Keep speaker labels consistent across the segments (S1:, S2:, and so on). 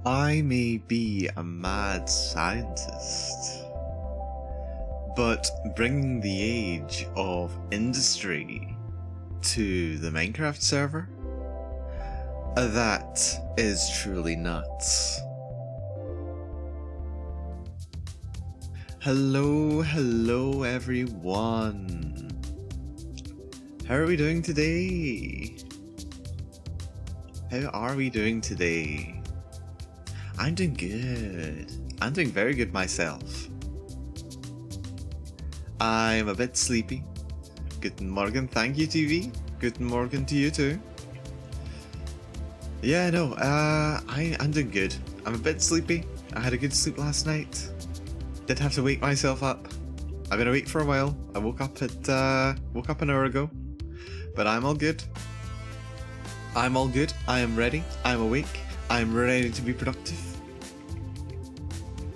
S1: I may be a mad scientist, but bringing the age of industry to the Minecraft server, that is truly nuts. Hello everyone. How are we doing today? How are we doing today? I'm doing good. I'm doing very good myself. I'm a bit sleepy. Guten Morgen, thank you TV. Guten Morgen to you too. Yeah, no, I'm doing good. I'm a bit sleepy. I had a good sleep last night. Did have to wake myself up. I've been awake for a while. I woke up an hour ago. But I'm all good. I'm all good. I am ready. I'm awake. I'm ready to be productive.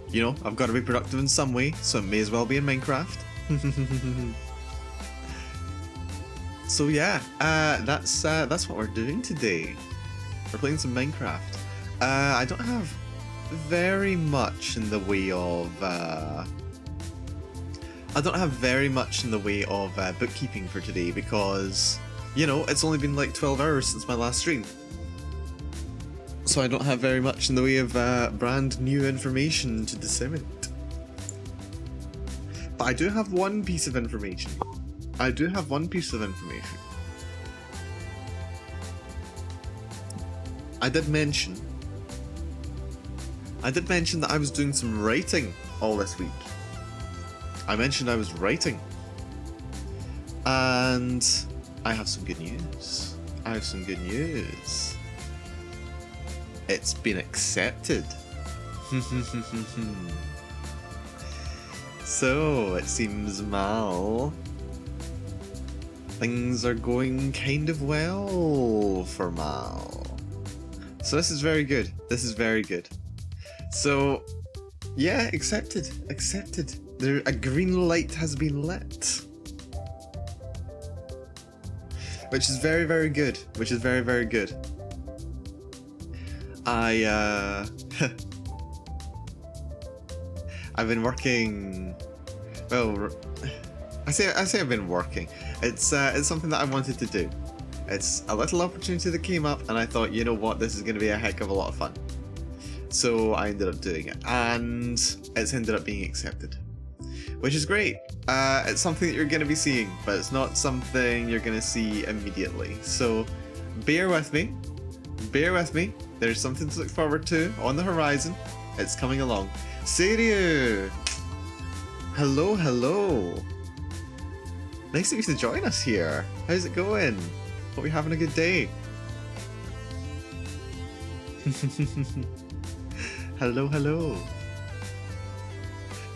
S1: You know, I've got to be productive in some way, so it may as well be in Minecraft. So yeah, that's what we're doing today. We're playing some Minecraft. I don't have very much in the way of bookkeeping for today because, you know, it's only been like 12 hours since my last stream. So I don't have very much in the way of brand new information to disseminate. But I do have one piece of information. I did mention that I was doing some writing all this week. I mentioned I was writing. And I have some good news. It's been accepted. So, it seems, Mal, things are going kind of well for Mal. So this is very good. So, yeah, accepted. A green light has been lit. Which is very, very good. I've been working. Well, I say I've been working. It's something that I wanted to do. It's a little opportunity that came up, and I thought, you know what, this is going to be a heck of a lot of fun. So I ended up doing it, and it's ended up being accepted, which is great. It's something that you're going to be seeing, but it's not something you're going to see immediately. So bear with me. There's something to look forward to on the horizon. It's coming along. Seiryu! Hello. Nice of you to join us here. How's it going? Hope you're having a good day. Hello.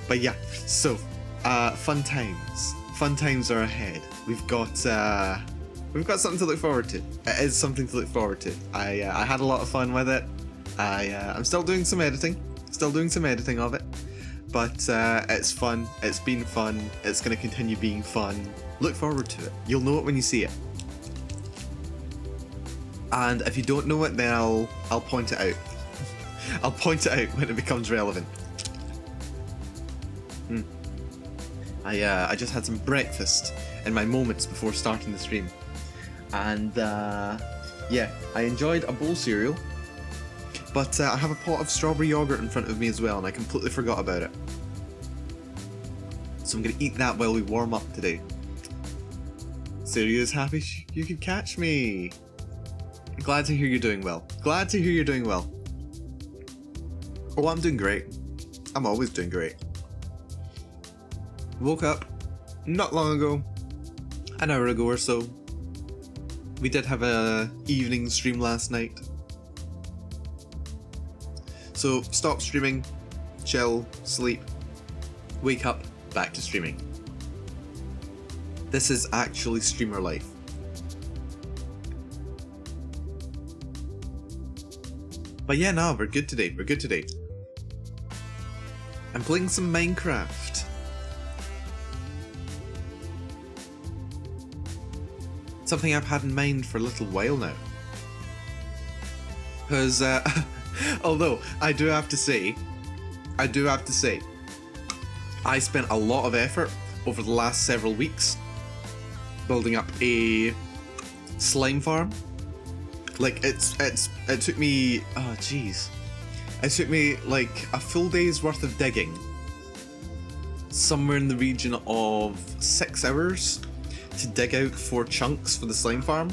S1: But yeah, so fun times are ahead. We've got something to look forward to. It is something to look forward to. I had a lot of fun with it. I'm still doing some editing of it, but it's fun. It's been fun. It's going to continue being fun. Look forward to it. You'll know it when you see it. And if you don't know it, then I'll point it out. I'll point it out when it becomes relevant. I just had some breakfast in my moments before starting the stream. And yeah, I enjoyed a bowl cereal. But I have a pot of strawberry yogurt in front of me as well, and I completely forgot about it. So I'm going to eat that while we warm up today. Seiryu is happy you could catch me. Glad to hear you're doing well. Oh, I'm doing great. I'm always doing great. Woke up not long ago, an hour ago or so. We did have a evening stream last night. So stop streaming, chill, sleep, wake up, back to streaming. This is actually streamer life. But yeah, no, we're good today. I'm playing some Minecraft. Something I've had in mind for a little while now. Because Although, I do have to say, I spent a lot of effort over the last several weeks building up a slime farm. Like, it took me, oh jeez. It took me like a full day's worth of digging. Somewhere in the region of 6 hours to dig out 4 chunks for the slime farm.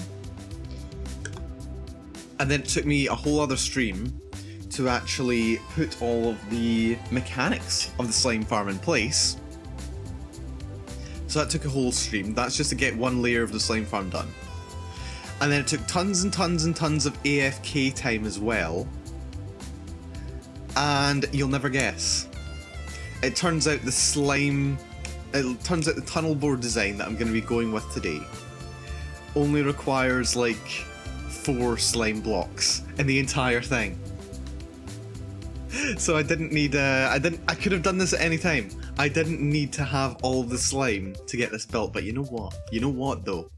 S1: And then it took me a whole other stream to actually put all of the mechanics of the slime farm in place. So that took a whole stream. That's just to get 1 layer of the slime farm done. And then it took tons and tons and tons of AFK time as well. And you'll never guess. It turns out the tunnel board design that I'm going to be going with today only requires like 4 slime blocks in the entire thing. So I didn't need, I could have done this at any time. I didn't need to have all of the slime to get this built, but you know what? You know what though?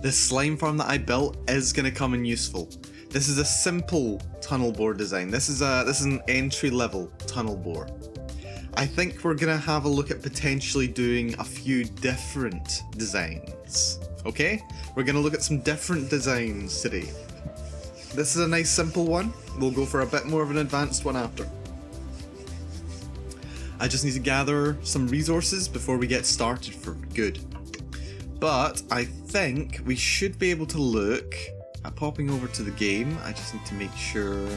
S1: The slime farm that I built is going to come in useful. This is a simple tunnel bore design. This is an entry level tunnel bore. I think we're going to have a look at potentially doing a few different designs. Okay? We're going to look at some different designs today. This is a nice simple one. We'll go for a bit more of an advanced one after. I just need to gather some resources before we get started for good. But I think we should be able to look at popping over to the game. I just need to make sure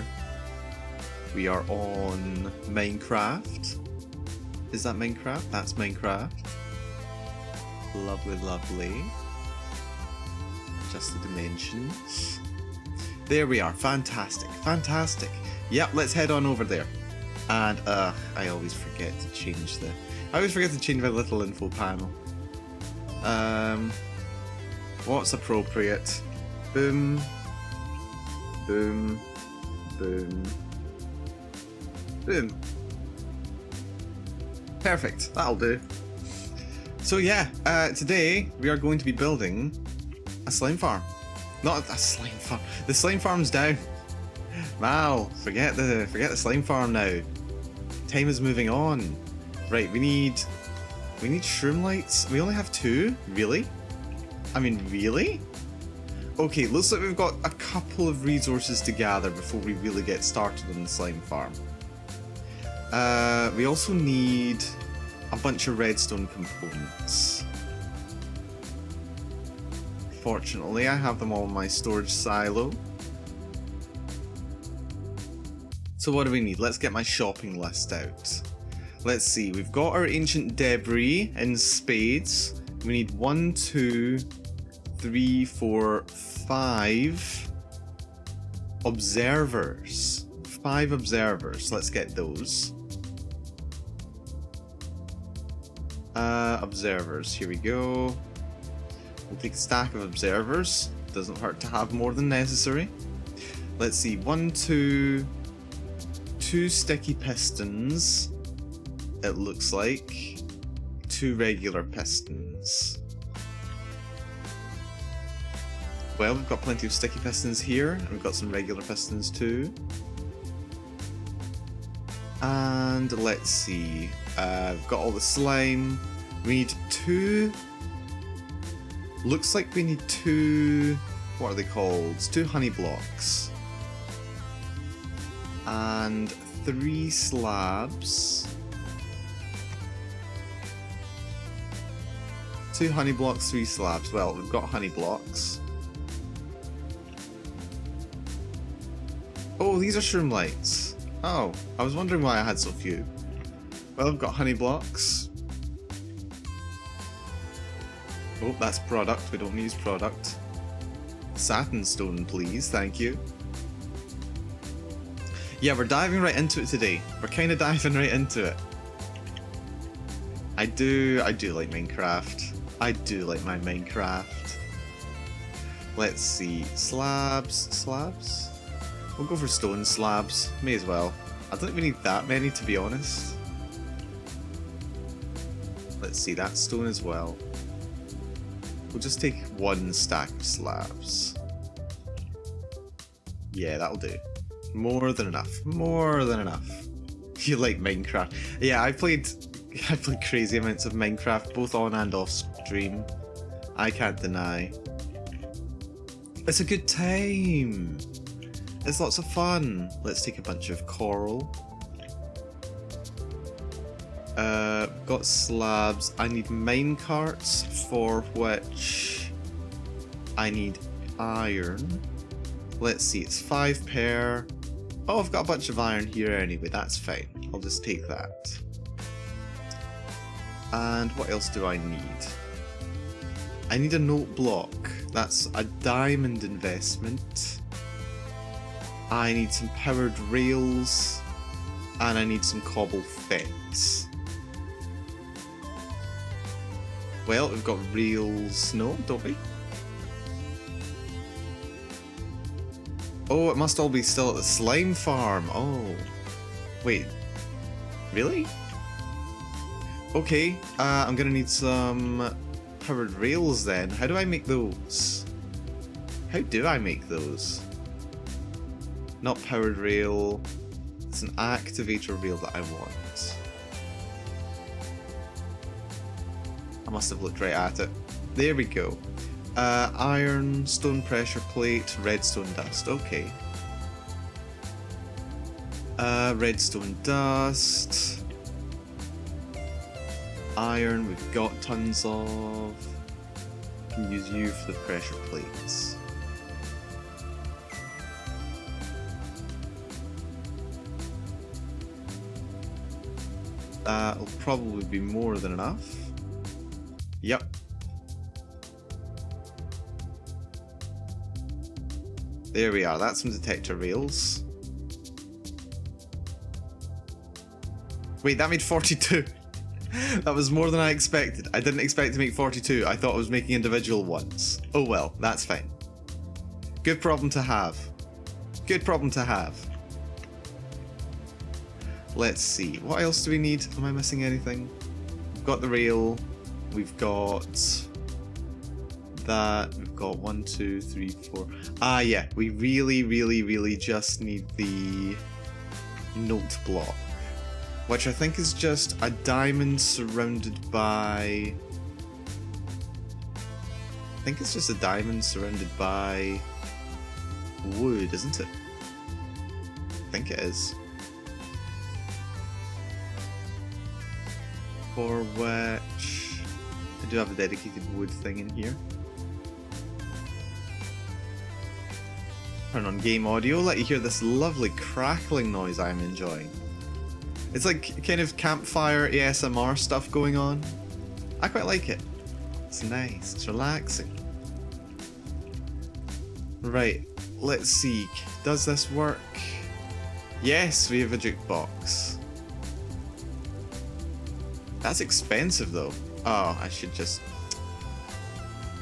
S1: we are on Minecraft. Is that Minecraft? That's Minecraft. Lovely, lovely. Adjust the dimensions. There we are. Fantastic, fantastic. Yep, let's head on over there. And I always forget to change my little info panel. What's appropriate? Boom, boom, boom, boom. Perfect, that'll do. So yeah, today we are going to be building a slime farm. Not a slime farm. The slime farm's down. Wow, forget the slime farm now. Time is moving on. Right, we need shroom lights. We only have 2? Really? I mean, really? Okay, looks like we've got a couple of resources to gather before we really get started on the slime farm. We also need a bunch of redstone components. Fortunately, I have them all in my storage silo. So what do we need? Let's get my shopping list out. Let's see, we've got our ancient debris in spades. We need 1, 2, 3, 4, 5 observers. 5 observers. Let's get those. Observers. Here we go. We'll take a stack of observers. Doesn't hurt to have more than necessary. Let's see. 1, 2 sticky pistons. It looks like 2 regular pistons. Well, we've got plenty of sticky pistons here, and we've got some regular pistons too. And let's see, we've got all the slime. We need 2. Looks like we need 2. What are they called? 2 honey blocks. And 3 slabs. 2 honey blocks, 3 slabs. Well, we've got honey blocks. Oh, these are shroom lights. Oh, I was wondering why I had so few. Well, I've got honey blocks. Oh, that's product. We don't use product. Satin stone, please. Thank you. Yeah, we're diving right into it today. We're kind of diving right into it. I do like Minecraft. I do like my Minecraft. Let's see. Slabs? We'll go for stone slabs. May as well. I don't even need that many, to be honest. Let's see, that's stone as well. We'll just take 1 stack of slabs. Yeah, that'll do. More than enough. More than enough. You like Minecraft? Yeah, I played crazy amounts of Minecraft, both on and off stream. I can't deny. It's a good time. It's lots of fun. Let's take a bunch of coral. Got slabs. I need mine carts, for which I need iron. Let's see, it's 5 pair. Oh, I've got a bunch of iron here anyway, that's fine. I'll just take that. And what else do I need? I need a note block. That's a diamond investment. I need some powered rails. And I need some cobble fence. Well, we've got rails. No, don't we? Oh, it must all be still at the slime farm. Oh. Wait. Really? Okay, I'm gonna need some powered rails then. How do I make those? How do I make those? Not powered rail. It's an activator rail that I want. I must have looked right at it. There we go. Iron, stone pressure plate, redstone dust. Okay. Redstone dust. Iron, we've got tons of. Can use you for the pressure plates. That'll probably be more than enough. Yep. There we are, that's some detector rails. Wait, that made 42. That was more than I expected. I didn't expect to make 42. I thought I was making individual ones. Oh well, that's fine. Good problem to have. Good problem to have. Let's see. What else do we need? Am I missing anything? We've got the rail. We've got that. We've got 1, 2, 3, 4. Ah, yeah. We really just need the note block, which I think is just a diamond surrounded by... I think it's just a diamond surrounded by wood, isn't it? I think it is. For which... I do have a dedicated wood thing in here. Turn on game audio, let you hear this lovely crackling noise I'm enjoying. It's like kind of campfire ASMR stuff going on. I quite like it. It's nice, it's relaxing. Right, let's see. Does this work? Yes, we have a jukebox. That's expensive though. Oh, I should just...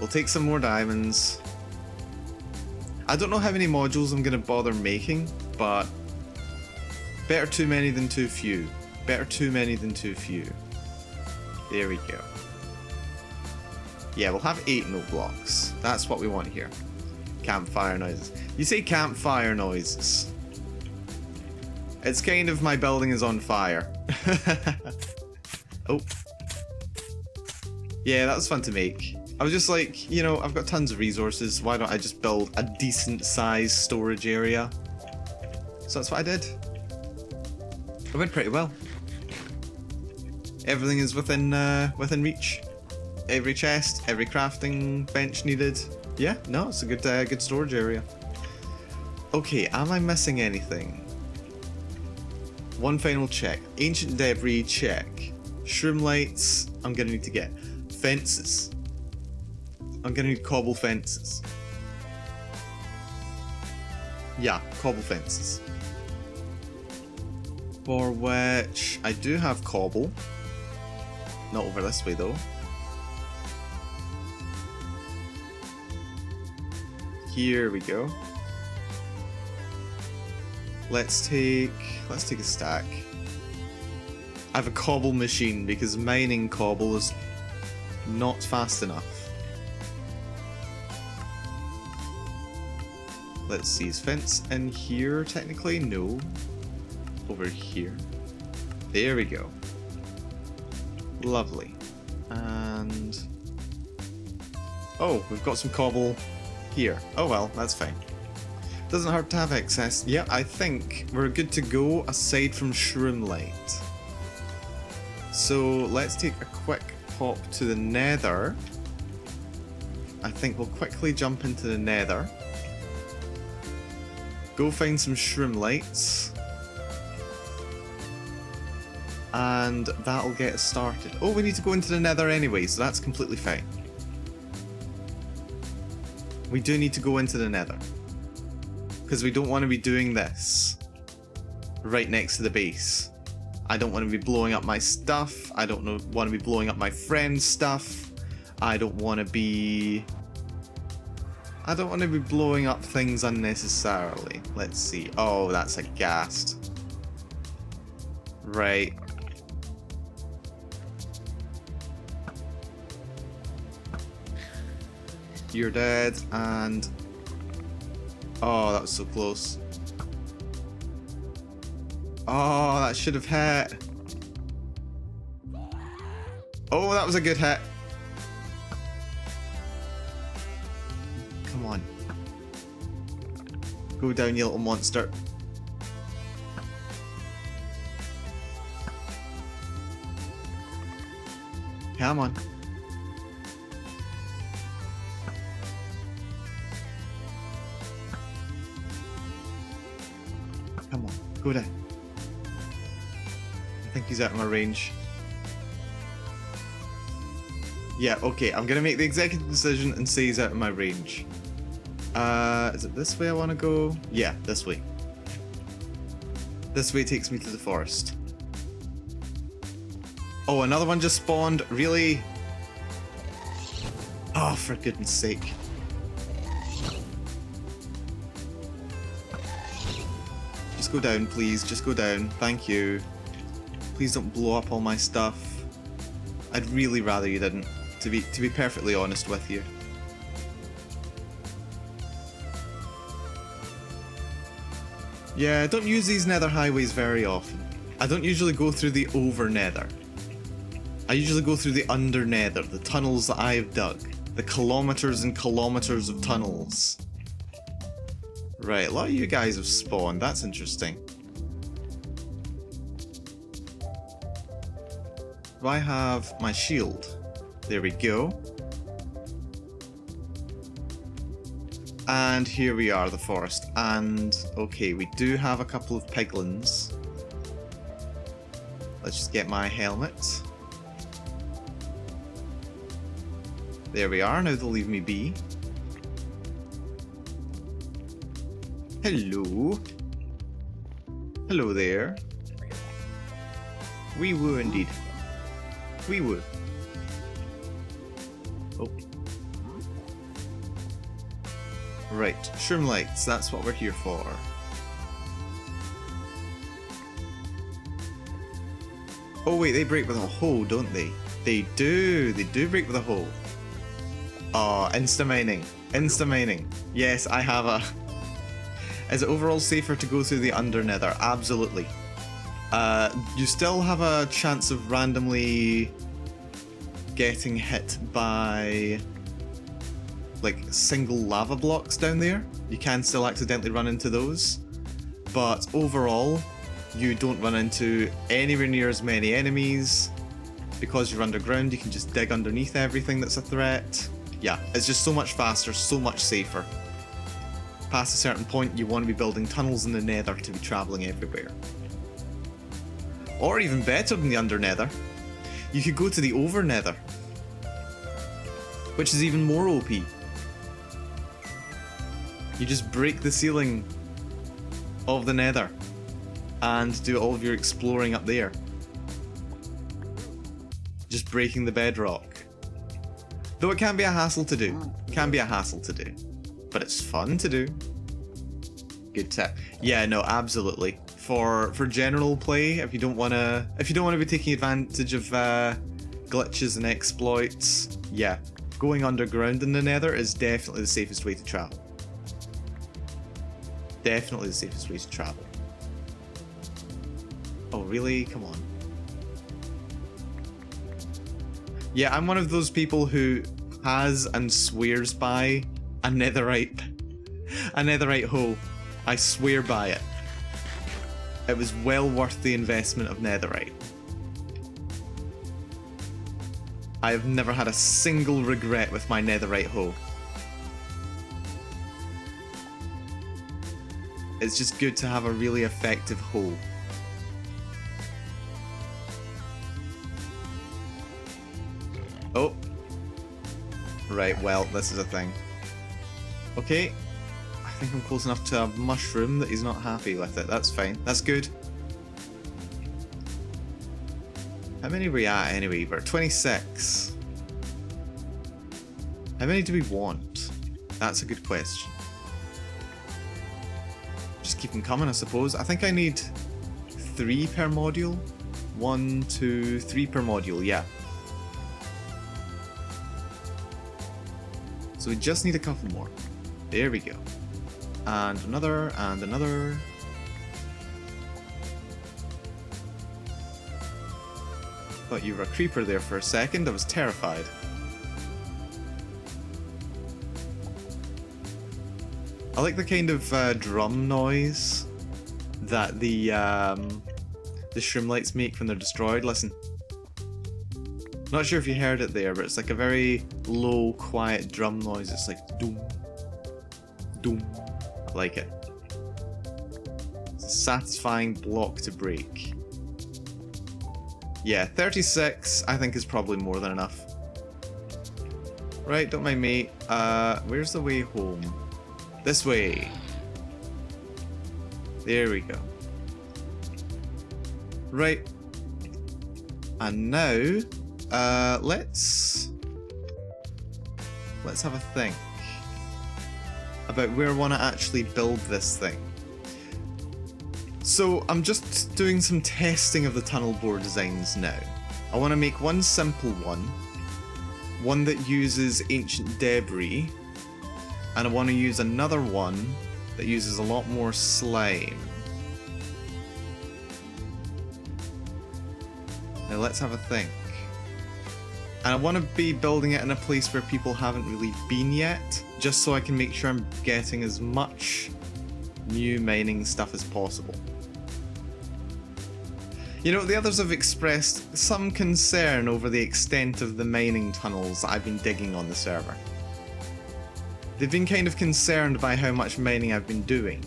S1: We'll take some more diamonds. I don't know how many modules I'm going to bother making, but... Better too many than too few. Better too many than too few. There we go. Yeah, we'll have 8 note blocks. That's what we want here. Campfire noises. You say campfire noises. It's kind of my building is on fire. Oh. Yeah, that was fun to make. I was just like, you know, I've got tons of resources. Why don't I just build a decent sized storage area? So that's what I did. It went pretty well. Everything is within reach. Every chest, every crafting bench needed. Yeah, no, it's a good storage area. Okay, am I missing anything? One final check. Ancient debris, check. Shroom lights, I'm gonna need to get. Fences. I'm gonna need cobble fences. Yeah, cobble fences. For which I do have cobble. Not over this way though. Here we go. Let's take a stack. I have a cobble machine because mining cobble is not fast enough. Let's see, is fence in here technically? No. Over here. There we go. Lovely. And... oh, we've got some cobble here. Oh well, that's fine. Doesn't hurt to have excess. Yeah, I think we're good to go aside from shroom light. So let's take a quick hop to the nether. I think we'll quickly jump into the nether. Go find some shroom lights. And that'll get us started. Oh, we need to go into the nether anyway, so that's completely fine. We do need to go into the nether. Because we don't want to be doing this right next to the base. I don't want to be blowing up my stuff. I don't want to be blowing up my friend's stuff. I don't want to be blowing up things unnecessarily. Let's see. Oh, that's a ghast. Right. You're dead, and... oh, that was so close. Oh, that should have hit. Oh, that was a good hit. Come on. Go down, you little monster. Come on. Come on, go down. I think he's out of my range. Yeah, okay, I'm gonna make the executive decision and say he's out of my range. Is it this way I want to go? Yeah, this way. This way takes me to the forest. Oh, another one just spawned? Really? Oh, for goodness sake. Just go down, please. Just go down. Thank you. Please don't blow up all my stuff. I'd really rather you didn't, to be perfectly honest with you. Yeah, I don't use these nether highways very often. I don't usually go through the over nether. I usually go through the under nether, the tunnels that I've dug. The kilometers and kilometers of tunnels. Right, a lot of you guys have spawned, that's interesting. Do I have my shield? There we go. And here we are, the forest. And, okay, we do have a couple of piglins. Let's just get my helmet. There we are, now they'll leave me be. Hello. Hello there. Wee woo indeed. Wee woo. Oh. Right, shroom lights, that's what we're here for. Oh wait, they break with a hole, don't they? They do break with a hole. Oh, insta-mining. Insta-mining. Yes, I have a... Is it overall safer to go through the under nether? Absolutely. You still have a chance of randomly getting hit by like single lava blocks down there. You can still accidentally run into those. But overall, you don't run into anywhere near as many enemies. Because you're underground, you can just dig underneath everything that's a threat. Yeah, it's just so much faster, so much safer. Past a certain point, you want to be building tunnels in the nether to be travelling everywhere. Or even better than the under nether, you could go to the over nether, which is even more OP. You just break the ceiling of the nether and do all of your exploring up there. Just breaking the bedrock. Though it can be a hassle to do. Can be a hassle to do. But it's fun to do. Good tip. Yeah, no, absolutely. For general play, if you don't wanna be taking advantage of glitches and exploits, yeah, going underground in the nether is definitely the safest way to travel. definitely the safest way to travel. Oh, really? Come on. Yeah, I'm one of those people who has and swears by a netherite hole. I swear by it. It was well worth the investment of netherite. I have never had a single regret with my netherite hole. It's just good to have a really effective hole. Oh. Right, well, this is a thing. Okay. I think I'm close enough to a mushroom that he's not happy with it. That's fine. That's good. How many are we at anyway? We're 26. How many do we want? That's a good question. Just keep them coming, I suppose. I think I need 3 per module. 1, 2, 3 per module, yeah. So we just need a couple more. There we go. And another, and another. Thought you were a creeper there for a second. I was terrified. I like the kind of drum noise that the shroomlights make when they're destroyed. Listen. Not sure if you heard it there, but it's like a very low, quiet drum noise. It's like doom, doom. I like it. It's a satisfying block to break. Yeah, 36 I think is probably more than enough. Right, don't mind me. Where's the way home? This way. There we go. Right. And now, let's have a think about where I want to actually build this thing. So I'm just doing some testing of the tunnel bore designs now. I want to make one simple one that uses ancient debris, and I want to use another one that uses a lot more slime. Now let's have a think. And I want to be building it in a place where people haven't really been yet, just so I can make sure I'm getting as much new mining stuff as possible. You know, the others have expressed some concern over the extent of the mining tunnels that I've been digging on the server. They've been kind of concerned by how much mining I've been doing.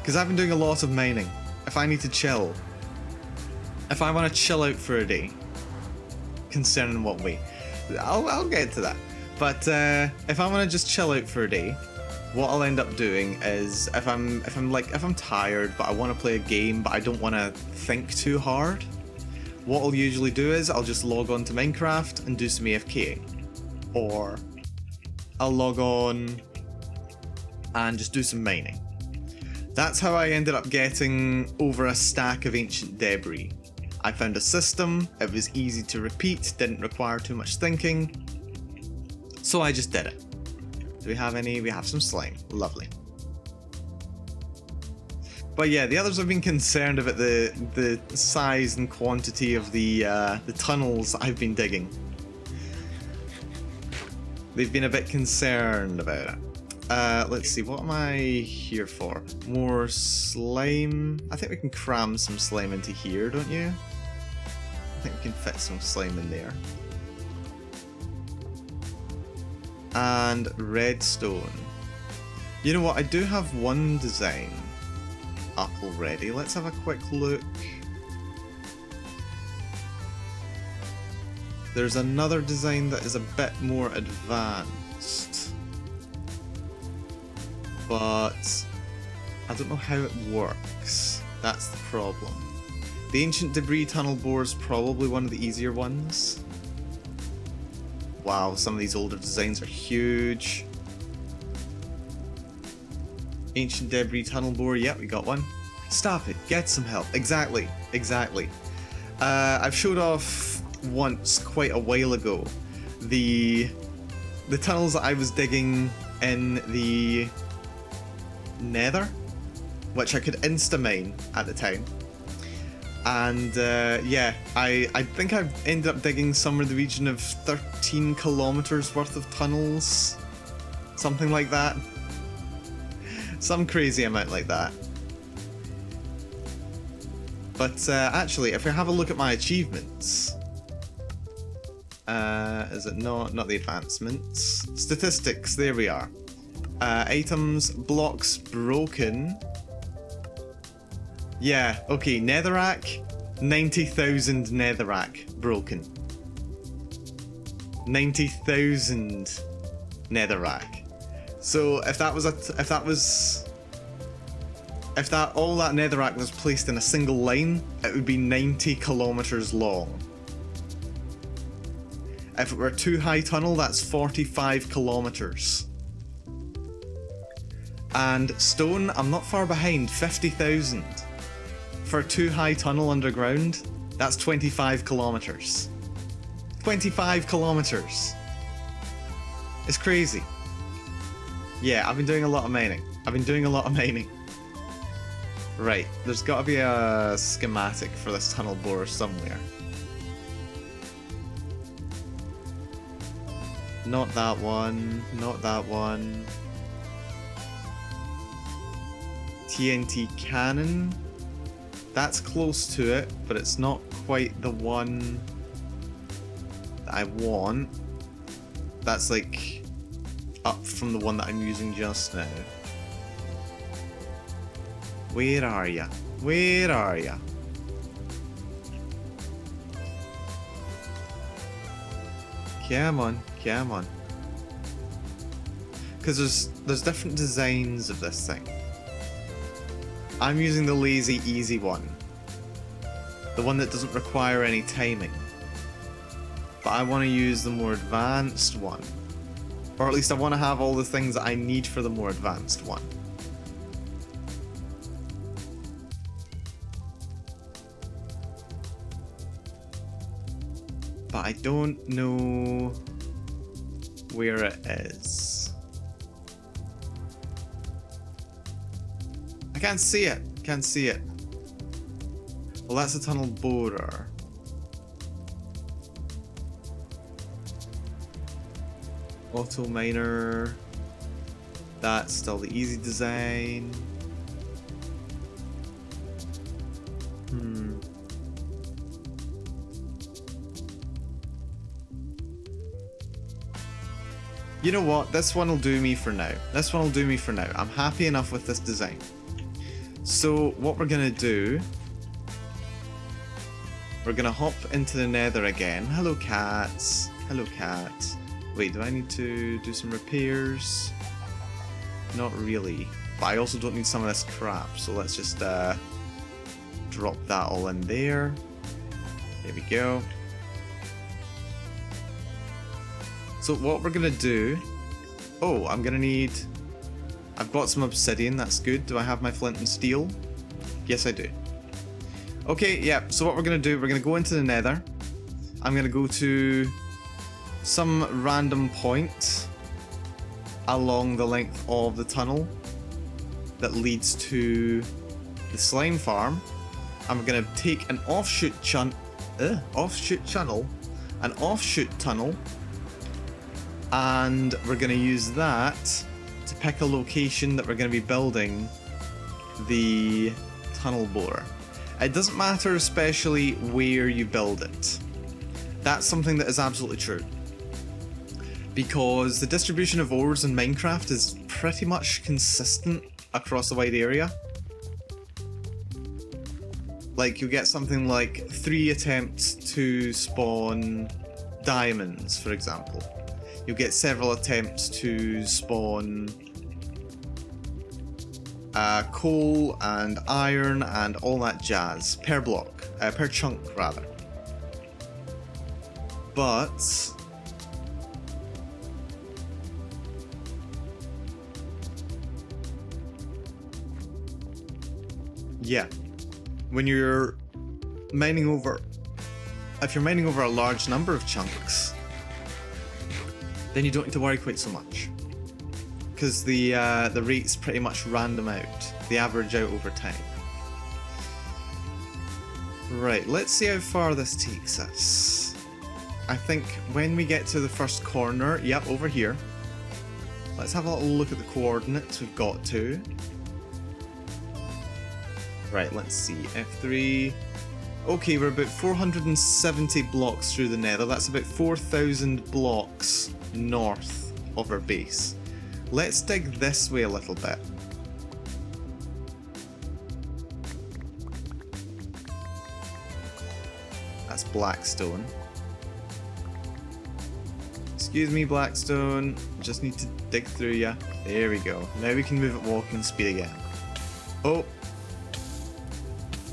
S1: Because I've been doing a lot of mining. If I need to chill, if I want to chill out for a day, concern in what way? I'll get to that. But if I want to just chill out for a day, what I'll end up doing is if I'm tired but I want to play a game but I don't want to think too hard, what I'll usually do is I'll just log on to Minecraft and do some AFKing, or I'll log on and just do some mining. That's how I ended up getting over a stack of ancient debris. I found a system, it was easy to repeat, didn't require too much thinking, so I just did it. Do we have any? We have some slime. Lovely. But yeah, the others have been concerned about the size and quantity of the tunnels I've been digging. They've been a bit concerned about it. Let's see, what am I here for? More slime? I think we can cram some slime into here, don't you? I think we can fit some slime in there. And redstone. You know what, I do have one design up already. Let's have a quick look. There's another design that is a bit more advanced, but I don't know how it works. That's the problem. The ancient debris tunnel bore is probably one of the easier ones. Wow, some of these older designs are huge. Ancient debris tunnel bore, yep, we got one. Stop it, get some help. Exactly, exactly. I've showed off once, quite a while ago, the tunnels that I was digging in the Nether, which I could insta-mine at the time. And yeah, I think I've ended up digging somewhere in the region of 13 kilometers worth of tunnels. Something like that. Some crazy amount like that. But actually, if we have a look at my achievements, is it not the advancements? Statistics, there we are. Items, blocks broken. Yeah, okay, netherrack, 90,000 netherrack broken. 90,000 netherrack. So if all that netherrack was placed in a single line, it would be 90 kilometers long. If it were a 2-high tunnel, that's 45 kilometers. And stone, I'm not far behind, 50,000. For a 2-high tunnel underground, that's 25 kilometers. 25 kilometers. It's crazy. Yeah, I've been doing a lot of mining. Right, there's got to be a schematic for this tunnel borer somewhere. Not that one, not that one. TNT cannon. That's close to it, but it's not quite the one that I want. That's like up from the one that I'm using just now. Where are ya? Where are ya? Come on, come on. Because there's different designs of this thing. I'm using the lazy easy one. The one that doesn't require any timing. But I want to use the more advanced one. Or at least I want to have all the things that I need for the more advanced one. But I don't know where it is. I can't see it. Can't see it. Well, that's a tunnel borer. Auto miner. That's still the easy design. You know what? This one will do me for now. This one will do me for now. I'm happy enough with this design. So what we're gonna do, we're gonna hop into the nether again. Hello cats. Hello cat. Wait, do I need to do some repairs? Not really. But I also don't need some of this crap, so let's just drop that all in there. There we go. So what we're gonna do... Oh, I'm gonna need... I've got some obsidian, that's good. Do I have my flint and steel? Yes, I do. Okay, yeah, so what we're gonna do, we're gonna go into the nether. I'm gonna go to some random point along the length of the tunnel that leads to the slime farm. And we're gonna take an offshoot tunnel, and we're gonna use that to pick a location that we're gonna be building the tunnel borer. It doesn't matter especially where you build it. That's something that is absolutely true. Because the distribution of ores in Minecraft is pretty much consistent across a wide area. Like, you get something like 3 attempts to spawn diamonds, for example. You'll get several attempts to spawn coal and iron and all that jazz per block, per chunk rather. But yeah, when you're mining over, if you're mining over a large number of chunks, then you don't need to worry quite so much. because the rates pretty much random out. They average out over time. Right, let's see how far this takes us. I think when we get to the first corner, yep, over here. Let's have a little look at the coordinates we've got to. Right, let's see, F3. Okay, we're about 470 blocks through the nether. That's about 4,000 blocks north of our base. Let's dig this way a little bit. That's Blackstone. Excuse me, Blackstone. Just need to dig through ya. There we go. Now we can move at walking speed again. Oh.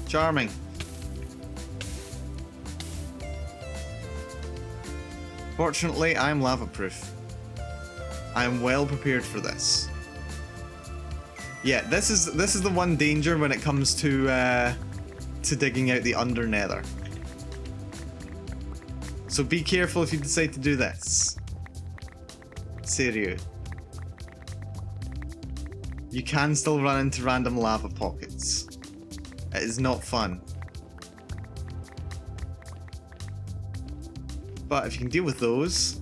S1: Charming. Fortunately, I'm lava-proof. I am well prepared for this. Yeah, this is the one danger when it comes to digging out the under nether. So be careful if you decide to do this. Serio. You can still run into random lava pockets. It is not fun. But if you can deal with those,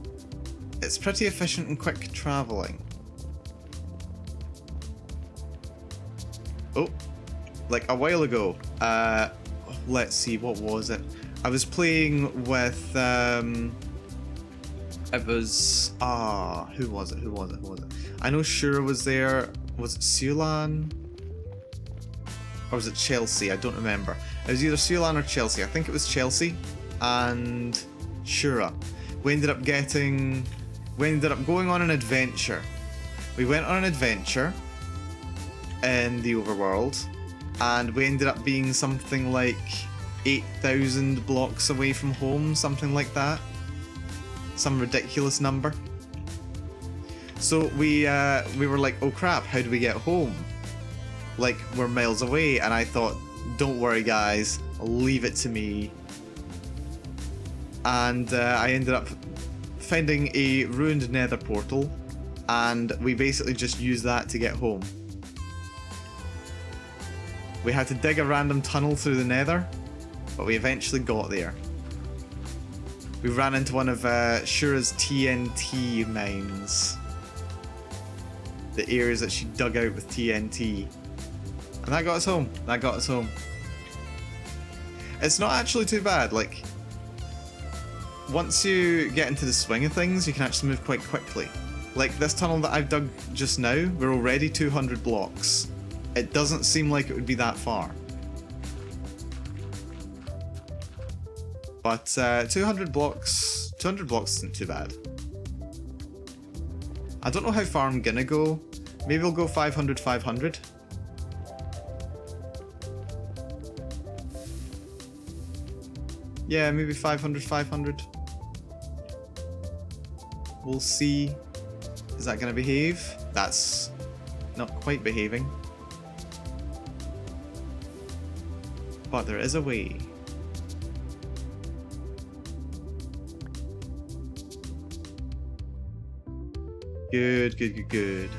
S1: it's pretty efficient and quick travelling. Oh, like a while ago, let's see, what was it? I was playing with, it was, who was it? I know Shura was there. Was it Sulan? Or was it Chelsea? I don't remember. It was either Sulan or Chelsea. I think it was Chelsea and Shura. We ended up going on an adventure. We went on an adventure in the overworld, and we ended up being something like 8,000 blocks away from home, something like that. Some ridiculous number. So we were like, oh crap, how do we get home? Like, we're miles away, and I thought, don't worry guys, leave it to me. And I ended up finding a ruined nether portal, and we basically just used that to get home. We had to dig a random tunnel through the nether, but we eventually got there. We ran into one of Shura's TNT mines. The areas that she dug out with TNT. And that got us home. It's not actually too bad, like, once you get into the swing of things, you can actually move quite quickly. Like this tunnel that I've dug just now, we're already 200 blocks. It doesn't seem like it would be that far. But 200 blocks isn't too bad. I don't know how far I'm gonna go. Maybe I'll go 500, 500. Yeah, maybe 500, 500. We'll see. Is that gonna behave? That's not quite behaving. But there is a way. Good, good, good, good.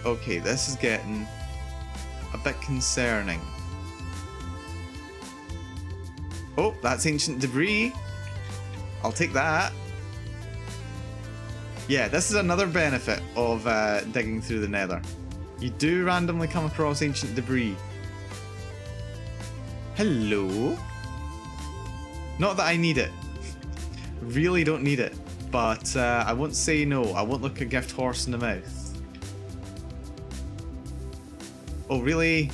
S1: Okay, this is getting a bit concerning. Oh, that's ancient debris. I'll take that. Yeah, this is another benefit of digging through the nether. You do randomly come across ancient debris. Hello? Not that I need it. Really don't need it. But I won't say no. I won't look a gift horse in the mouth. Oh, really?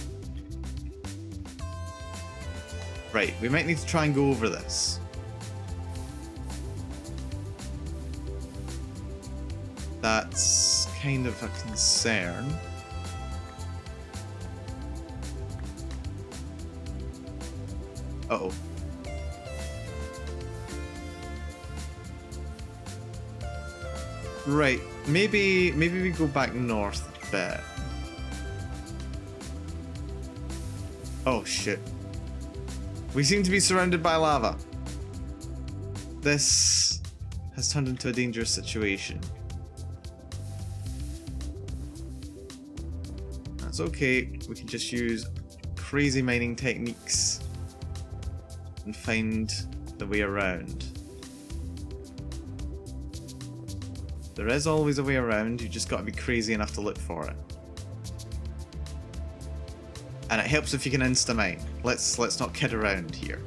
S1: Right, we might need to try and go over this. That's kind of a concern. Uh-oh. Right, maybe we go back north a bit. Oh shit. We seem to be surrounded by lava. This has turned into a dangerous situation. That's okay. We can just use crazy mining techniques and find the way around. There is always a way around, you just gotta be crazy enough to look for it. And it helps if you can insta-mine. Let's not kid around here.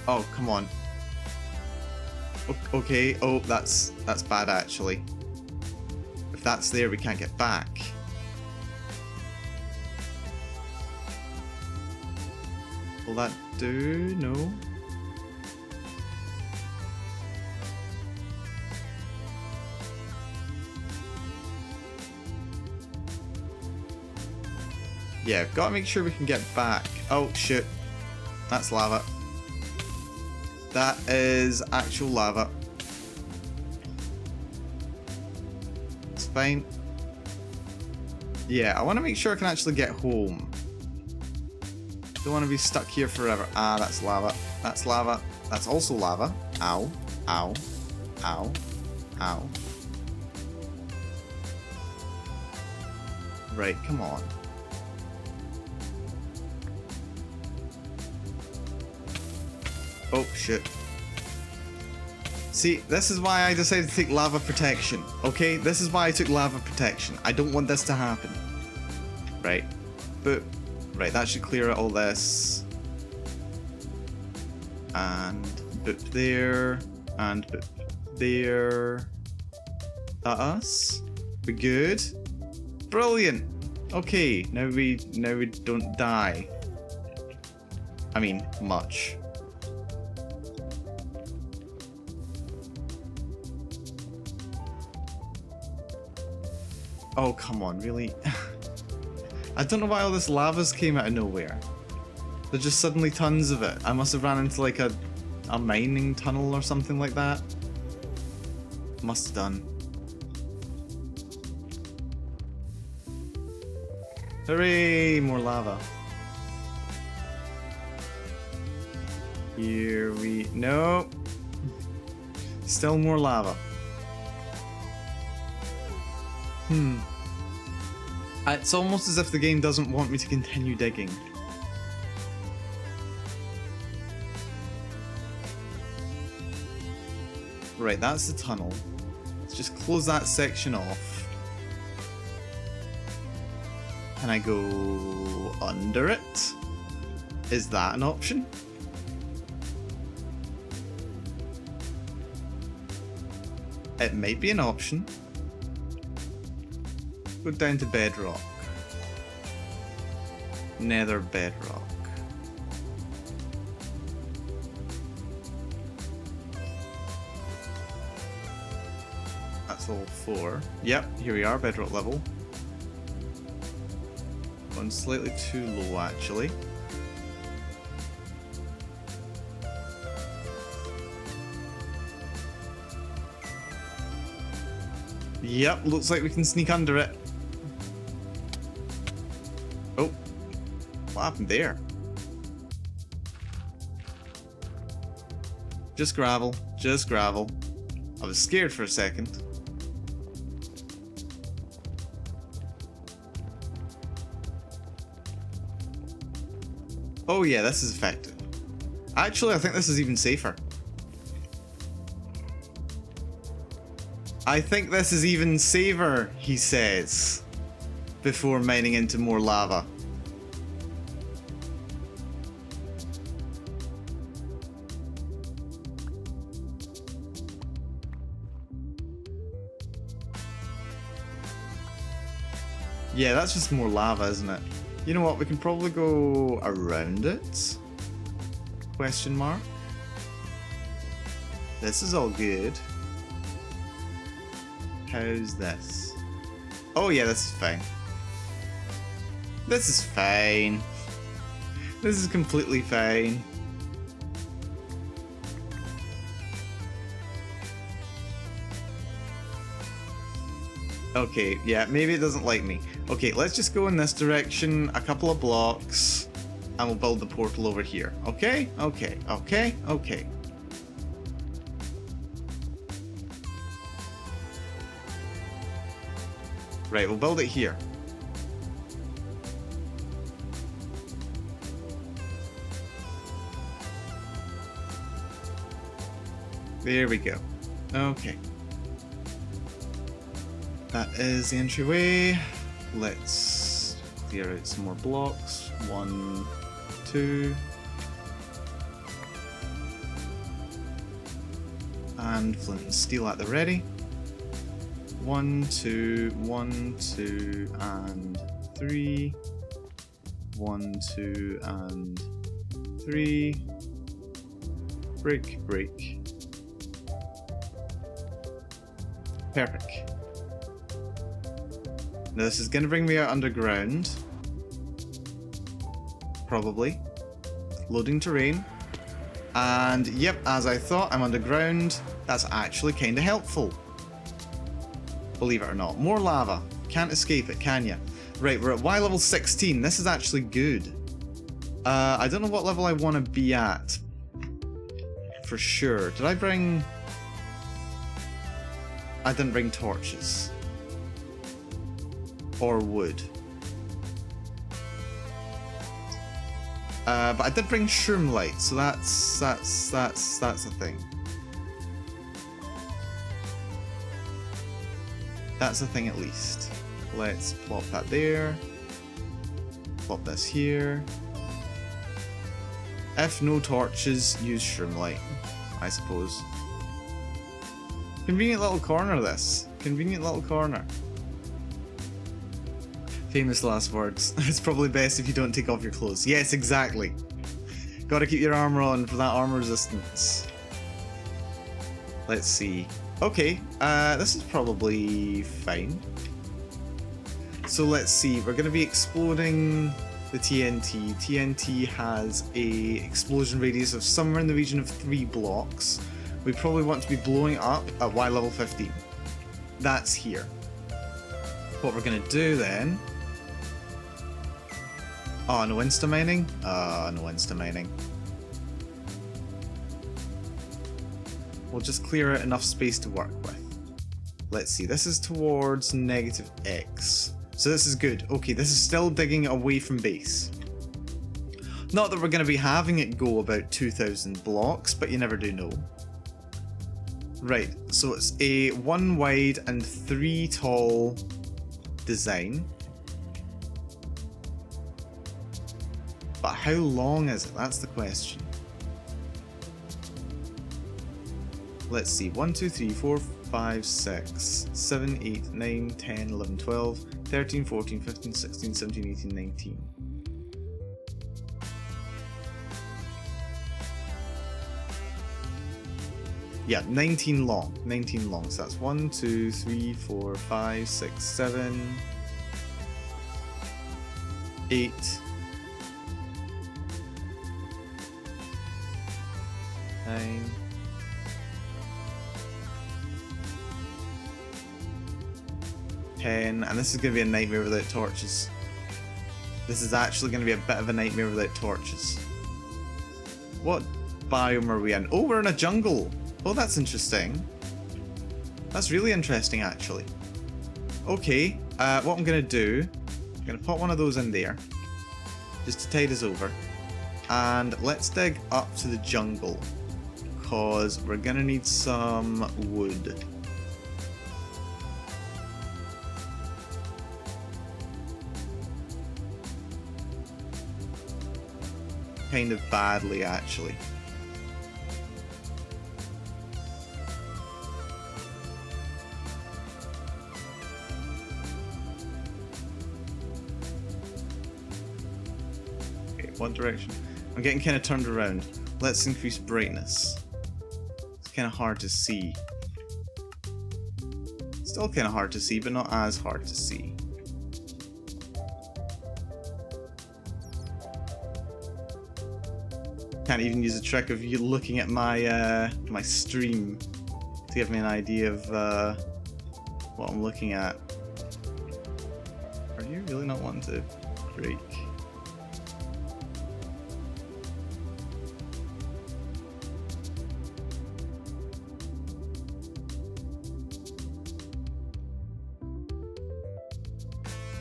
S1: Oh, come on. Okay, oh, that's bad actually. If that's there, we can't get back. Will that do? No. Yeah, gotta make sure we can get back. Oh, shit. That's lava. That is actual lava. It's fine. Yeah, I want to make sure I can actually get home. Don't want to be stuck here forever. Ah, that's lava. That's lava. That's also lava. Ow. Ow. Ow. Ow. Right, come on. Oh, shit. See, this is why I decided to take lava protection, okay? This is why I took lava protection. I don't want this to happen. Right. But, right, that should clear out all this. And, boop there. And, boop there. That us? We good? Brilliant! Okay, now we don't die. I mean, much. Oh, come on, really? I don't know why all this lava's came out of nowhere. There's just suddenly tons of it. I must have ran into like a mining tunnel or something like that. Must have done. Hooray! More lava. Here we... No! Still more lava. It's almost as if the game doesn't want me to continue digging. Right, that's the tunnel. Let's just close that section off. Can I go under it? Is that an option? It might be an option. Go down to bedrock. Nether bedrock. That's level 4. Yep, here we are, bedrock level. Going slightly too low, actually. Yep, looks like we can sneak under it. Oh, what happened there? Just gravel, just gravel. I was scared for a second. Oh yeah, this is effective. Actually, I think this is even safer. I think this is even safer, he says, before mining into more lava. Yeah, that's just more lava, isn't it? You know what, we can probably go around it? Question mark. This is all good. How's this? Oh yeah, this is fine. This is fine. This is completely fine. Okay, yeah, maybe it doesn't like me. Okay, let's just go in this direction, a couple of blocks, and we'll build the portal over here. Okay? Okay, okay, okay. Right, we'll build it here. There we go. Okay. That is the entryway. Let's clear out some more blocks. 1, 2. And flint and steel at the ready. 1, 2, 1, 2, and 3. 1, 2, and 3. Break, break. Perfect. Now this is going to bring me out underground. Probably. Loading terrain. And yep, as I thought, I'm underground. That's actually kind of helpful. Believe it or not. More lava. Can't escape it, can ya? Right, we're at Y level 16. This is actually good. I don't know what level I want to be at. For sure. Did I bring... I didn't bring torches. Or wood. But I did bring shroom light, so that's a thing. That's a thing at least. Let's plop that there. Plop this here. If no torches, use shroom light, I suppose. Convenient little corner, this. Convenient little corner. Famous last words. It's probably best if you don't take off your clothes. Yes, exactly. Gotta keep your armor on for that armor resistance. Let's see. Okay, this is probably fine. So let's see, we're gonna be exploding the TNT. TNT has a explosion radius of somewhere in the region of 3 blocks. We probably want to be blowing up at Y level 15. That's here. What we're gonna do then... Oh, no insta mining? No insta mining. We'll just clear out enough space to work with. Let's see, this is towards negative X. So this is good. Okay, this is still digging away from base. Not that we're going to be having it go about 2,000 blocks, but you never do know. Right, so it's a 1 wide and 3 tall design. But how long is it? That's the question. Let's see, 1, 2, 3, 4, 5, 6, 7, 8, 9, 10, 11, 12, 13, 14, 15, 16, 17, 18, 19. Yeah, 19 long. 19 long. So that's 1, 2, 3, 4, 5, 6, 7, 8, 9, 10, and this is going to be a nightmare without torches. This is actually going to be a bit of a nightmare without torches. What biome are we in? Oh, we're in a jungle! Oh, that's interesting. That's really interesting, actually. Okay, what I'm going to do, I'm going to put one of those in there, just to tide us over, and let's dig up to the jungle, because we're going to need some wood. Kind of badly, actually. Okay, one direction. I'm getting kind of turned around. Let's increase brightness. It's kind of hard to see. Still kind of hard to see, but not as hard to see. Can't even use a trick of you looking at my my stream to give me an idea of what I'm looking at. starting to creak.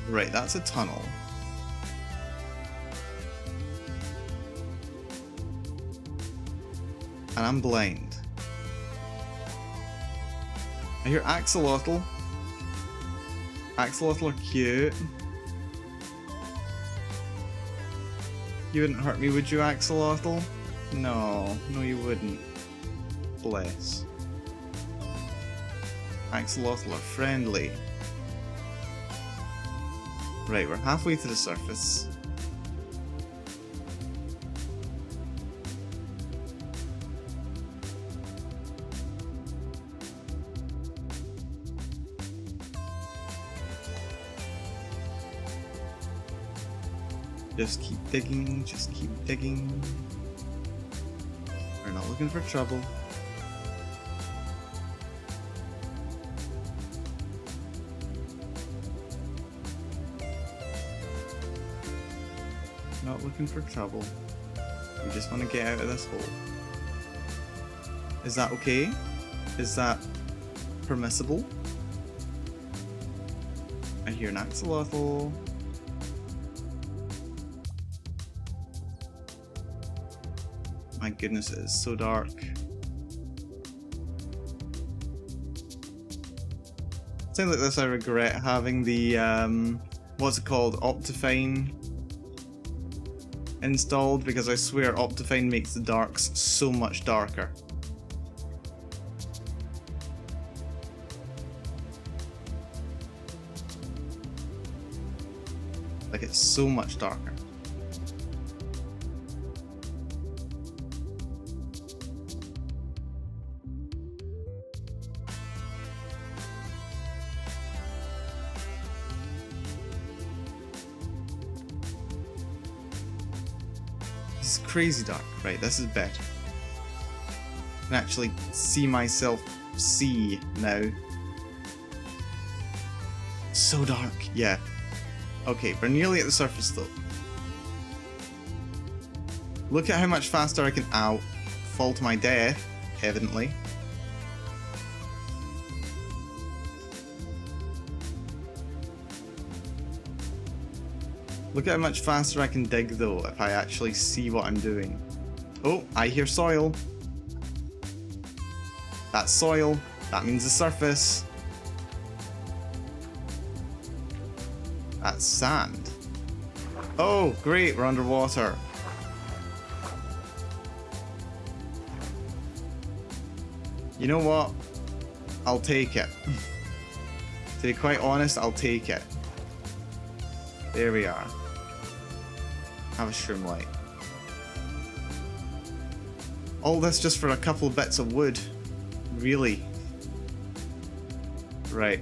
S1: Right, that's a tunnel. And I'm blind. I hear axolotl. Axolotl are cute. You wouldn't hurt me, would you, axolotl? No, no you wouldn't. Bless. Axolotl are friendly. Right, we're halfway to the surface. Just keep digging, just keep digging. We're not looking for trouble. Not looking for trouble. We just want to get out of this hole. Is that okay? Is that permissible? I hear an axolotl. My goodness, it is so dark. Something like this, I regret having the what's it called, Optifine installed, because I swear Optifine makes the darks so much darker. Like, it's so much darker. This is crazy dark. Right, this is better. I can actually see myself see now. So dark. Yeah. Okay, we're nearly at the surface though. Look at how much faster I can fall to my death, evidently. Look at how much faster I can dig though, if I actually see what I'm doing. Oh, I hear soil. That's soil. That means the surface. That's sand. Oh, great, we're underwater. You know what? I'll take it. To be quite honest, I'll take it. There we are. Have a shroom light. All this just for a couple bits of wood. Really? Right.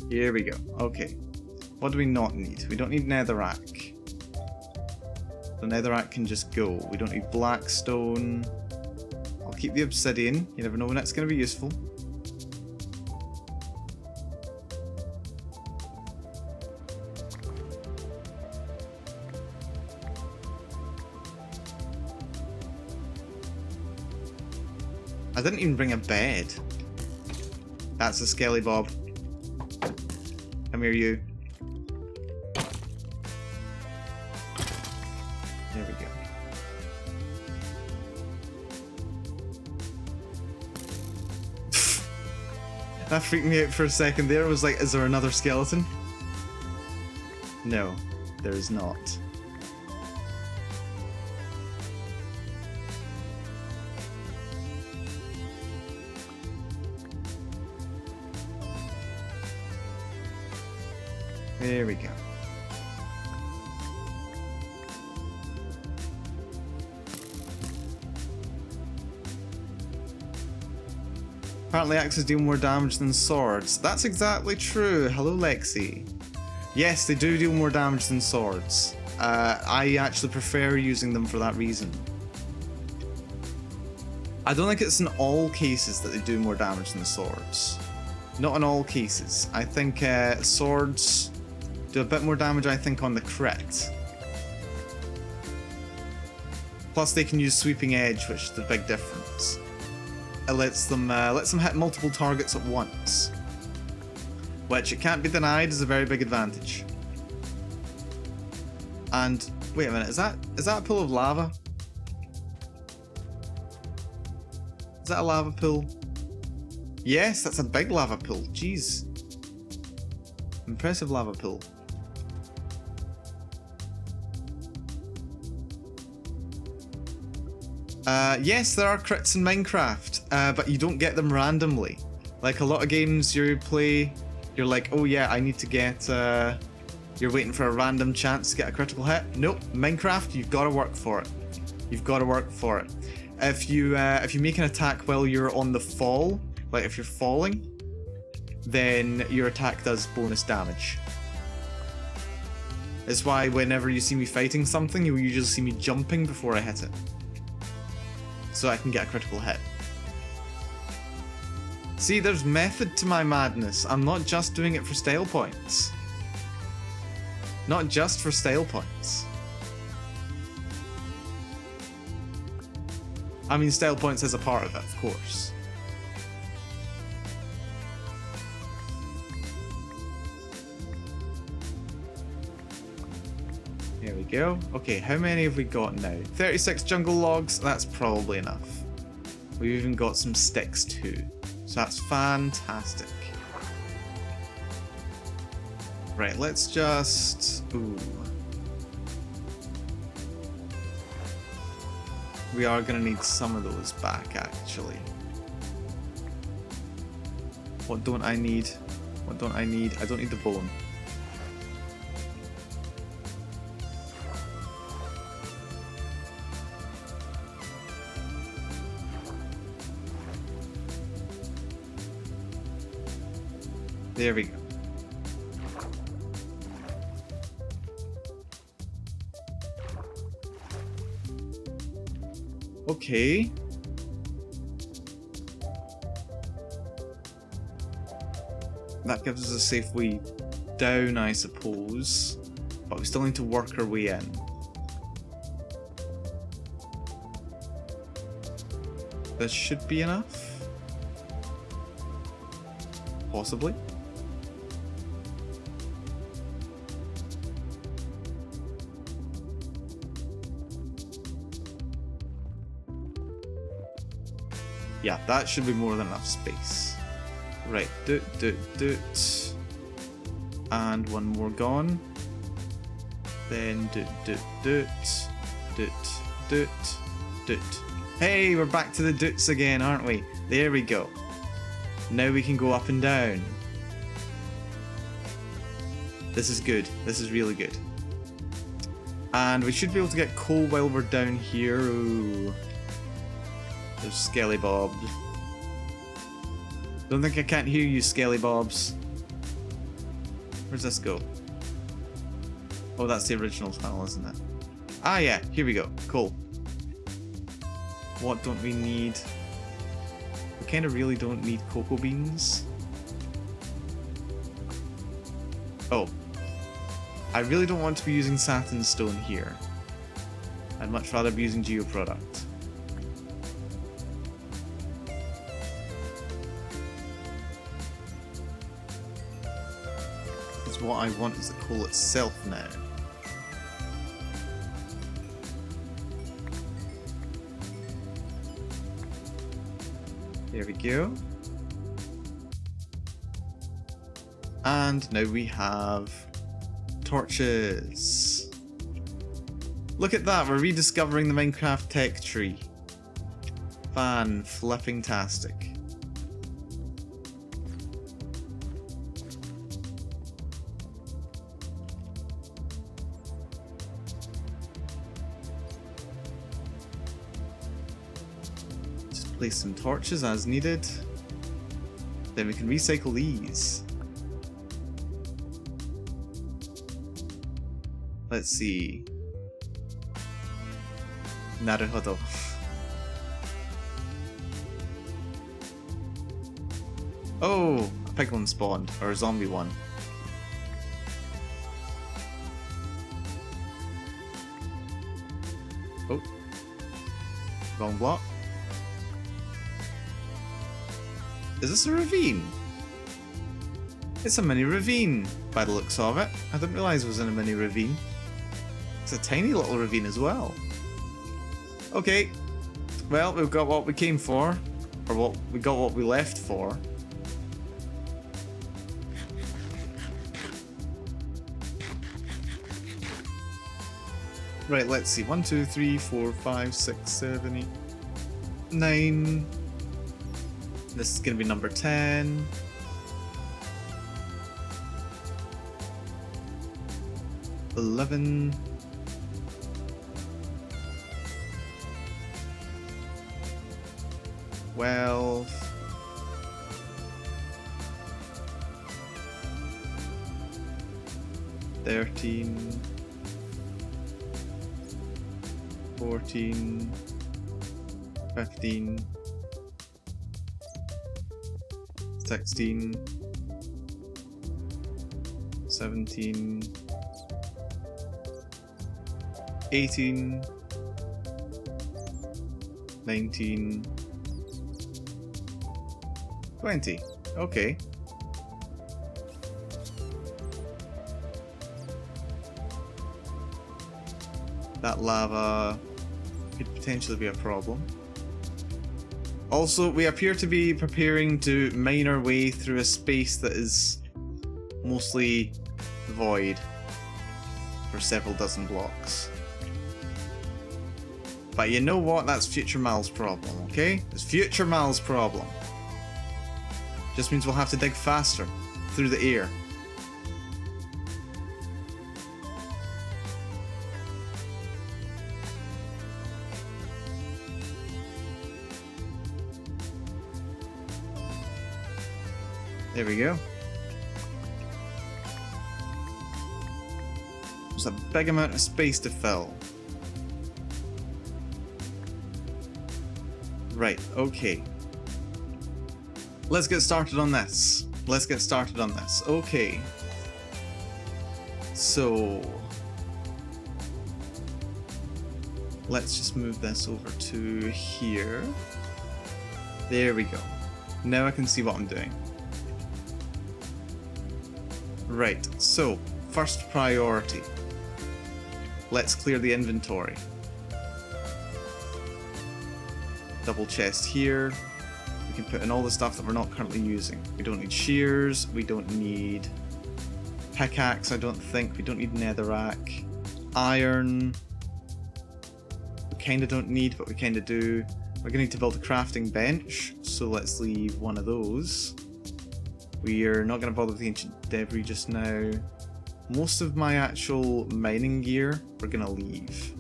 S1: Here we go. Okay. What do we not need? We don't need netherrack. The netherrack can just go. We don't need blackstone. I'll keep the obsidian. You never know when it's going to be useful. I didn't even bring a bed. That's a skelly bob. Come here, you. There we go. That freaked me out for a second there. I was like, is there another skeleton? No, there is not. There we go. Apparently axes deal more damage than swords. That's exactly true. Hello, Lexi. Yes, they do deal more damage than swords. I actually prefer using them for that reason. I don't think it's in all cases that they do more damage than swords. Not in all cases. I think swords do a bit more damage, I think, on the crit. Plus they can use Sweeping Edge, which is the big difference. It lets them hit multiple targets at once. Which, it can't be denied, is a very big advantage. And, wait a minute, is that a pool of lava? Is that a lava pool? Yes, that's a big lava pool. Jeez. Impressive lava pool. Yes, there are crits in Minecraft, but you don't get them randomly. Like a lot of games you play, you're like, oh yeah, I need to get, you're waiting for a random chance to get a critical hit. Nope, Minecraft, you've got to work for it. You've got to work for it. If you make an attack while you're on the fall, like if you're falling, then your attack does bonus damage. That's why whenever you see me fighting something, you'll usually see me jumping before I hit it. So I can get a critical hit. See, there's method to my madness. I'm not just doing it for style points. Not just for style points. I mean, style points is a part of it, of course. There we go. Okay, how many have we got now? 36 jungle logs, that's probably enough. We've even got some sticks too. So that's fantastic. Right, let's just... Ooh. We are going to need some of those back, actually. What don't I need? What don't I need? I don't need the bone. There we go. Okay. That gives us a safe way down, I suppose. But we still need to work our way in. This should be enough. Possibly. Yeah, that should be more than enough space. Right, doot. And one more gone. Then doot. Hey, we're back to the doots again, aren't we? There we go. Now we can go up and down. This is good. This is really good. And we should be able to get coal while we're down here. Ooh. There's Skelly Bob. Don't think I can't hear you, Skelly Bobs. Where's this go? Oh, that's the original tunnel, isn't it? Ah, yeah. Here we go. Cool. What don't we need? We kind of really don't need cocoa beans. Oh. I really don't want to be using satin stone here. I'd much rather be using geoproduct. What I want is the coal itself now. There we go. And now we have torches. Look at that, we're rediscovering the Minecraft tech tree. Fan-flipping-tastic. Place some torches as needed. Then we can recycle these. Let's see. Naruhodo. Oh, A piglin spawned, or a zombie one. Oh. Wrong block. Is this a ravine? It's a mini ravine, by the looks of it. I didn't realise it was in a mini ravine. It's a tiny little ravine as well. Okay. Well, we've got what we came for. Or we got what we left for. Right, let's see. 1, 2, 3, 4, 5, 6, 7, 8, 9. This is going to be number 10. $11. 12. 13. 14. 15. 16. 17. 18. 19. 20. Okay. That lava could potentially be a problem. Also, we appear to be preparing to mine our way through a space that is mostly void for several dozen blocks. But you know what? That's Future Mal's problem, okay? It's Future Mal's problem. Just means we'll have to dig faster through the air. There we go. There's a big amount of space to fill. Right, okay. Let's get started on this. Okay. So let's just move this over to here. There we go. Now I can see what I'm doing. Right, so first priority. Let's clear the inventory. Double chest here. We can put in all the stuff that we're not currently using. We don't need shears, we don't need pickaxe, I don't think. We don't need netherrack. Iron. We kinda don't need, but we kinda do. We're gonna need to build a crafting bench, so let's leave one of those. We are not gonna bother with the ancient debris just now. Most of my actual mining gear we're gonna leave.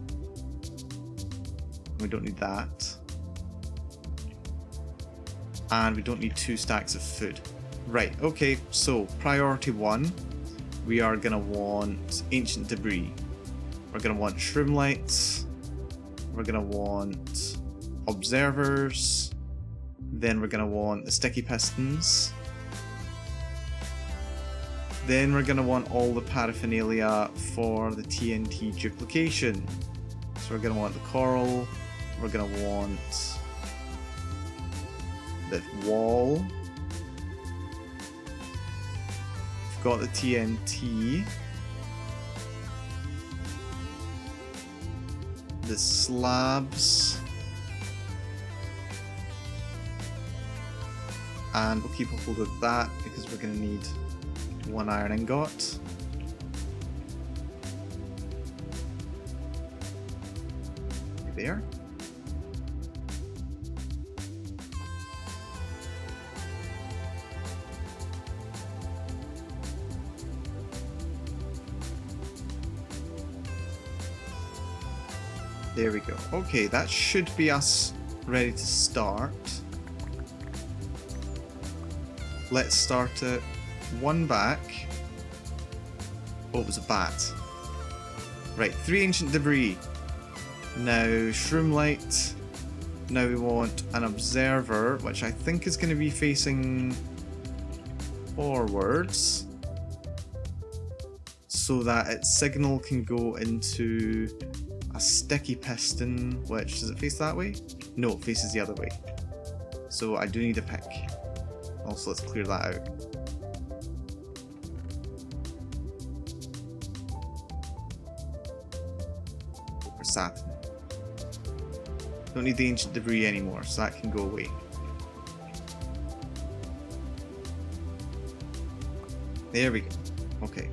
S1: We don't need that. And we don't need 2 stacks of food. Right, okay, so priority 1, we are gonna want ancient debris. We're gonna want shroom lights. We're gonna want observers. Then we're gonna want the sticky pistons. Then we're gonna want all the paraphernalia for the TNT duplication. So we're gonna want the coral. We're gonna want the wall. We've got the TNT. The slabs. And we'll keep a hold of that because we're going to need 1 iron ingot. There. There we go. Okay, that should be us ready to start. Let's start it 1 back. Oh, it was a bat. Right, 3 ancient debris. Now, shroom light. Now we want an observer, which I think is going to be facing forwards so that its signal can go into a sticky piston, which, does it face that way? No, it faces the other way. So I do need a pick. Also, let's clear that out. For Saturn. Don't need the ancient debris anymore, so that can go away. There we go. Okay.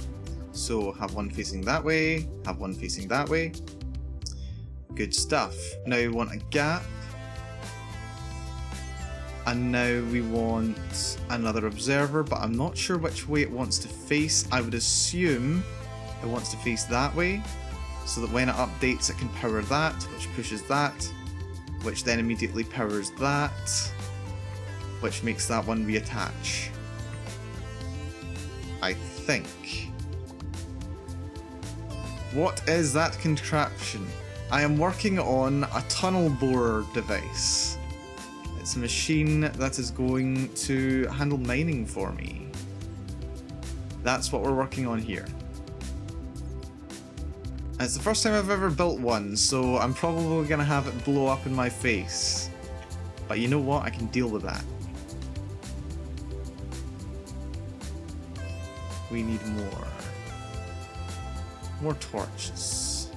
S1: So have one facing that way, have one facing that way. Good stuff. Now we want a gap. And now we want another observer, but I'm not sure which way it wants to face. I would assume it wants to face that way, so that when it updates it can power that, which pushes that, which then immediately powers that, which makes that one reattach. I think. What is that contraption? I am working on a tunnel borer device. It's a machine that is going to handle mining for me. That's what we're working on here. And it's the first time I've ever built one, so I'm probably going to have it blow up in my face. But you know what? I can deal with that. We need more. More torches.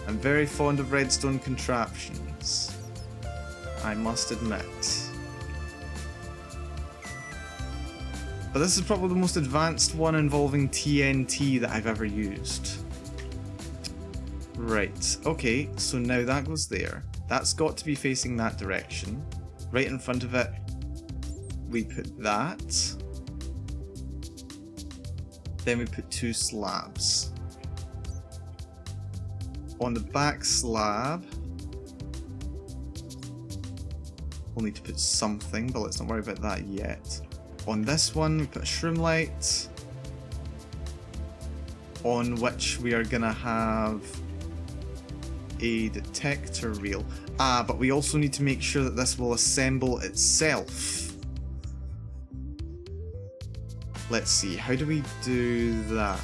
S1: I'm very fond of redstone contraptions, I must admit. But this is probably the most advanced one involving TNT that I've ever used. Right, okay, so now that goes there. That's got to be facing that direction. Right in front of it, we put that. Then we put two slabs. On the back slab, we'll need to put something, but let's not worry about that yet. On this one, we put a shroom light, on which we are gonna have a detector reel. Ah, but we also need to make sure that this will assemble itself. Let's see, how do we do that?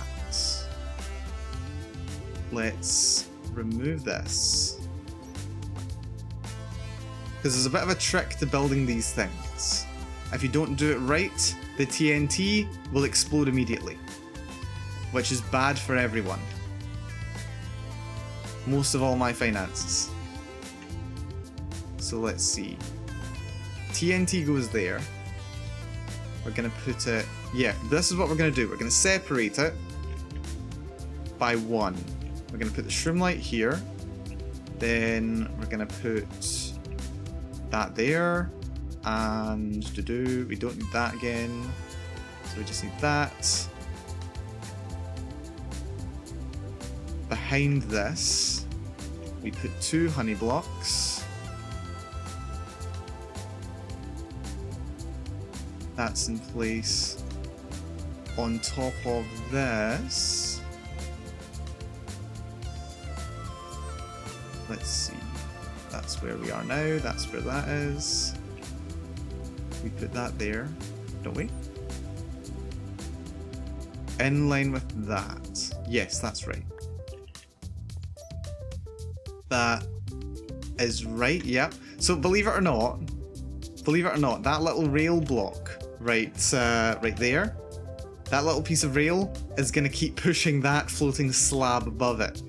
S1: Let's remove this. Because there's a bit of a trick to building these things. If you don't do it right, the TNT will explode immediately. Which is bad for everyone. Most of all my finances. So let's see. TNT goes there. We're going to put it... Yeah, this is what we're going to do. We're going to separate it by one. We're going to put the shroom light here. Then we're going to put that there. And we don't need that again. So we just need that. Behind this, we put two honey blocks. That's in place. On top of this, let's see, that's where we are now, that's where that is. We put that there, don't we? In line with that. Yes, that's right. That is right, yep. So believe it or not, that little rail block right there, that little piece of rail is going to keep pushing that floating slab above it.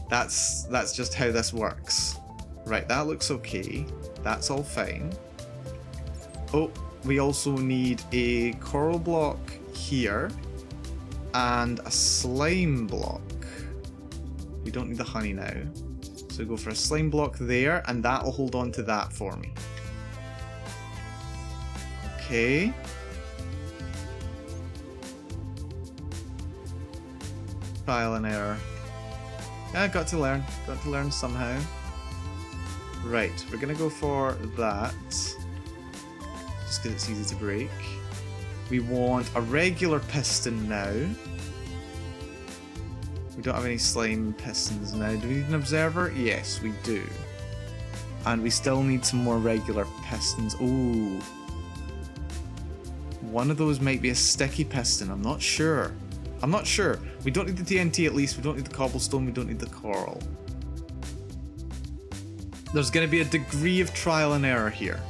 S1: That's just how this works. Right, that looks okay. That's all fine. Oh, we also need a coral block here and a slime block. We don't need the honey now. So go for a slime block there, and that'll hold on to that for me. Okay. Trial and error. Yeah, got to learn somehow. Right, we're gonna go for that. Just because it's easy to break. We want a regular piston now. We don't have any slime pistons now. Do we need an observer? Yes, we do.
S2: And we still need some more regular pistons. Ooh. One of those might be a sticky piston. I'm not sure. I'm not sure. We don't need the TNT at least. We don't need the cobblestone. We don't need the coral. There's going to be a degree of trial and error here.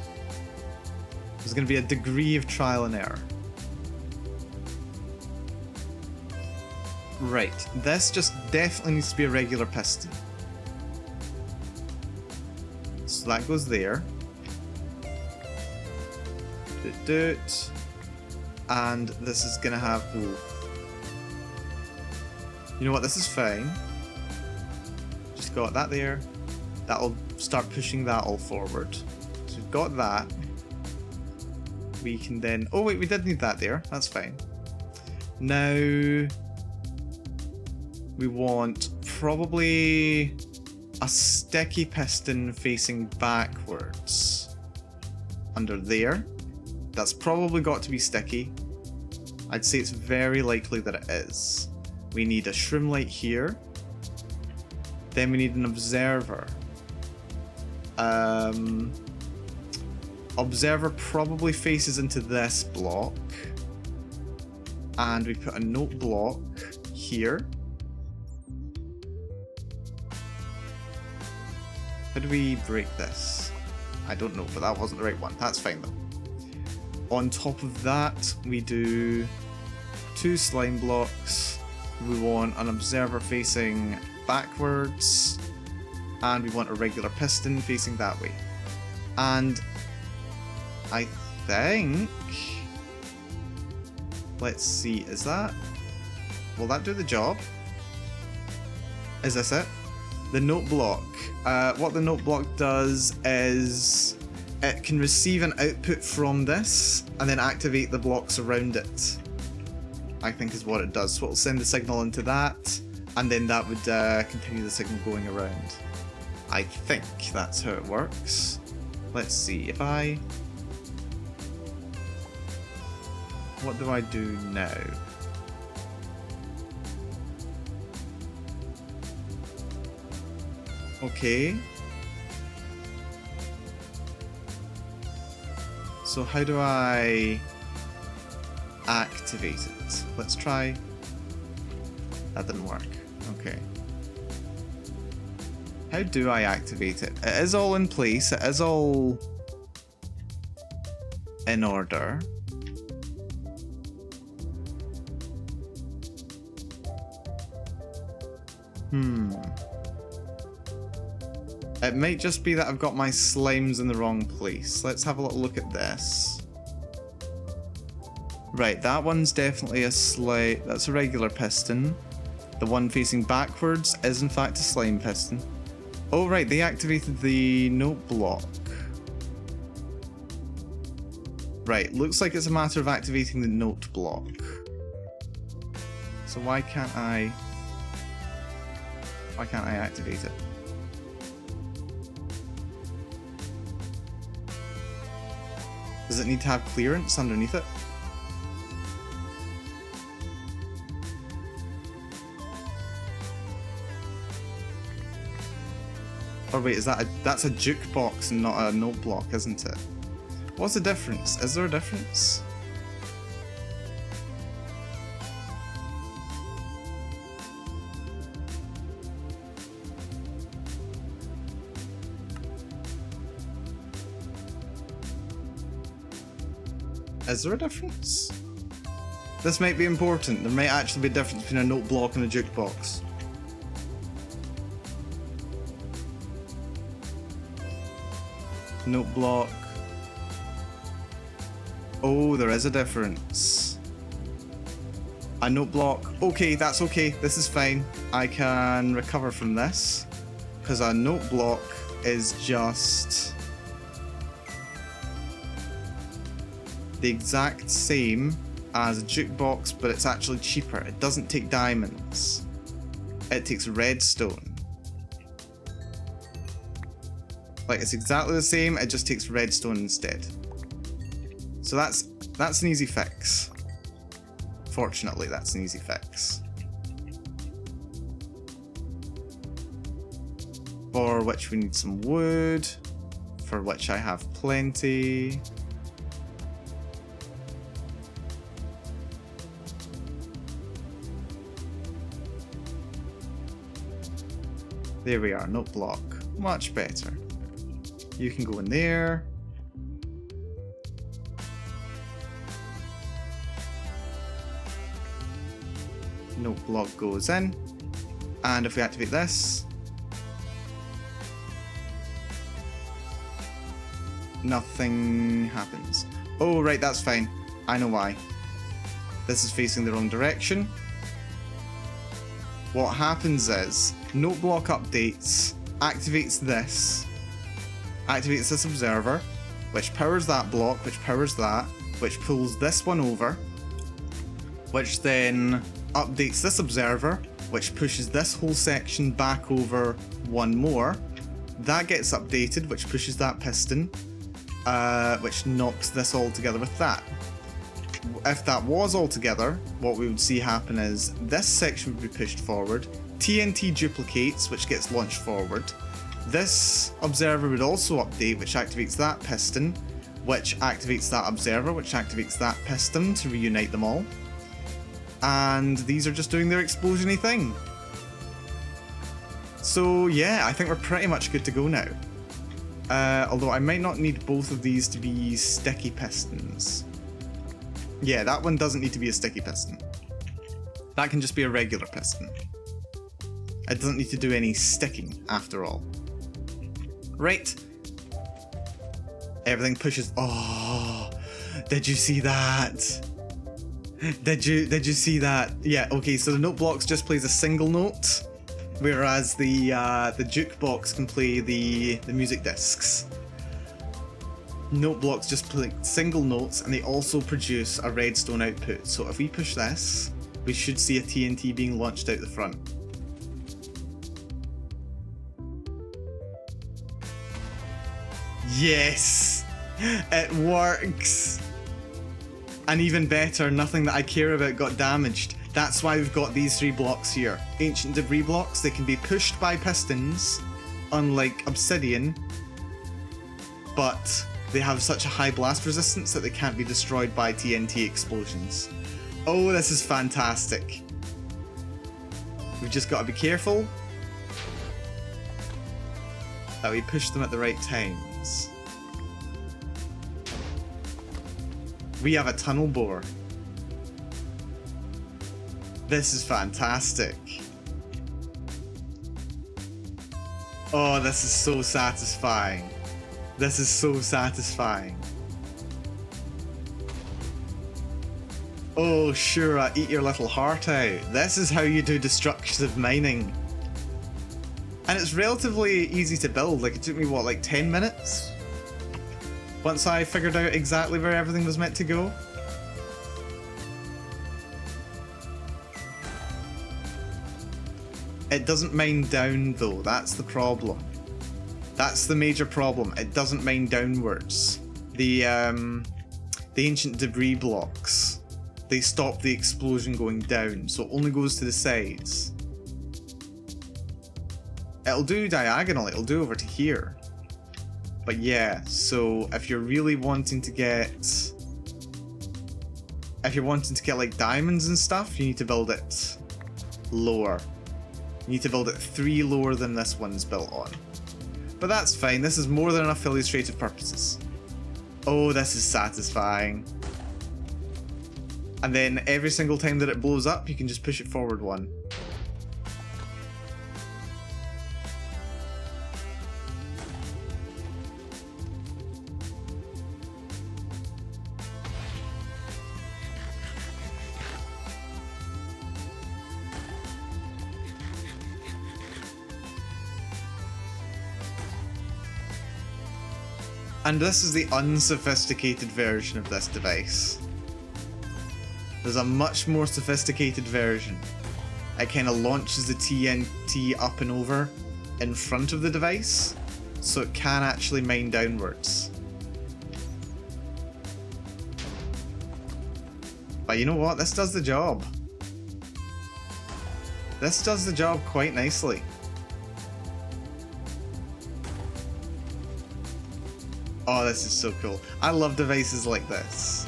S2: There's going to be a degree of trial and error. Right. This just definitely needs to be a regular piston. So that goes there. And this is gonna have. Ooh. You know what? This is fine. Just got that there. That'll start pushing that all forward. So we've got that. We can then. Oh wait, we did need that there. That's fine. Now we want probably a sticky piston facing backwards under there. That's probably got to be sticky. I'd say it's very likely that it is. We need a shroom light here. Then we need an observer. Observer probably faces into this block. And we put a note block here. How do we break this? I don't know, but that wasn't the right one. That's fine though. On top of that, we do 2 slime blocks. We want an observer facing backwards. And we want a regular piston facing that way. And I think... Let's see, is that... Will that do the job? Is this it? The note block. What the note block does is it can receive an output from this and then activate the blocks around it. I think is what it does. So it'll send the signal into that and then that would continue the signal going around. I think that's how it works. Let's see if I... What do I do now? Okay. So how do I activate it? Let's try. That didn't work. Okay. How do I activate it? It is all in place. It is all in order. It might just be that I've got my slimes in the wrong place. Let's have a little look at this. Right, that one's definitely a slime. That's a regular piston. The one facing backwards is in fact a slime piston. Oh right, they activated the note block. Right, looks like it's a matter of activating the note block. So why can't I activate it? Does it need to have clearance underneath it? Or wait, is that that's a jukebox and not a note block, isn't it? What's the difference? Is there a difference? Is there a difference? This might be important. There might actually be a difference between a note block and a jukebox. Note block. Oh, there is a difference. A note block. Okay, that's okay. This is fine. I can recover from this. Because a note block is just the exact same as a jukebox, but it's actually cheaper. It doesn't take diamonds. It takes redstone. Like, it's exactly the same, it just takes redstone instead. So that's an easy fix. Fortunately, that's an easy fix. For which we need some wood. for which I have plenty. There we are, note block. Much better. You can go in there. Note block goes in. And if we activate this, nothing happens. Oh, right, that's fine. I know why. This is facing the wrong direction. What happens is, note block updates, activates this observer, which powers that block, which powers that, which pulls this one over, which then updates this observer, which pushes this whole section back over one more. That gets updated, which pushes that piston, which knocks this all together with that. If that was all together, what we would see happen is this section would be pushed forward, TNT duplicates, which gets launched forward. This observer would also update, which activates that piston, which activates that observer, which activates that piston to reunite them all. And these are just doing their explosion-y thing. So yeah, I think we're pretty much good to go now. Although I might not need both of these to be sticky pistons. Yeah, that one doesn't need to be a sticky piston. That can just be a regular piston. It doesn't need to do any sticking, after all. Right. Everything pushes... Oh, did you see that? Did you see that? Yeah, okay, so the note blocks just plays a single note, whereas the jukebox can play the music discs. Note blocks just play single notes, and they also produce a redstone output. So if we push this, we should see a TNT being launched out the front. Yes! It works! And even better, nothing that I care about got damaged. That's why we've got these three blocks here. Ancient debris blocks, they can be pushed by pistons, unlike obsidian, but they have such a high blast resistance that they can't be destroyed by TNT explosions. Oh, this is fantastic. We've just got to be careful that we push them at the right times. We have a tunnel bore. This is fantastic. Oh, this is so satisfying. This is so satisfying. Oh, sure, eat your little heart out. This is how you do destructive mining. And it's relatively easy to build. Like, it took me, what, like 10 minutes? Once I figured out exactly where everything was meant to go. It doesn't mine down though, that's the problem. That's the major problem, it doesn't mine downwards. The ancient debris blocks, they stop the explosion going down, so it only goes to the sides. It'll do diagonal, it'll do over to here. But yeah, so if you're really wanting to get... If you're wanting to get like diamonds and stuff, you need to build it lower. You need to build it 3 lower than this one's built on. But that's fine, this is more than enough for illustrative purposes. Oh, this is satisfying. And then every single time that it blows up, you can just push it forward 1. And this is the unsophisticated version of this device. There's a much more sophisticated version. It kind of launches the TNT up and over in front of the device, so it can actually mine downwards. But you know what? This does the job. This does the job quite nicely. Oh, this is so cool. I love devices like this.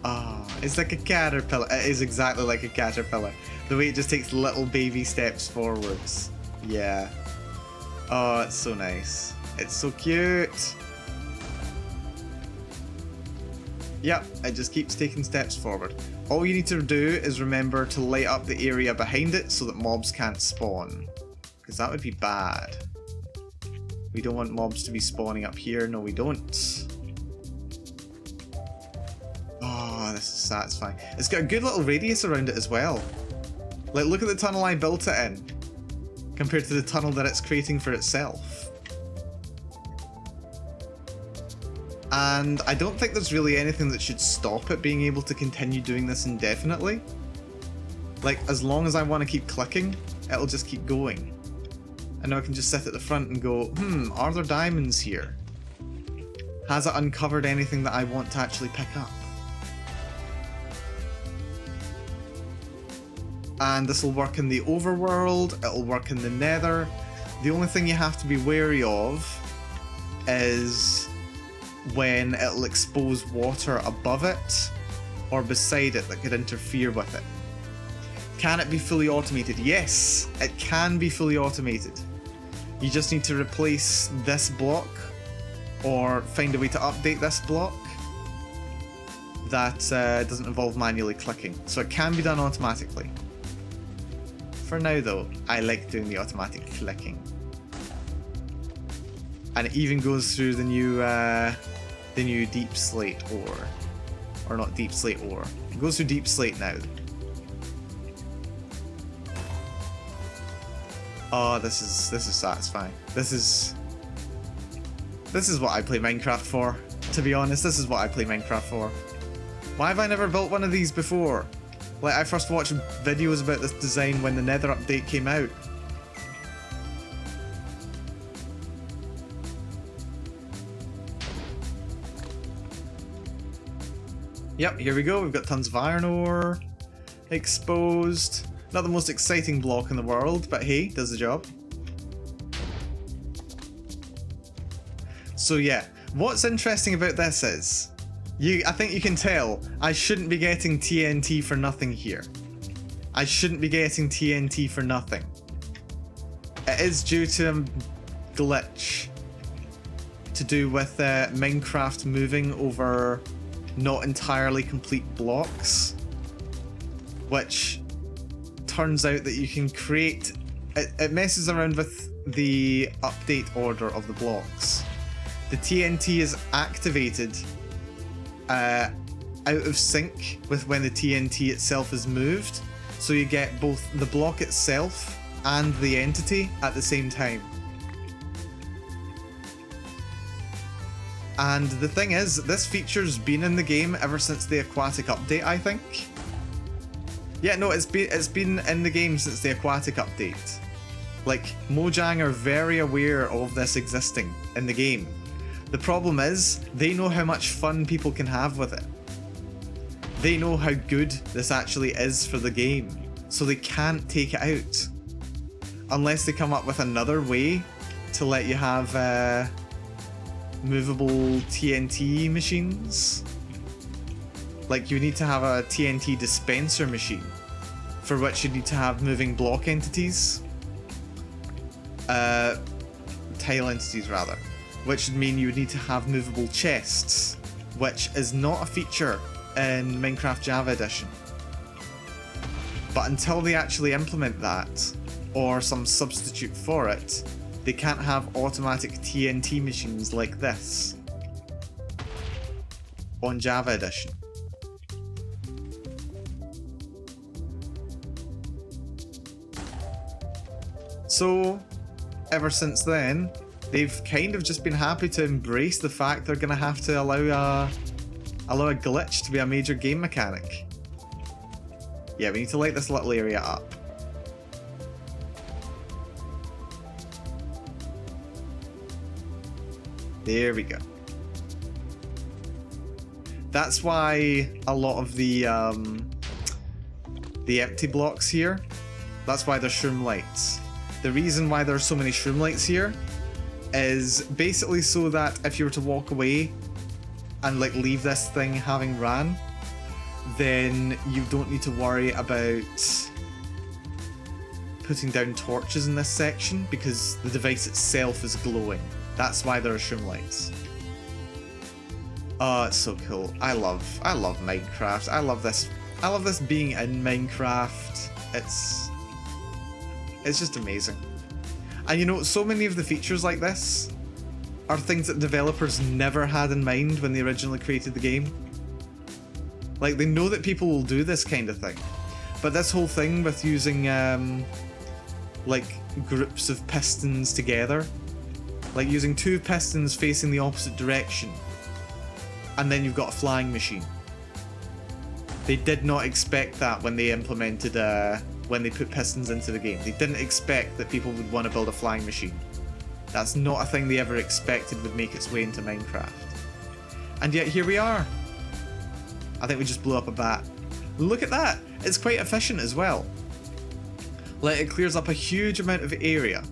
S2: Oh, it's like a caterpillar. It is exactly like a caterpillar. The way it just takes little baby steps forwards. Yeah. Oh, it's so nice. It's so cute. Yep, it just keeps taking steps forward. All you need to do is remember to light up the area behind it so that mobs can't spawn. Because that would be bad. We don't want mobs to be spawning up here. No, we don't. Oh, this is satisfying. It's got a good little radius around it as well. Like, look at the tunnel I built it in compared to the tunnel that it's creating for itself. And I don't think there's really anything that should stop it being able to continue doing this indefinitely. Like, as long as I want to keep clicking, it'll just keep going. And now I can just sit at the front and go, are there diamonds here? Has it uncovered anything that I want to actually pick up? And this will work in the overworld, it'll work in the nether. The only thing you have to be wary of is when it'll expose water above it or beside it that could interfere with it. Can it be fully automated? Yes, it can be fully automated. You just need to replace this block or find a way to update this block that doesn't involve manually clicking. So it can be done automatically. For now though, I like doing the automatic clicking. And it even goes through the new deep slate ore. Or not deep slate ore. It goes through deep slate now. Oh, this is satisfying. This is what I play Minecraft for. To be honest, this is what I play Minecraft for. Why have I never built one of these before? Like, I first watched videos about this design when the Nether update came out. Yep, here we go. We've got tons of iron ore exposed. Not the most exciting block in the world, but hey, does the job. So yeah, what's interesting about this is, I think you can tell, I shouldn't be getting TNT for nothing here. I shouldn't be getting TNT for nothing. It is due to a glitch to do with Minecraft moving over not entirely complete blocks, which turns out that you can create... It messes around with the update order of the blocks. The TNT is activated out of sync with when the TNT itself is moved, so you get both the block itself and the entity at the same time. And the thing is, this feature's been in the game ever since the aquatic update, I think. Yeah, no, it's been in the game since the aquatic update. Like, Mojang are very aware of this existing in the game. The problem is, they know how much fun people can have with it. They know how good this actually is for the game, so they can't take it out. Unless they come up with another way to let you have movable TNT machines. Like, you need to have a TNT dispenser machine, for which you need to have moving block entities. Tile entities, rather. Which would mean you would need to have movable chests, which is not a feature in Minecraft Java Edition. But until they actually implement that, or some substitute for it, they can't have automatic TNT machines like this on Java Edition. So, ever since then, they've kind of just been happy to embrace the fact they're going to have to allow a glitch to be a major game mechanic. Yeah, we need to light this little area up. There we go. That's why a lot of the empty blocks here, that's why they're shroom lights. The reason why there are so many shroom lights here is basically so that if you were to walk away and like leave this thing having ran, then you don't need to worry about putting down torches in this section because the device itself is glowing. That's why there are shroom lights. Oh, it's so cool. I love Minecraft. I love this being in Minecraft. It's just amazing. And you know, so many of the features like this are things that developers never had in mind when they originally created the game. Like, they know that people will do this kind of thing. But this whole thing with using, like, groups of pistons together, like using 2 pistons facing the opposite direction, and then you've got a flying machine. They did not expect that when they implemented, when they put pistons into the game. They didn't expect that people would want to build a flying machine. That's not a thing they ever expected would make its way into Minecraft. And yet here we are. I think we just blew up a bat. Look at that! It's quite efficient as well. Like, it clears up a huge amount of area.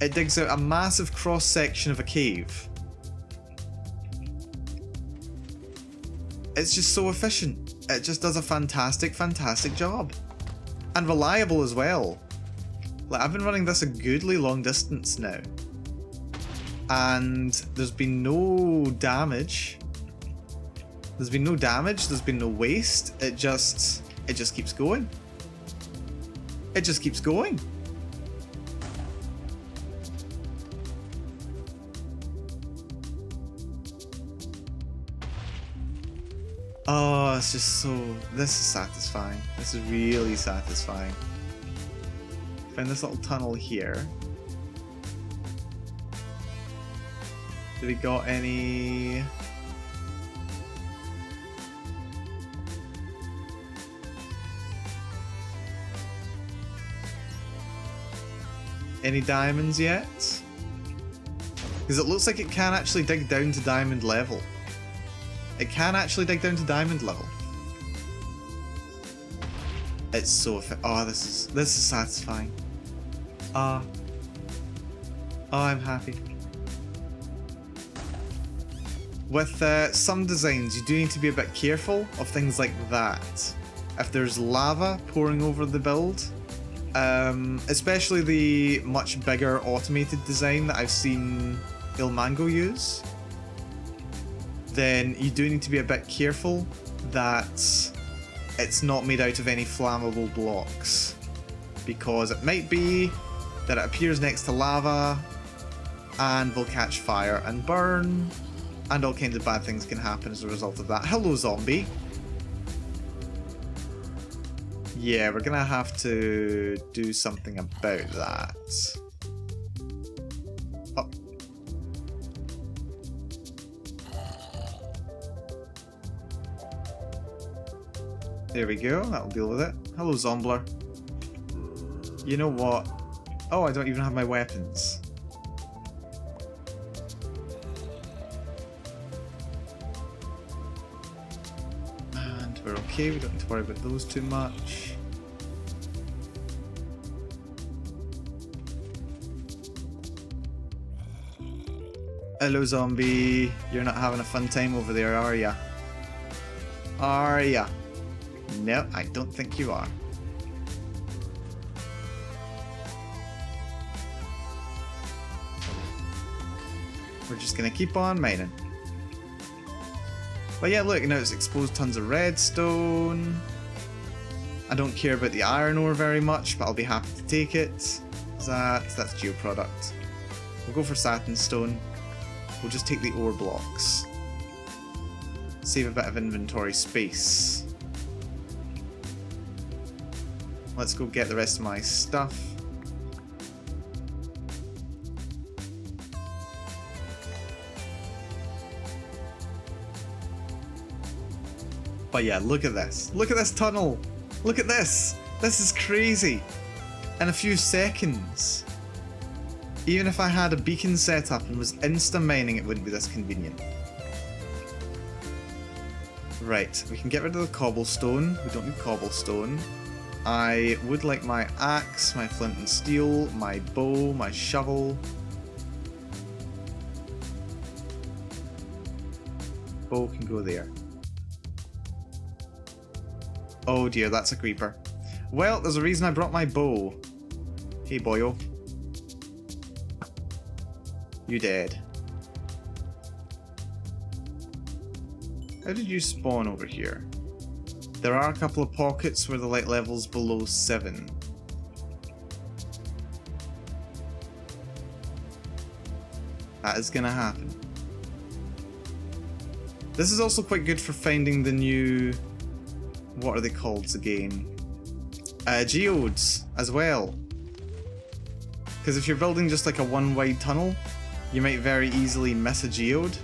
S2: It digs out a massive cross-section of a cave. It's just so efficient. It just does a fantastic, fantastic job. And reliable as well. Like, I've been running this a goodly long distance now. And there's been no damage. There's been no damage, there's been no waste. It just keeps going. It just keeps going. Oh, it's just so... This is satisfying. This is really satisfying. Found this little tunnel here. Do we got any... Any diamonds yet? Because it looks like it can actually dig down to diamond level. It can actually dig down to diamond level. It's so oh, this is satisfying. Oh, I'm happy. With some designs, you do need to be a bit careful of things like that. If there's lava pouring over the build, especially the much bigger automated design that I've seen Ilmango use, then you do need to be a bit careful that it's not made out of any flammable blocks, because it might be that it appears next to lava and will catch fire and burn, and all kinds of bad things can happen as a result of that. Hello, zombie. Yeah, we're gonna have to do something about that. Oh. There we go, that'll deal with it. Hello, Zombler. You know what? Oh, I don't even have my weapons. And we're okay, we don't need to worry about those too much. Hello, zombie. You're not having a fun time over there, are ya? Are ya? No, I don't think you are. We're just gonna keep on mining. But yeah, look, now it's exposed tons of redstone. I don't care about the iron ore very much, but I'll be happy to take it. That's geoproduct. We'll go for satin stone. We'll just take the ore blocks. Save a bit of inventory space. Let's go get the rest of my stuff. But yeah, look at this. Look at this tunnel. Look at this. This is crazy. In a few seconds. Even if I had a beacon set up and was insta-mining, it wouldn't be this convenient. Right, we can get rid of the cobblestone. We don't need cobblestone. I would like my axe, my flint and steel, my bow, my shovel. Bow can go there. Oh dear, that's a creeper. Well, there's a reason I brought my bow. Hey boyo. You dead. How did you spawn over here? There are a couple of pockets where the light level's below 7. That is gonna happen. This is also quite good for finding the new... what are they called again? Geodes as well. Because if you're building just like a one wide tunnel, you might very easily miss a geode.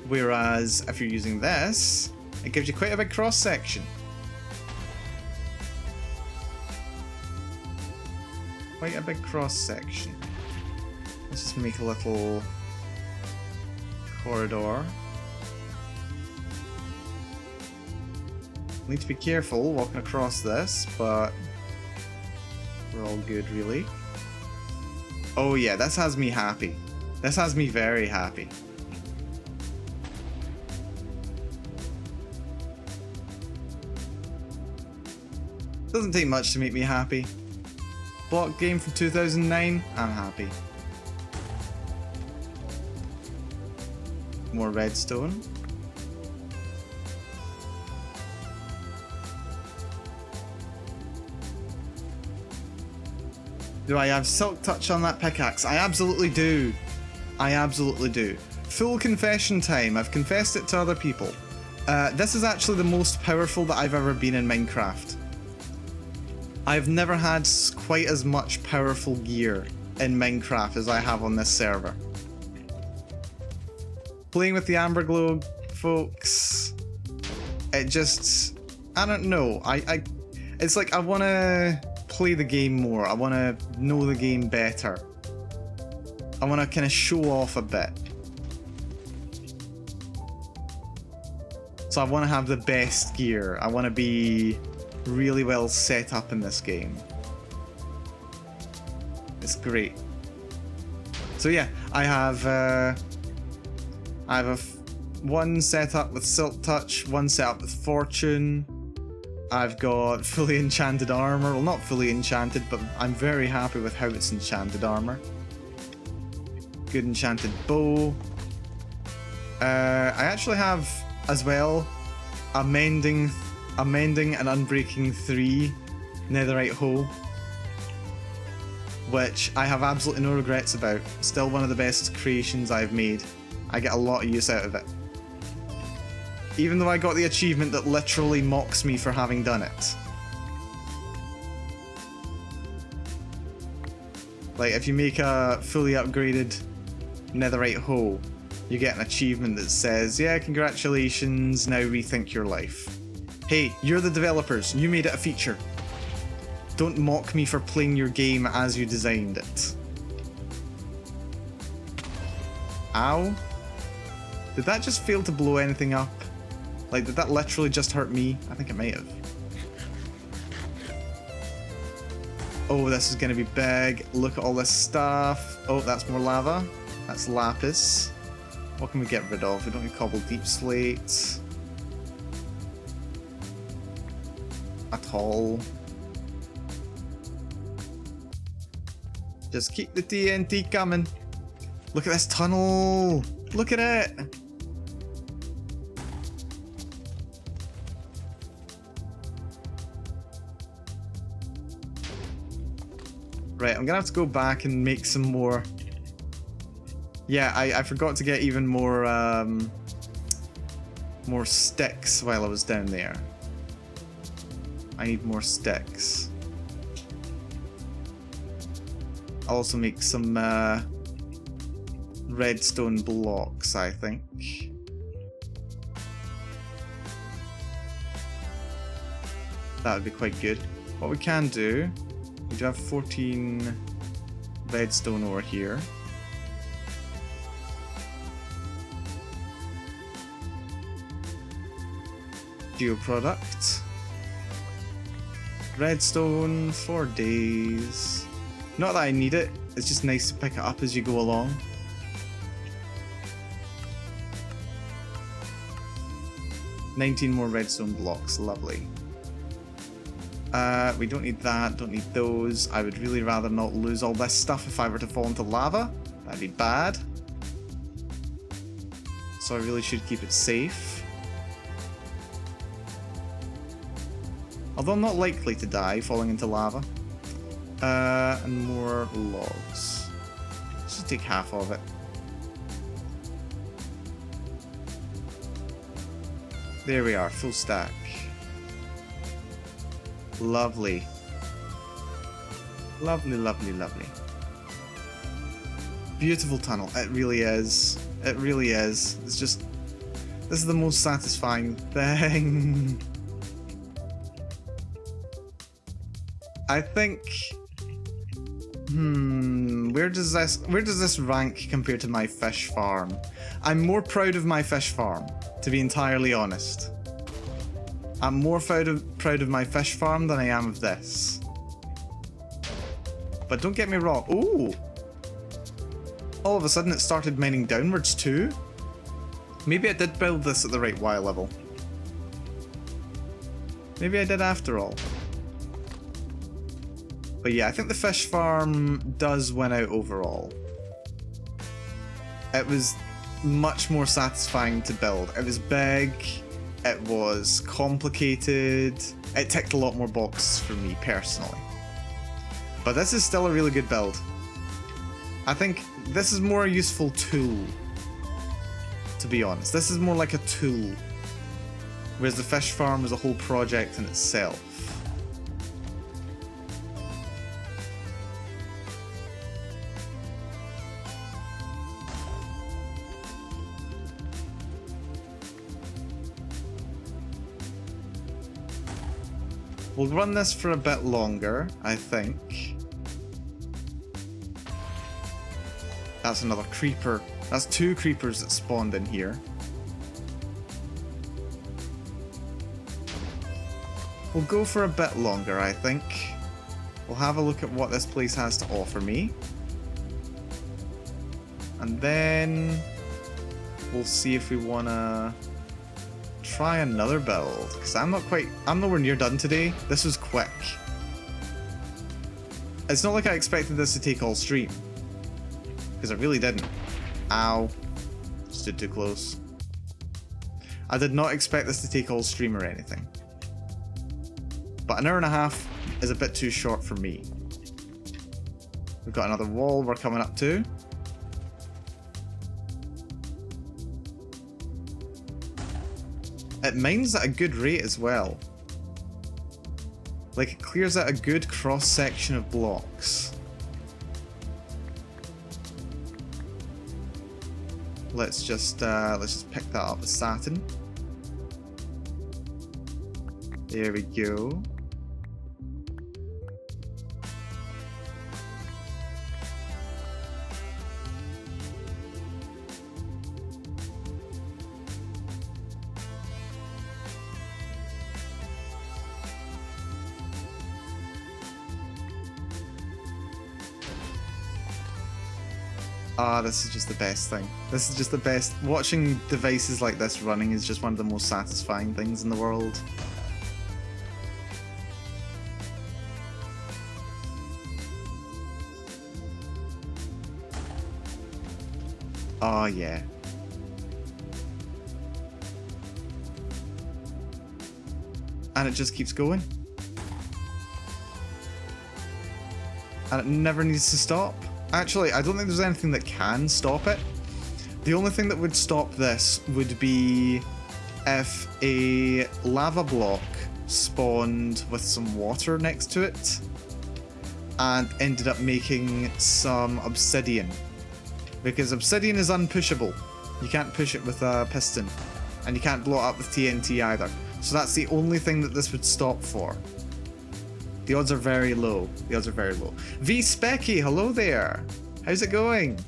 S2: Whereas if you're using this, it gives you quite a big cross section. Quite a big cross section. Let's just make a little corridor. Need to be careful walking across this, but we're all good really. Oh yeah, this has me happy. This has me very happy. Doesn't take much to make me happy. Block game from 2009, I'm happy. More redstone. Do I have silk touch on that pickaxe? I absolutely do. I absolutely do. Full confession time. I've confessed it to other people. This is actually the most powerful that I've ever been in Minecraft. I've never had quite as much powerful gear in Minecraft as I have on this server. Playing with the Amber Glow, folks, it just... I don't know. It's like I want to play the game more. I want to know the game better. I want to kind of show off a bit. So I want to have the best gear. I want to be really well set up in this game. It's great. So yeah, I have one set up with Silk Touch, one set up with Fortune. I've got fully enchanted armor. Well, not fully enchanted, but I'm very happy with how it's enchanted armor. Good enchanted bow. I actually have as well a mending and unbreaking 3 netherite hoe, which I have absolutely no regrets about. Still one of the best creations I've made. I get a lot of use out of it. Even though I got the achievement that literally mocks me for having done it. Like, if you make a fully upgraded netherite hoe, you get an achievement that says, yeah, congratulations, now rethink your life. Hey, you're the developers, you made it a feature. Don't mock me for playing your game as you designed it. Ow. Did that just fail to blow anything up? Like, did that literally just hurt me? I think it may have. Oh, this is gonna be big. Look at all this stuff. Oh, that's more lava. That's lapis. What can we get rid of? We don't need cobble deep slate. At all. Just keep the TNT coming. Look at this tunnel. Look at it. Right, I'm gonna have to go back and make some more. Yeah, I forgot to get even more more sticks while I was down there. I need more sticks. I'll also make some redstone blocks, I think. That would be quite good. What we can do, we do have 14 redstone over here. Geo product. Redstone for days. Not that I need it, it's just nice to pick it up as you go along. $19 more redstone blocks, lovely. We don't need that, don't need those. I would really rather not lose all this stuff if I were to fall into lava. That'd be bad. So I really should keep it safe. Although I'm not likely to die falling into lava. And more logs. Let's just take half of it. There we are, full stack. Lovely. Lovely, lovely, lovely. Beautiful tunnel. It really is. It really is. It's just... This is the most satisfying thing. I think... Where does this rank compared to my fish farm? I'm more proud of my fish farm, to be entirely honest. I'm more proud of my fish farm than I am of this. But don't get me wrong. Ooh! All of a sudden it started mining downwards too. Maybe I did build this at the right Y level. Maybe I did after all. But yeah, I think the fish farm does win out overall. It was much more satisfying to build. It was big, it was complicated, it ticked a lot more boxes for me personally. But this is still a really good build. I think this is more a useful tool, to be honest. This is more like a tool, whereas the fish farm was a whole project in itself. We'll run this for a bit longer, I think. That's another creeper. That's 2 creepers that spawned in here. We'll go for a bit longer, I think. We'll have a look at what this place has to offer me. And then we'll see if we wanna try another build, because I'm nowhere near done today. This was quick. It's not like I expected this to take all stream, because I really didn't. Ow. Stood too close. I did not expect this to take all stream or anything. But an hour and a half is a bit too short for me. We've got another wall we're coming up to. It mines at a good rate as well. Like, it clears out a good cross-section of blocks. Let's just pick that up with satin. There we go. Ah, this is just the best thing. This is just the best. Watching devices like this running is just one of the most satisfying things in the world. Oh yeah. And it just keeps going. And it never needs to stop. Actually, I don't think there's anything that can stop it. The only thing that would stop this would be if a lava block spawned with some water next to it and ended up making some obsidian. Because obsidian is unpushable. You can't push it with a piston. And you can't blow it up with TNT either. So that's the only thing that this would stop for. The odds are very low. The odds are very low. V Specky, hello there. How's it going?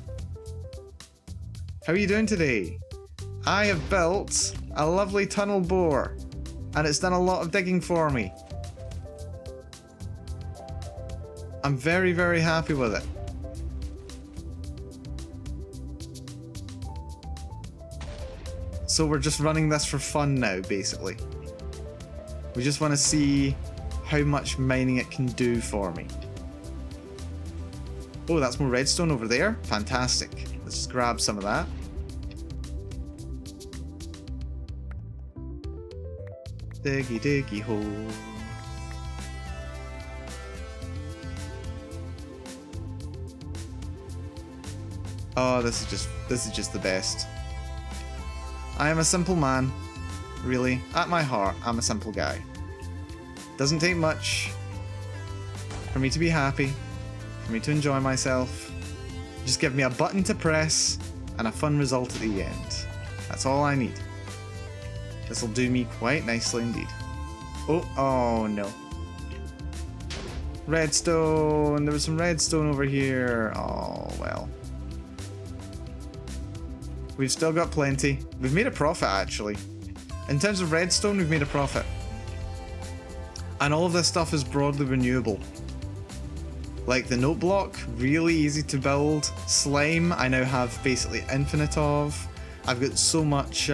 S2: How are you doing today? I have built a lovely tunnel bore, and it's done a lot of digging for me. I'm very, very happy with it. So we're just running this for fun now, basically. We just want to see how much mining it can do for me. Oh, that's more redstone over there. Fantastic. Let's just grab some of that. Diggy diggy hole. Oh, this is just the best. I am a simple man. Really, at my heart, I'm a simple guy. Doesn't take much for me to be happy, for me to enjoy myself. Just give me a button to press and a fun result at the end. That's all I need. This will do me quite nicely indeed. Oh no. Redstone! There was some redstone over here. Oh well. We've still got plenty. We've made a profit actually. In terms of redstone, we've made a profit. And all of this stuff is broadly renewable. Like the note block, really easy to build. Slime, I now have basically infinite of. I've got so much,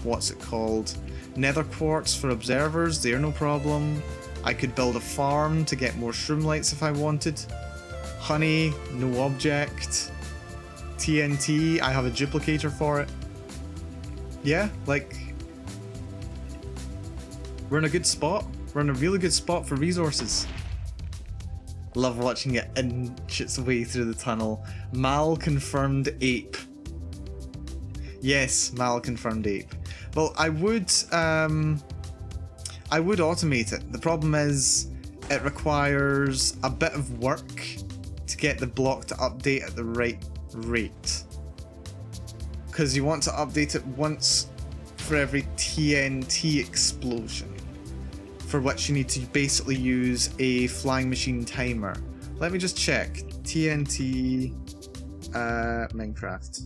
S2: what's it called? Nether quartz for observers, they're no problem. I could build a farm to get more shroomlights if I wanted. Honey, no object. TNT, I have a duplicator for it. Yeah, like... we're in a good spot. We're in a really good spot for resources. Love watching it inch its way through the tunnel. Mal confirmed ape. Yes, Mal confirmed ape. Well, I would automate it. The problem is it requires a bit of work to get the block to update at the right rate. Because you want to update it once for every TNT explosion, for which you need to basically use a flying machine timer. Let me just check. TNT Minecraft.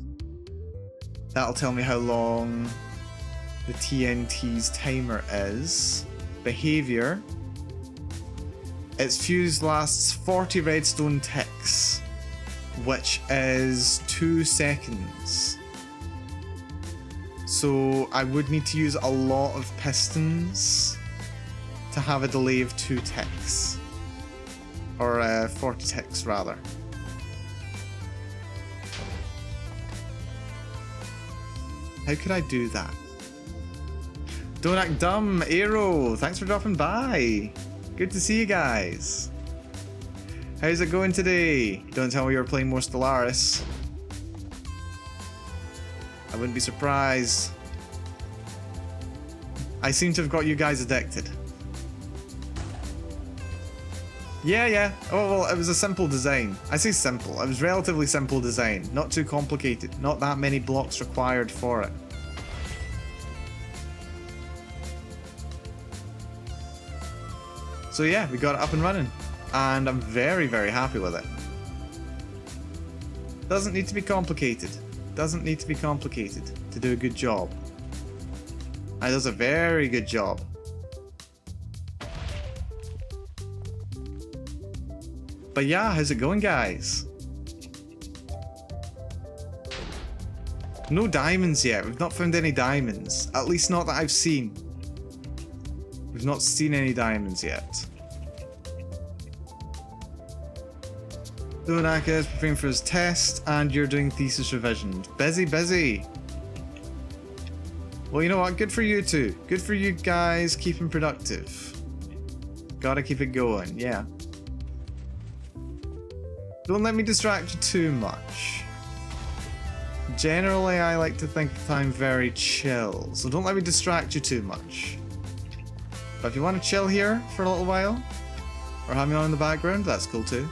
S2: That'll tell me how long the TNT's timer is. Behavior. Its fuse lasts 40 redstone ticks, which is 2 seconds. So I would need to use a lot of pistons to have a delay of 2 ticks. Or 40 ticks rather. How could I do that? Don't act dumb, Aero! Thanks for dropping by! Good to see you guys! How's it going today? Don't tell me you're playing more Stellaris. I wouldn't be surprised. I seem to have got you guys addicted. Yeah. Oh, well, it was a simple design. I say simple. It was relatively simple design. Not too complicated. Not that many blocks required for it. So yeah, we got it up and running. And I'm very, very happy with it. Doesn't need to be complicated. Doesn't need to be complicated to do a good job. And it does a very good job. But yeah, how's it going, guys? No diamonds yet. We've not found any diamonds. At least not that I've seen. We've not seen any diamonds yet. Donaka is preparing for his test, and you're doing thesis revision. Busy. Well, you know what? Good for you two. Good for you guys keeping productive. Gotta keep it going, yeah. Don't let me distract you too much. Generally, I like to think that I'm very chill, so don't let me distract you too much. But if you want to chill here for a little while, or have me on in the background, that's cool too.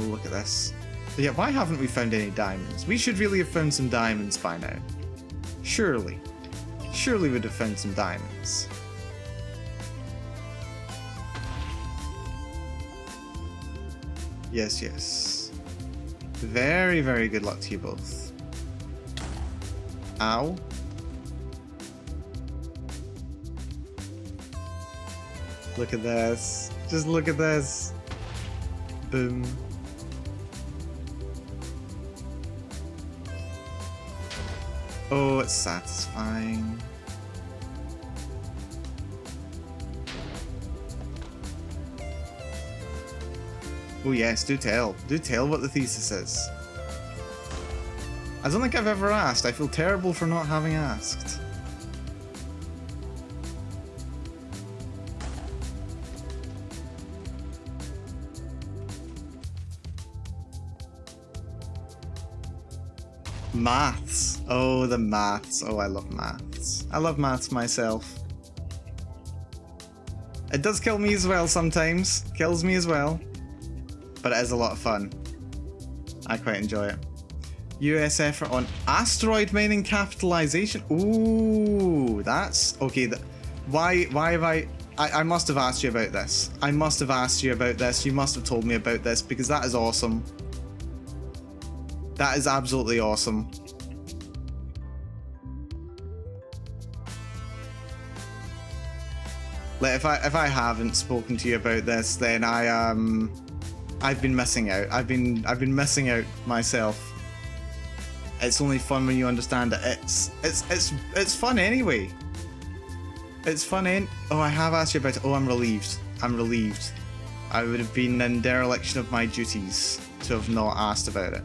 S2: Look at this. But yeah, why haven't we found any diamonds? We should really have found some diamonds by now. Surely. Surely we'd have found some diamonds. Yes. Very, very good luck to you both. Ow. Look at this. Just look at this. Boom. Oh, it's satisfying. Oh yes, do tell. Do tell what the thesis is. I don't think I've ever asked. I feel terrible for not having asked. Maths. Oh, the maths. Oh, I love maths. I love maths myself. It does kill me as well sometimes. Kills me as well. But it is a lot of fun. I quite enjoy it. US effort on asteroid mining capitalization. Ooh, that's... Okay, why have I must have asked you about this. I must have asked you about this. You must have told me about this because that is awesome. That is absolutely awesome. Like if I haven't spoken to you about this, then I've been missing out. I've been missing out myself. It's only fun when you understand it. It's fun anyway. It's fun oh, I have asked you about it. Oh, I'm relieved. I'm relieved. I would have been in dereliction of my duties to have not asked about it.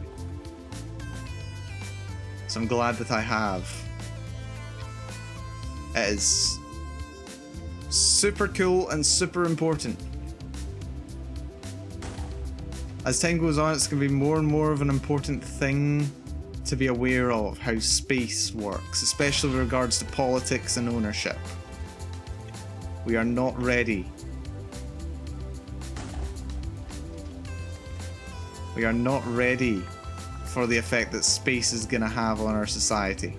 S2: So I'm glad that I have. It is super cool and super important. As time goes on, it's going to be more and more of an important thing to be aware of how space works, especially with regards to politics and ownership. We are not ready. We are not ready for the effect that space is going to have on our society.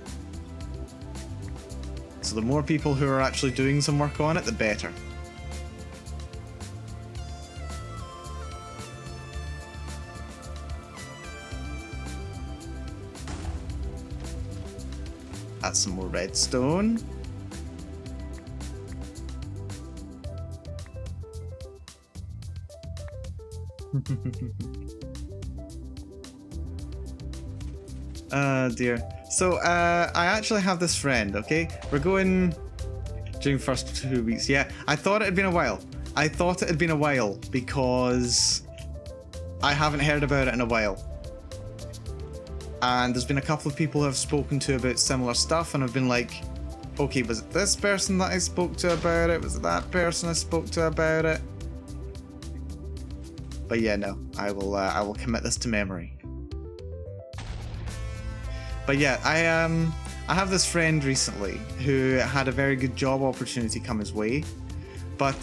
S2: So the more people who are actually doing some work on it, the better. That's some more redstone. Dear. So, I actually have this friend, okay? We're going during the first 2 weeks. Yeah, I thought it had been a while. I thought it had been a while because I haven't heard about it in a while. And there's been a couple of people who I've spoken to about similar stuff, and I've been like, okay, was it this person that I spoke to about it? Was it that person I spoke to about it? But yeah, no, I will commit this to memory. But yeah, I have this friend recently who had a very good job opportunity come his way, but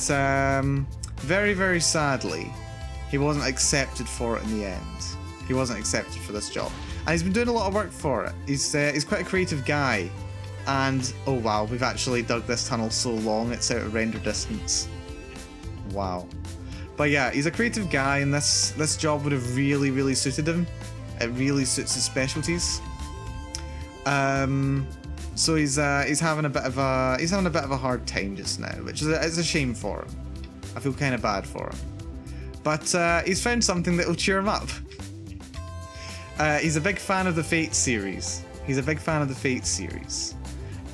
S2: very, very sadly, he wasn't accepted for it in the end. He wasn't accepted for this job. And he's been doing a lot of work for it. He's quite a creative guy. And, oh wow, we've actually dug this tunnel so long it's out of render distance. Wow. But yeah, he's a creative guy, and this job would have really, really suited him. It really suits his specialties. So he's having a bit of a hard time just now, which is a shame for him. I feel kind of bad for him. But he's found something that will cheer him up. He's a big fan of the Fate series.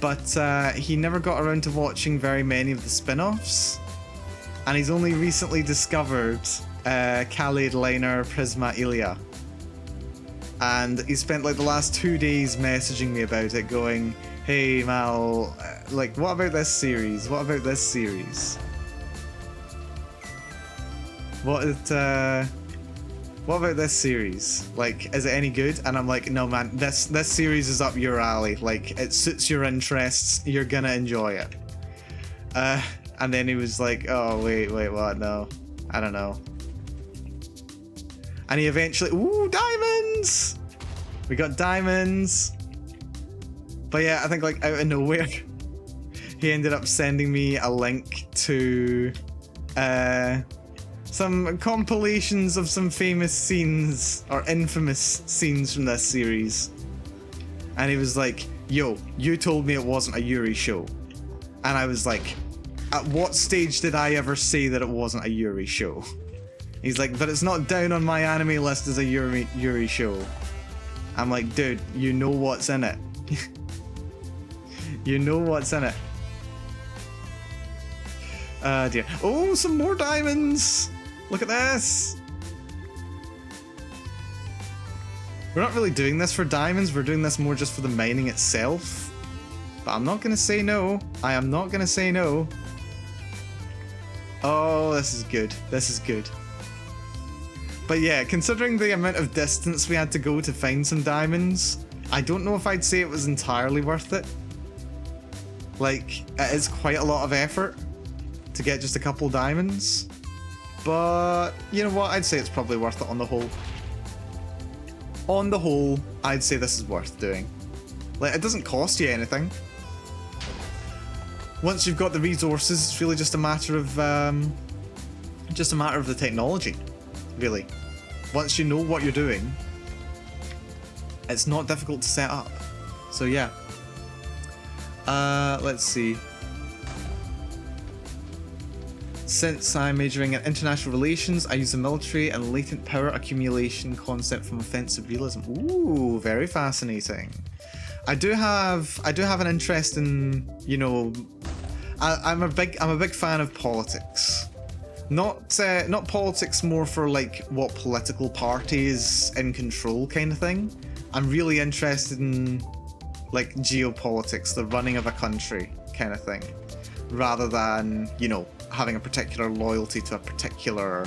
S2: But he never got around to watching very many of the spin-offs. And he's only recently discovered Khalid Liner Prisma Ilia. And he spent like the last 2 days messaging me about it, going, hey Mal, like what about this series? What about this series? What about this series? Like, is it any good? And I'm like, no man, this series is up your alley. Like, it suits your interests. You're gonna enjoy it. And then he was like, oh wait, what? No, I don't know. And he eventually, ooh, diamonds! We got diamonds. But yeah, I think like out of nowhere, he ended up sending me a link to some compilations of some famous scenes or infamous scenes from this series. And he was like, yo, you told me it wasn't a Yuri show. And I was like, At what stage did I ever say that it wasn't a Yuri show? He's like, but it's not down on my anime list as a Yuri show. I'm like, dude, you know what's in it. You know what's in it. Dear. Oh, some more diamonds! Look at this! We're not really doing this for diamonds, we're doing this more just for the mining itself. But I'm not gonna say no. I am not gonna say no. Oh, this is good. This is good. But yeah, considering the amount of distance we had to go to find some diamonds, I don't know if I'd say it was entirely worth it. Like, it is quite a lot of effort to get just a couple diamonds. But, you know what, I'd say it's probably worth it on the whole. On the whole, I'd say this is worth doing. Like, it doesn't cost you anything. Once you've got the resources, it's really just a matter of the technology, really. Once you know what you're doing, it's not difficult to set up. So yeah. Let's see. Since I'm majoring in international relations, I use the military and latent power accumulation concept from offensive realism. Ooh, very fascinating. I do have an interest in, you know, I'm a big fan of politics. Not politics more for like what political party is in control kind of thing. I'm really interested in like geopolitics, the running of a country kind of thing, rather than, you know, having a particular loyalty to a particular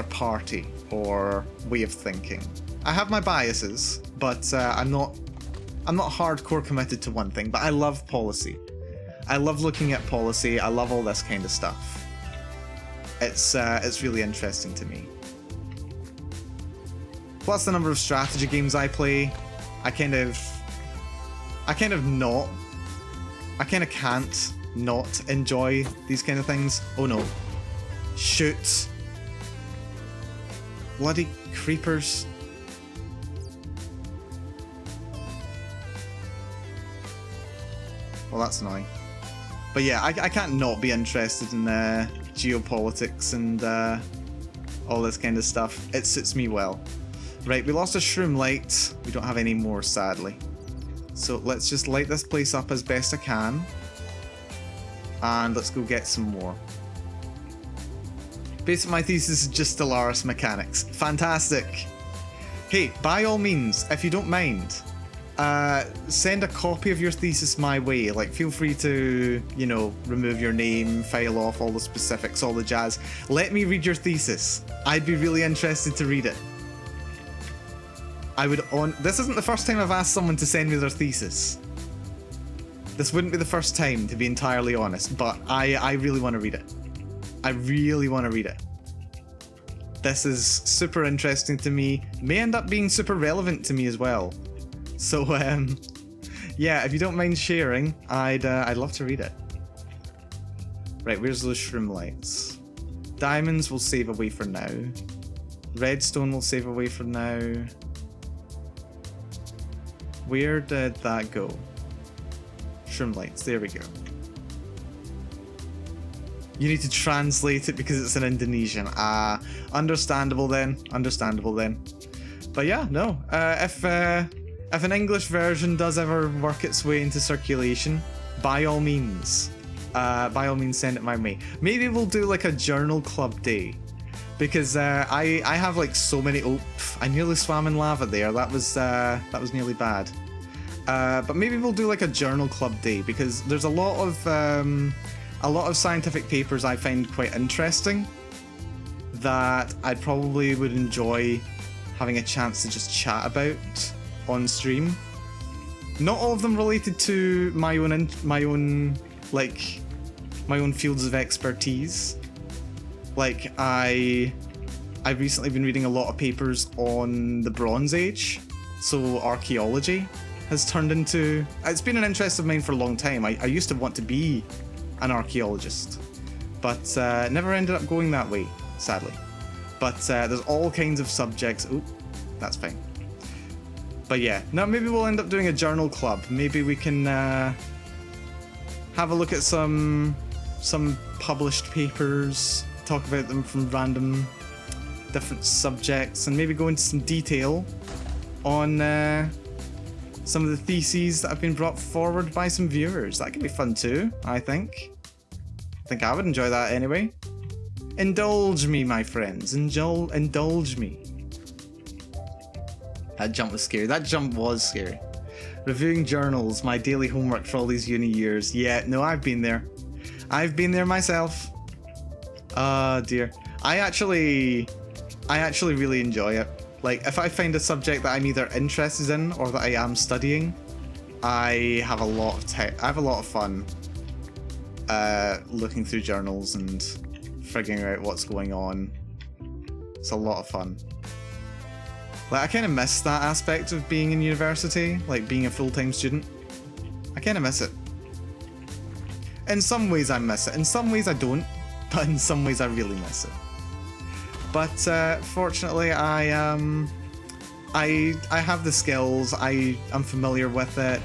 S2: party or way of thinking. I have my biases, but I'm not hardcore committed to one thing. But I love policy. I love looking at policy. I love all this kind of stuff. It's really interesting to me. Plus the number of strategy games I play, I kind of can't not enjoy these kind of things. Oh no. Shoot. Bloody creepers. Well, that's annoying. But yeah, I can't not be interested in geopolitics and all this kind of stuff. It suits me well. Right, we lost a shroom light. We don't have any more, sadly. So let's just light this place up as best I can. And let's go get some more. Basically, my thesis is just Stellaris mechanics. Fantastic. Hey, by all means, if you don't mind, send a copy of your thesis my way. Like, feel free to, you know, remove your name, file off all the specifics, all the jazz. Let me read your thesis. I'd be really interested to read it. This isn't the first time I've asked someone to send me their thesis. This wouldn't be the first time, to be entirely honest, but I really want to read it. I really want to read it. This is super interesting to me. May end up being super relevant to me as well. So, yeah, if you don't mind sharing, I'd love to read it. Right, where's those shroom lights? Diamonds we'll save away for now. Redstone we'll save away for now. Where did that go? Shroom lights, there we go. You need to translate it because it's in Indonesian. Understandable then. Understandable then. But yeah, no. If an English version does ever work its way into circulation, by all means send it my way. Maybe we'll do like a journal club day. Because I have like so many. Oh, I nearly swam in lava there. That was nearly bad. But maybe we'll do like a journal club day because there's a lot of scientific papers I find quite interesting that I probably would enjoy having a chance to just chat about on stream. Not all of them related to my own fields of expertise. Like, I've recently been reading a lot of papers on the Bronze Age, so archaeology has turned into... It's been an interest of mine for a long time. I used to want to be an archaeologist, but never ended up going that way, sadly. But there's all kinds of subjects... Oop, that's fine. But yeah, no, maybe we'll end up doing a journal club. Maybe we can have a look at some published papers, talk about them from random different subjects, and maybe go into some detail on some of the theses that have been brought forward by some viewers. That could be fun too, I think. I think I would enjoy that anyway. Indulge me, my friends. Indulge me. That jump was scary. That jump was scary. Reviewing journals, my daily homework for all these uni years. Yeah, no, I've been there. I've been there myself. Oh dear. I actually really enjoy it. Like, if I find a subject that I'm either interested in or that I am studying, I have a lot of fun looking through journals and figuring out what's going on. It's a lot of fun. Like, I kind of miss that aspect of being in university, like being a full-time student. I kind of miss it. In some ways I miss it, in some ways I don't, but in some ways I really miss it. But fortunately I have the skills, I'm familiar with it,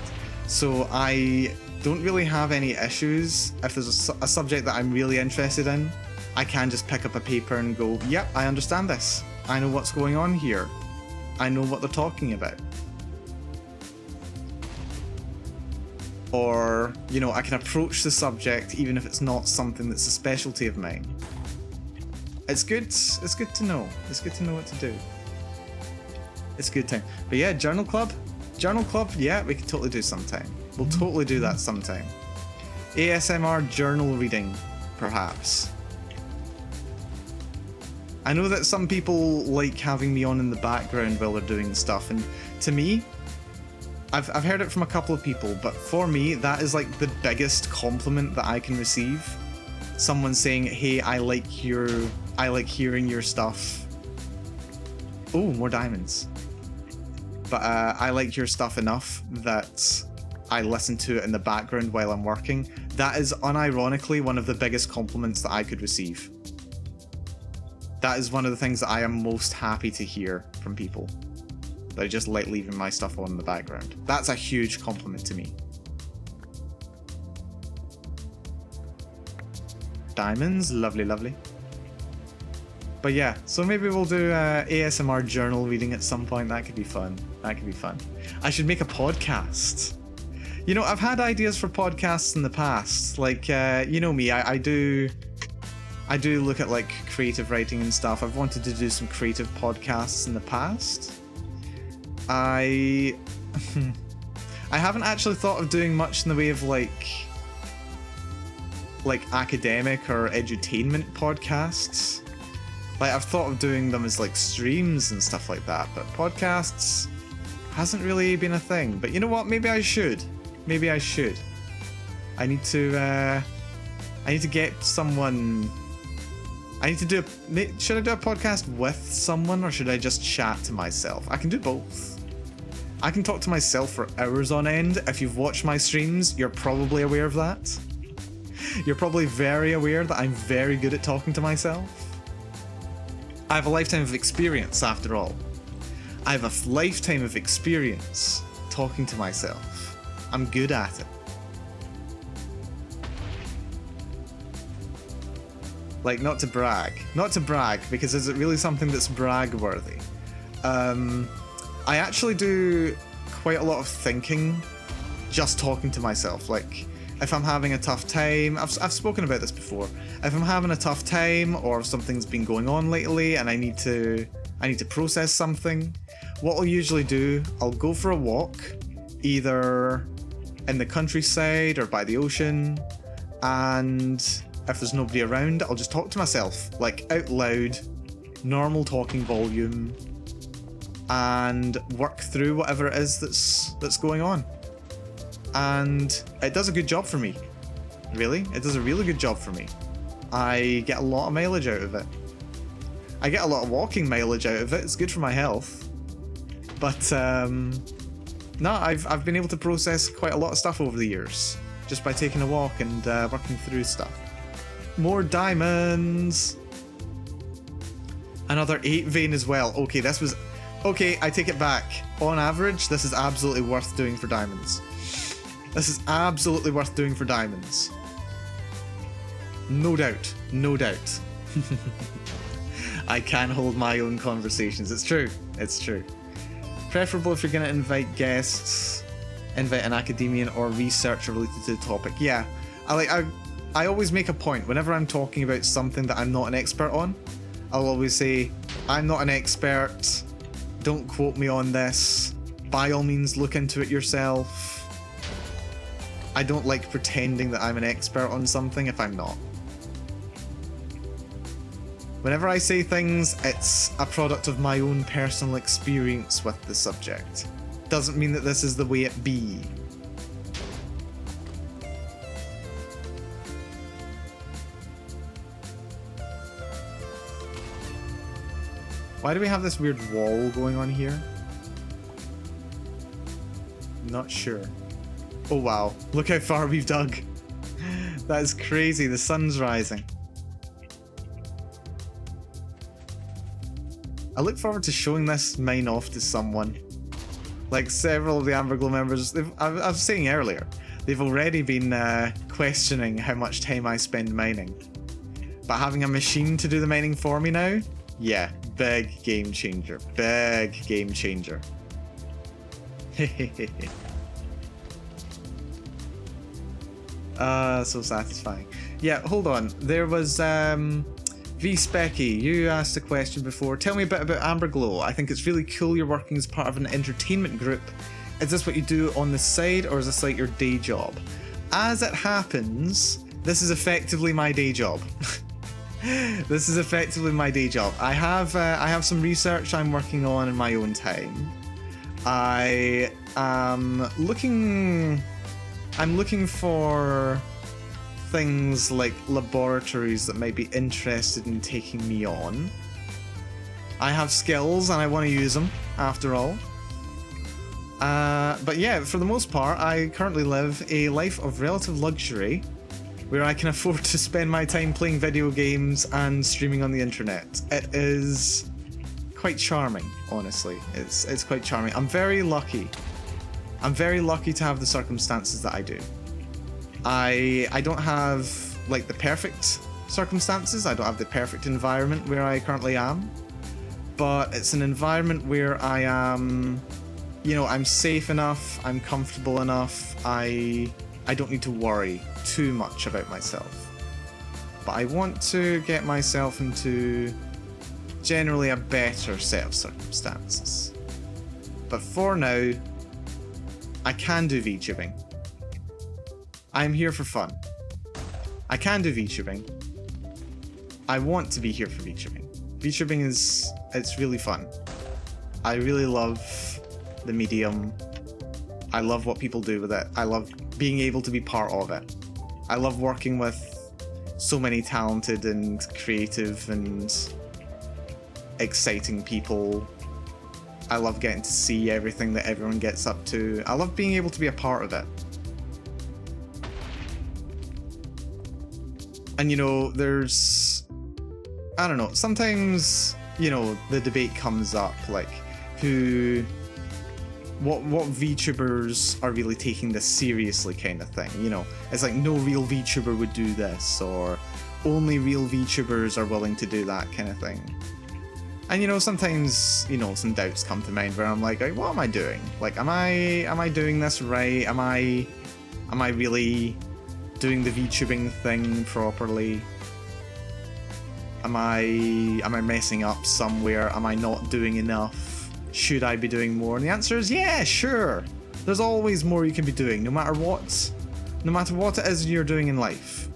S2: so I don't really have any issues. If there's a subject that I'm really interested in, I can just pick up a paper and go, yep, I understand this. I know what's going on here. I know what they're talking about. Or, you know, I can approach the subject even if it's not something that's a specialty of mine. It's good to know. It's good to know what to do. It's good time. But yeah, journal club, yeah, we could totally do sometime. We'll totally do that sometime. ASMR journal reading, perhaps. I know that some people like having me on in the background while they're doing stuff, and to me, I've heard it from a couple of people, but for me, that is like the biggest compliment that I can receive. Someone saying, hey, I like hearing your stuff. Oh, more diamonds. But I like your stuff enough that I listen to it in the background while I'm working. That is unironically one of the biggest compliments that I could receive. That is one of the things that I am most happy to hear from people. That I just like leaving my stuff on in the background. That's a huge compliment to me. Diamonds, lovely, lovely. But yeah, so maybe we'll do ASMR journal reading at some point. That could be fun. That could be fun. I should make a podcast. You know, I've had ideas for podcasts in the past. Like, you know me, I do look at like creative writing and stuff. I've wanted to do some creative podcasts in the past. I haven't actually thought of doing much in the way of like academic or edutainment podcasts. Like, I've thought of doing them as like streams and stuff like that, but podcasts hasn't really been a thing. But you know what? Maybe I should. Maybe I should. I need to get someone. I need to do should I do a podcast with someone, or should I just chat to myself? I can do both. I can talk to myself for hours on end. If you've watched my streams, you're probably aware of that. You're probably very aware that I'm very good at talking to myself. I have a lifetime of experience, after all. I have a lifetime of experience talking to myself. I'm good at it. Like, not to brag, because is it really something that's brag-worthy? I actually do quite a lot of thinking just talking to myself. Like, if I'm having a tough time, I've spoken about this before. If I'm having a tough time, or if something's been going on lately and I need to process something, what I'll usually do, I'll go for a walk, either in the countryside or by the ocean, and if there's nobody around, I'll just talk to myself, like out loud, normal talking volume, and work through whatever it is that's going on. And it does a good job for me. Really, it does a really good job for me. I get a lot of mileage out of it. I get a lot of walking mileage out of it. It's good for my health. But no, I've been able to process quite a lot of stuff over the years just by taking a walk and working through stuff. More diamonds. Another 8 vein as well. Okay, I take it back. On average, this is absolutely worth doing for diamonds. This is absolutely worth doing for diamonds. No doubt. No doubt. I can hold my own conversations. It's true. It's true. Preferable if you're going to invite guests, invite an academician or researcher related to the topic. Yeah, I always make a point whenever I'm talking about something that I'm not an expert on. I'll always say, I'm not an expert. Don't quote me on this. By all means, look into it yourself. I don't like pretending that I'm an expert on something if I'm not. Whenever I say things, it's a product of my own personal experience with the subject. Doesn't mean that this is the way it be. Why do we have this weird wall going on here? Not sure. Oh wow, look how far we've dug. That is crazy, the sun's rising. I look forward to showing this mine off to someone. Like several of the Amberglow members, I was saying earlier, they've already been questioning how much time I spend mining. But having a machine to do the mining for me now? Yeah, big game changer. Big game changer. So satisfying. Yeah, hold on. There was V Specky, you asked a question before. Tell me a bit about Amberglow. I think it's really cool you're working as part of an entertainment group. Is this what you do on the side, or is this like your day job? As it happens, this is effectively my day job. This is effectively my day job. I have some research I'm working on in my own time. I'm looking for things like laboratories that might be interested in taking me on. I have skills and I want to use them, after all. But yeah, for the most part, I currently live a life of relative luxury where I can afford to spend my time playing video games and streaming on the internet. It is quite charming, honestly. It's quite charming. I'm very lucky. I'm very lucky to have the circumstances that I do. I don't have like the perfect circumstances. I don't have the perfect environment where I currently am, but it's an environment where I am, you know, I'm safe enough, I'm comfortable enough, I don't need to worry too much about myself. But I want to get myself into generally a better set of circumstances. But for now, I can do VTubing. I'm here for fun. I can do VTubing. I want to be here for VTubing. VTubing it's really fun. I really love the medium. I love what people do with it. I love being able to be part of it. I love working with so many talented and creative and exciting people. I love getting to see everything that everyone gets up to. I love being able to be a part of it. And you know, there's, I don't know, sometimes, you know, the debate comes up, like, what VTubers are really taking this seriously kind of thing, you know? It's like, no real VTuber would do this, or only real VTubers are willing to do that kind of thing. And you know, sometimes, you know, some doubts come to mind where I'm like, what am I doing? Like, am I doing this right? Am I really doing the VTubing thing properly? Am I messing up somewhere? Am I not doing enough? Should I be doing more? And the answer is yeah, sure. There's always more you can be doing, no matter what. No matter what it is you're doing in life,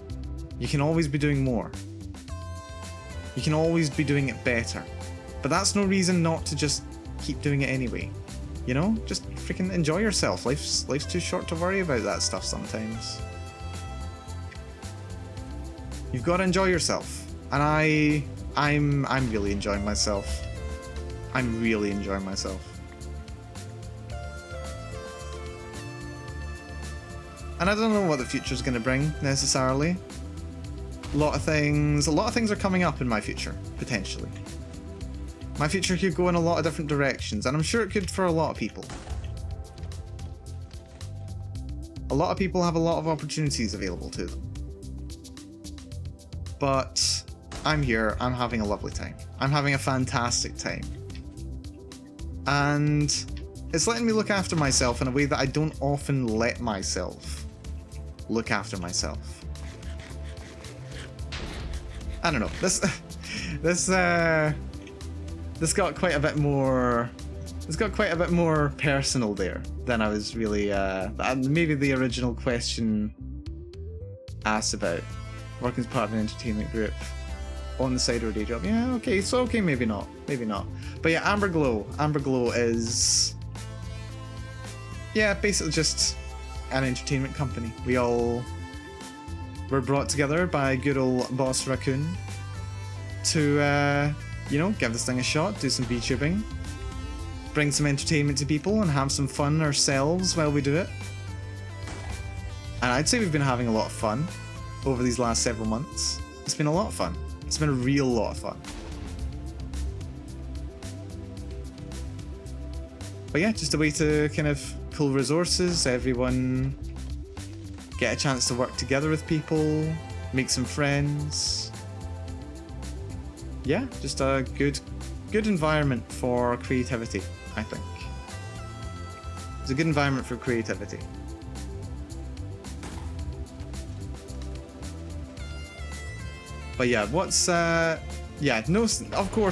S2: you can always be doing more. You can always be doing it better. But that's no reason not to just keep doing it anyway. You know? Just freaking enjoy yourself. Life's too short to worry about that stuff sometimes. You've got to enjoy yourself. And I'm really enjoying myself. I'm really enjoying myself. And I don't know what the future's going to bring necessarily. A lot of things are coming up in my future, potentially. My future could go in a lot of different directions, and I'm sure it could for a lot of people. A lot of people have a lot of opportunities available to them. But I'm here, I'm having a lovely time. I'm having a fantastic time. And it's letting me look after myself in a way that I don't often let myself look after myself. I don't know. This got quite a bit more. It's got quite a bit more personal there than I was really. Maybe the original question asked about working as part of an entertainment group on the side of a day job. Yeah, okay, so okay, maybe not. But yeah, Amber Glow. Amber Glow is, yeah, basically just an entertainment company. We all were brought together by good old Boss Raccoon to, you know, give this thing a shot, do some VTubing, bring some entertainment to people, and have some fun ourselves while we do it. And I'd say we've been having a lot of fun over these last several months. It's been a lot of fun. It's been a real lot of fun. But yeah, just a way to kind of pull resources, everyone get a chance to work together with people, make some friends. Yeah, just a good environment for creativity, I think. It's a good environment for creativity. But yeah, of course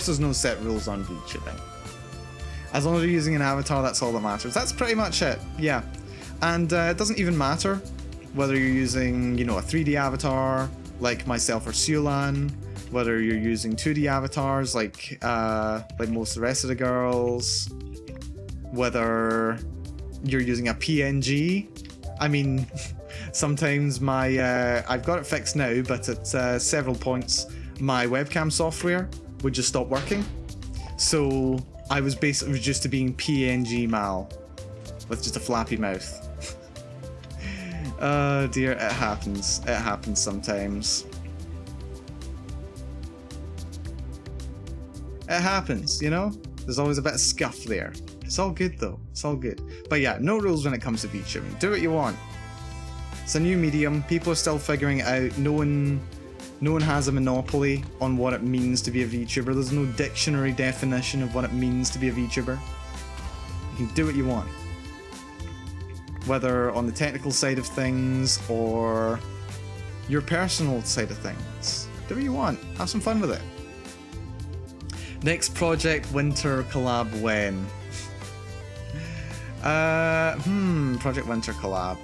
S2: there's no set rules on VTubing. As long as you're using an avatar, that's all that matters. That's pretty much it, yeah. And it doesn't even matter whether you're using, you know, a 3D avatar, like myself or Sulan, whether you're using 2D avatars, like most of the rest of the girls, whether you're using a PNG. I mean, sometimes my, I've got it fixed now, but at several points, my webcam software would just stop working. So I was basically reduced to being PNG Mal with just a flappy mouth. Oh dear, it happens. It happens sometimes. It happens, you know? There's always a bit of scuff there. It's all good though. It's all good. But yeah, no rules when it comes to VTubing. Do what you want. It's a new medium. People are still figuring it out. No one has a monopoly on what it means to be a VTuber. There's no dictionary definition of what it means to be a VTuber. You can do what you want. Whether on the technical side of things or your personal side of things. Do what you want. Have some fun with it. Next Project Winter collab when? Project Winter collab.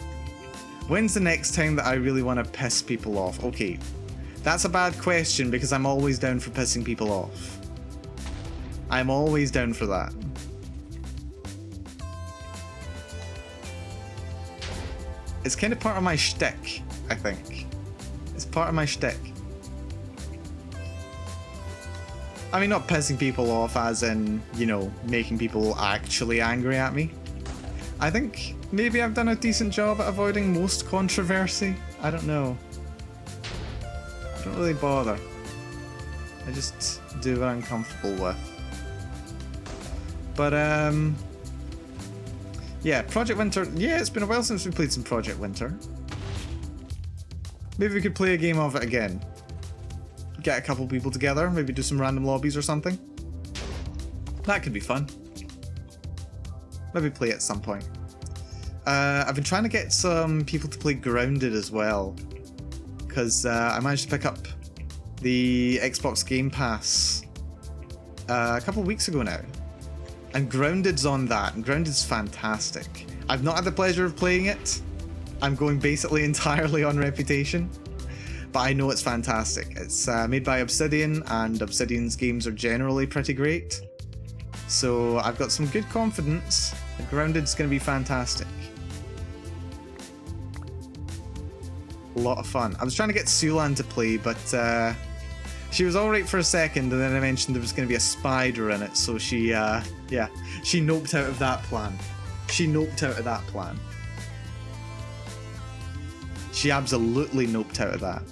S2: When's the next time that I really want to piss people off? Okay. That's a bad question because I'm always down for pissing people off. I'm always down for that. It's kind of part of my shtick, I think. It's part of my shtick. I mean, not pissing people off as in, you know, making people actually angry at me. I think maybe I've done a decent job at avoiding most controversy. I don't know. I don't really bother. I just do what I'm comfortable with. But, yeah, Project Winter. Yeah, it's been a while since we played some Project Winter. Maybe we could play a game of it again. Get a couple people together, maybe do some random lobbies or something. That could be fun. Maybe play it at some point. I've been trying to get some people to play Grounded as well. Because I managed to pick up the Xbox Game Pass a couple of weeks ago now. And Grounded's on that, and Grounded's fantastic. I've not had the pleasure of playing it. I'm going basically entirely on reputation. But I know it's fantastic. It's made by Obsidian, and Obsidian's games are generally pretty great. So I've got some good confidence that Grounded's going to be fantastic. A lot of fun. I was trying to get Sulan to play, but she was alright for a second, and then I mentioned there was going to be a spider in it, so she, yeah, she noped out of that plan. She noped out of that plan. She absolutely noped out of that.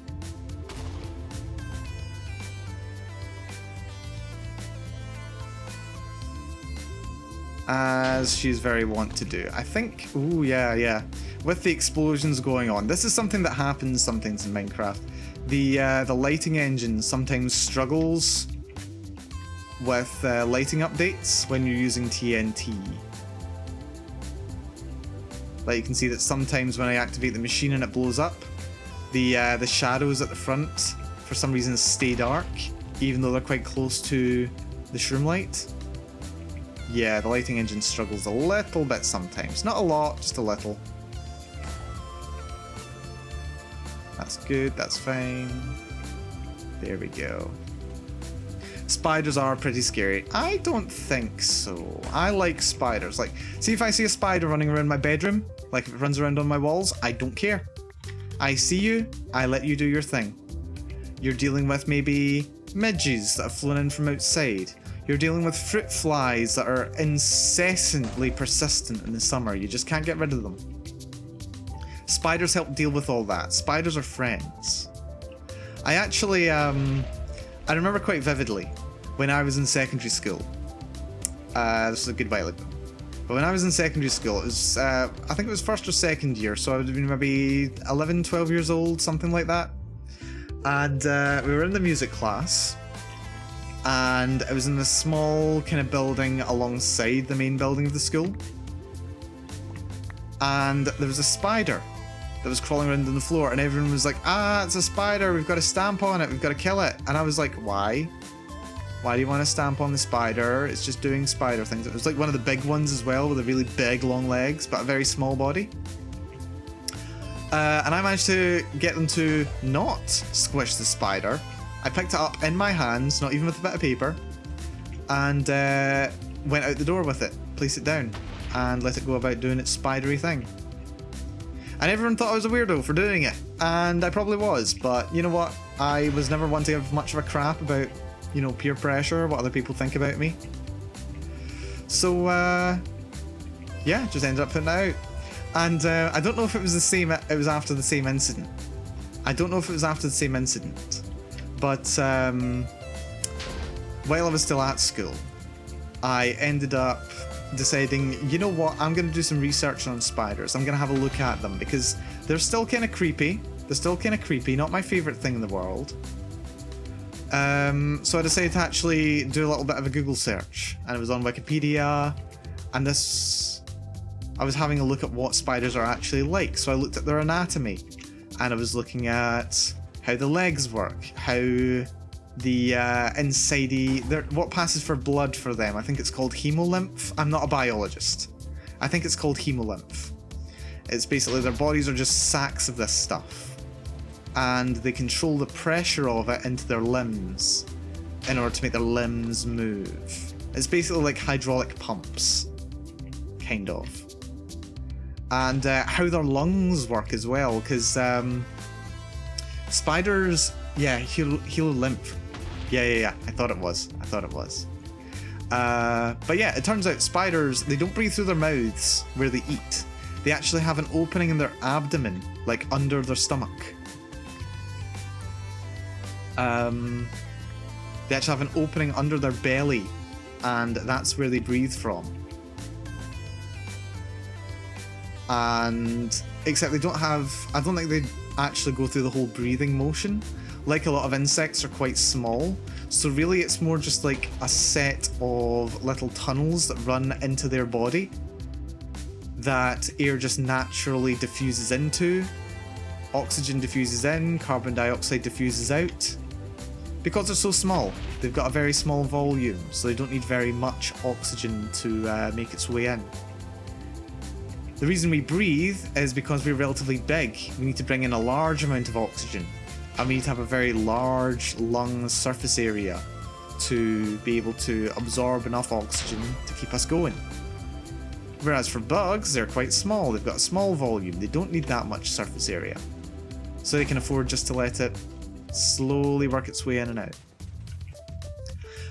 S2: as she's very wont to do. I think, ooh, yeah. With the explosions going on, this is something that happens sometimes in Minecraft. The lighting engine sometimes struggles with lighting updates when you're using TNT. Like you can see that sometimes when I activate the machine and it blows up, the shadows at the front for some reason stay dark, even though they're quite close to the shroom light. Yeah, the lighting engine struggles a little bit sometimes. Not a lot, just a little. That's good, that's fine. There we go. Spiders are pretty scary. I don't think so. I like spiders. Like, see if I see a spider running around my bedroom, like if it runs around on my walls, I don't care. I see you, I let you do your thing. You're dealing with maybe midges that have flown in from outside. You're dealing with fruit flies that are incessantly persistent in the summer. You just can't get rid of them. Spiders help deal with all that. Spiders are friends. I actually, I remember quite vividly when I was in secondary school. This was a good while ago. But when I was in secondary school, it was, I think it was first or second year, so I would have been maybe 11, 12 years old, something like that. And we were in the music class, and it was in this small kind of building alongside the main building of the school. And there was a spider that was crawling around on the floor, and everyone was like, ah, it's a spider, we've got to stamp on it, we've got to kill it. And I was like, why? Why do you want to stamp on the spider? It's just doing spider things. It was like one of the big ones as well, with a really big long legs, but a very small body. And I managed to get them to not squish the spider. I picked it up in my hands, not even with a bit of paper, and went out the door with it, placed it down, and let it go about doing its spidery thing. And everyone thought I was a weirdo for doing it, and I probably was, but you know what? I was never one to give much of a crap about, you know, peer pressure, what other people think about me. So, yeah, just ended up putting it out. And I don't know if it was the same, it was after the same incident. I don't know if it was after the same incident, but while I was still at school, I ended up deciding, you know what, I'm going to do some research on spiders. I'm going to have a look at them because they're still kind of creepy. Not my favourite thing in the world. So I decided to actually do a little bit of a Google search, and it was on Wikipedia, and I was having a look at what spiders are actually like. So I looked at their anatomy, and I was looking at how the legs work, how the what passes for blood for them. I think it's called hemolymph. I'm not a biologist. I think it's called hemolymph. It's basically their bodies are just sacks of this stuff, and they control the pressure of it into their limbs in order to make their limbs move. It's basically like hydraulic pumps, kind of. And how their lungs work as well, because spiders, yeah, hemolymph. Yeah, I thought it was. But yeah, it turns out spiders, they don't breathe through their mouths where they eat. They actually have an opening in their abdomen, like under their stomach. They actually have an opening under their belly, and that's where they breathe from. And except they don't have, I don't think they actually go through the whole breathing motion. Like a lot of insects are quite small, so really it's more just like a set of little tunnels that run into their body that air just naturally diffuses into. Oxygen diffuses in, carbon dioxide diffuses out. Because they're so small, they've got a very small volume, so they don't need very much oxygen to make its way in. The reason we breathe is because we're relatively big. We need to bring in a large amount of oxygen, and we need to have a very large lung surface area to be able to absorb enough oxygen to keep us going. Whereas for bugs, they're quite small. They've got a small volume. They don't need that much surface area. So they can afford just to let it slowly work its way in and out.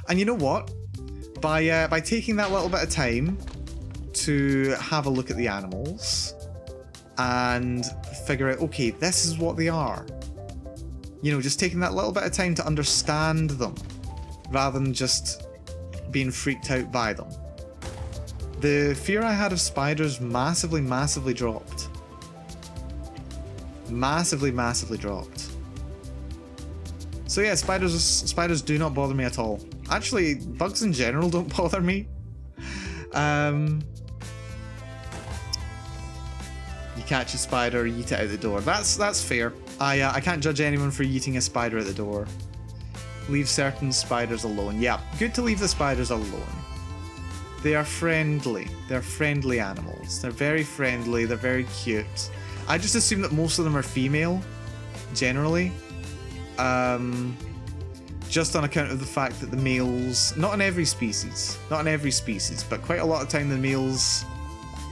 S2: And you know what? By taking that little bit of time to have a look at the animals and figure out, okay, this is what they are. You know, just taking that little bit of time to understand them rather than just being freaked out by them. The fear I had of spiders massively, massively dropped. Massively, massively dropped. So yeah, spiders do not bother me at all. Actually, bugs in general don't bother me. You catch a spider, yeet it out the door. That's fair. I can't judge anyone for yeeting a spider at the door. Leave certain spiders alone. Yeah, good to leave the spiders alone. They are friendly. They're friendly animals. They're very friendly. They're very cute. I just assume that most of them are female, generally. Just on account of the fact that the males, not in every species, but quite a lot of time the males,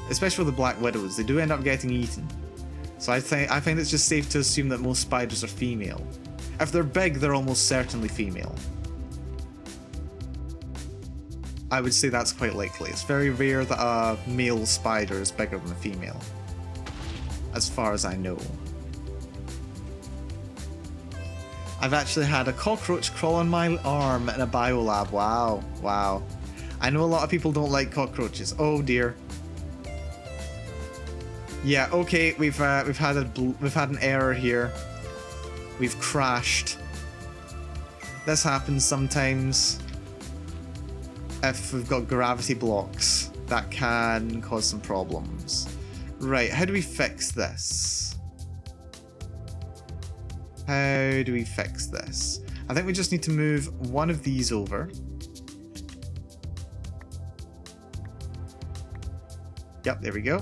S2: especially with the black widows, they do end up getting eaten. So I find it's just safe to assume that most spiders are female. If they're big, they're almost certainly female. I would say that's quite likely. It's very rare that a male spider is bigger than a female, as far as I know. I've actually had a cockroach crawl on my arm in a biolab. Wow, wow. I know a lot of people don't like cockroaches. Oh dear. Yeah, okay, we've had an error here. We've crashed. This happens sometimes. If we've got gravity blocks, that can cause some problems. Right, how do we fix this? How do we fix this? I think we just need to move one of these over. Yep, there we go.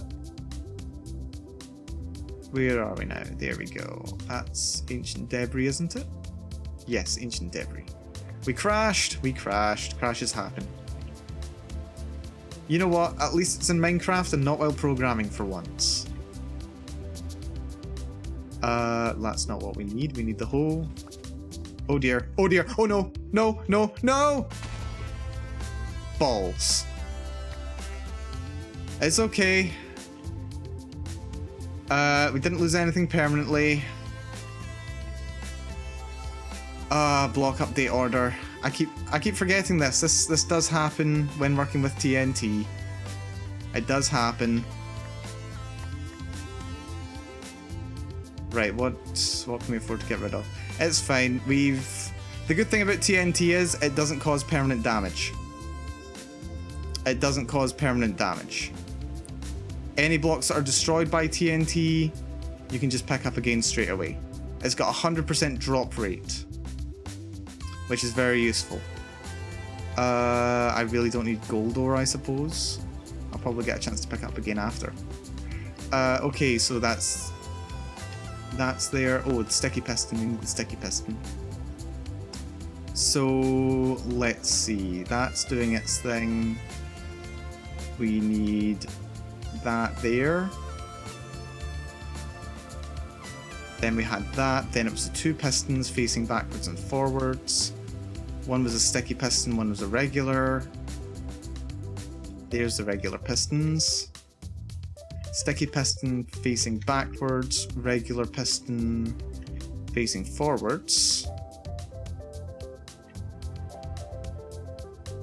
S2: Where are we now? There we go. That's ancient debris, isn't it? Yes, ancient debris. We crashed. Crashes happen. You know what? At least it's in Minecraft and not while programming for once. That's not what we need. We need the hole. Oh dear. Oh dear. Oh no. No, no, no! Balls. It's okay. We didn't lose anything permanently. Block update order. I keep forgetting this. This does happen when working with TNT. It does happen. Right, what can we afford to get rid of? It's fine. The good thing about TNT is it doesn't cause permanent damage. It doesn't cause permanent damage. Any blocks that are destroyed by TNT, you can just pick up again straight away. It's got a 100% drop rate, which is very useful. I really don't need gold ore, I suppose. I'll probably get a chance to pick up again after. Okay, so that's there. Oh, the sticky piston. We need the sticky piston. So let's see. That's doing its thing. We need that there. Then we had that. Then it was the two pistons facing backwards and forwards. One was a sticky piston, one was a regular. There's the regular pistons. Sticky piston facing backwards, regular piston facing forwards.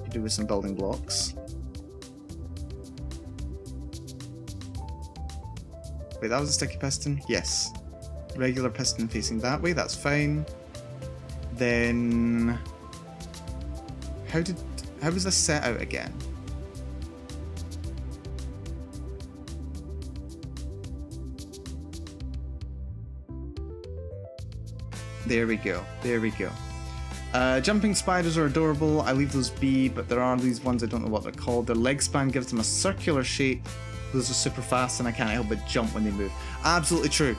S2: You do with some building blocks. Wait, that was a sticky piston? Yes. Regular piston facing that way, that's fine. Then how was this set out again? There we go. There we go. Jumping spiders are adorable. I leave those be, but there are these ones I don't know what they're called. Their leg span gives them a circular shape. Those are super fast and I can't help but jump when they move. Absolutely true.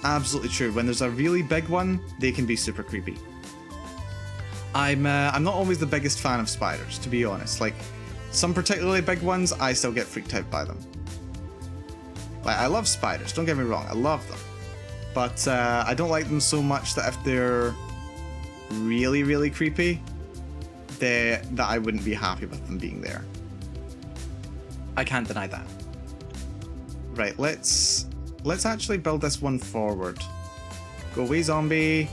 S2: Absolutely true. When there's a really big one, they can be super creepy. I'm not always the biggest fan of spiders, to be honest. Like, some particularly big ones, I still get freaked out by them. Like, I love spiders, don't get me wrong, I love them. But I don't like them so much that if they're really, really creepy, that I wouldn't be happy with them being there. I can't deny that. Right, let's actually build this one forward. Go away, zombie.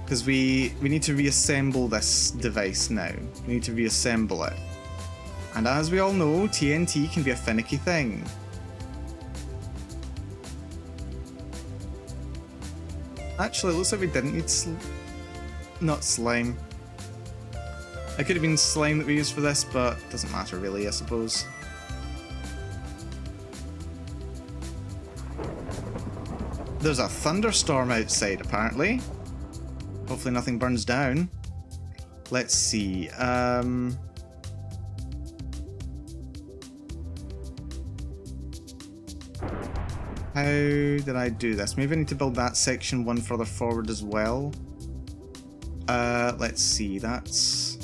S2: Because we need to reassemble this device now. We need to reassemble it. And as we all know, TNT can be a finicky thing. Actually, it looks like we didn't need not slime. It could have been slime that we used for this, but it doesn't matter really, I suppose. There's a thunderstorm outside, apparently. Hopefully nothing burns down. Let's see. How did I do this? Maybe I need to build that section one further forward as well. Let's see. That's...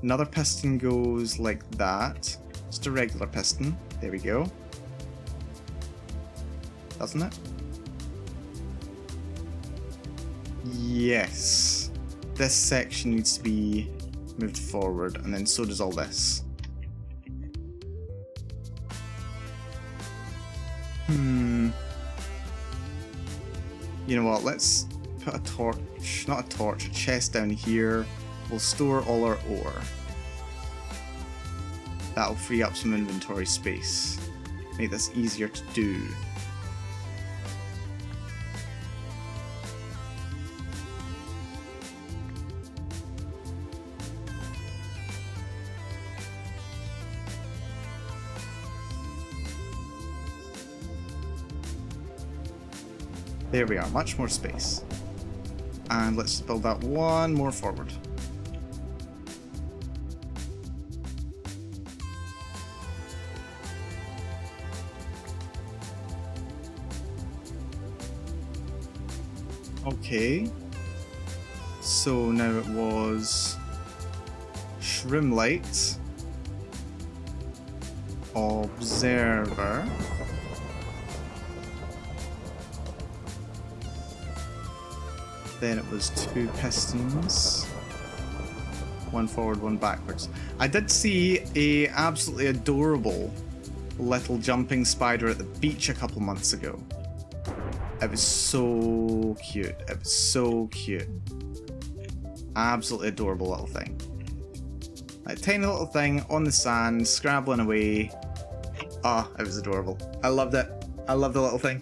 S2: Another piston goes like that. Just a regular piston. There we go. Doesn't it? Yes. This section needs to be moved forward, and then so does all this. You know what, let's put a torch, not a torch, a chest down here. We'll store all our ore. That'll free up some inventory space. Make this easier to do. There we are, much more space. And let's build that one more forward. Okay. So now it was Shroomlight, Observer, then it was 2 pistons, 1 forward, 1 backwards. I did see a absolutely adorable little jumping spider at the beach a couple months ago. It was so cute. It was so cute. Absolutely adorable little thing. A tiny little thing on the sand, scrabbling away. Ah, it was adorable. I loved it. I love the little thing.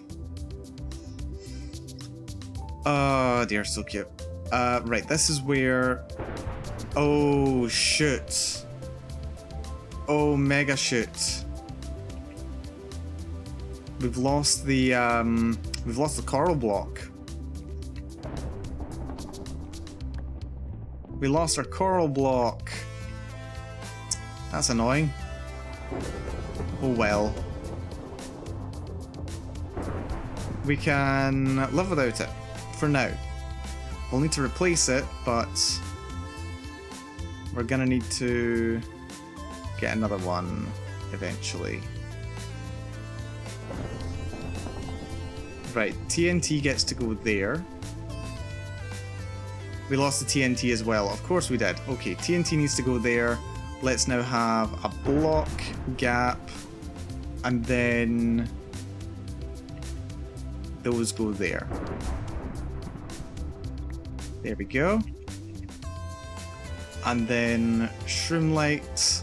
S2: Oh dear, so cute. Right, this is where... Oh, shoot. Oh, mega shoot. We've lost the coral block. We lost our coral block. That's annoying. Oh well. We can live without it for now. We'll need to replace it, but we're gonna need to get another one eventually. Right, TNT gets to go there. We lost the TNT as well. Of course we did. Okay, TNT needs to go there. Let's now have a block gap, and then those go there. There we go. And then Shroomlight.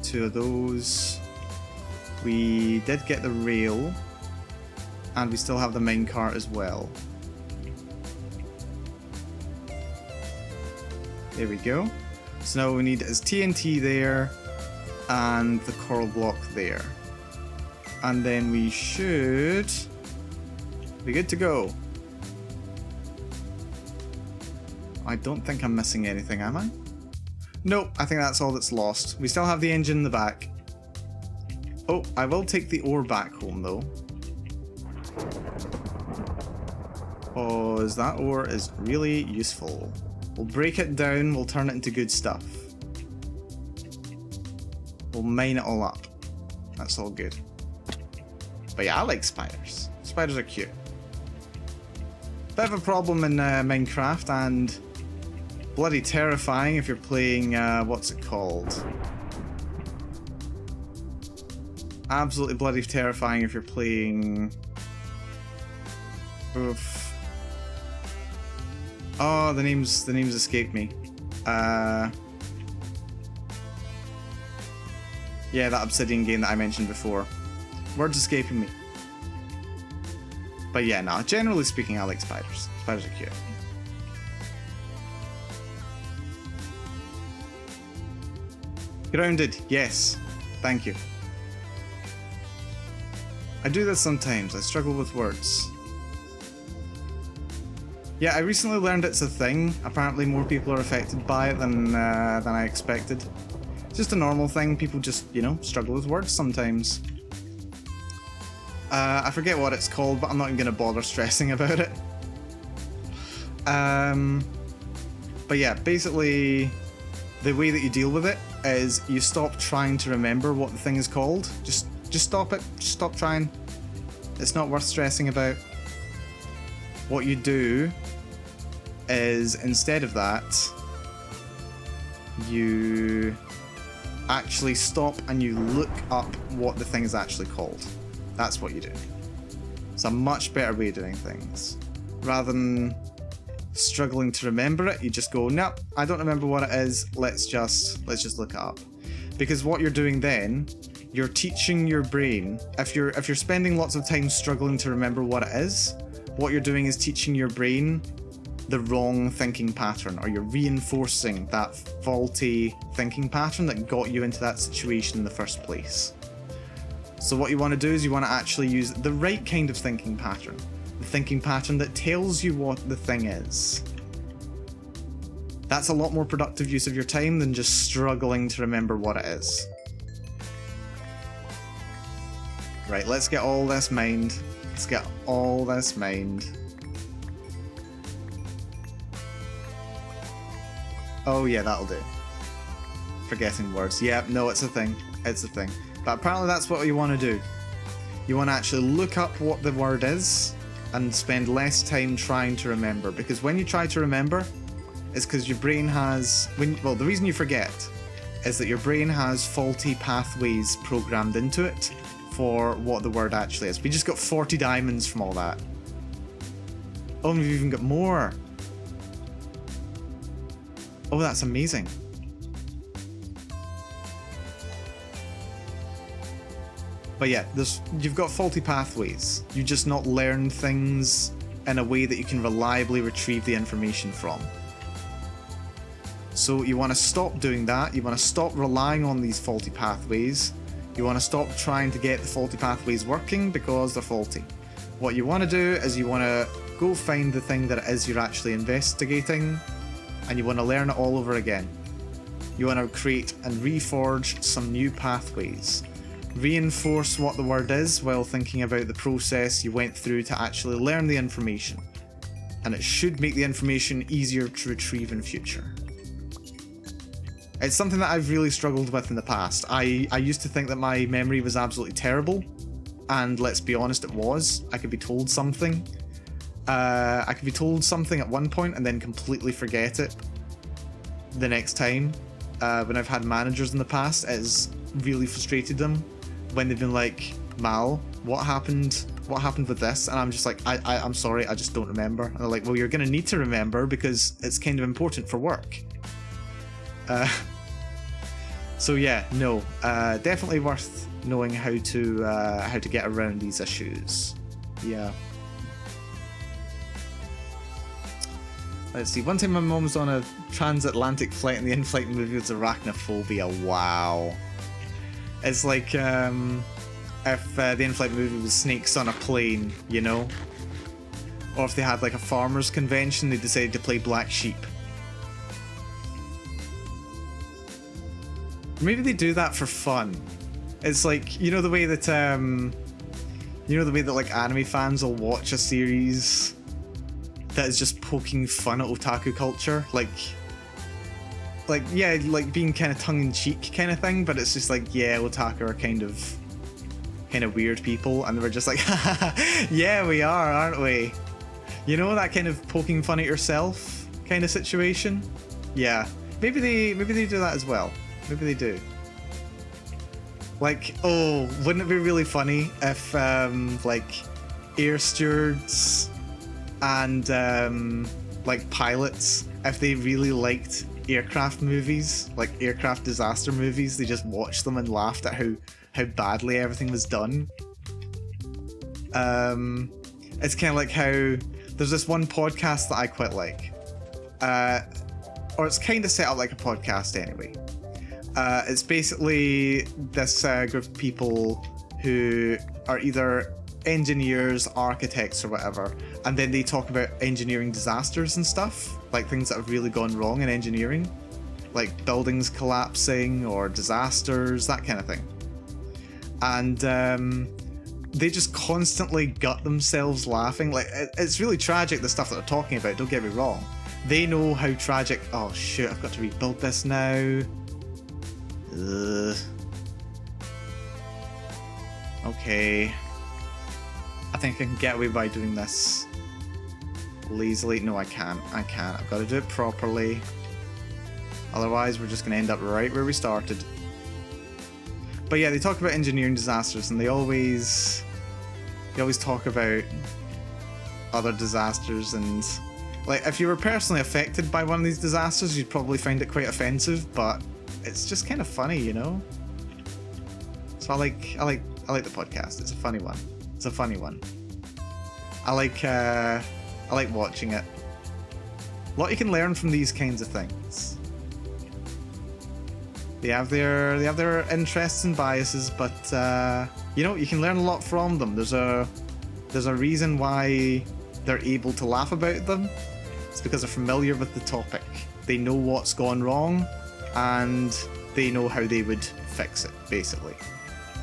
S2: 2 of those. We did get the rail, and we still have the minecart as well. There we go. So now what we need is TNT there, and the coral block there. And then we should be good to go. I don't think I'm missing anything, am I? Nope, I think that's all that's lost. We still have the engine in the back. Oh, I will take the ore back home though. Because that ore is really useful. We'll break it down, we'll turn it into good stuff. We'll mine it all up. That's all good. But yeah, I like spiders. Spiders are cute. Bit of a problem in Minecraft, and bloody terrifying if you're playing, what's it called? Absolutely bloody terrifying if you're playing... Oof. Oh, the names escaped me. Yeah, that Obsidian game that I mentioned before. Words escaping me. But yeah, no, generally speaking, I like spiders. Spiders are cute. Grounded, yes. Thank you. I do this sometimes. I struggle with words. Yeah, I recently learned it's a thing. Apparently more people are affected by it than I expected. It's just a normal thing. People just, you know, struggle with words sometimes. I forget what it's called, but I'm not even going to bother stressing about it. But yeah, basically the way that you deal with it is you stop trying to remember what the thing is called. Just stop it. Just stop trying. It's not worth stressing about. What you do is, instead of that, you actually stop and you look up what the thing is actually called. That's what you do. It's a much better way of doing things. Rather than struggling to remember it, you just go, nope, I don't remember what it is, let's just look it up. Because what you're doing then, you're teaching your brain, if you're spending lots of time struggling to remember what it is, what you're doing is teaching your brain the wrong thinking pattern, or you're reinforcing that faulty thinking pattern that got you into that situation in the first place. So what you want to do is you want to actually use the right kind of thinking pattern. The thinking pattern that tells you what the thing is. That's a lot more productive use of your time than just struggling to remember what it is. Right, let's get all this mined. Let's get all this mined. Oh yeah, that'll do. Forgetting words. Yeah, no, it's a thing. It's a thing. But apparently that's what you want to do. You want to actually look up what the word is and spend less time trying to remember. Because when you try to remember, it's because your brain has... well, the reason you forget is that your brain has faulty pathways programmed into it for what the word actually is. We just got 40 diamonds from all that. Oh, we've even got more. Oh, that's amazing. But yeah, you've got faulty pathways. You just not learn things in a way that you can reliably retrieve the information from. So you want to stop doing that. You want to stop relying on these faulty pathways. You want to stop trying to get the faulty pathways working because they're faulty. What you want to do is you want to go find the thing that it is you're actually investigating, and you want to learn it all over again. You want to create and reforge some new pathways. Reinforce what the word is while thinking about the process you went through to actually learn the information. And it should make the information easier to retrieve in future. It's something that I've really struggled with in the past. I used to think that my memory was absolutely terrible, and let's be honest, it was. I could be told something. I could be told something at one point and then completely forget it the next time. When I've had managers in the past, it has really frustrated them when they've been like, Mal, what happened with this? And I'm just like, I'm sorry, I just don't remember. And they're like, well, you're going to need to remember because it's kind of important for work. So yeah, no, definitely worth knowing how to get around these issues. Yeah. Let's see. One time my mom was on a transatlantic flight and the in-flight movie was Arachnophobia. Wow. It's like if the in-flight movie was Snakes on a Plane, you know? Or if they had like a farmers convention, they decided to play Black Sheep. Maybe they do that for fun. It's like, you know the way that like anime fans will watch a series that is just poking fun at otaku culture, like yeah, like being kind of tongue-in-cheek kind of thing, but it's just like, yeah, otaku are kind of weird people, and we're just like, yeah, we are, aren't we? You know, that kind of poking fun at yourself kind of situation. Yeah, maybe they do that as well. Maybe they do. Like, oh, wouldn't it be really funny if like air stewards and like pilots, if they really liked aircraft movies, like aircraft disaster movies, they just watched them and laughed at how badly everything was done. It's kind of like how there's this one podcast that I quite like, or it's kind of set up like a podcast anyway. It's basically this group of people who are either engineers, architects, or whatever, and then they talk about engineering disasters and stuff, like things that have really gone wrong in engineering, like buildings collapsing or disasters, that kind of thing. And they just constantly gut themselves laughing. Like, it's really tragic, the stuff that they're talking about, don't get me wrong. They know how tragic... Oh shit, I've got to rebuild this now. Ugh. Okay. I think I can get away by doing this lazily. No, I can't. I can't. I've got to do it properly. Otherwise, we're just going to end up right where we started. But yeah, they talk about engineering disasters, and they always talk about other disasters, and like, if you were personally affected by one of these disasters, you'd probably find it quite offensive, but it's just kind of funny, you know? So I like the podcast. It's a funny one. It's a funny one. I like watching it. A lot you can learn from these kinds of things. They have their interests and biases, but you know, you can learn a lot from them. There's a reason why they're able to laugh about them. It's because they're familiar with the topic. They know what's gone wrong, and they know how they would fix it, basically.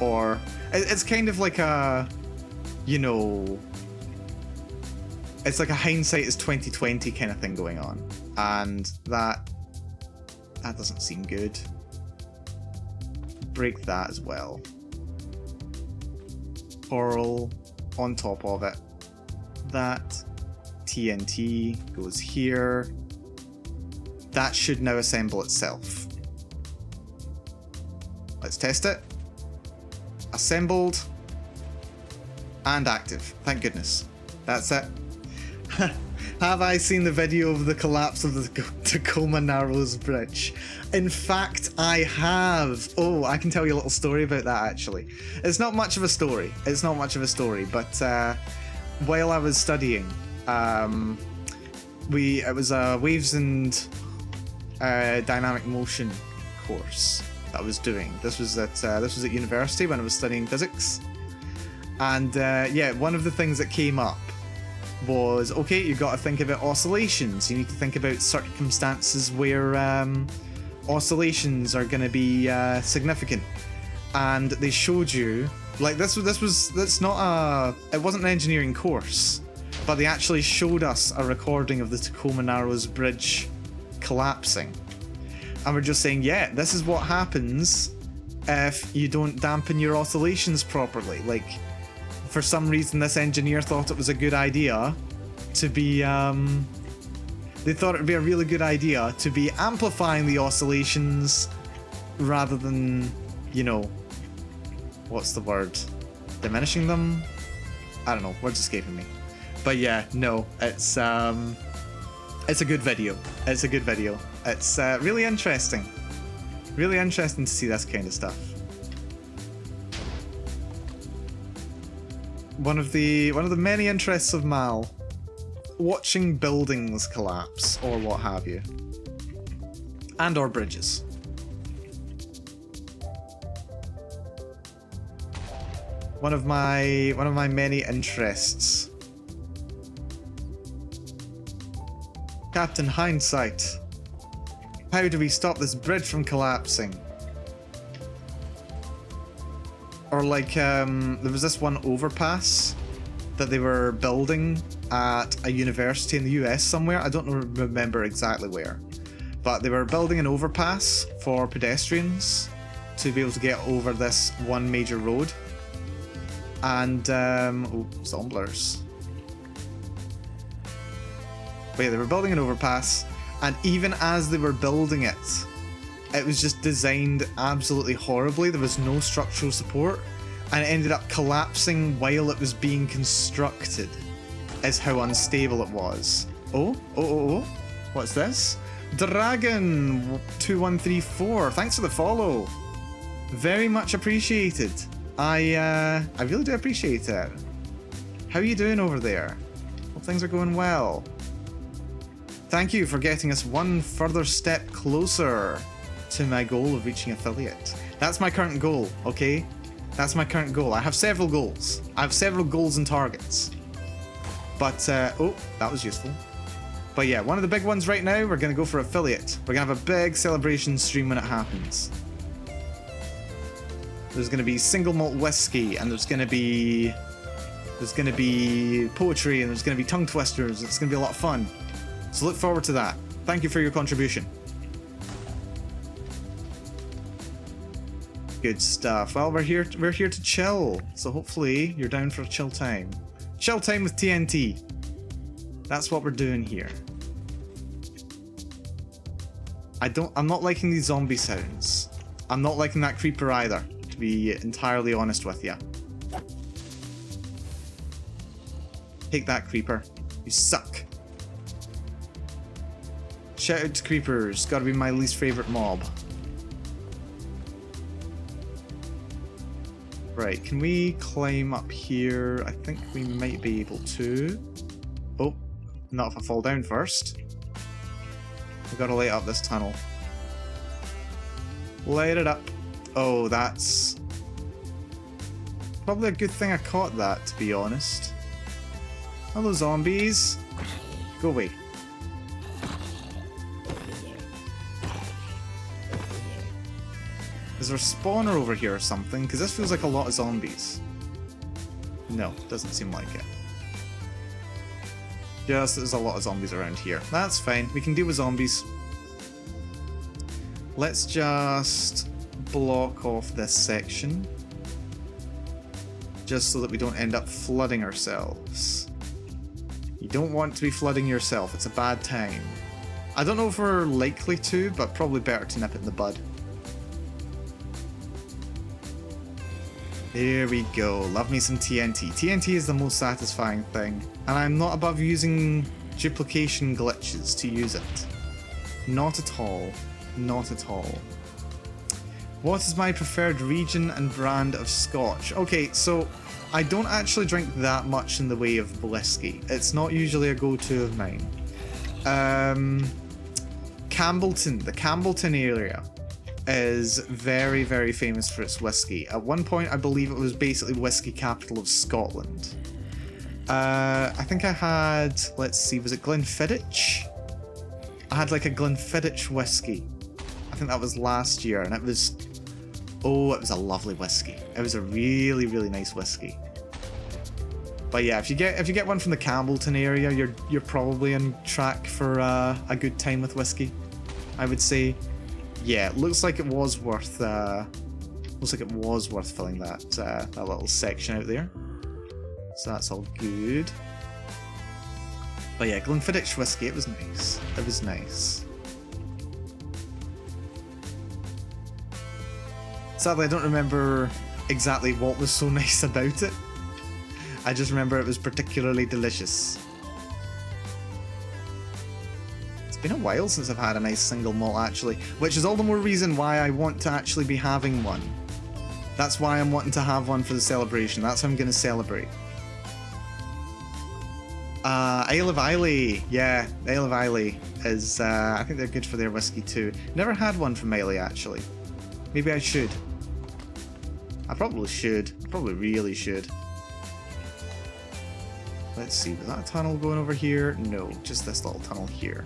S2: Or it's kind of like a, you know, it's like a hindsight is 2020 kind of thing going on, and that doesn't seem good. Break that as well. Coral on top of it. That TNT goes here. That should now assemble itself. Let's test it. Assembled and active. Thank goodness. That's it. Have I seen the video of the collapse of the Tacoma Narrows Bridge? In fact, I have. Oh, I can tell you a little story about that, actually. It's not much of a story. It's not much of a story, but while I was studying, it was a waves and dynamic motion course that I was doing. This was at university when I was studying physics, and yeah, one of the things that came up was, okay, you've got to think about oscillations. You need to think about circumstances where oscillations are going to be significant, and they showed you, like, it wasn't an engineering course, but they actually showed us a recording of the Tacoma Narrows Bridge collapsing, and we're just saying, yeah, this is what happens if you don't dampen your oscillations properly. Like, for some reason, this engineer thought it was a good idea to be, they thought it would be a really good idea to be amplifying the oscillations rather than, you know, what's the word? Diminishing them? I don't know, words escaping me. But yeah, no, it's a good video. It's a good video. It's really interesting. Really interesting to see this kind of stuff. One of the many interests of Mal, watching buildings collapse or what have you, and or bridges. One of my many interests. Captain Hindsight. How do we stop this bridge from collapsing? Or like, there was this one overpass that they were building at a university in the US somewhere. I don't remember exactly where. But they were building an overpass for pedestrians to be able to get over this one major road. And, zomblers. But yeah, they were building an overpass, and even as they were building it, it was just designed absolutely horribly. There was no structural support, and it ended up collapsing while it was being constructed, is how unstable it was. Oh. What's this? Dragon2134. Thanks for the follow. Very much appreciated. I really do appreciate it. How are you doing over there? Hope things are going well. Thank you for getting us one further step closer to my goal of reaching affiliate. That's my current goal, okay? That's my current goal. I have several goals. I have several goals and targets. But, oh, that was useful. But yeah, one of the big ones right now, we're going to go for affiliate. We're going to have a big celebration stream when it happens. There's going to be single malt whiskey, and there's going to be poetry, and there's going to be tongue twisters. It's going to be a lot of fun. So look forward to that. Thank you for your contribution. Good stuff. Well, we're here to chill. So hopefully you're down for a chill time. Chill time with TNT. That's what we're doing here. I'm not liking these zombie sounds. I'm not liking that creeper either, to be entirely honest with you. Take that, creeper. You suck. Shout out to creepers. Gotta be my least favorite mob. Right, can we climb up here? I think we might be able to. Oh, not if I fall down first. We've got to light up this tunnel. Light it up. Oh, that's probably a good thing I caught that, to be honest. Hello, zombies. Go away. Is there a spawner over here or something? Because this feels like a lot of zombies. No, doesn't seem like it. Yes, there's a lot of zombies around here. That's fine. We can deal with zombies. Let's just block off this section. Just so that we don't end up flooding ourselves. You don't want to be flooding yourself. It's a bad time. I don't know if we're likely to, but probably better to nip it in the bud. There we go. Love me some TNT. TNT is the most satisfying thing, and I'm not above using duplication glitches to use it. Not at all. Not at all. What is my preferred region and brand of scotch? Okay, so I don't actually drink that much in the way of whiskey. It's not usually a go-to of mine. Campbellton, the Campbellton area is very, very famous for its whiskey. At one point, I believe it was basically whiskey capital of Scotland. I think I had, let's see, was it Glenfiddich? I had like a Glenfiddich whiskey. I think that was last year, and it was, oh, it was a lovely whiskey. It was a really, really nice whiskey. But yeah, if you get one from the Campbellton area, you're probably on track for a good time with whiskey, I would say. Yeah, it looks like it was worth filling that little section out there. So that's all good. But yeah, Glenfiddich whiskey, it was nice. It was nice. Sadly, I don't remember exactly what was so nice about it. I just remember it was particularly delicious. It's been a while since I've had a nice single malt, actually, which is all the more reason why I want to actually be having one. That's why I'm wanting to have one for the celebration. That's how I'm going to celebrate. Isle of Islay. Yeah, Isle of Islay is, I think they're good for their whiskey too. Never had one from Islay, actually. Maybe I should. I probably should. I probably really should. Let's see, was that a tunnel going over here? No, just this little tunnel here.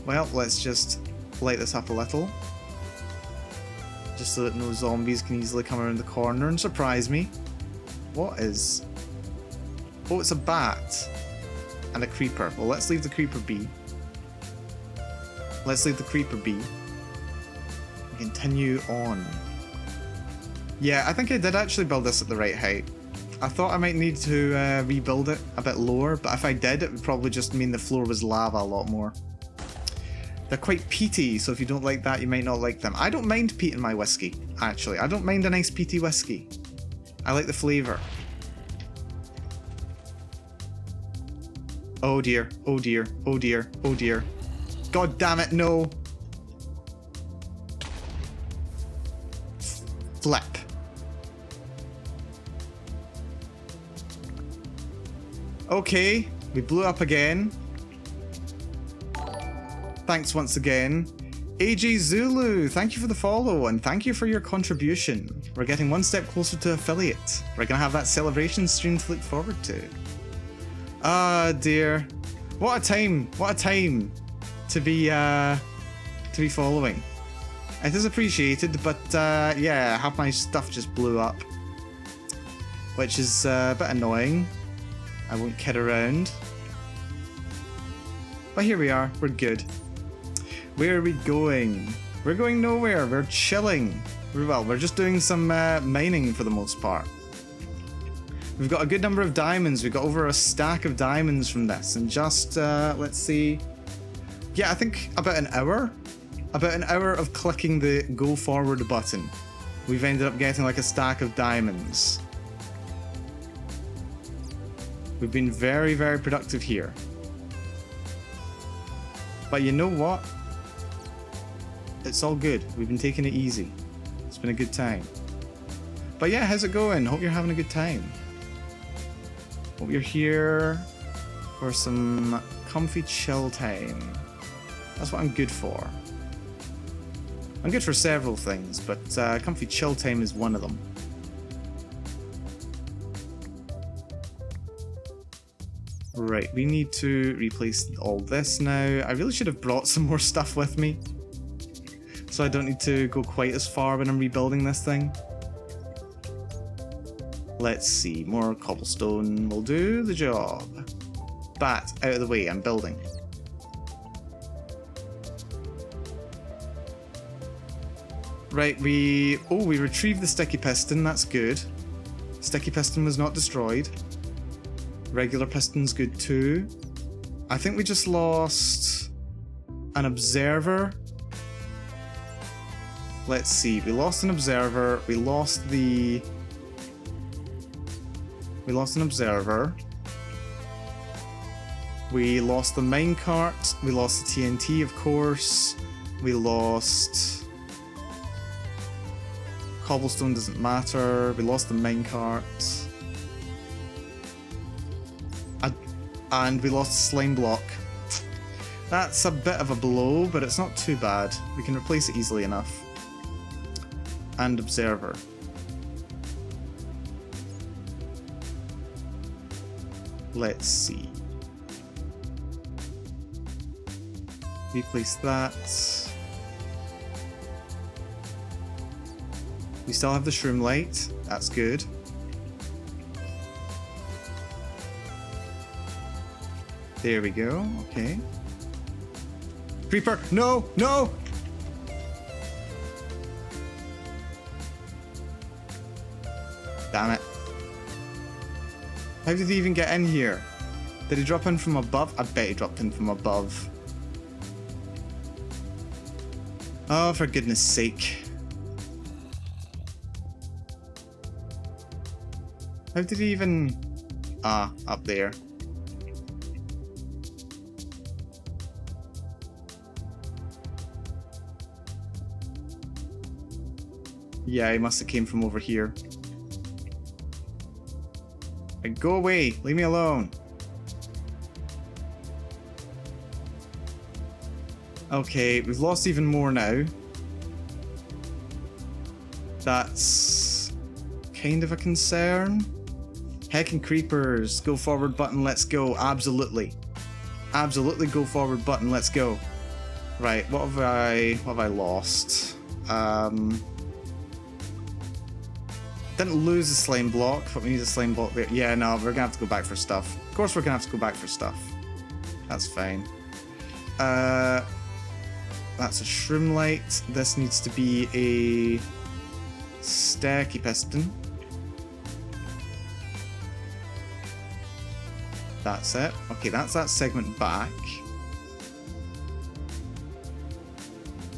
S2: Well, let's just light this up a little. Just so that no zombies can easily come around the corner and surprise me. What is... Oh, it's a bat. And a creeper. Well, let's leave the creeper be. Let's leave the creeper be. And continue on. Yeah, I think I did actually build this at the right height. I thought I might need to rebuild it a bit lower, but if I did, it would probably just mean the floor was lava a lot more. They're quite peaty, so if you don't like that, you might not like them. I don't mind peat in my whiskey, actually. I don't mind a nice peaty whiskey. I like the flavour. Oh dear, oh dear, oh dear, oh dear. God damn it, no. Flip. Okay, we blew up again. Thanks once again. AJ Zulu, thank you for the follow and thank you for your contribution. We're getting one step closer to affiliate. We're gonna have that celebration stream to look forward to. Ah dear. What a time to be following. It is appreciated, but yeah, half my stuff just blew up. Which is a bit annoying. I won't kid around. But here we are, we're good. Where are we going? We're going nowhere, we're chilling. We're just doing some mining for the most part. We've got a good number of diamonds, we've got over a stack of diamonds from this, and just, let's see. Yeah, I think about an hour of clicking the go forward button. We've ended up getting like a stack of diamonds. We've been very, very productive here. But you know what? It's all good. We've been taking it easy. It's been a good time. But yeah, how's it going? Hope you're having a good time. Hope you're here for some comfy chill time. That's what I'm good for. I'm good for several things, but comfy chill time is one of them. Right, we need to replace all this now. I really should have brought some more stuff with me, so I don't need to go quite as far when I'm rebuilding this thing. Let's see, more cobblestone will do the job. Bat, out of the way, I'm building. Right, we retrieved the sticky piston, that's good. Sticky piston was not destroyed. Regular piston's good too. I think we just lost an observer. Let's see, we lost an observer, we lost an observer. We lost the minecart, we lost the TNT of course, we lost... Cobblestone doesn't matter, we lost the minecart. And we lost a slime block. That's a bit of a blow, but it's not too bad. We can replace it easily enough. And observer. Let's see. Replace that. We still have the shroom light. That's good. There we go, okay. Creeper, no, no! Damn it. How did he even get in here? Did he drop in from above? I bet he dropped in from above. Oh, for goodness sake. How did he even... Ah, up there. Yeah, he must have came from over here. Like, go away! Leave me alone! Okay, we've lost even more now. That's kind of a concern. Heckin' creepers, go forward button, let's go. Absolutely. Absolutely go forward button, let's go. Right, what have I lost? Didn't lose a slime block, but we need a slime block there. Yeah, no, we're gonna have to go back for stuff. Of course we're gonna have to go back for stuff. That's fine. That's a shroom light. This needs to be a stacky piston. That's it. Okay, that's that segment back.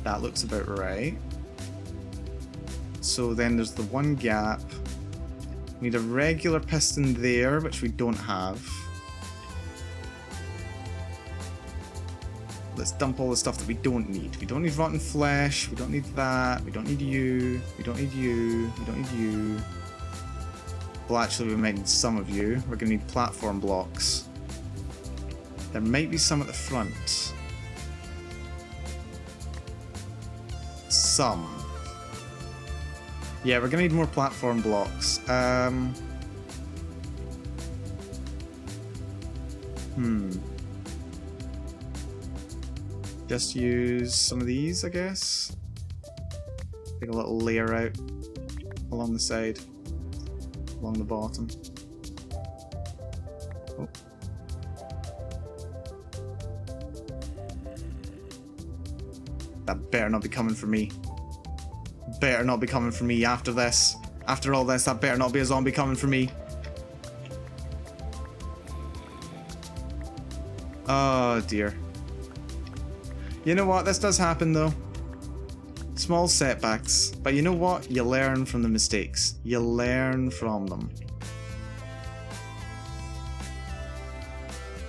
S2: That looks about right. So then there's the one gap. We need a regular piston there, which we don't have. Let's dump all the stuff that we don't need. We don't need rotten flesh. We don't need that. We don't need you. We don't need you. We don't need you. Well, actually, we might need some of you. We're going to need platform blocks. There might be some at the front. Some. Yeah, we're going to need more platform blocks. Just use some of these, I guess. Take a little layer out along the side, along the bottom. Oh. That better not be coming for me. Better not be coming for me after this. After all this, that better not be a zombie coming for me. Oh dear. You know what? This does happen though. Small setbacks. But you know what? You learn from the mistakes. You learn from them.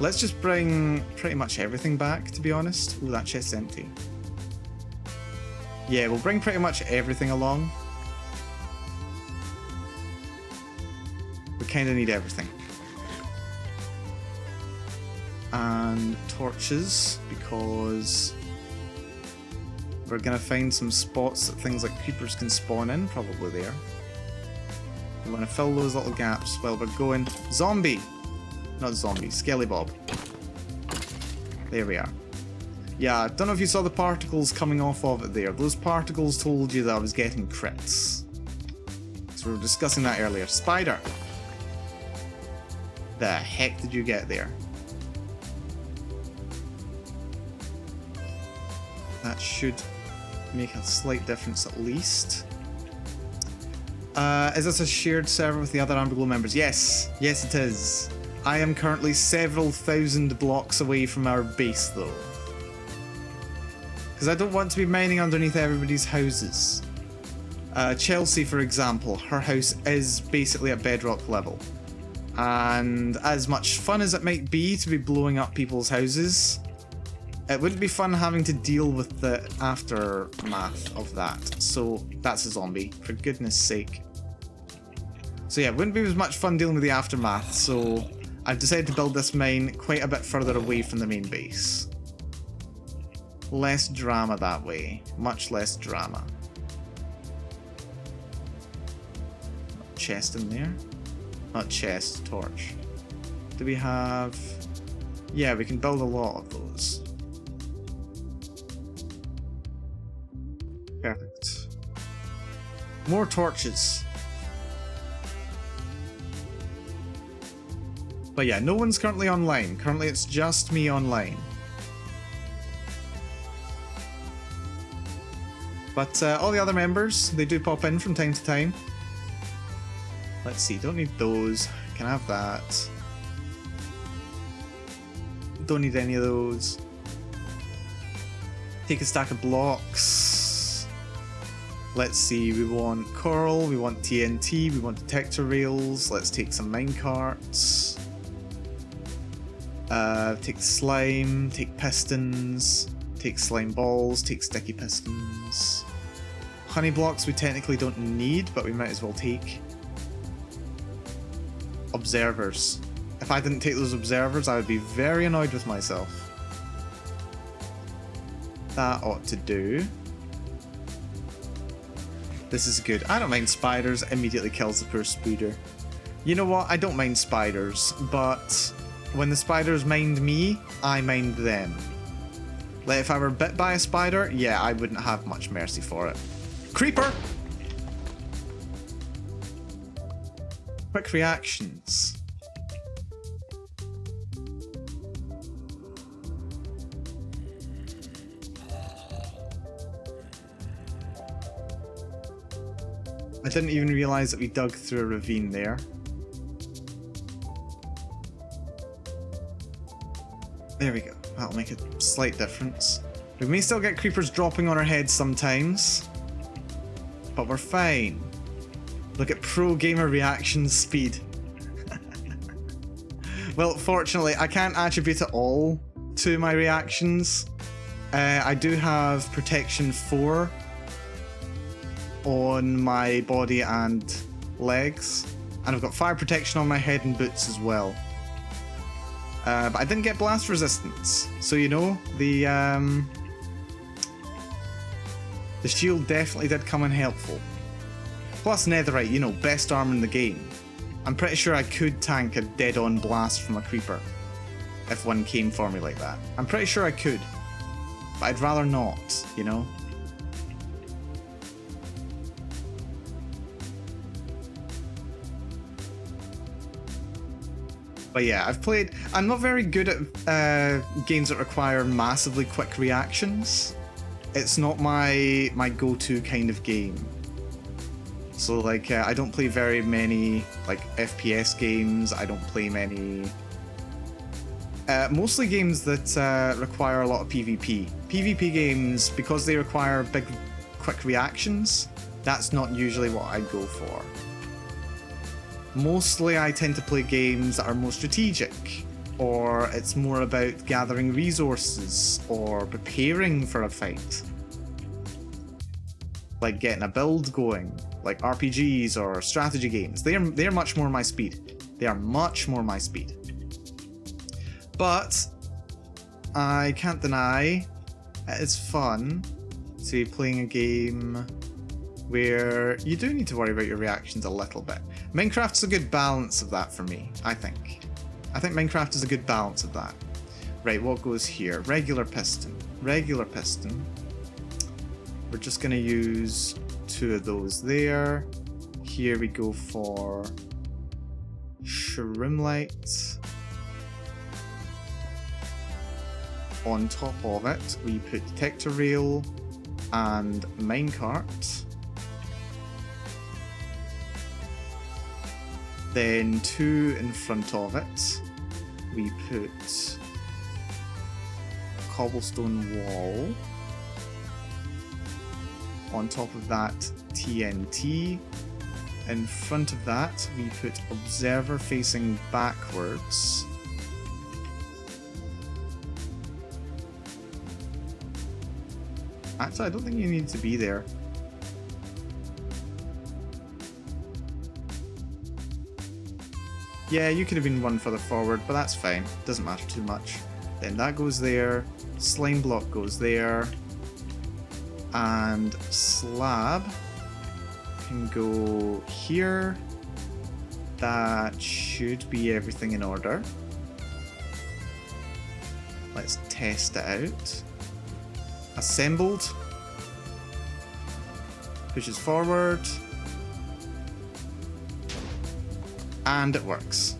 S2: Let's just bring pretty much everything back, to be honest. Ooh, that chest's empty. Yeah, we'll bring pretty much everything along. We kind of need everything. And torches, because we're going to find some spots that things like creepers can spawn in, probably there. We want to fill those little gaps while we're going. Zombie! Not zombie, Skelly Bob. There we are. Yeah, I don't know if you saw the particles coming off of it there. Those particles told you that I was getting crits. So we were discussing that earlier. Spider! The heck did you get there? That should make a slight difference at least. Is this a shared server with the other Amberglow members? Yes. Yes, it is. I am currently several thousand blocks away from our base, though. Because I don't want to be mining underneath everybody's houses. Chelsea, for example, her house is basically at bedrock level. And as much fun as it might be to be blowing up people's houses, it wouldn't be fun having to deal with the aftermath of that. So that's a zombie, for goodness sake. So yeah, it wouldn't be as much fun dealing with the aftermath, so I've decided to build this mine quite a bit further away from the main base. Less drama that way. Much less drama. Chest in there. Not chest, torch. Do we have... Yeah, we can build a lot of those. Perfect. More torches. But yeah, no one's currently online. Currently it's just me online. But all the other members, they do pop in from time to time. Let's see, don't need those. Can have that. Don't need any of those. Take a stack of blocks. Let's see, we want coral, we want TNT, we want detector rails. Let's take some minecarts. Take slime, take pistons, take slime balls, take sticky pistons. Honey blocks we technically don't need, but we might as well take. Observers. If I didn't take those observers, I would be very annoyed with myself. That ought to do. This is good. I don't mind spiders. Immediately kills the poor spooder. You know what? I don't mind spiders, but when the spiders mind me, I mind them. Like if I were bit by a spider, yeah, I wouldn't have much mercy for it. Creeper! Quick reactions. I didn't even realise that we dug through a ravine there. There we go. That'll make a slight difference. We may still get creepers dropping on our heads sometimes, but we're fine. Look at pro gamer reaction speed. Well, fortunately, I can't attribute it all to my reactions. I do have protection 4 on my body and legs, and I've got fire protection on my head and boots as well. But I didn't get blast resistance, so you know, the shield definitely did come in helpful. Plus netherite, you know, best armor in the game. I'm pretty sure I could tank a dead-on blast from a creeper if one came for me like that. I'm pretty sure I could, but I'd rather not, you know? But yeah, I'm not very good at games that require massively quick reactions. It's not my go-to kind of game. So like, I don't play very many like FPS games. I don't play many... mostly games that require a lot of PvP. PvP games, because they require big, quick reactions, that's not usually what I go for. Mostly I tend to play games that are more strategic, or it's more about gathering resources, or preparing for a fight. Like getting a build going, like RPGs or strategy games. They're much more my speed. They are much more my speed. But I can't deny it's fun to be playing a game where you do need to worry about your reactions a little bit. Minecraft's a good balance of that for me, I think. I think Minecraft is a good balance of that. Right, what goes here? Regular piston. Regular piston. We're just going to use 2 of those there. Here we go for shroomlight. On top of it, we put detector rail and minecart. Then 2 in front of it, we put cobblestone wall. On top of that, TNT. In front of that, we put observer facing backwards. Actually, I don't think you need to be there. Yeah, you could have been one further forward, but that's fine. Doesn't matter too much. Then that goes there. Slime block goes there. And slab can go here. That should be everything in order. Let's test it out. Assembled. Pushes forward. And it works.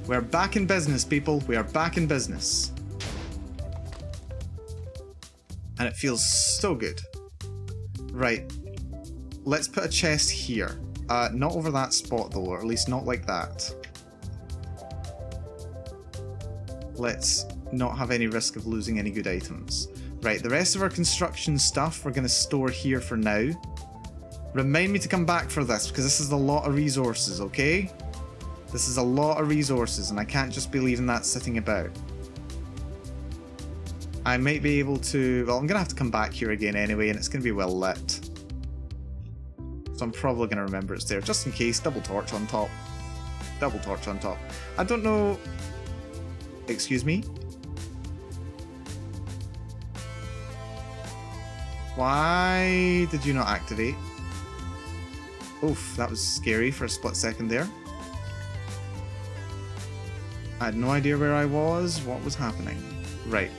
S2: We're back in business, people. We are back in business. And it feels so good. Right. Let's put a chest here. Not over that spot though, or at least not like that. Let's not have any risk of losing any good items. Right, the rest of our construction stuff we're going to store here for now. Remind me to come back for this, because this is a lot of resources, okay? This is a lot of resources, and I can't just be leaving that sitting about. I might be able to... Well, I'm going to have to come back here again anyway, and it's going to be well lit. So I'm probably going to remember it's there, just in case. Double torch on top. Double torch on top. I don't know... Excuse me? Why did you not activate? Oof, that was scary for a split second there. I had no idea where I was, what was happening. Right.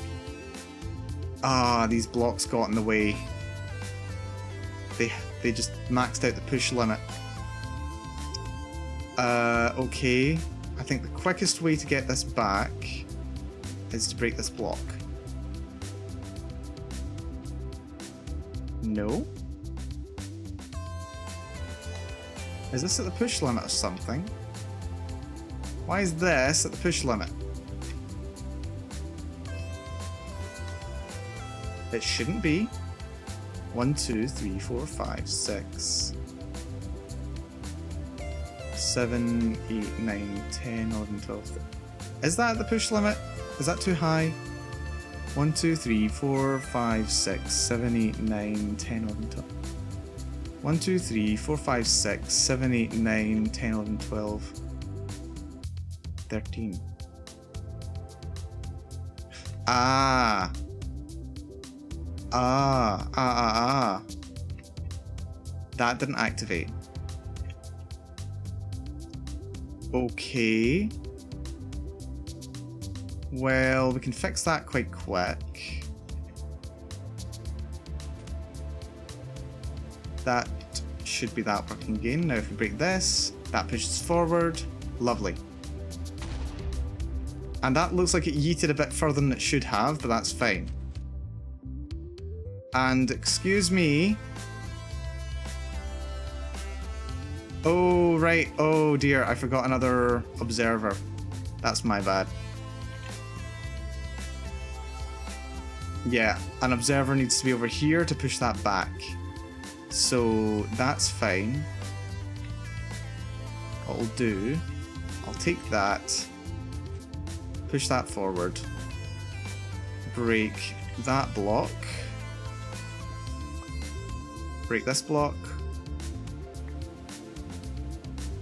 S2: Ah, these blocks got in the way. They just maxed out the push limit. Okay. I think the quickest way to get this back is to break this block. No? Is this at the push limit or something? Why is this at the push limit? It shouldn't be. 1, 2, 3, 4, 5, 6, 7, 8, 9, 10, 11, 12. Is that at the push limit? Is that too high? 1, 2, 3, 4, 5, 6, 7, 8, 9, 10, 11, 12. 1, 2, 3, 4, 5, 6, 7, 8, 9, 10, 11, 12, 13. Ah. That didn't activate. Okay. Well, we can fix that quite quick. That should be that working again. Now if we break this, that pushes forward. Lovely. And that looks like it yeeted a bit further than it should have, but that's fine. And excuse me. Oh, right. Oh dear, I forgot another observer. That's my bad. Yeah, an observer needs to be over here to push that back. So that's fine. What we'll do, I'll take that, push that forward, break that block, break this block,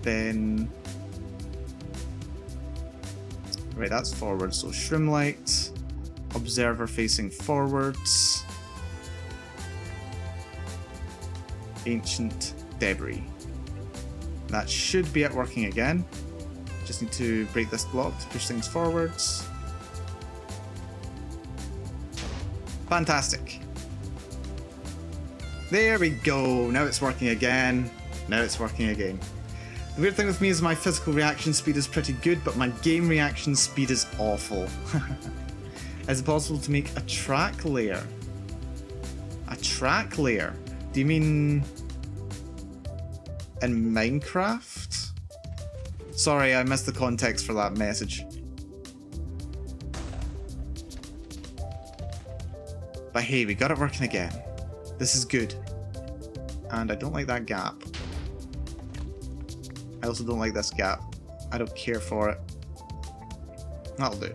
S2: then right, that's forward, so shroomlight, observer facing forwards, ancient debris. That should be it working again. Just need to break this block to push things forwards. Fantastic. There we go. Now it's working again. Now it's working again. The weird thing with me is my physical reaction speed is pretty good, but my game reaction speed is awful. Is it possible to make a track layer? A track layer? Do you mean in Minecraft? Sorry, I missed the context for that message. But hey, we got it working again. This is good. And I don't like that gap. I also don't like this gap. I don't care for it. That'll do.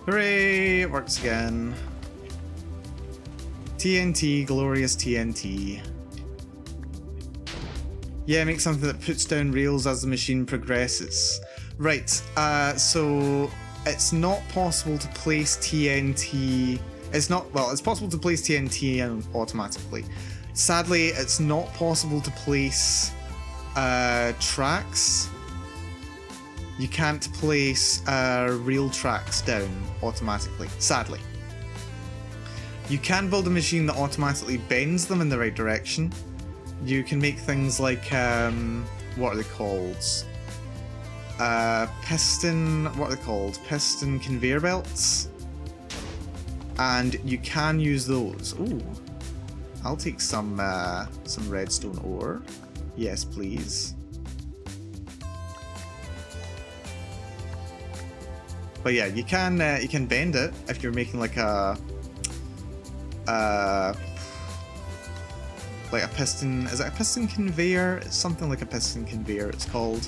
S2: Hooray! It works again. TNT, glorious TNT. Yeah, make something that puts down rails as the machine progresses. Right, so it's not possible to place TNT. It's possible to place TNT automatically. Sadly, it's not possible to place tracks. You can't place rail tracks down automatically, sadly. You can build a machine that automatically bends them in the right direction. You can make things like, what are they called? Piston, what are they called? Piston conveyor belts. And you can use those. Ooh, I'll take some redstone ore. Yes, please. But yeah, you can bend it if you're making like a piston. Is it a piston conveyor? It's something like a piston conveyor. It's called.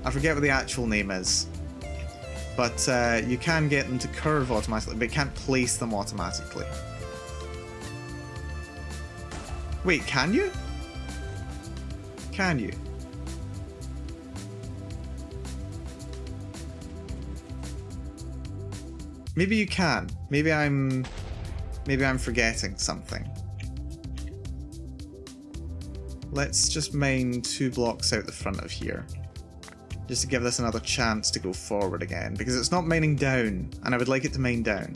S2: I forget what the actual name is. But you can get them to curve automatically, but you can't place them automatically. Wait, can you? Can you? Maybe you can. Maybe I'm forgetting something. Let's just mine 2 blocks out the front of here. Just to give this another chance to go forward again, because it's not mining down, and I would like it to mine down.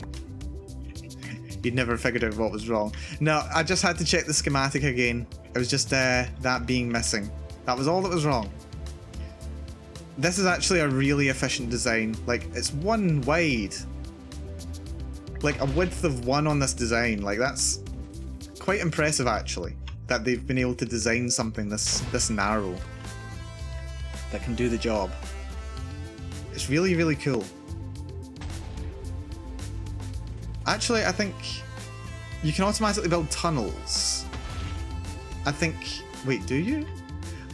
S2: You'd never figured out what was wrong. No, I just had to check the schematic again. It was just that being missing. That was all that was wrong. This is actually a really efficient design. Like, it's 1 wide. Like, a width of 1 on this design. Like, that's quite impressive, actually, that they've been able to design something this narrow that can do the job. It's really, really cool. Actually, I think you can automatically build tunnels. I think... Wait, do you?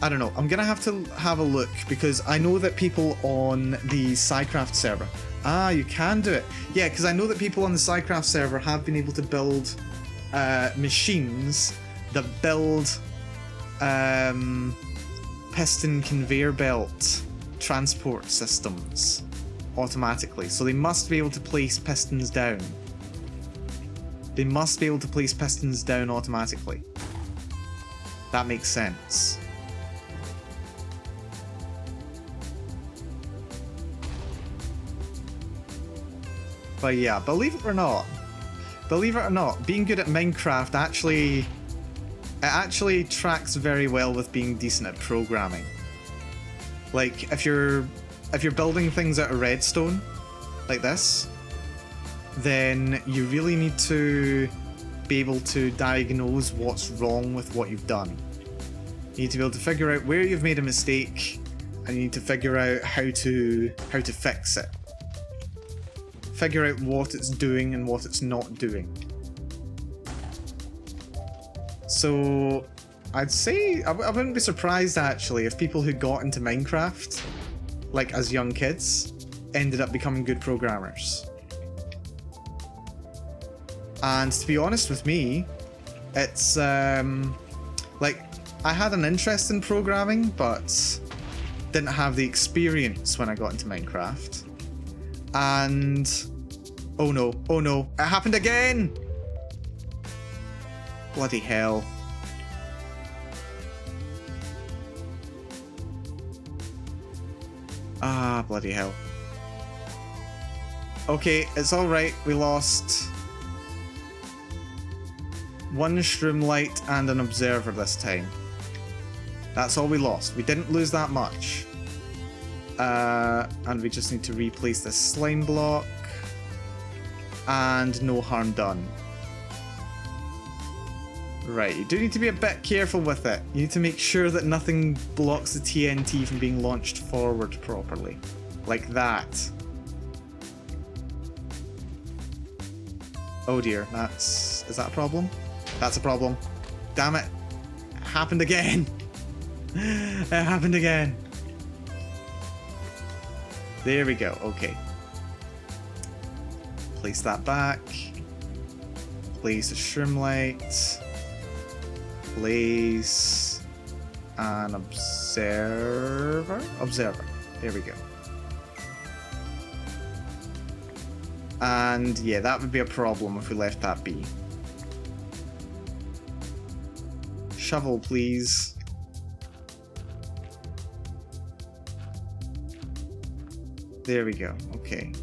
S2: I don't know. I'm gonna have to have a look because I know that people on the SciCraft server. Ah, you can do it. Yeah, because I know that people on the SciCraft server have been able to build machines that build piston conveyor belt transport systems automatically. So they must be able to place pistons down. They must be able to place pistons down automatically. That makes sense. But yeah, believe it or not, being good at Minecraft actually tracks very well with being decent at programming. Like if you're building things out of redstone, like this, then you really need to be able to diagnose what's wrong with what you've done. You need to be able to figure out where you've made a mistake, and you need to figure out how to fix it. Figure out what it's doing and what it's not doing. So I'd say I wouldn't be surprised actually if people who got into Minecraft, like as young kids, ended up becoming good programmers. And to be honest with me, it's like I had an interest in programming, but didn't have the experience when I got into Minecraft. And oh no, it happened again! Bloody hell. Ah, bloody hell. Okay, it's alright, we lost one shroomlight and an observer this time. That's all we lost. We didn't lose that much. And we just need to replace this slime block. And no harm done. Right, you do need to be a bit careful with it. You need to make sure that nothing blocks the TNT from being launched forward properly. Like that. Oh dear, is that a problem? That's a problem. Damn it. It happened again. It happened again. There we go, okay. Place that back. Place a shroomlight. Place an observer. There we go. And yeah, that would be a problem if we left that be. Shovel, please. There we go. Okay.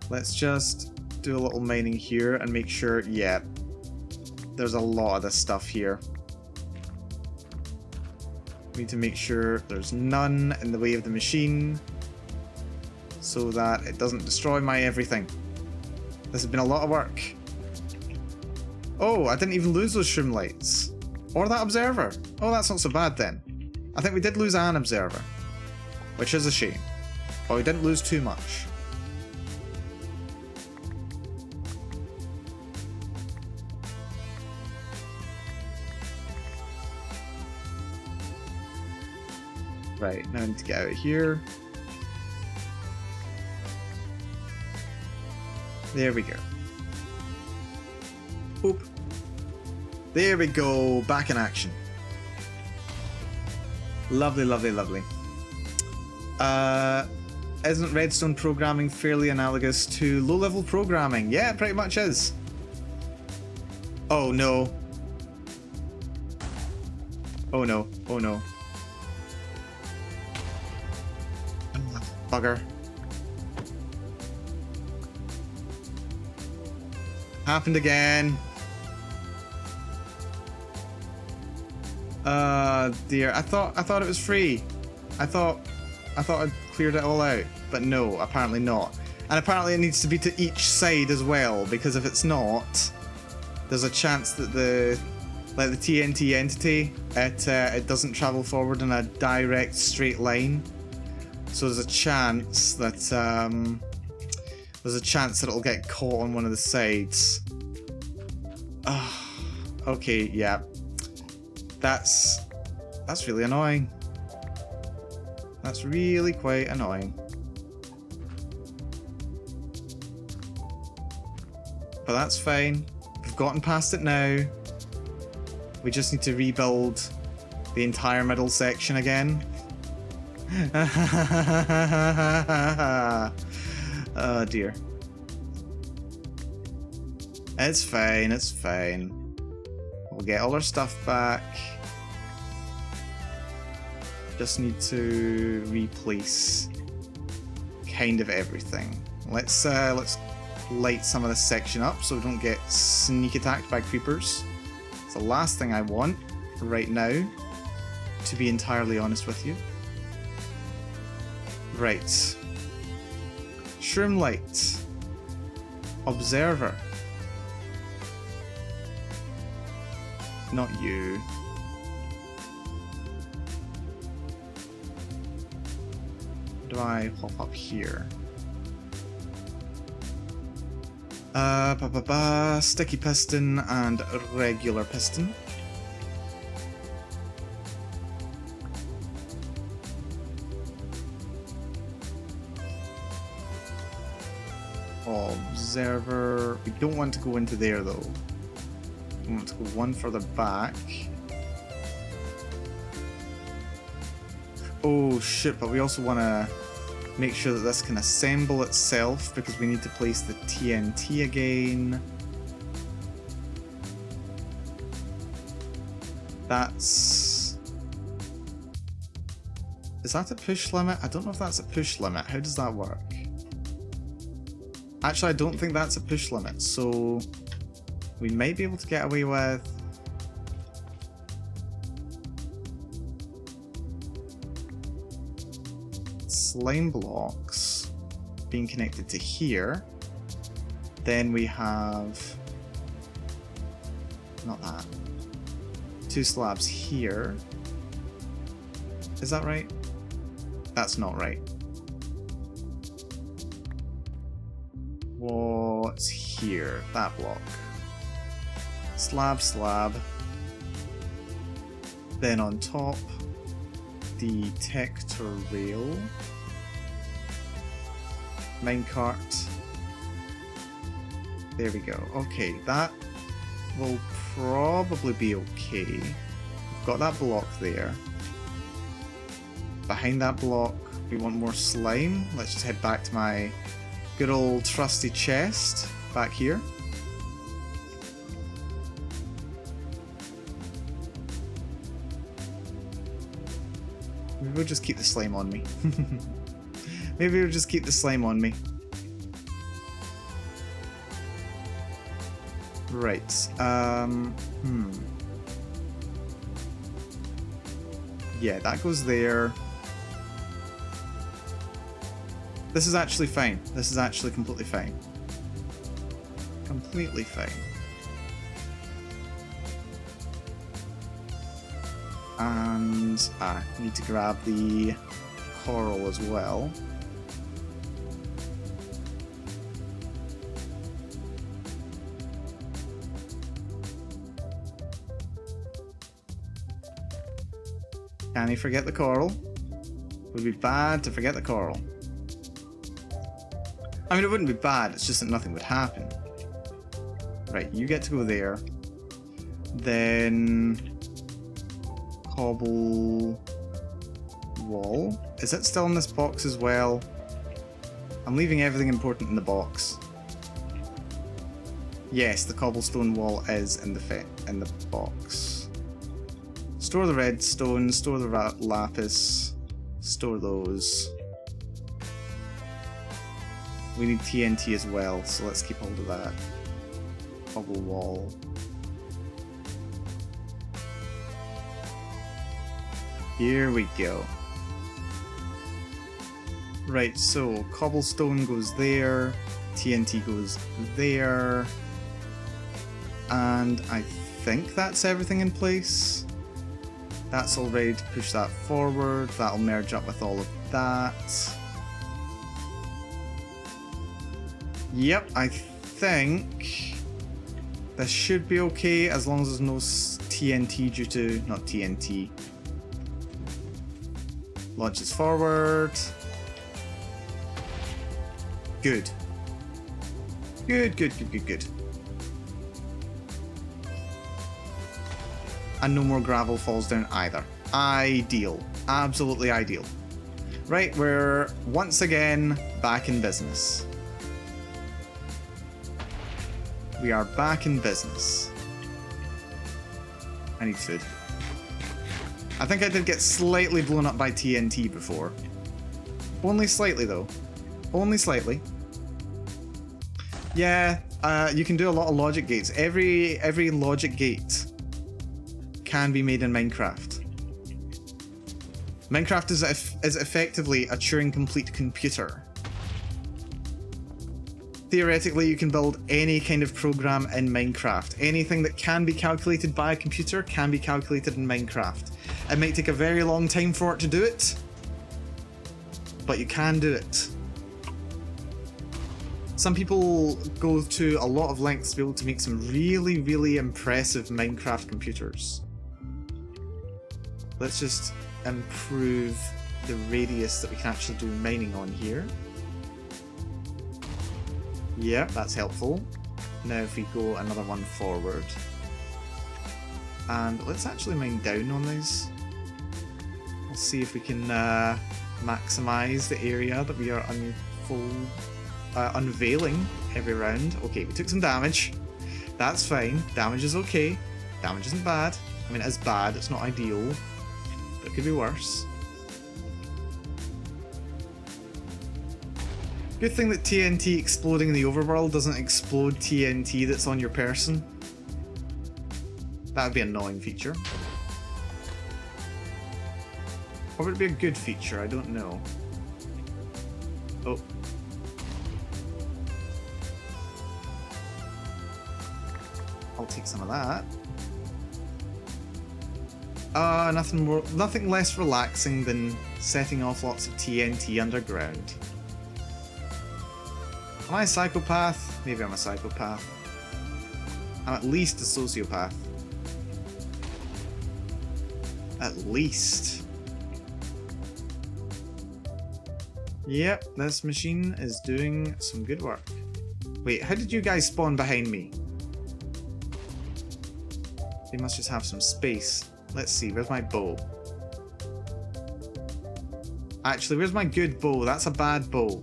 S2: Let's just do a little mining here and make sure, yeah, there's a lot of this stuff here. We need to make sure there's none in the way of the machine so that it doesn't destroy my everything. This has been a lot of work. Oh, I didn't even lose those shroomlights. Or that observer. Oh, that's not so bad then. I think we did lose an observer, which is a shame. But we didn't lose too much. Right, now I need to get out of here. There we go. Oop. There we go, back in action. Lovely, lovely, lovely. Isn't redstone programming fairly analogous to low-level programming? Yeah, it pretty much is. Oh no. Oh no, oh no. Bugger. Happened again. Dear. I thought it was free. I thought I'd cleared it all out, but no, apparently not. And apparently it needs to be to each side as well, because if it's not, there's a chance that the TNT entity, it doesn't travel forward in a direct straight line. So there's a chance that it'll get caught on one of the sides. Okay, yeah. That's really annoying. That's really quite annoying. But that's fine. We've gotten past it now. We just need to rebuild the entire middle section again. Oh dear. It's fine, it's fine. We'll get all our stuff back. Just need to replace kind of everything. Let's light some of this section up so we don't get sneak attacked by creepers. It's the last thing I want right now, to be entirely honest with you. Right. Shroom light. Observer. Not you. Do I hop up here? Sticky piston and regular piston. Observer. We don't want to go into there though. We want to go one further back. Oh shit, but we also want to make sure that this can assemble itself because we need to place the TNT again. That's... Is that a push limit? I don't know if that's a push limit. How does that work? Actually, I don't think that's a push limit, so we might be able to get away with... slime blocks being connected to here. Then we have... not that. 2 slabs here. Is that right? That's not right. What's here? That block. Slab, slab. Then on top, detector rail. Minecart. There we go. Okay, that will probably be okay. We've got that block there. Behind that block, we want more slime. Let's just head back to my good old trusty chest back here. Maybe we'll just keep the slime on me. Maybe we'll just keep the slime on me. Right. Yeah, that goes there. This is actually fine. This is actually completely fine. Completely fine. And I need to grab the coral as well. Can you forget the coral? It would be bad to forget the coral. I mean, it wouldn't be bad, it's just that nothing would happen. Right, you get to go there. Then... cobble... wall. Is it still in this box as well? I'm leaving everything important in the box. Yes, the cobblestone wall is in the box. Store the redstone, store the lapis, store those. We need TNT as well, so let's keep hold of that. Cobble wall. Here we go. Right, so cobblestone goes there, TNT goes there, and I think that's everything in place. That's all ready to push that forward. That'll merge up with all of that. Yep, I think This should be okay as long as there's no TNT due to... not TNT. Launches forward. Good. Good, good, good, good, good. And no more gravel falls down either. Ideal. Absolutely ideal. Right, we're once again back in business. We are back in business. I need food. I think I did get slightly blown up by TNT before. Only slightly though. Only slightly. Yeah, you can do a lot of logic gates. Every logic gate can be made in Minecraft. Minecraft is effectively a Turing-complete computer. Theoretically, you can build any kind of program in Minecraft. Anything that can be calculated by a computer can be calculated in Minecraft. It might take a very long time for it to do it, but you can do it. Some people go to a lot of lengths to be able to make some really, really impressive Minecraft computers. Let's just improve the radius that we can actually do mining on here. Yep, that's helpful. Now if we go another one forward. And let's actually mine down on these. We'll see if we can maximize the area that we are unveiling every round. Okay, we took some damage. That's fine. Damage is okay. Damage isn't bad. I mean, it is bad. It's not ideal. But it could be worse. Good thing that TNT exploding in the overworld doesn't explode TNT that's on your person. That would be an annoying feature. Or would it be a good feature? I don't know. Oh. I'll take some of that. Nothing less relaxing than setting off lots of TNT underground. Am I a psychopath? Maybe I'm a psychopath. I'm at least a sociopath. At least. Yep, this machine is doing some good work. Wait, how did you guys spawn behind me? They must just have some space. Let's see, where's my bow? Actually, where's my good bow? That's a bad bow.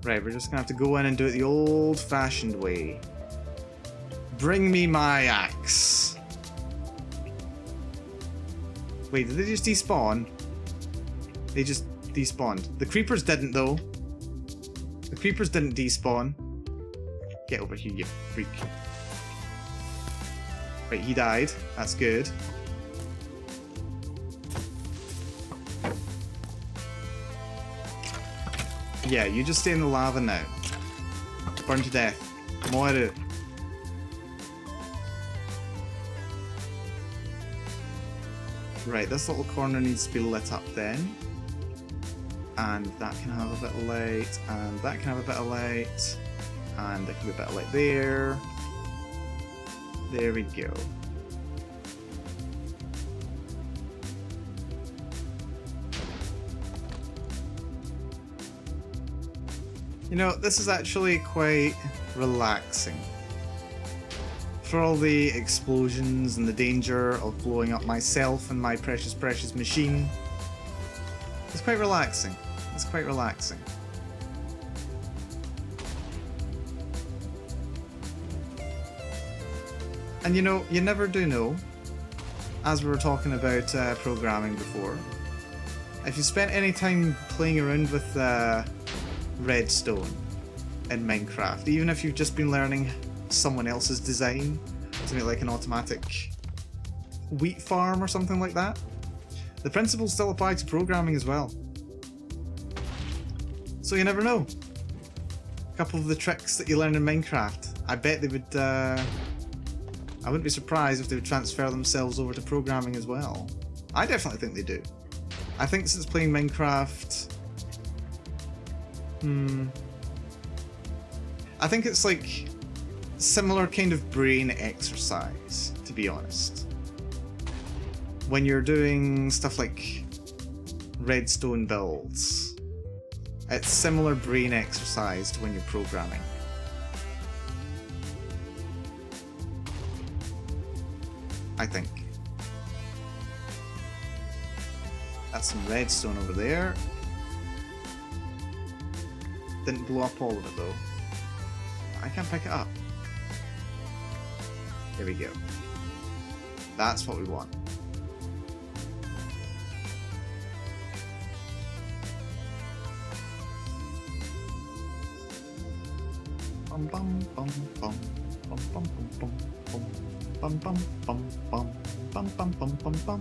S2: Right, we're just gonna have to go in and do it the old-fashioned way. Bring me my axe. Wait, did they just despawn? They just despawned. The creepers didn't, though. The creepers didn't despawn. Get over here, you freak. Right, he died. That's good. Yeah, you just stay in the lava now. Burn to death. Moru. Right, this little corner needs to be lit up then. And that can have a bit of light, and that can have a bit of light, and there can be a bit of light there. There we go. You know, this is actually quite relaxing. For all the explosions and the danger of blowing up myself and my precious, precious machine, it's quite relaxing. It's quite relaxing. And you know, you never do know, as we were talking about programming before, if you spent any time playing around with redstone in Minecraft, even if you've just been learning someone else's design to make like an automatic wheat farm or something like that, the principles still apply to programming as well. So you never know. A couple of the tricks that you learn in Minecraft, I bet they would, I wouldn't be surprised if they would transfer themselves over to programming as well. I definitely think they do. I think since playing Minecraft, I think it's like similar kind of brain exercise, to be honest. When you're doing stuff like redstone builds, it's similar brain exercise to when you're programming. I think. That's some redstone over there. Didn't blow up all of it though. I can't pick it up. There we go. That's what we want. Bum bum bum bum bum bum bum bum bum bum bum bum bum bum bum bum bum.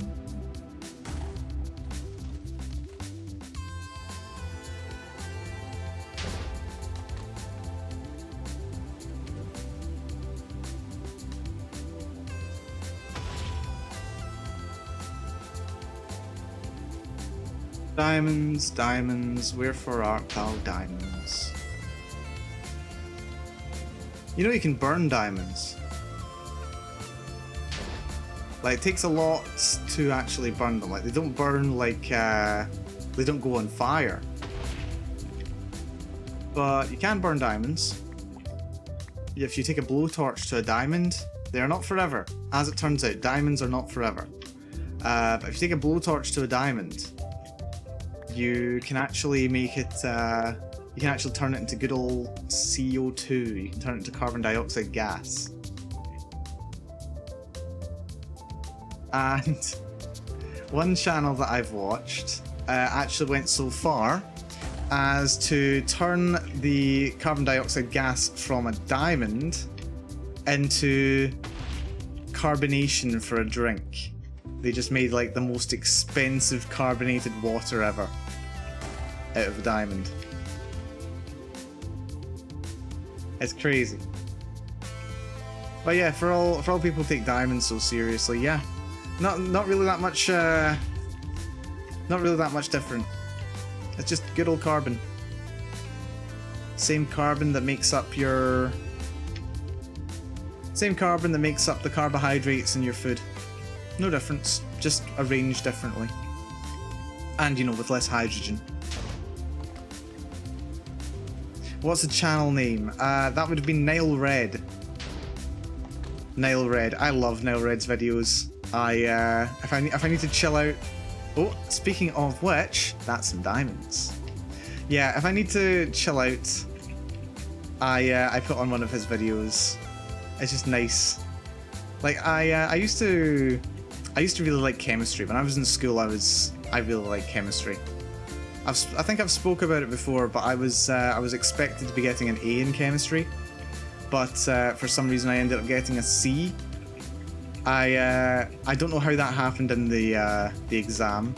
S2: Diamonds, diamonds, wherefore art thou diamonds? You know you can burn diamonds. Like, it takes a lot to actually burn them. Like, they don't burn like, they don't go on fire. But you can burn diamonds. If you take a blowtorch to a diamond, they're not forever. As it turns out, diamonds are not forever. But if you take a blowtorch to a diamond, you can actually make it, you can actually turn it into good old CO2. You can turn it into carbon dioxide gas. And one channel that I've watched actually went so far as to turn the carbon dioxide gas from a diamond into carbonation for a drink. They just made like the most expensive carbonated water ever out of a diamond. It's crazy. But yeah, for all people who take diamonds so seriously, yeah. Not really that much different. It's just good old carbon. Same carbon that makes up the carbohydrates in your food. No difference, just arranged differently. And, you know, with less hydrogen. What's the channel name? That would have been Nile Red. Nile Red. I love Nile Red's videos. If I need to chill out... Oh, speaking of which, that's some diamonds. Yeah, if I need to chill out, I put on one of his videos. It's just nice. Like, I used to really like chemistry. When I was in school, I really liked chemistry. I think I've spoke about it before, but I was expected to be getting an A in chemistry, but for some reason I ended up getting a C. I don't know how that happened in the exam.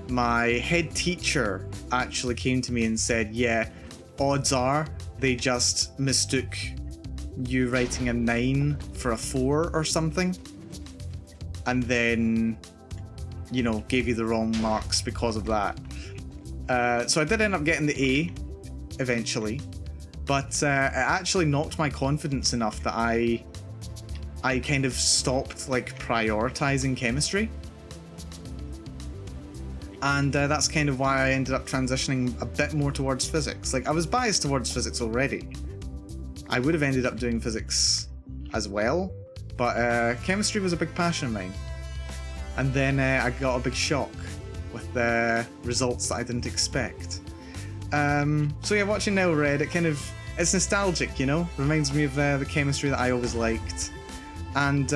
S2: My head teacher actually came to me and said, "Yeah, odds are they just mistook you writing a 9 for a 4 or something, and then, you know, gave you the wrong marks because of that." So I did end up getting the A eventually, but it actually knocked my confidence enough that I kind of stopped like prioritizing chemistry, and that's kind of why I ended up transitioning a bit more towards physics. Like, I was biased towards physics already. I would have ended up doing physics as well, but chemistry was a big passion of mine. And then I got a big shock with the results that I didn't expect. So yeah, watching Nile Red, it's nostalgic, you know? Reminds me of the chemistry that I always liked. And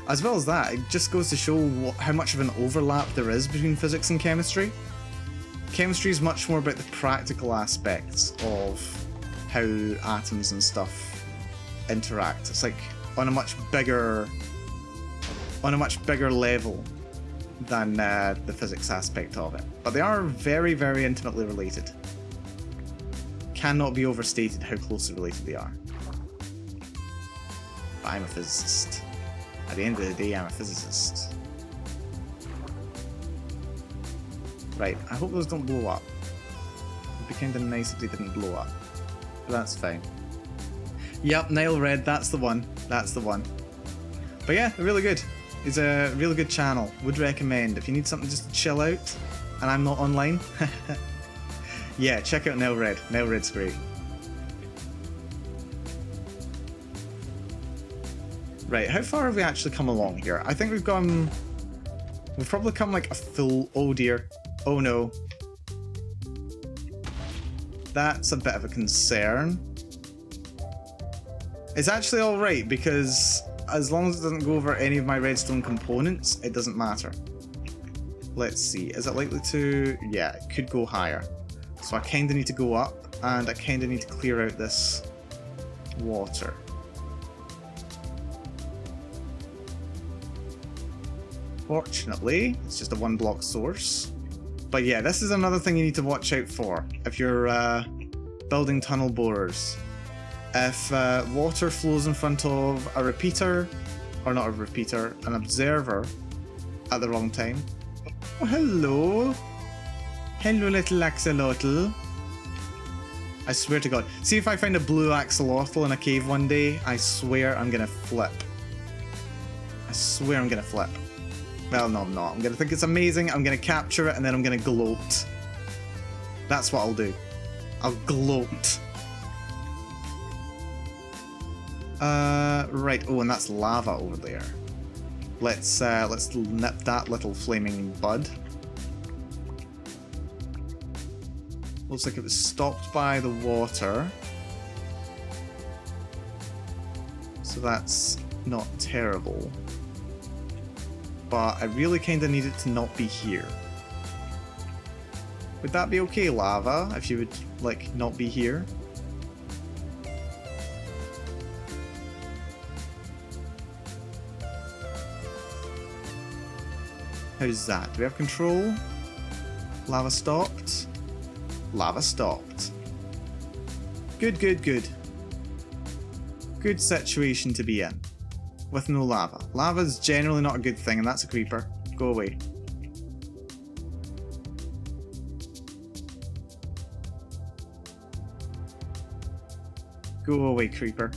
S2: as well as that, it just goes to show how much of an overlap there is between physics and chemistry. Chemistry is much more about the practical aspects of how atoms and stuff interact. It's like on a much bigger level than the physics aspect of it. But they are very, very intimately related. Cannot be overstated how closely related they are. But I'm a physicist. At the end of the day, I'm a physicist. Right, I hope those don't blow up. It'd be kind of nice if they didn't blow up. But that's fine. Yep, Nile Red, that's the one. That's the one. But yeah, they're really good. It's a really good channel. Would recommend if you need something just to chill out and I'm not online. Yeah, check out Nile Red. Nile Red's great. Right, how far have we actually come along here? I think we've probably come like a full, oh dear. Oh no. That's a bit of a concern. It's actually alright because as long as it doesn't go over any of my redstone components, it doesn't matter. Let's see, is it likely to... Yeah, it could go higher. So I kinda need to go up, and I kinda need to clear out this water. Fortunately, it's just a 1-block source. But yeah, this is another thing you need to watch out for if you're building tunnel borers. If water flows in front of a repeater, or not a repeater, an observer at the wrong time. Oh, hello. Hello, little axolotl. I swear to God. See if I find a blue axolotl in a cave one day, I swear I'm gonna flip. I swear I'm gonna flip. Well, no, I'm not. I'm gonna think it's amazing, I'm gonna capture it, and then I'm gonna gloat. That's what I'll do. I'll gloat. Right. Oh, and that's lava over there. Let's nip that little flaming bud. Looks like it was stopped by the water. So that's not terrible. But I really kind of need it to not be here. Would that be okay, lava, if you would, like, not be here? How's that? Do we have control? Lava stopped. Lava stopped. Good, good, good. Good situation to be in. With no lava. Lava's generally not a good thing, and that's a creeper. Go away. Go away, creeper.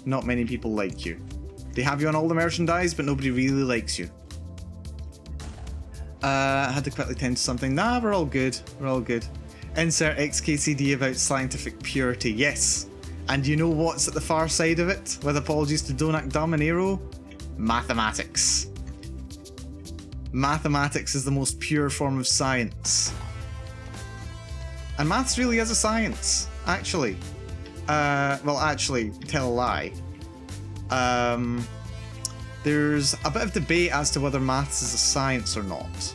S2: Not many people like you. They have you on all the merchandise, but nobody really likes you. I had to quickly tend to something. Nah, we're all good. We're all good. Insert XKCD about scientific purity. Yes. And you know what's at the far side of it? With apologies to Donut, Dumb, and Aero? Mathematics. Mathematics is the most pure form of science. And maths really is a science, actually. Well, actually, tell a lie. There's a bit of debate as to whether maths is a science or not.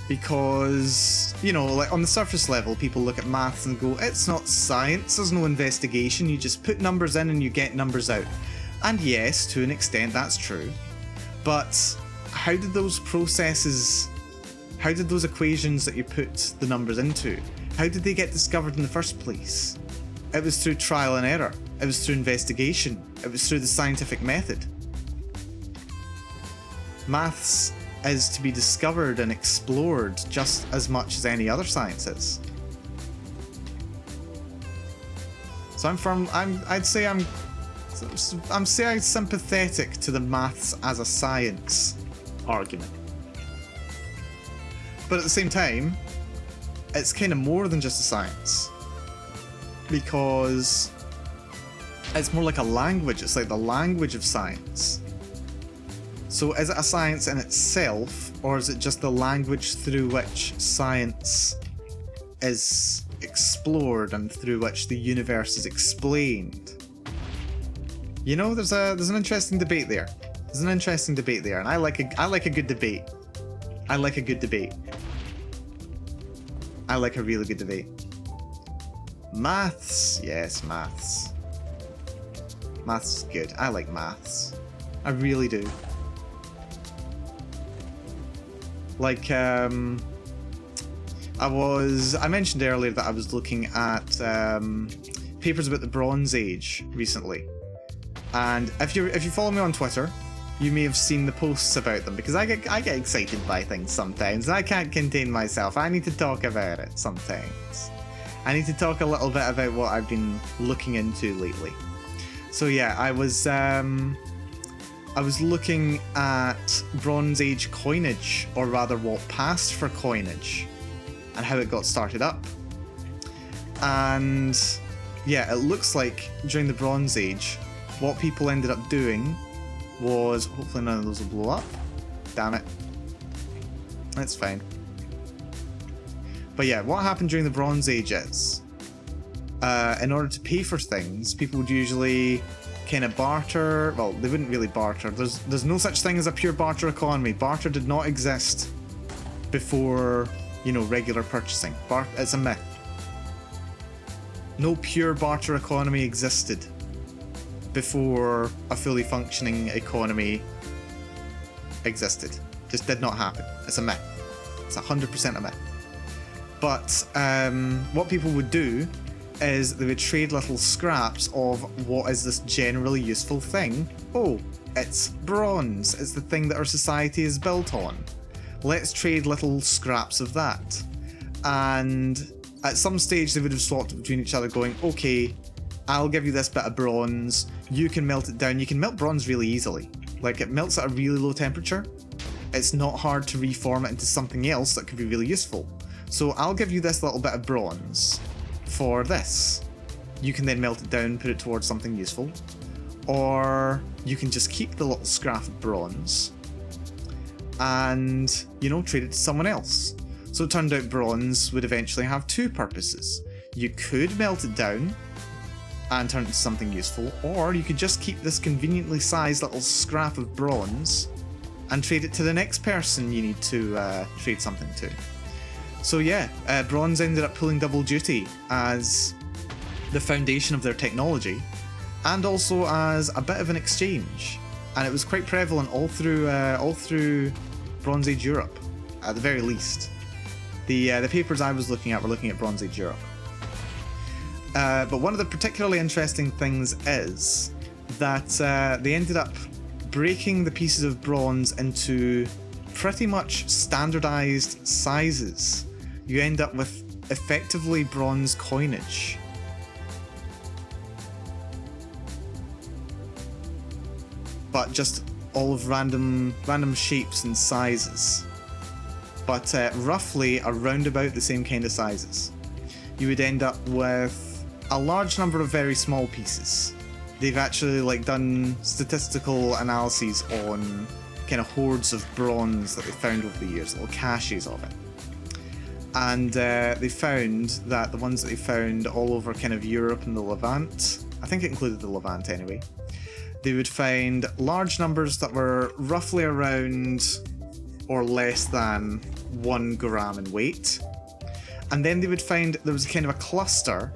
S2: Because, you know, like on the surface level, people look at maths and go, it's not science, there's no investigation, you just put numbers in and you get numbers out. And yes, to an extent that's true. But how did those processes, how did those equations that you put the numbers into, how did they get discovered in the first place? It was through trial and error. It was through investigation. It was through the scientific method. Maths is to be discovered and explored just as much as any other science is. So I'd say I'm sympathetic to the maths as a science argument. But at the same time, it's kind of more than just a science. Because it's more like a language. It's like the language of science. So is it a science in itself, or is it just the language through which science is explored and through which the universe is explained? You know, there's an interesting debate there. There's an interesting debate there, and I like a good debate. I like a good debate. I like a really good debate. Maths, yes, maths. Maths is good. I like maths. I really do. Like, I mentioned earlier that I was looking at papers about the Bronze Age recently. And if you follow me on Twitter, you may have seen the posts about them, because I get excited by things sometimes, and I can't contain myself. I need to talk about it sometimes. I need to talk a little bit about what I've been looking into lately. So yeah, I was looking at Bronze Age coinage, or rather what passed for coinage, and how it got started up. And yeah, it looks like during the Bronze Age, what people ended up doing was, hopefully none of those will blow up. Damn it. That's fine. But yeah, what happened during the Bronze Age is, in order to pay for things, people would usually kind of barter. Well, they wouldn't really barter. There's no such thing as a pure barter economy. Barter did not exist before, you know, regular purchasing. It's a myth. No pure barter economy existed before a fully functioning economy existed. Just did not happen. It's a myth. It's 100% a myth. But what people would do is they would trade little scraps of what is this generally useful thing. Oh, it's bronze. It's the thing that our society is built on. Let's trade little scraps of that. And at some stage they would have swapped between each other, going, okay, I'll give you this bit of bronze, you can melt it down. You can melt bronze really easily. Like, it melts at a really low temperature. It's not hard to reform it into something else that could be really useful. So I'll give you this little bit of bronze for this. You can then melt it down, put it towards something useful. Or you can just keep the little scrap of bronze and, you know, trade it to someone else. So it turned out bronze would eventually have two purposes. You could melt it down and turn it to something useful, or you could just keep this conveniently sized little scrap of bronze and trade it to the next person you need to trade something to. So yeah, bronze ended up pulling double duty as the foundation of their technology, and also as a bit of an exchange. And it was quite prevalent all through Bronze Age Europe, at the very least. The papers I was looking at were looking at Bronze Age Europe. But one of the particularly interesting things is that they ended up breaking the pieces of bronze into pretty much standardized sizes. You end up with effectively bronze coinage. But just all of random shapes and sizes. But roughly around about the same kind of sizes. You would end up with a large number of very small pieces. They've actually done statistical analyses on kind of hoards of bronze that they found over the years, little caches of it. And they found that the ones that they found all over kind of Europe and the Levant, I think it included the Levant anyway, they would find large numbers that were roughly around or less than 1 gram in weight. And then they would find there was kind of a cluster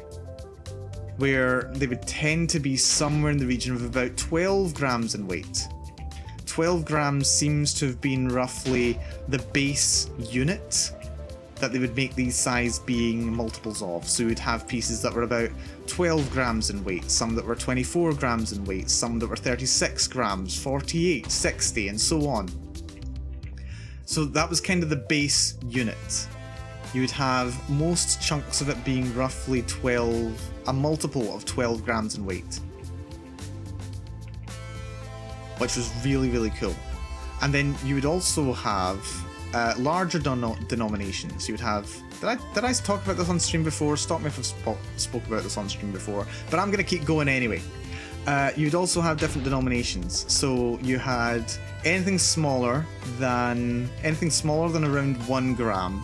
S2: where they would tend to be somewhere in the region of about 12 grams in weight. 12 grams seems to have been roughly the base unit that they would make these size being multiples of. So you'd have pieces that were about 12 grams in weight, some that were 24 grams in weight, some that were 36 grams, 48, 60, and so on. So that was kind of the base unit. You would have most chunks of it being roughly a multiple of 12 grams in weight. Which was really, really cool. And then you would also have larger denominations. You would have... Did I talk about this on stream before? Stop me if I've spoke about this on stream before. But I'm going to keep going anyway. You'd also have different denominations. So you had anything smaller than around 1 gram.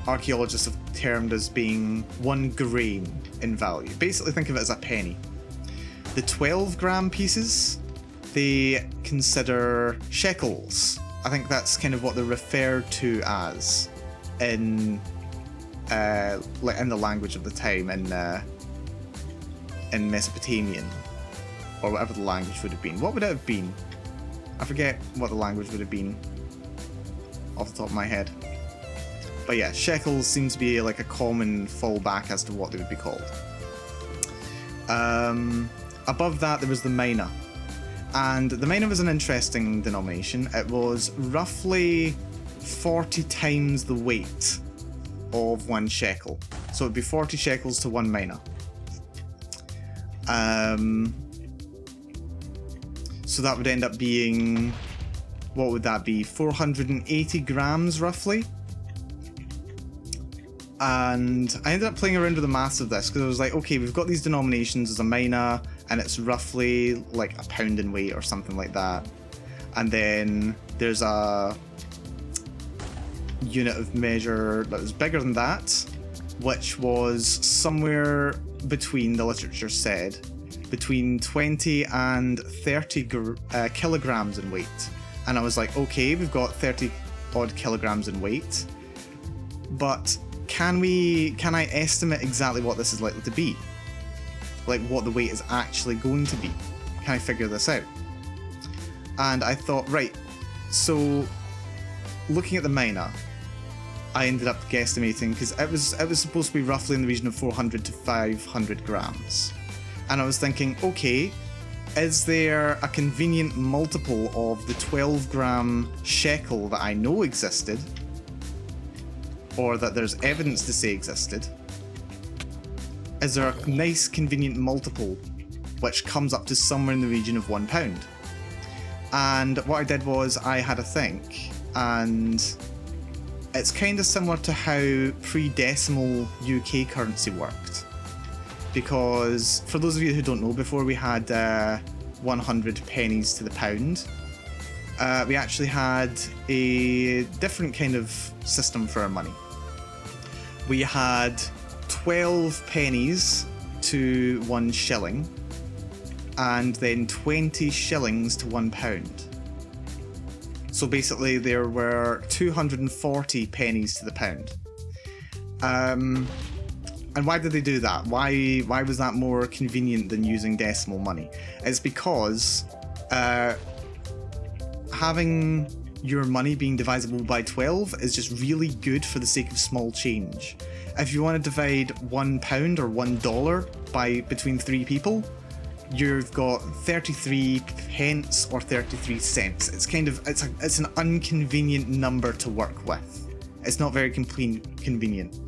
S2: Archaeologists have termed as being 1 grain in value. Basically think of it as a penny. The 12 gram pieces, they consider shekels. I think that's kind of what they're referred to as in the language of the time in Mesopotamian, or whatever the language would have been. What would it have been? I forget what the language would have been off the top of my head. But yeah, shekels seems to be like a common fallback as to what they would be called. Above that there was the mina. And the mina was an interesting denomination. It was roughly 40 times the weight of 1 shekel. So it'd be 40 shekels to 1 mina. So that would end up being, what would that be? 480 grams roughly. And I ended up playing around with the maths of this because I was like, okay, we've got these denominations as a mina, and it's roughly like a pound in weight or something like that. And then there's a unit of measure that was bigger than that, which was somewhere between, the literature said, between 20 and 30 kilograms in weight. And I was like, okay, we've got 30 odd kilograms in weight, but can I estimate exactly what this is likely to be? Like what the weight is actually going to be? Can I figure this out? And I thought, right, so looking at the mina, I ended up guesstimating, because it was supposed to be roughly in the region of 400 to 500 grams. And I was thinking, okay, is there a convenient multiple of the 12 gram shekel that I know existed, or that there's evidence to say existed? Is there a nice convenient multiple which comes up to somewhere in the region of £1? And what I did was I had a think, and it's kind of similar to how pre-decimal UK currency worked. Because for those of you who don't know, before we had 100 pennies to the pound, we actually had a different kind of system for our money. We had 12 pennies to 1 shilling, and then 20 shillings to £1. So basically there were 240 pennies to the pound. And why did they do that? Why was that more convenient than using decimal money? It's because having your money being divisible by 12 is just really good for the sake of small change. If you want to divide £1 or $1 by between 3 people, you've got 33 pence or 33 cents. It's an inconvenient number to work with. It's not very convenient.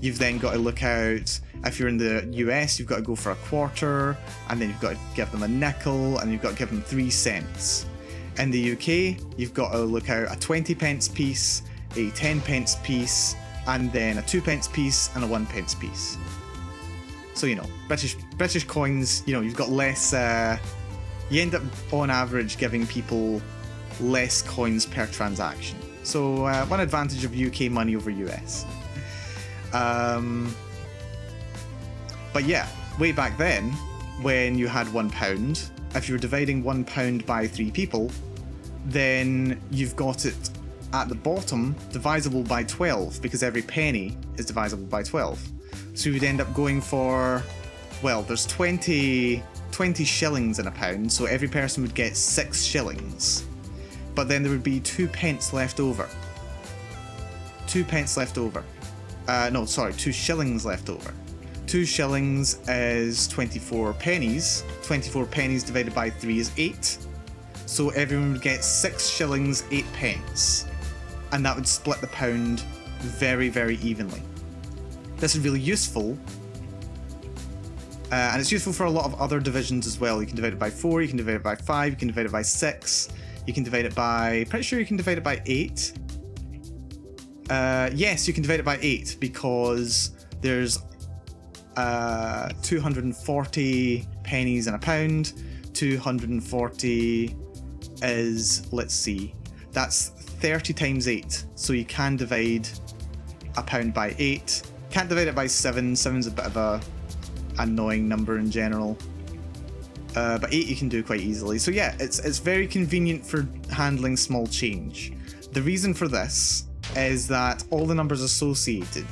S2: You've then got to look out, if you're in the US, you've got to go for a quarter, and then you've got to give them a nickel, and you've got to give them 3 cents. In the UK, you've got to look out a 20 pence piece, a 10 pence piece, and then a 2 pence piece and a 1 pence piece. So, British coins, you've got less, you end up on average giving people less coins per transaction. So one advantage of UK money over US. But yeah, way back then, when you had £1, if you were dividing £1 by 3 people, then you've got it at the bottom divisible by 12, because every penny is divisible by 12. So you'd end up going for, well, there's 20 shillings in a pound, so every person would get 6 shillings. But then there would be 2 pence left over. 2 pence left over. 2 shillings left over. 2 shillings is 24 pennies. 24 pennies divided by 3 is 8. So everyone would get 6 shillings, 8 pence. And that would split the pound very, very evenly. This is really useful. And it's useful for a lot of other divisions as well. You can divide it by 4, you can divide it by 5, you can divide it by 6. You can divide it by... Pretty sure you can divide it by 8. Yes, you can divide it by 8 because there's 240 pennies in a pound. 240 is, let's see, that's 30 times 8. So you can divide a pound by 8. Can't divide it by 7. 7's a bit of a annoying number in general. But 8 you can do quite easily. So yeah, it's very convenient for handling small change. The reason for this is that all the numbers associated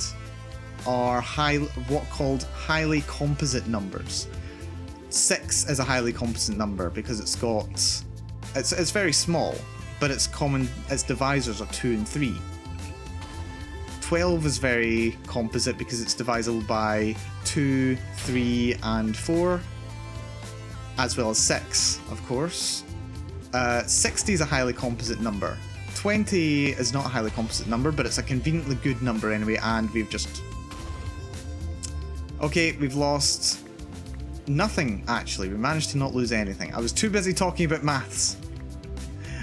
S2: are what called highly composite numbers. 6 is a highly composite number because it's very small, but its divisors are 2 and 3. 12 is very composite because it's divisible by 2, 3, and 4, as well as 6, of course. 60 is a highly composite number. 20 is not a highly composite number, but it's a conveniently good number anyway, and we've just... Okay, we've lost nothing, actually. We managed to not lose anything. I was too busy talking about maths.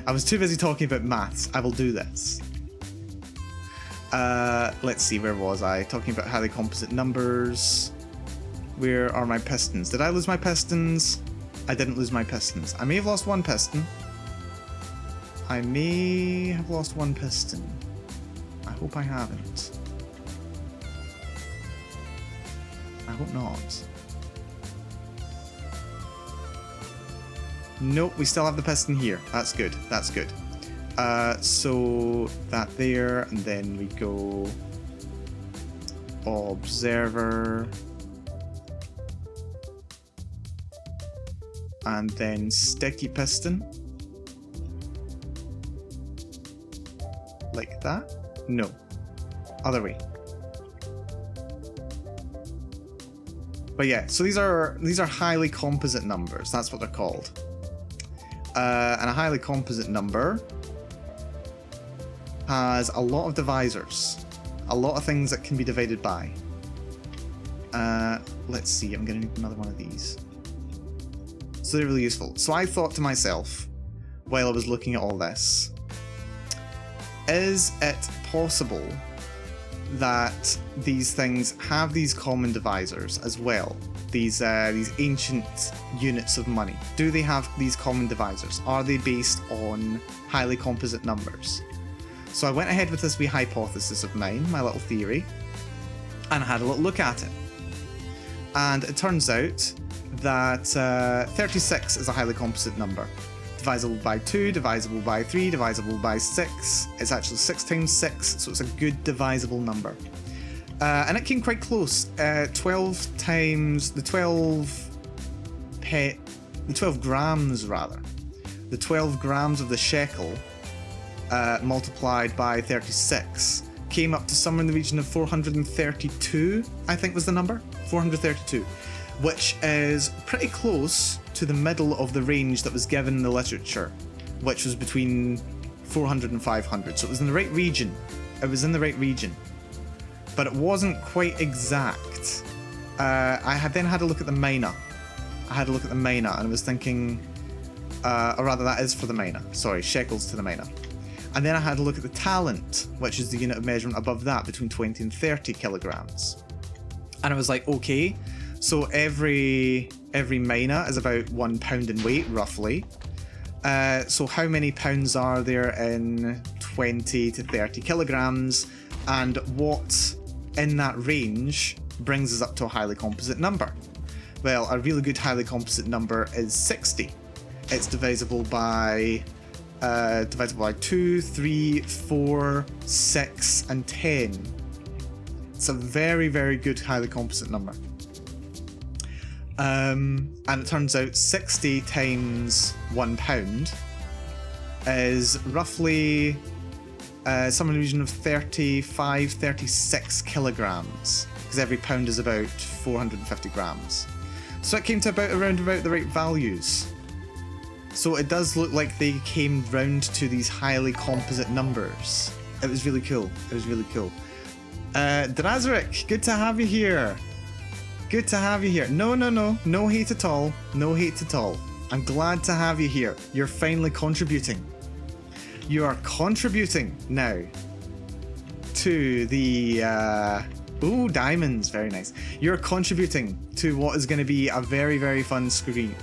S2: I will do this. Let's see, where was I? Talking about highly composite numbers. Where are my pistons? Did I lose my pistons? I didn't lose my pistons. I may have lost one piston. I may have lost one piston. I hope I haven't. I hope not. Nope, we still have the piston here. That's good. That's good. So that there, and then we go observer, and then sticky piston, like that. No, other way. But yeah, so these are highly composite numbers. That's what they're called. And a highly composite number has a lot of divisors, a lot of things that can be divided by. Let's see, I'm going to need another one of these. So they're really useful. So I thought to myself, while I was looking at all this, is it possible that these things have these common divisors as well? These ancient units of money. Do they have these common divisors? Are they based on highly composite numbers? So I went ahead with this wee hypothesis of mine, my little theory, and had a little look at it. And it turns out that 36 is a highly composite number. Divisible by 2, divisible by 3, divisible by 6. It's actually 6 times 6, so it's a good divisible number. And it came quite close. 12 times the 12 grams rather. The 12 grams of the shekel multiplied by 36 came up to somewhere in the region of 432, I think was the number. 432, which is pretty close to the middle of the range that was given in the literature, which was between 400 and 500. So it was in the right region. It was in the right region. But it wasn't quite exact. I had then had a look at the mina. And I was thinking, or rather that is for the mina. Sorry, shekels to the mina. And then I had a look at the talent, which is the unit of measurement above that, between 20 and 30 kilograms. And I was like, okay, so every mina is about 1 pound in weight, roughly. So how many pounds are there in 20 to 30 kilograms? And what in that range brings us up to a highly composite number? Well, a really good highly composite number is 60. It's divisible by 2, 3, 4, 6, and 10. It's a very, very good highly composite number. And it turns out 60 times 1 pound is roughly somewhere in the region of 35, 36 kilograms, because every pound is about 450 grams. So it came to around about the right values. So it does look like they came round to these highly composite numbers. It was really cool. Drazeric, good to have you here. No hate at all. I'm glad to have you here. You're finally contributing. You are contributing now to the ooh, diamonds, very nice. You're contributing to what is going to be a very, very fun stream.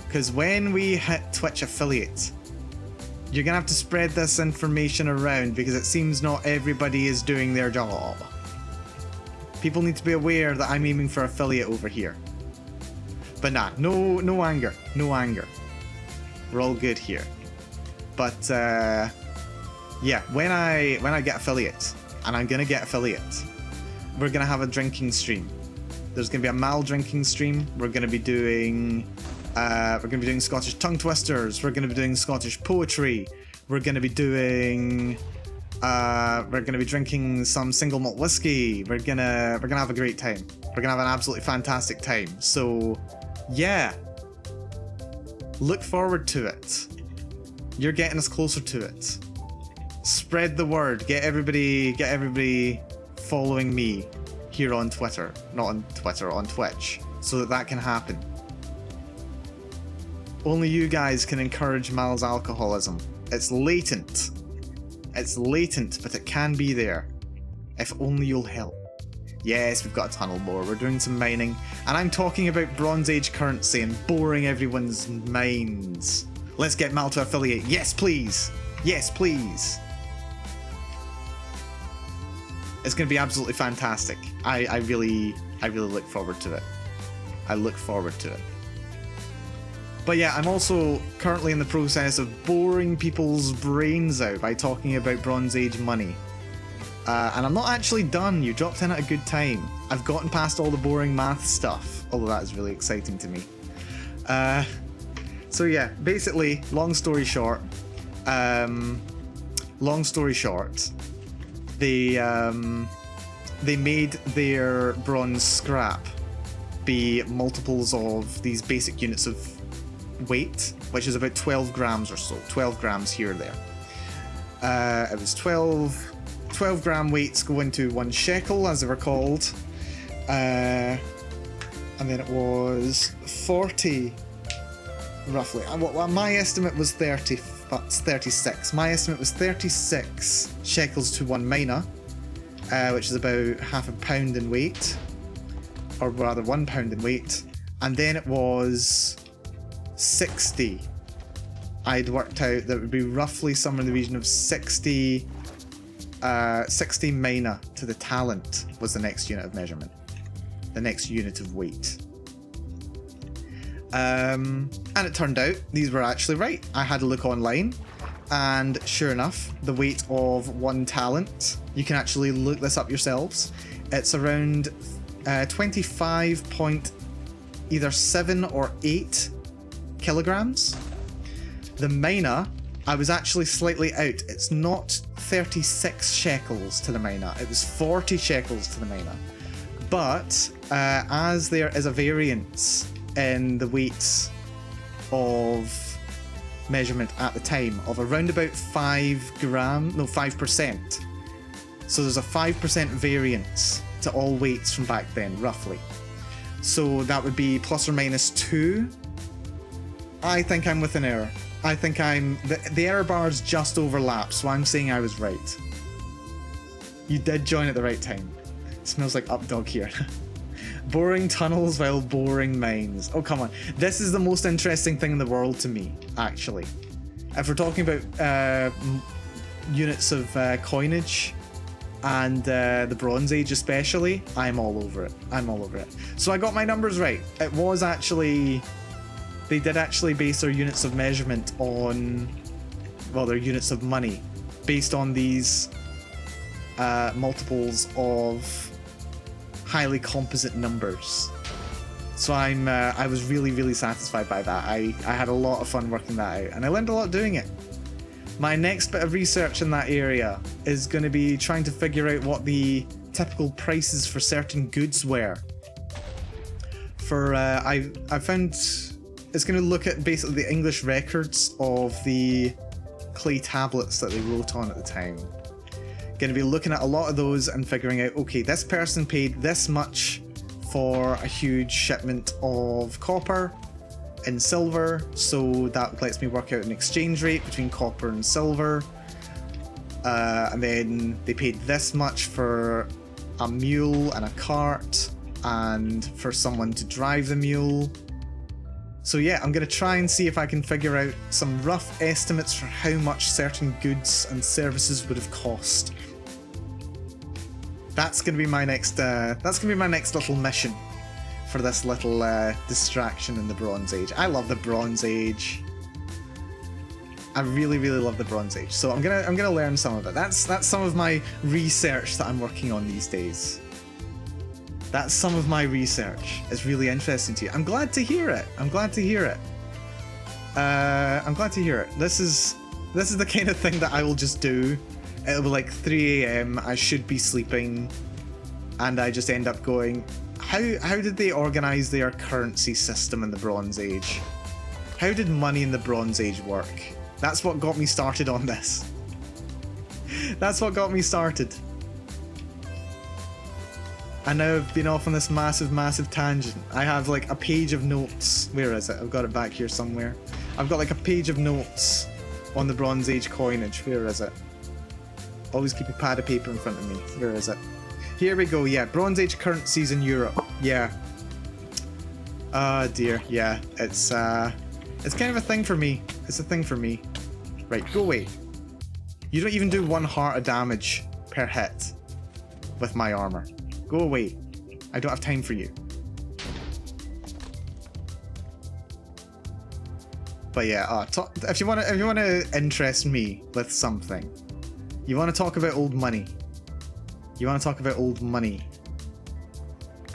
S2: Because when we hit Twitch affiliate, you're going to have to spread this information around, because it seems not everybody is doing their job. People need to be aware that I'm aiming for affiliate over here. But nah, no anger. We're all good here. But yeah, when I get affiliate, and I'm gonna get affiliate, we're gonna have a drinking stream. There's gonna be a Mal drinking stream. We're gonna be doing Scottish tongue twisters. We're gonna be doing Scottish poetry. We're gonna be drinking some single malt whiskey. We're gonna have a great time. We're gonna have an absolutely fantastic time. So yeah, look forward to it. You're getting us closer to it. Spread the word. Get everybody following me here on Twitter. Not on Twitter, on Twitch. So that can happen. Only you guys can encourage Mal's alcoholism. It's latent. It's latent, but it can be there. If only you'll help. Yes, we've got a tunnel more. We're doing some mining. And I'm talking about Bronze Age currency and boring everyone's minds. Let's get Mal to affiliate. Yes, please. Yes, please. It's going to be absolutely fantastic. I really look forward to it. I look forward to it. But yeah, I'm also currently in the process of boring people's brains out by talking about Bronze Age money. And I'm not actually done. You dropped in at a good time. I've gotten past all the boring math stuff, although that is really exciting to me. So yeah, basically, long story short, they made their bronze scrap be multiples of these basic units of weight, which is about 12 grams or so. 12 grams here or there. It was 12 gram weights go into 1 shekel, as they were called. And then it was 40, roughly. Well, my estimate was 36. My estimate was 36 shekels to 1 mina, which is about half a pound in weight. Or rather, 1 pound in weight. And then it was 60. I'd worked out that it would be roughly somewhere in the region of 60 mina to the talent was the next unit of measurement. The next unit of weight. And it turned out these were actually right. I had a look online, and sure enough, the weight of 1 talent, you can actually look this up yourselves, it's around 25.7 or 8 kilograms. The mina, I was actually slightly out. It's not 36 shekels to the mina, it was 40 shekels to the mina. But as there is a variance in the weights of measurement at the time of around about 5%. So there's a 5% variance to all weights from back then, roughly. So that would be plus or minus 2. I think I'm within error. I think the error bars just overlap, so I'm saying I was right. You did join at the right time. It smells like updog here. Boring tunnels while boring mines. Oh, come on. This is the most interesting thing in the world to me, actually. If we're talking about units of coinage and the Bronze Age especially, I'm all over it. I'm all over it. So I got my numbers right. It was actually... They did actually base their units of measurement on... Well, their units of money. Based on these multiples of highly composite numbers. So I was really, really satisfied by that. I had a lot of fun working that out, and I learned a lot doing it. My next bit of research in that area is going to be trying to figure out what the typical prices for certain goods were. I found it's going to look at basically the English records of the clay tablets that they wrote on at the time. Going to be looking at a lot of those and figuring out, okay, this person paid this much for a huge shipment of copper and silver, so that lets me work out an exchange rate between copper and silver. And then they paid this much for a mule and a cart, and for someone to drive the mule. So yeah, I'm going to try and see if I can figure out some rough estimates for how much certain goods and services would have cost. That's going to be my next. That's going to be my next little mission for this little distraction in the Bronze Age. I love the Bronze Age. I really, really love the Bronze Age. So I'm gonna learn some of it. That's some of my research that I'm working on these days. That's some of my research. It's really interesting to you. I'm glad to hear it. I'm glad to hear it. I'm glad to hear it. This is the kind of thing that I will just do. It'll be like 3 AM, I should be sleeping, and I just end up going, how did they organise their currency system in the Bronze Age? How did money in the Bronze Age work? That's what got me started on this. That's what got me started. And now I've been off on this massive tangent. I have like a page of notes. Where is it? I've got it back here somewhere. I've got like a page of notes on the Bronze Age coinage. Where is it? Always keep a pad of paper in front of me. Where is it? Here we go. Yeah, Bronze Age currencies in Europe. Yeah. Oh dear. Yeah, it's kind of a thing for me. It's a thing for me. Right, go away. You don't even do 1 heart of damage per hit with my armor. Go away. I don't have time for you. But yeah, if you want to interest me with something, you want to talk about old money. You want to talk about old money.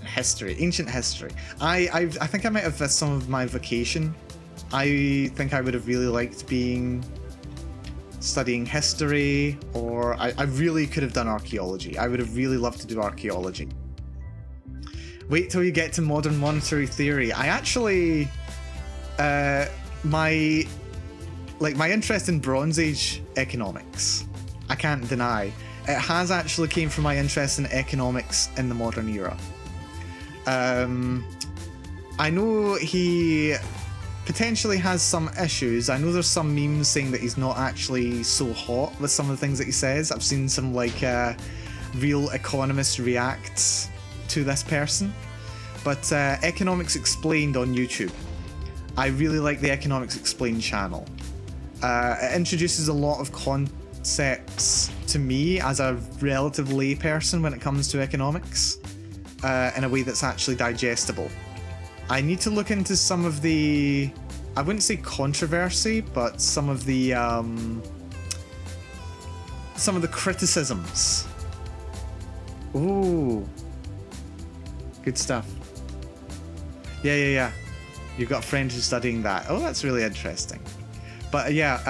S2: History, ancient history. I think I might have missed some of my vacation. I think I would have really liked studying history, or I really could have done archaeology. I would have really loved to do archaeology. Wait till you get to modern monetary theory. I actually, my interest in Bronze Age economics, I can't deny, it has actually came from my interest in economics in the modern era. I know he potentially has some issues. I know there's some memes saying that he's not actually so hot with some of the things that he says. I've seen some real economists react to this person. But Economics Explained on YouTube. I really like the Economics Explained channel. It introduces a lot of concepts to me as a relative lay person when it comes to economics in a way that's actually digestible. I need to look into some of the, I wouldn't say controversy, but some of the criticisms. Ooh, good stuff. Yeah. You've got a friend who's studying that. Oh, that's really interesting. But yeah,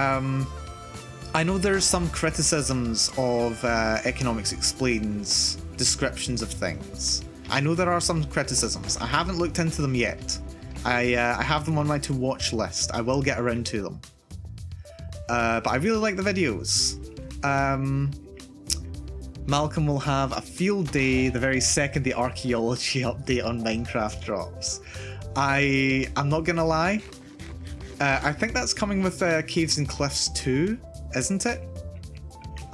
S2: I know there's some criticisms of Economics Explained's descriptions of things. I know there are some criticisms. I haven't looked into them yet. I have them on my to-watch list. I will get around to them. But I really like the videos. Malcolm will have a field day the very second the archaeology update on Minecraft drops. I'm not gonna lie. I think that's coming with Caves and Cliffs 2, isn't it?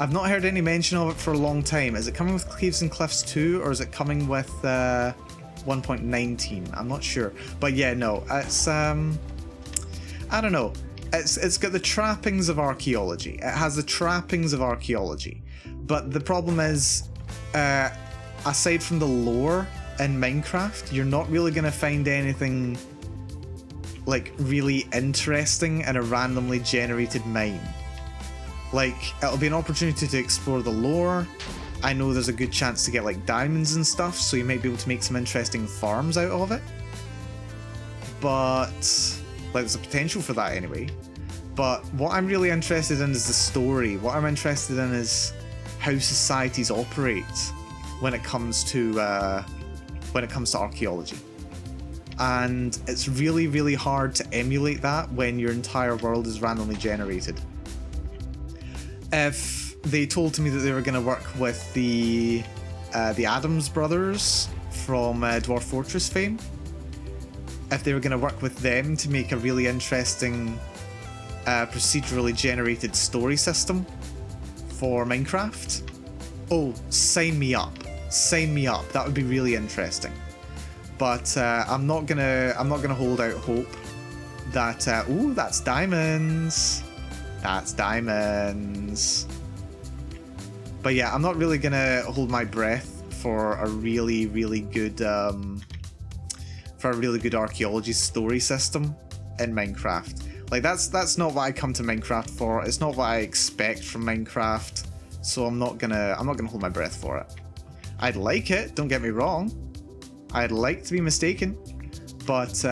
S2: I've not heard any mention of it for a long time. Is it coming with Caves and Cliffs 2, or is it coming with 1.19? I'm not sure. But yeah, no, it's I don't know. It's got the trappings of archaeology. It has the trappings of archaeology. But the problem is, aside from the lore in Minecraft, you're not really gonna find anything like really interesting in a randomly generated mine. Like, it'll be an opportunity to explore the lore. I know there's a good chance to get like diamonds and stuff, so you might be able to make some interesting farms out of it. But, like, there's a potential for that anyway. But what I'm really interested in is the story. What I'm interested in is how societies operate when it comes to archaeology. And it's really, really hard to emulate that when your entire world is randomly generated. If they told me that they were going to work with the Adams brothers from Dwarf Fortress fame, if they were going to work with them to make a really interesting procedurally generated story system for Minecraft, oh, sign me up. Sign me up. That would be really interesting. But I'm not gonna hold out hope that ooh, that's diamonds. That's diamonds. But yeah, I'm not really gonna hold my breath for a really, really good archaeology story system in Minecraft. Like that's not what I come to Minecraft for. It's not what I expect from Minecraft. So I'm not gonna hold my breath for it. I'd like it, don't get me wrong. I'd like to be mistaken, but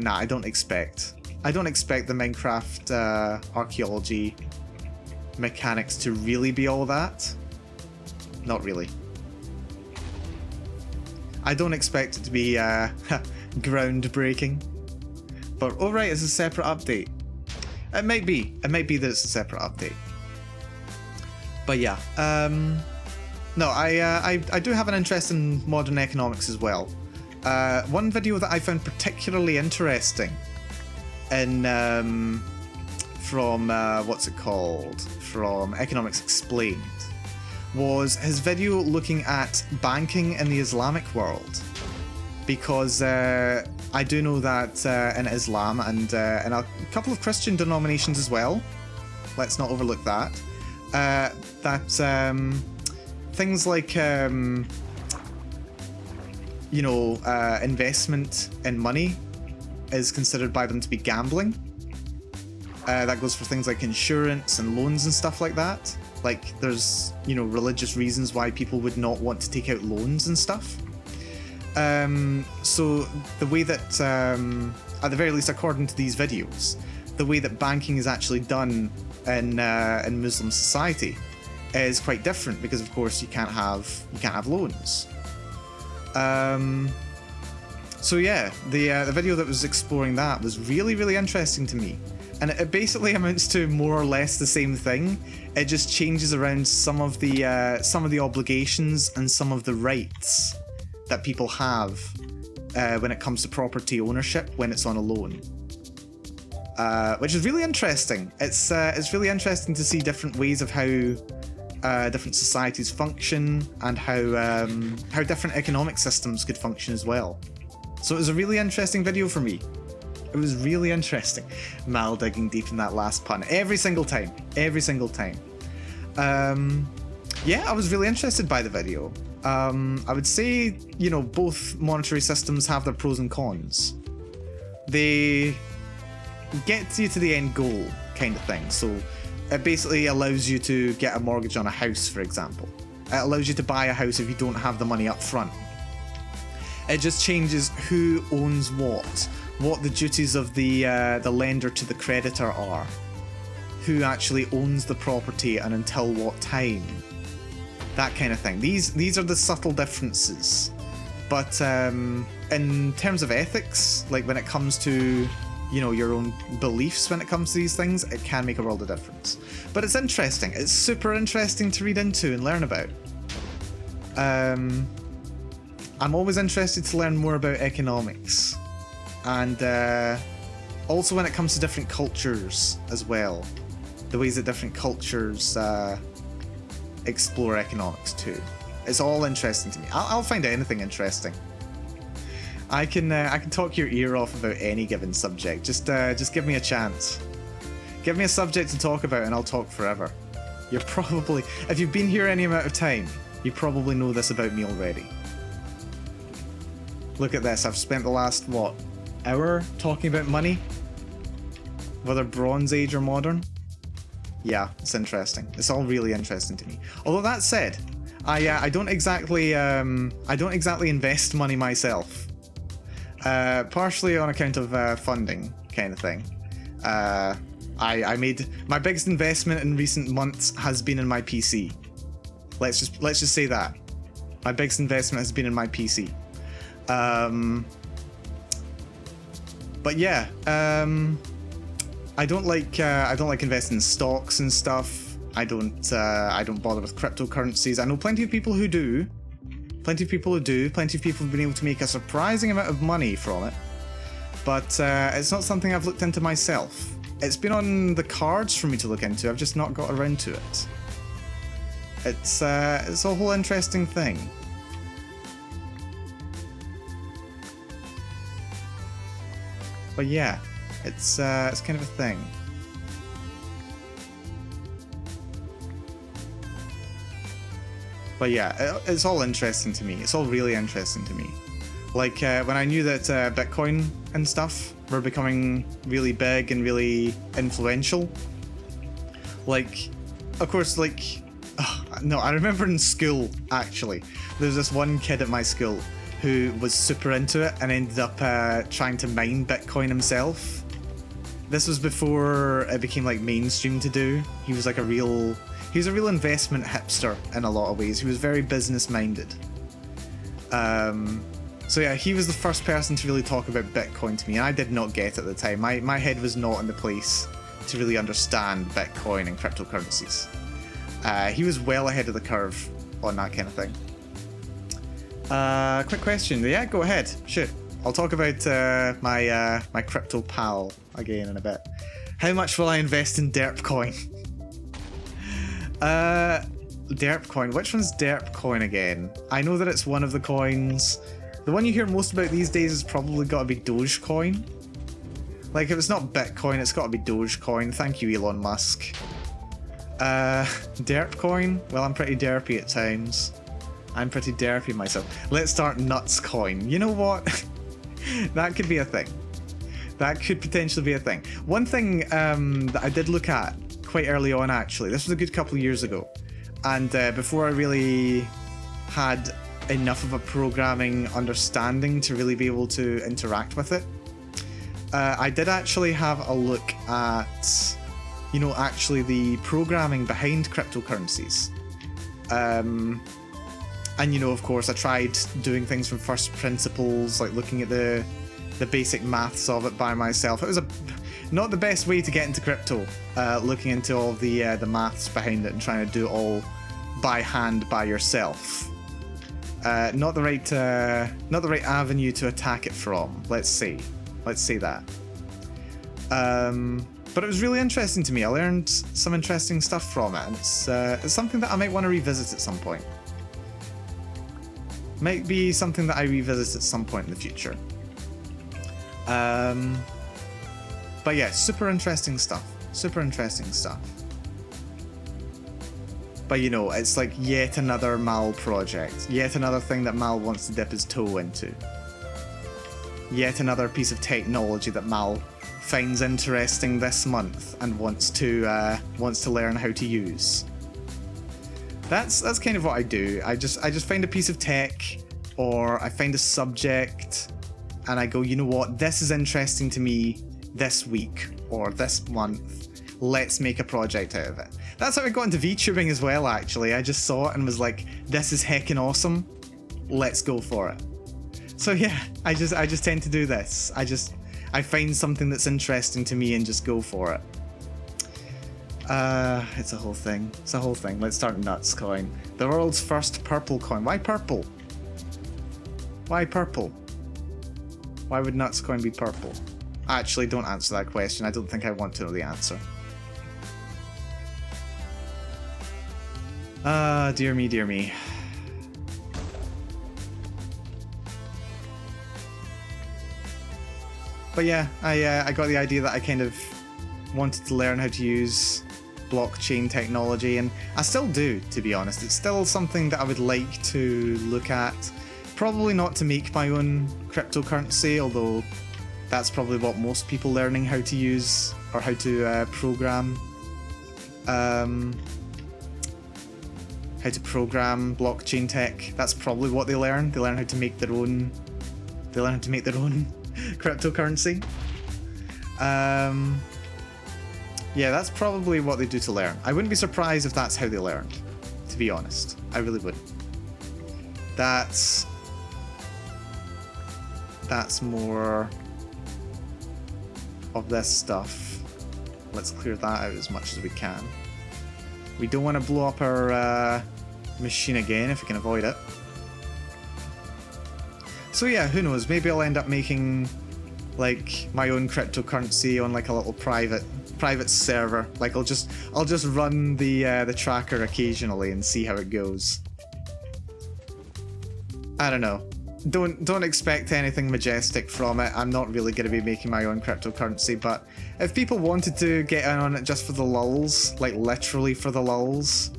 S2: nah, I don't expect the Minecraft archaeology mechanics to really be all that. Not really. I don't expect it to be groundbreaking. But alright, it's a separate update. It might be that it's a separate update. But yeah, no, I do have an interest in modern economics as well. One video that I found particularly interesting in from what's it called? From Economics Explained was his video looking at banking in the Islamic world, because I do know that in Islam and in a couple of Christian denominations as well, let's not overlook that, that things like investment in money is considered by them to be gambling. That goes for things like insurance and loans and stuff like that. Like, there's, religious reasons why people would not want to take out loans and stuff. So the way that, at the very least according to these videos, the way that banking is actually done in Muslim society is quite different, because of course you can't have loans. So yeah, the video that was exploring that was really, really interesting to me. And it basically amounts to more or less the same thing. It just changes around some of the obligations and some of the rights that people have when it comes to property ownership when it's on a loan, which is really interesting. It's really interesting to see different ways of how different societies function and how different economic systems could function as well. So it was a really interesting video for me. It was really interesting. Mal digging deep in that last pun every single time. Yeah, I was really interested by the video. I would say, both monetary systems have their pros and cons. They get you to the end goal kind of thing. So it basically allows you to get a mortgage on a house, for example. It allows you to buy a house if you don't have the money up front. It just changes who owns what the duties of the lender to the creditor are, who actually owns the property and until what time. That kind of thing. These are the subtle differences. But in terms of ethics, like when it comes to, your own beliefs when it comes to these things, it can make a world of difference. But it's interesting. It's super interesting to read into and learn about. I'm always interested to learn more about economics. And also when it comes to different cultures as well. The ways that different cultures explore economics too. It's all interesting to me. I'll find anything interesting. I can talk your ear off about any given subject. Just give me a chance. Give me a subject to talk about and I'll talk forever. You're probably, if you've been here any amount of time, you probably know this about me already. Look at this. I've spent the last, hour talking about money? Whether Bronze Age or modern? Yeah, it's interesting. It's all really interesting to me. Although that said, I don't exactly invest money myself. Partially on account of funding kind of thing. I made my biggest investment in recent months has been in my PC. Let's just say that. My biggest investment has been in my PC. But yeah, I don't like investing in stocks and stuff. I don't bother with cryptocurrencies. I know plenty of people who do. Plenty of people have been able to make a surprising amount of money from it. But it's not something I've looked into myself. It's been on the cards for me to look into. I've just not got around to it. It's a whole interesting thing. But yeah, it's kind of a thing. But yeah, it's all interesting to me. It's all really interesting to me. Like when I knew that Bitcoin and stuff were becoming really big and really influential. Like, of course, like, no, I remember in school, actually, there's this one kid at my school who was super into it and ended up trying to mine Bitcoin himself. This was before it became like mainstream to do. He was a real investment hipster in a lot of ways. He was very business minded. So yeah, he was the first person to really talk about Bitcoin to me, and I did not get it at the time. My head was not in the place to really understand Bitcoin and cryptocurrencies. He was well ahead of the curve on that kind of thing. Quick question. Yeah, go ahead. Shoot. I'll talk about my crypto pal again in a bit. How much will I invest in Derp Coin? Derp Coin. Which one's Derp Coin again? I know that it's one of the coins. The one you hear most about these days has probably got to be Dogecoin. Like, if it's not Bitcoin, it's got to be Dogecoin. Thank you, Elon Musk. Derp Coin? Well, I'm pretty derpy at times. I'm pretty derpy myself. Let's start Nuts Coin. You know what? That could be a thing. That could potentially be a thing. One thing that I did look at quite early on, actually, this was a good couple of years ago, and before I really had enough of a programming understanding to really be able to interact with it, I did actually have a look at, you know, actually the programming behind cryptocurrencies. And, you know, of course, I tried doing things from first principles, like looking at the basic maths of it by myself. It was not the best way to get into crypto, looking into all the maths behind it and trying to do it all by hand by yourself. Not the right avenue to attack it from. Let's say that. But it was really interesting to me. I learned some interesting stuff from it, and it's something that I might want to revisit at some point. Might be something that I revisit at some point in the future. But yeah, super interesting stuff. Super interesting stuff. But you know, it's like yet another Mal project. Yet another thing that Mal wants to dip his toe into. Yet another piece of technology that Mal finds interesting this month and wants to learn how to use. That's kind of what I do. I just find a piece of tech, or I find a subject, and I go, you know what, this is interesting to me this week or this month. Let's make a project out of it. That's how I got into VTubing as well, actually. I just saw it and was like, this is heckin' awesome. Let's go for it. So yeah, I just tend to do this. I find something that's interesting to me and just go for it. It's a whole thing. It's a whole thing. Let's start Nuts Coin. The world's first purple coin. Why purple? Why purple? Why would Nuts Coin be purple? Actually, don't answer that question. I don't think I want to know the answer. Dear me, dear me. But yeah, I got the idea that I kind of wanted to learn how to use blockchain technology, and I still do, to be honest. It's still something that I would like to look at. Probably not to make my own cryptocurrency, although that's probably what most people learning how to use or how to program blockchain tech. That's probably what they learn. They learn how to make their own. They learn how to make their own cryptocurrency. Yeah, that's probably what they do to learn. I wouldn't be surprised if that's how they learned, to be honest. I really wouldn't. That's more of this stuff. Let's clear that out as much as we can. We don't want to blow up our machine again if we can avoid it. So yeah, who knows? Maybe I'll end up making like my own cryptocurrency on like a little private server. Like I'll just run the tracker occasionally and see how it goes. I don't know. Don't expect anything majestic from it. I'm not really going to be making my own cryptocurrency, but if people wanted to get in on it just for the lulz, like literally for the lulz,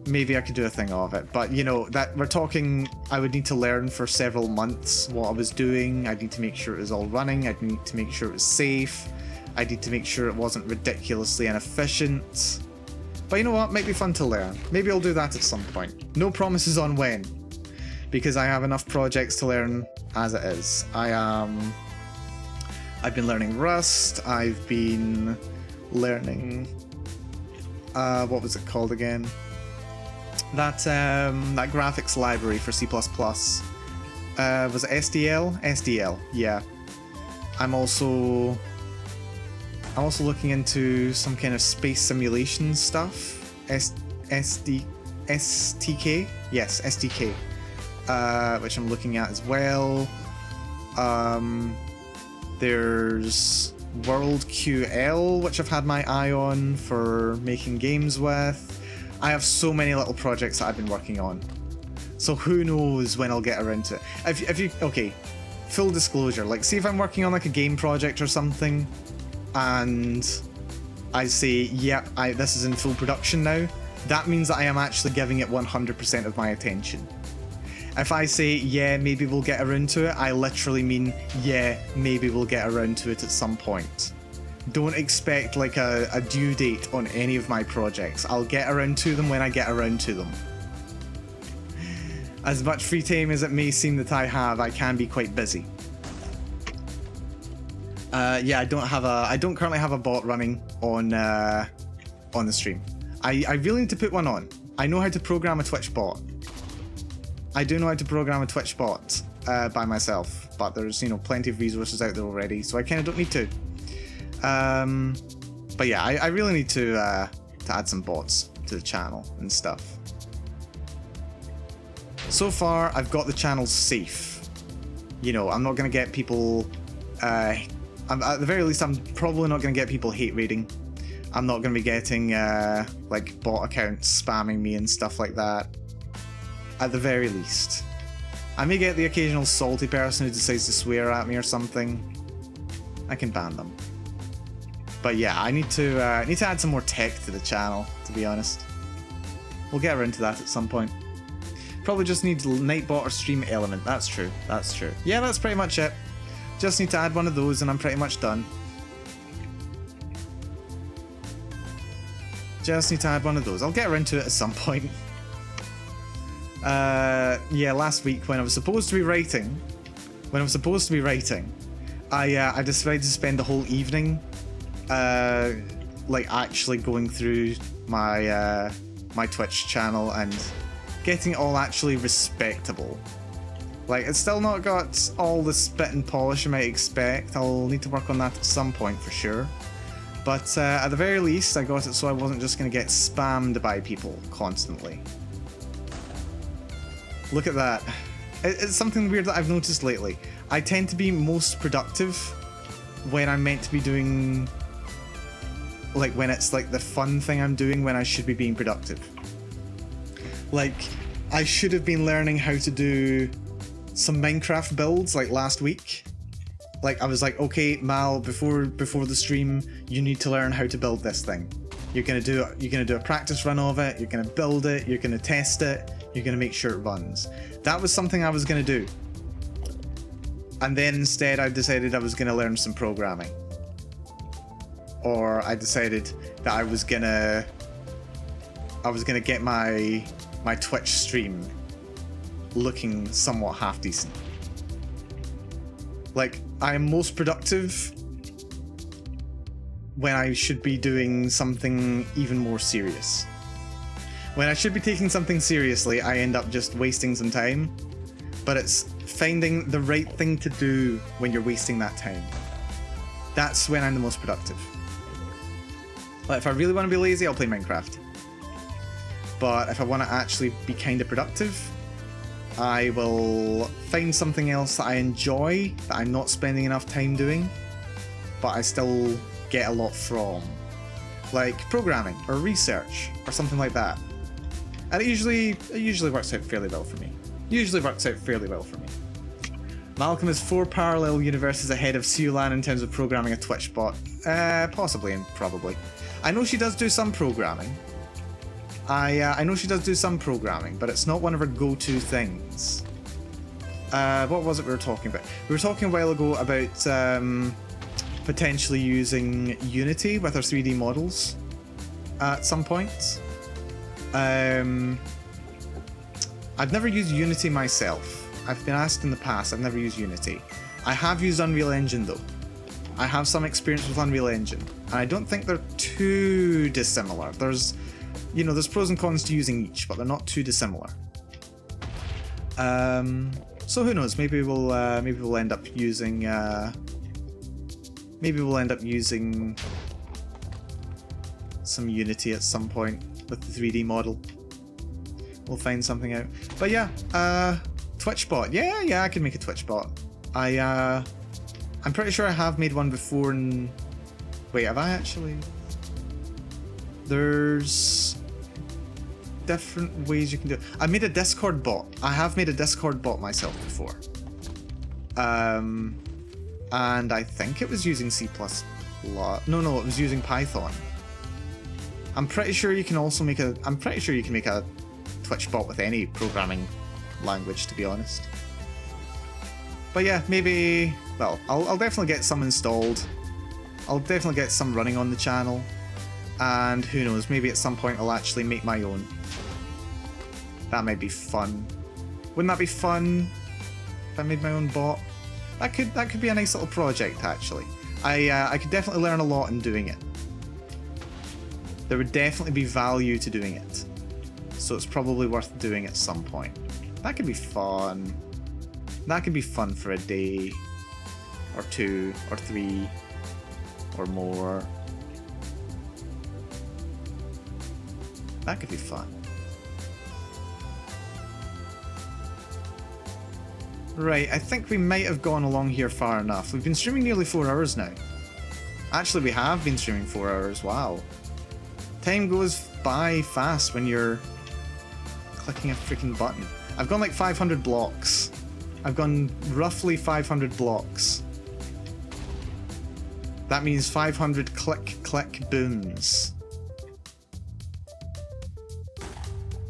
S2: maybe I could do a thing of it. But you know, that we're talking, I would need to learn for several months what I was doing. I'd need to make sure it was all running. I'd need to make sure it was safe. I'd need to make sure it wasn't ridiculously inefficient. But you know what? Might be fun to learn. Maybe I'll do that at some point. No promises on when, because I have enough projects to learn as it is. I've been learning Rust. I've been learning what was it called again? That graphics library for C++. Was it SDL? SDL, yeah. I'm also I'm also looking into some kind of space simulation stuff. STK? Yes, STK. Which I'm looking at as well. There's WorldQL, which I've had my eye on for making games with. I have so many little projects that I've been working on. So who knows when I'll get around to it. If you okay, full disclosure, like see if I'm working on like a game project or something and I say, yep, this is in full production now, that means that I am actually giving it 100% of my attention. If I say, yeah, maybe we'll get around to it, I literally mean, yeah, maybe we'll get around to it at some point. Don't expect like a due date on any of my projects. I'll get around to them when I get around to them. As much free time as it may seem that I have, I can be quite busy. Yeah, I don't currently have a bot running on the stream. I really need to put one on. I know how to program a Twitch bot. I do know how to program a Twitch bot by myself, but there's plenty of resources out there already, so I kind of don't need to. But yeah, I really need to add some bots to the channel and stuff. So far, I've got the channel safe. I'm not going to get people... at the very least, I'm probably not going to get people hate raiding. I'm not going to be getting like bot accounts spamming me and stuff like that. At the very least. I may get the occasional salty person who decides to swear at me or something. I can ban them. But yeah, I need to add some more tech to the channel, to be honest. We'll get around to that at some point. Probably just need Nightbot or StreamElement. That's true. That's true. Yeah, that's pretty much it. Just need to add one of those and I'm pretty much done. Just need to add one of those. I'll get around to it at some point. Yeah, last week when I was supposed to be writing, I decided to spend the whole evening, like actually going through my my Twitch channel and getting it all actually respectable. Like, it's still not got all the spit and polish I might expect. I'll need to work on that at some point for sure. But at the very least, I got it so I wasn't just going to get spammed by people constantly. Look at that. It's something weird that I've noticed lately. I tend to be most productive when I'm meant to be doing... like, when it's like the fun thing I'm doing when I should be being productive. Like, I should have been learning how to do some Minecraft builds like last week. Like, I was like, okay, Mal, before the stream, you need to learn how to build this thing. You're gonna do a practice run of it, you're gonna build it, you're gonna test it, you're gonna make sure it runs. That was something I was gonna do. And then instead I decided I was gonna learn some programming. Or I decided that I was gonna get my Twitch stream looking somewhat half decent. Like, I am most productive when I should be doing something even more serious. When I should be taking something seriously, I end up just wasting some time. But it's finding the right thing to do when you're wasting that time. That's when I'm the most productive. Like, if I really want to be lazy, I'll play Minecraft. But if I want to actually be kind of productive, I will find something else that I enjoy, that I'm not spending enough time doing, but I still get a lot from. Like programming, or research, or something like that. And it usually works out fairly well for me. Malcolm is 4 parallel universes ahead of Sulan in terms of programming a Twitch bot. Possibly and probably. I know she does do some programming. I know she does do some programming, but it's not one of her go-to things. What was it we were talking about? We were talking a while ago about potentially using Unity with our 3D models at some point. I've never used Unity myself. I've been asked in the past, I've never used Unity. I have used Unreal Engine though. I have some experience with Unreal Engine, and I don't think they're too dissimilar. There's pros and cons to using each, but they're not too dissimilar. So who knows? Maybe we'll end up using some Unity at some point with the 3D model. We'll find something out. But yeah, Twitch bot. Yeah, I can make a Twitch bot. I'm pretty sure I have made one before and... Wait, have I actually? There's different ways you can do it. I made a Discord bot. I have made a Discord bot myself before. And I think it was using C++. No, it was using Python. I'm pretty sure you can also make a... I'm pretty sure you can make a Twitch bot with any programming language, to be honest. But yeah, maybe... Well, I'll definitely get some installed. I'll definitely get some running on the channel. And who knows, maybe at some point I'll actually make my own. That might be fun. Wouldn't that be fun if I made my own bot? That could be a nice little project, actually. I could definitely learn a lot in doing it. There would definitely be value to doing it. So it's probably worth doing at some point. That could be fun. That could be fun for a day, or 2, or 3, or more. That could be fun. Right, I think we might have gone along here far enough. We've been streaming nearly 4 hours now. Actually, we have been streaming 4 hours, wow. Time goes by fast when you're clicking a freaking button. I've gone like 500 blocks. I've gone roughly 500 blocks. That means 500 click booms.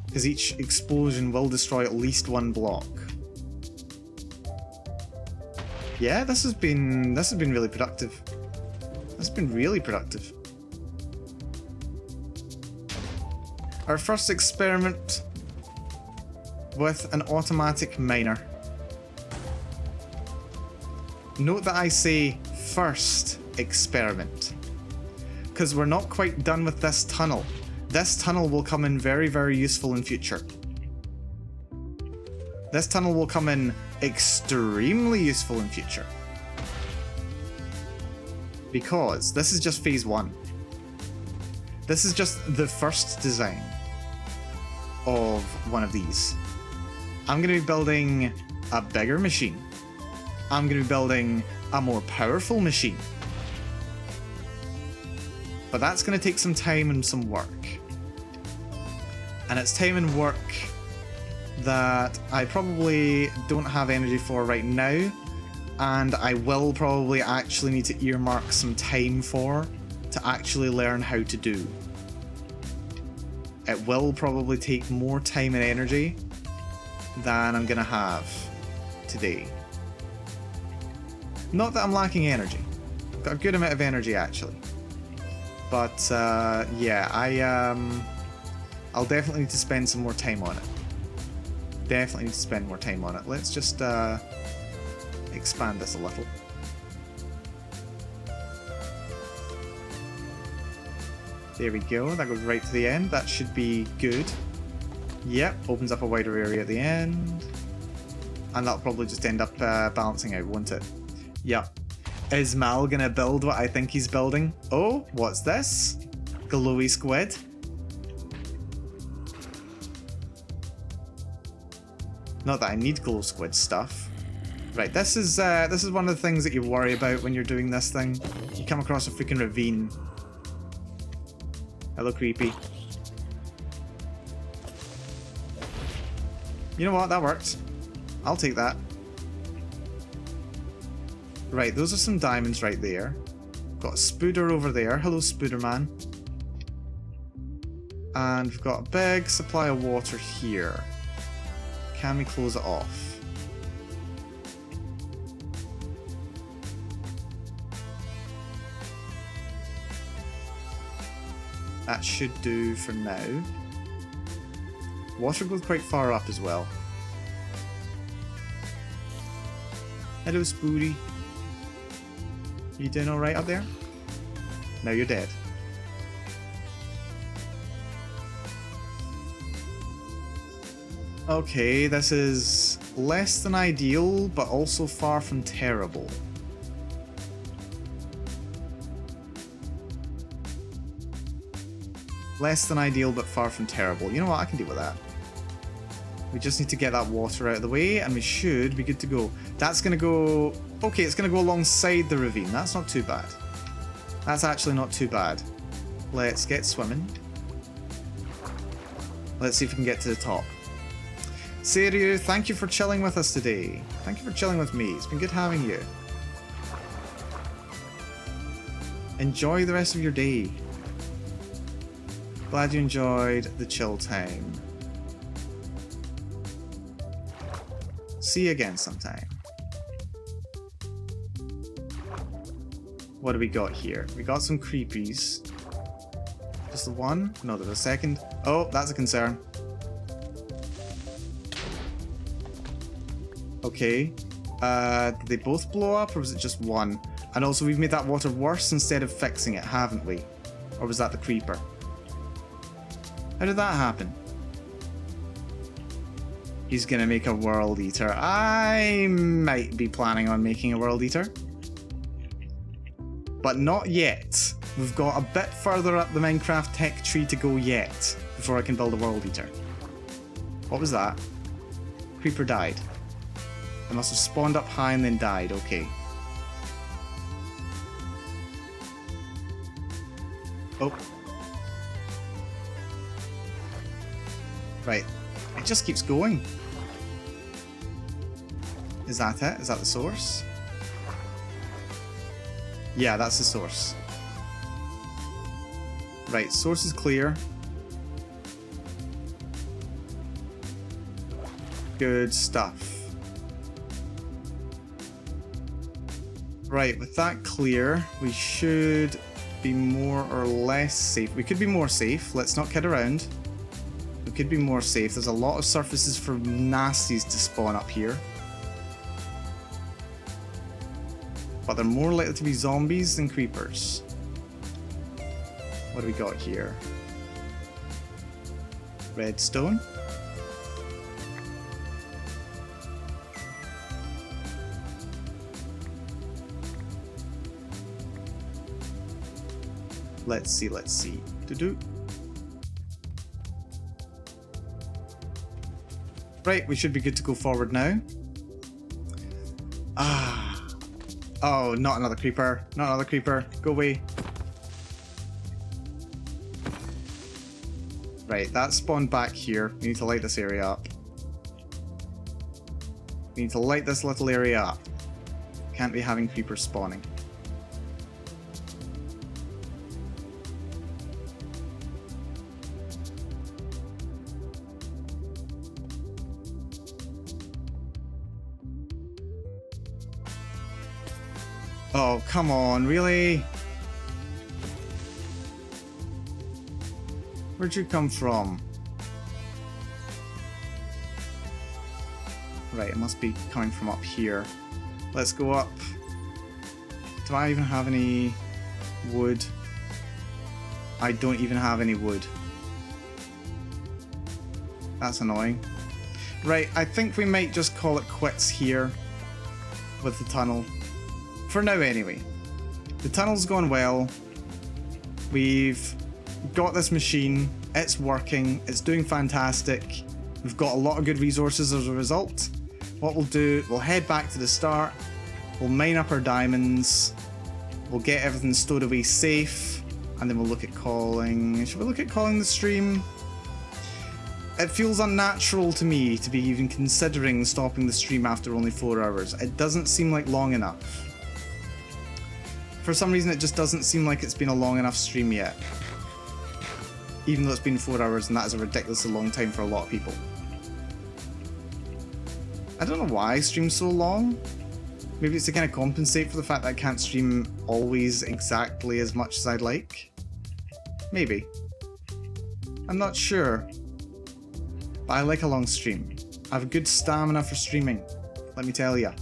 S2: Because each explosion will destroy at least 1 block. Yeah, this has been really productive. This has been really productive. Our first experiment with an automatic miner. Note that I say first experiment, because we're not quite done with this tunnel. This tunnel will come in very, very useful in future. This tunnel will come in extremely useful in future. Because this is just phase 1. This is just the first design of one of these. I'm going to be building a bigger machine. I'm going to be building a more powerful machine. But that's going to take some time and some work. And it's time and work that I probably don't have energy for right now, and I will probably actually need to earmark some time for to actually learn how to do. It will probably take more time and energy than I'm gonna have today. Not that I'm lacking energy. I've got a good amount of energy actually. But yeah, I'll definitely need to spend some more time on it. Definitely need to spend more time on it. Let's just expand this a little. There we go, that goes right to the end. That should be good. Yep, opens up a wider area at the end. And that'll probably just end up balancing out, won't it? Yep. Is Mal gonna build what I think he's building? Oh, what's this? Glowy squid? Not that I need glow squid stuff. Right, this is one of the things that you worry about when you're doing this thing. You come across a freaking ravine. Hello, creepy. You know what? That worked. I'll take that. Right, those are some diamonds right there. Got a spooder over there. Hello, spooder man. And we've got a big supply of water here. Can we close it off? That should do for now. Water goes quite far up as well. Hello, Spooty. You doing alright up there? No, you're dead. Okay, this is less than ideal, but also far from terrible. Less than ideal, but far from terrible. You know what? I can deal with that. We just need to get that water out of the way, and we should be good to go. That's going to go... Okay, it's going to go alongside the ravine. That's not too bad. That's actually not too bad. Let's get swimming. Let's see if we can get to the top. Seiryu, thank you for chilling with us today. Thank you for chilling with me. It's been good having you. Enjoy the rest of your day. Glad you enjoyed the chill time. See you again sometime. What do we got here? We got some creepies. Just the one? No, there's a second. Oh, that's a concern. Okay. Did they both blow up, or was it just one? And also, we've made that water worse instead of fixing it, haven't we? Or was that the creeper? How did that happen? He's gonna make a world eater. I might be planning on making a world eater. But not yet. We've got a bit further up the Minecraft tech tree to go yet before I can build a world eater. What was that? Creeper died. It must have spawned up high and then died. Okay. Oh. Right. It just keeps going. Is that it? Is that the source? Yeah, that's the source. Right, source is clear. Good stuff. Right, with that clear, we should be more or less safe. We could be more safe. Let's not kid around. We could be more safe. There's a lot of surfaces for nasties to spawn up here. But they're more likely to be zombies than creepers. What do we got here? Redstone. Let's see, let's see. Do-do. Right, we should be good to go forward now. Ah. Oh, not another creeper. Not another creeper. Go away. Right, that spawned back here. We need to light this area up. We need to light this little area up. Can't be having creepers spawning. Oh, come on, really? Where'd you come from? Right, it must be coming from up here. Let's go up. Do I even have any wood? I don't even have any wood. That's annoying. Right, I think we might just call it quits here with the tunnel. For now, anyway. The tunnel's gone well. We've got this machine. It's working. It's doing fantastic. We've got a lot of good resources as a result. What we'll do, we'll head back to the start. We'll mine up our diamonds. We'll get everything stowed away safe. And then we'll look at calling... Should we look at calling the stream? It feels unnatural to me to be even considering stopping the stream after only 4 hours. It doesn't seem like long enough. For some reason, it just doesn't seem like it's been a long enough stream yet. Even though it's been 4 hours, and that is a ridiculously long time for a lot of people. I don't know why I stream so long. Maybe it's to kind of compensate for the fact that I can't stream always exactly as much as I'd like. Maybe. I'm not sure. But I like a long stream. I have good stamina for streaming, let me tell ya.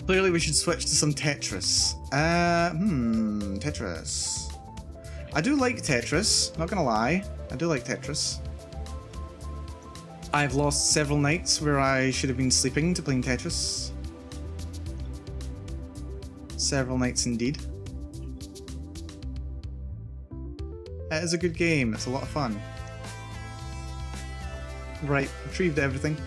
S2: Clearly we should switch to some Tetris. Tetris. I do like Tetris, not gonna lie. I do like Tetris. I've lost several nights where I should have been sleeping to playing Tetris. Several nights indeed. It is a good game. It's a lot of fun. Right, retrieved everything.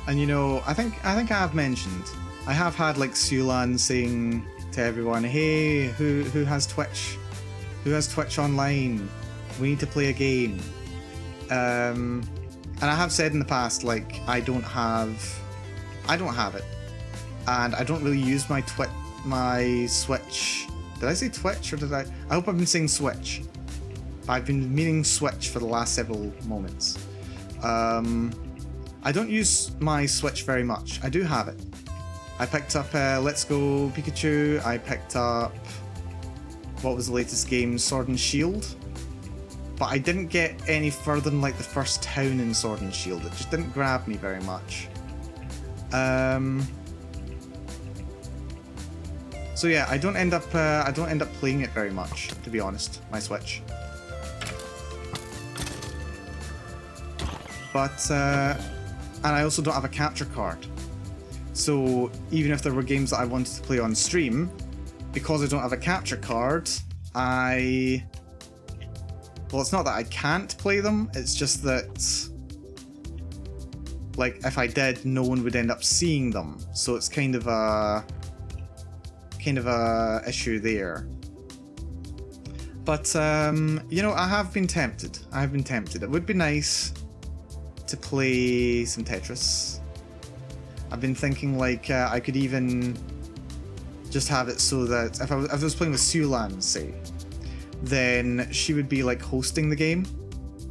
S2: And you know, I think I have mentioned, I have had like Sulan saying to everyone, hey, who has Twitch? Who has Twitch online? We need to play a game. And I have said in the past, like, I don't have it. And I don't really use my Switch. Did I say Twitch or did I hope I've been saying Switch. I've been meaning Switch for the last several moments. I don't use my Switch very much. I do have it. I picked up Let's Go Pikachu. I picked up, what was the latest game? Sword and Shield. But I didn't get any further than like the first town in Sword and Shield. It just didn't grab me very much. So yeah, I don't end up playing it very much, to be honest. My Switch. But and I also don't have a capture card. So even if there were games that I wanted to play on stream, because I don't have a capture card, well, it's not that I can't play them, it's just that, like, if I did, no one would end up seeing them. So it's kind of a issue there. But, you know, I have been tempted. It would be nice to play some Tetris. I've been thinking, like, I could even just have it so that if I was playing with Sulan, say, then she would be like hosting the game.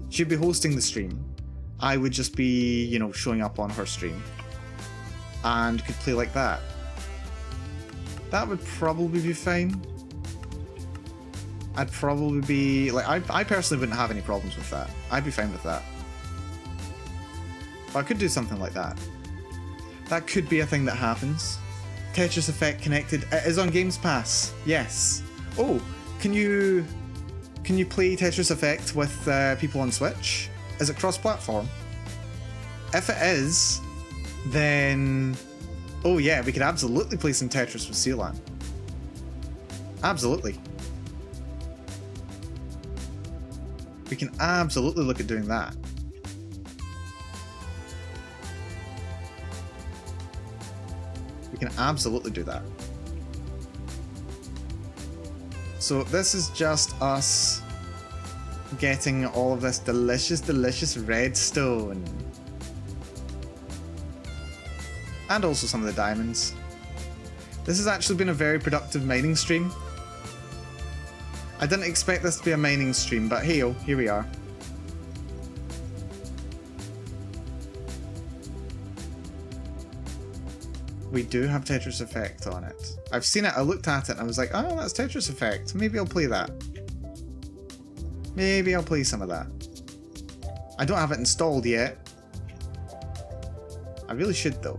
S2: She'd be hosting the stream. I would just be, you know, showing up on her stream and could play like that. That would probably be fine. I'd probably be like, I personally wouldn't have any problems with that. I'd be fine with that. But I could do something like that. That could be a thing that happens. Tetris Effect connected. It is on Games Pass. Yes. Oh, can you play Tetris Effect with people on Switch? Is it cross-platform? If it is, then oh yeah, we could absolutely play some Tetris with Sulan. Absolutely. We can absolutely look at doing that. We can absolutely do that. So this is just us getting all of this delicious, delicious redstone. And also some of the diamonds. This has actually been a very productive mining stream. I didn't expect this to be a mining stream, but hey, oh, here we are. We do have Tetris Effect on it. I've seen it, I looked at it and I was like, oh, that's Tetris Effect. Maybe I'll play that. Maybe I'll play some of that. I don't have it installed yet. I really should though.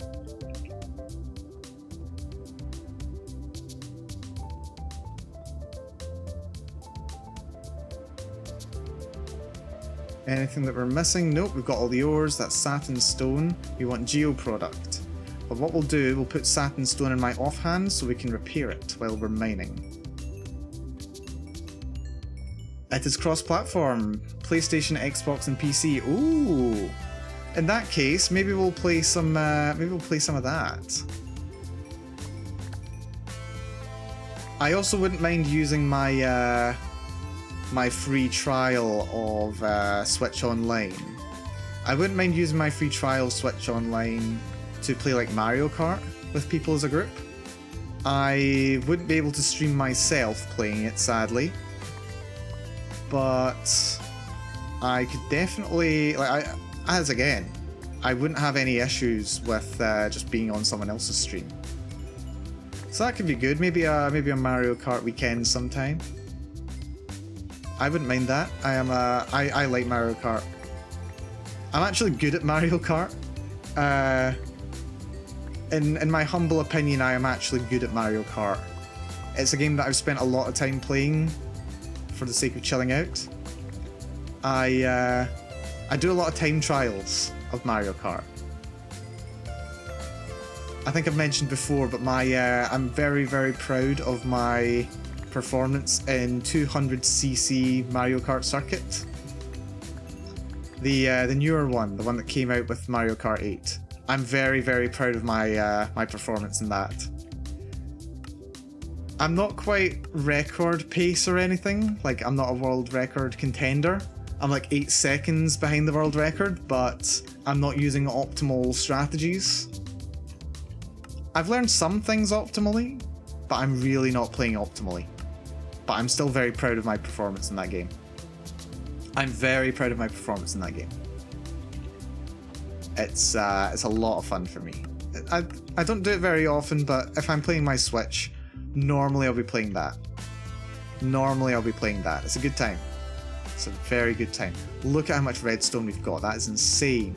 S2: Anything that we're missing? Nope, we've got all the ores. That's satin stone. We want geo product. But what we'll do, we'll put satin stone in my offhand so we can repair it while we're mining. It is cross-platform. PlayStation, Xbox, and PC. Ooh! In that case, maybe we'll play some. Maybe we'll play some of that. I also wouldn't mind using my my free trial of Switch Online. I wouldn't mind using my free trial Switch Online to play like Mario Kart with people as a group. I wouldn't be able to stream myself playing it, sadly, but I could definitely, like, I wouldn't have any issues with just being on someone else's stream. So that could be good. Maybe a Mario Kart weekend sometime. I wouldn't mind that. I like Mario Kart. I'm actually good at Mario Kart. In my humble opinion, I am actually good at Mario Kart. It's a game that I've spent a lot of time playing for the sake of chilling out. I do a lot of time trials of Mario Kart. I think I've mentioned before, but I'm very, very proud of my performance in 200cc Mario Kart Circuit. The newer one, the one that came out with Mario Kart 8. I'm very, very proud of my my performance in that. I'm not quite record pace or anything, like I'm not a world record contender. I'm like 8 seconds behind the world record, but I'm not using optimal strategies. I've learned some things optimally, but I'm really not playing optimally. But I'm still very proud of my performance in that game. I'm very proud of my performance in that game. It's a lot of fun for me. I don't do it very often, but if I'm playing my Switch, normally I'll be playing that. It's a good time. It's a very good time. Look at how much redstone we've got. That is insane.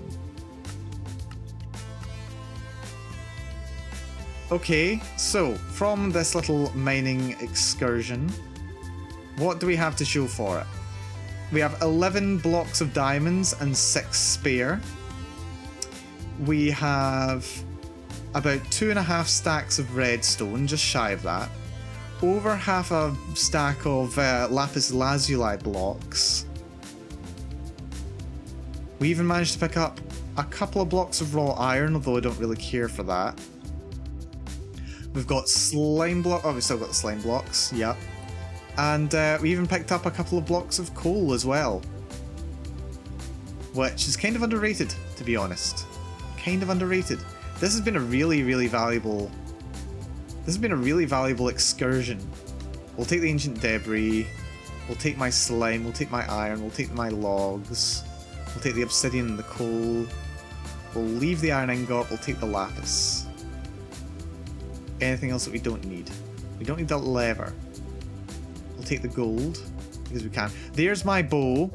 S2: Okay, so from this little mining excursion, what do we have to show for it? We have 11 blocks of diamonds and 6 spare. We have about 2.5 stacks of redstone, just shy of that. Over half a stack of lapis lazuli blocks. We even managed to pick up a couple of blocks of raw iron, although I don't really care for that. We've got slime block. Oh, we've still got the slime blocks. Yep. And we even picked up a couple of blocks of coal as well, which is kind of underrated, to be honest. Kind of underrated. This has been a really, really valuable. This has been a really valuable excursion. We'll take the ancient debris. We'll take my slime. We'll take my iron. We'll take my logs. We'll take the obsidian and the coal. We'll leave the iron ingot. We'll take the lapis. Anything else that we don't need? We don't need that lever. We'll take the gold because we can. There's my bow.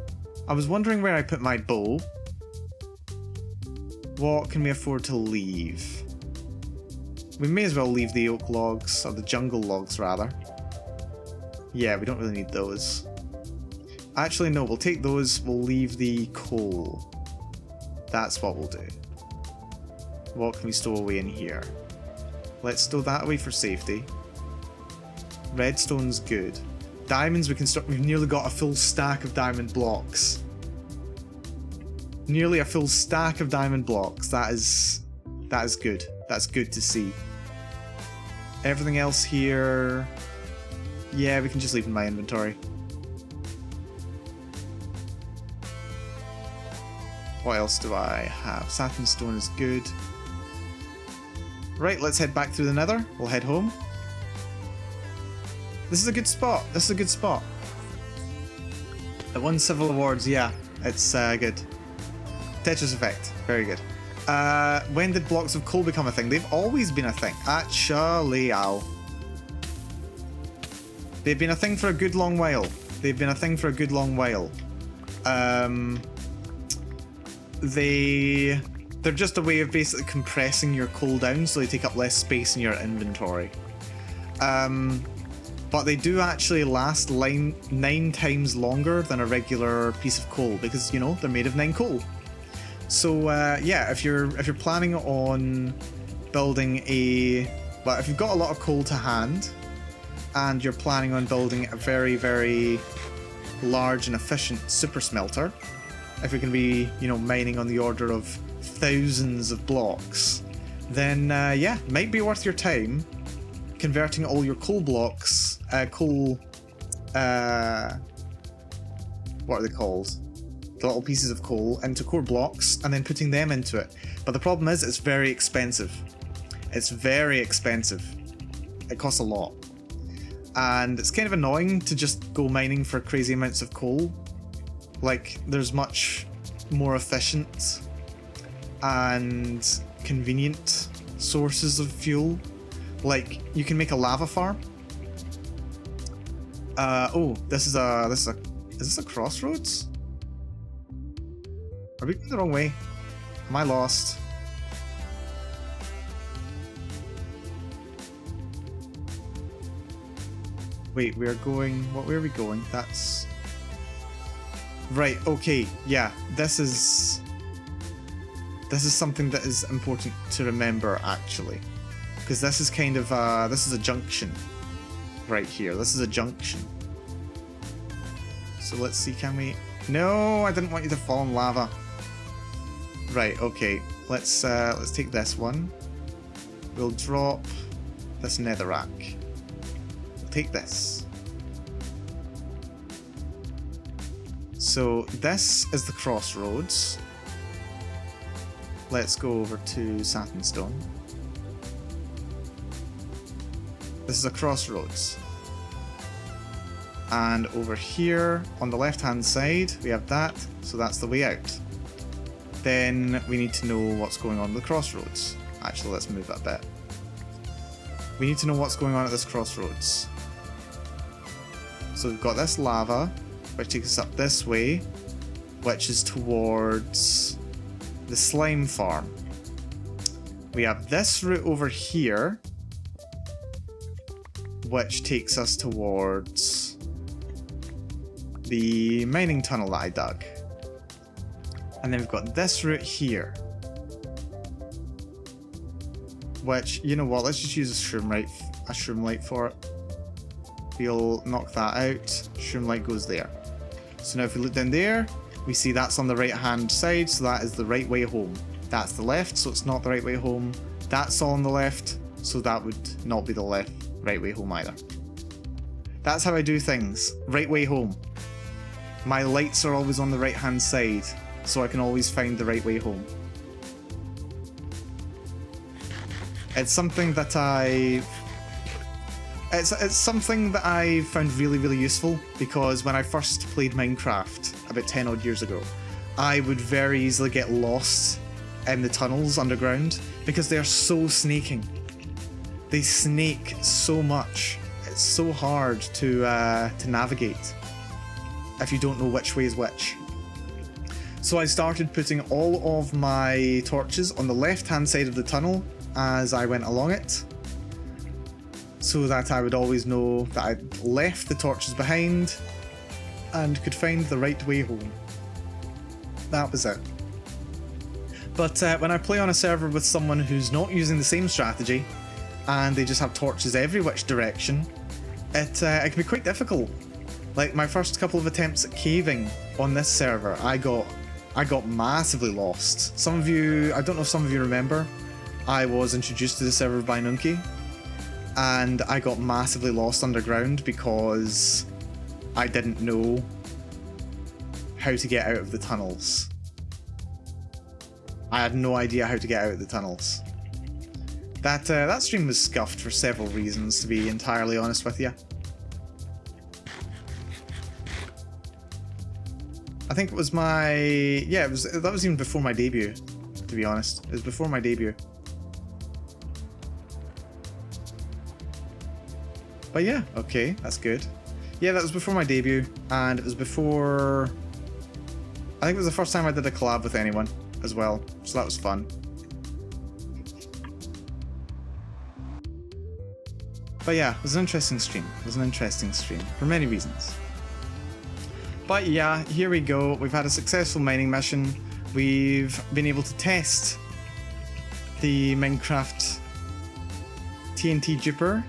S2: I was wondering where I put my bow. What can we afford to leave? We may as well leave the oak logs, or the jungle logs rather. Yeah, we don't really need those. Actually, no, we'll take those. We'll leave the coal. That's what we'll do. What can we stow away in here? Let's stow that away for safety. Redstone's good. Diamonds, we can start. We've nearly got a full stack of diamond blocks. Nearly a full stack of diamond blocks. That is good. That's good to see. Everything else here, yeah, we can just leave in my inventory. What else do I have? Satin stone is good. Right, let's head back through the nether. We'll head home. This is a good spot. This is a good spot. I won several awards, yeah. It's good. Tetris effect. Very good. When did blocks of coal become a thing? They've always been a thing. Actually, ow. They've been a thing for a good long while. They've been a thing for a good long while. They're just a way of basically compressing your coal down so they take up less space in your inventory. But they do actually last 9 times longer than a regular piece of coal because, you know, they're made of 9 coal. So yeah, if you're planning on building if you've got a lot of coal to hand and you're planning on building a very, very large and efficient super smelter, if you're going to be, you know, mining on the order of thousands of blocks, then yeah, might be worth your time converting all your coal blocks, what are they called? The little pieces of coal into core blocks and then putting them into it. But the problem is it's very expensive. It's very expensive. It costs a lot. And it's kind of annoying to just go mining for crazy amounts of coal. Like, there's much more efficient and convenient sources of fuel. Like, you can make a lava farm. Oh, is this a crossroads? Are we going the wrong way? Am I lost? Wait, we are going... Where are we going? That's... Right, okay, yeah. This is something that is important to remember, actually. Because this is kind of, this is a junction. Right here. This is a junction. So let's see, can we... No, I didn't want you to fall in lava. Right, okay. Let's take this one. We'll drop this netherrack. We'll take this. So this is the crossroads. Let's go over to Satin Stone. This is a crossroads. And over here, on the left-hand side, we have that, so that's the way out. Then we need to know what's going on with the crossroads. Actually, let's move that bit. We need to know what's going on at this crossroads. So we've got this lava, which takes us up this way, which is towards the slime farm. We have this route over here, which takes us towards the mining tunnel that I dug. And then we've got this route here, which, you know what, let's just use a shroomlight for it. We'll knock that out. Shroomlight goes there. So now if we look down there, we see that's on the right hand side, so that is the right way home. That's the left, so it's not the right way home. That's all on the left, so that would not be the right way home either. That's how I do things. Right way home. My lights are always on the right hand side, so I can always find the right way home. It's something that It's something that I found really, really useful, because when I first played Minecraft about 10 odd years ago, I would very easily get lost in the tunnels underground because they are so snaking. They snake so much. It's so hard to navigate if you don't know which way is which. So I started putting all of my torches on the left-hand side of the tunnel as I went along it, so that I would always know that I'd left the torches behind and could find the right way home. That was it. But when I play on a server with someone who's not using the same strategy, and they just have torches every which direction, it can be quite difficult. Like my first couple of attempts at caving on this server, I got massively lost. Some of you, I don't know if some of you remember, I was introduced to the server by Nunki, and I got massively lost underground because I didn't know how to get out of the tunnels. I had no idea how to get out of the tunnels. That stream was scuffed for several reasons, to be entirely honest with you. I think it was that was even before my debut, to be honest. It was before my debut. But yeah, okay, that's good. Yeah, that was before my debut, and it was before... I think it was the first time I did a collab with anyone as well, so that was fun. But yeah, it was an interesting stream. It was an interesting stream, for many reasons. But yeah, here we go. We've had a successful mining mission. We've been able to test the Minecraft ENVtuber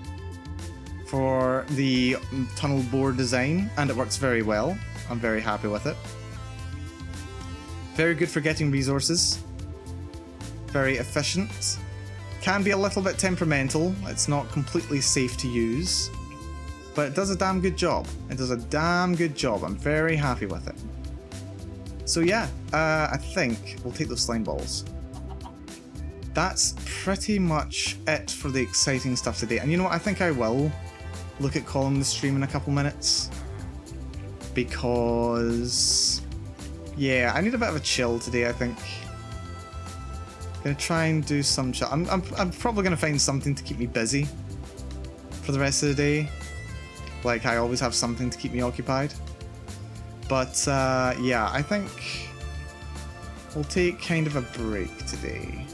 S2: for the tunnel bore design, and it works very well. I'm very happy with it. Very good for getting resources. Very efficient. Can be a little bit temperamental. It's not completely safe to use, but it does a damn good job. It does a damn good job. I'm very happy with it. So yeah, I think we'll take those slime balls. That's pretty much it for the exciting stuff today. And you know what? I think I will look at calling the stream in a couple minutes, because yeah, I need a bit of a chill today, I think. Gonna try and do some chill. I'm probably gonna find something to keep me busy for the rest of the day. Like, I always have something to keep me occupied. But yeah, I think we'll take kind of a break today.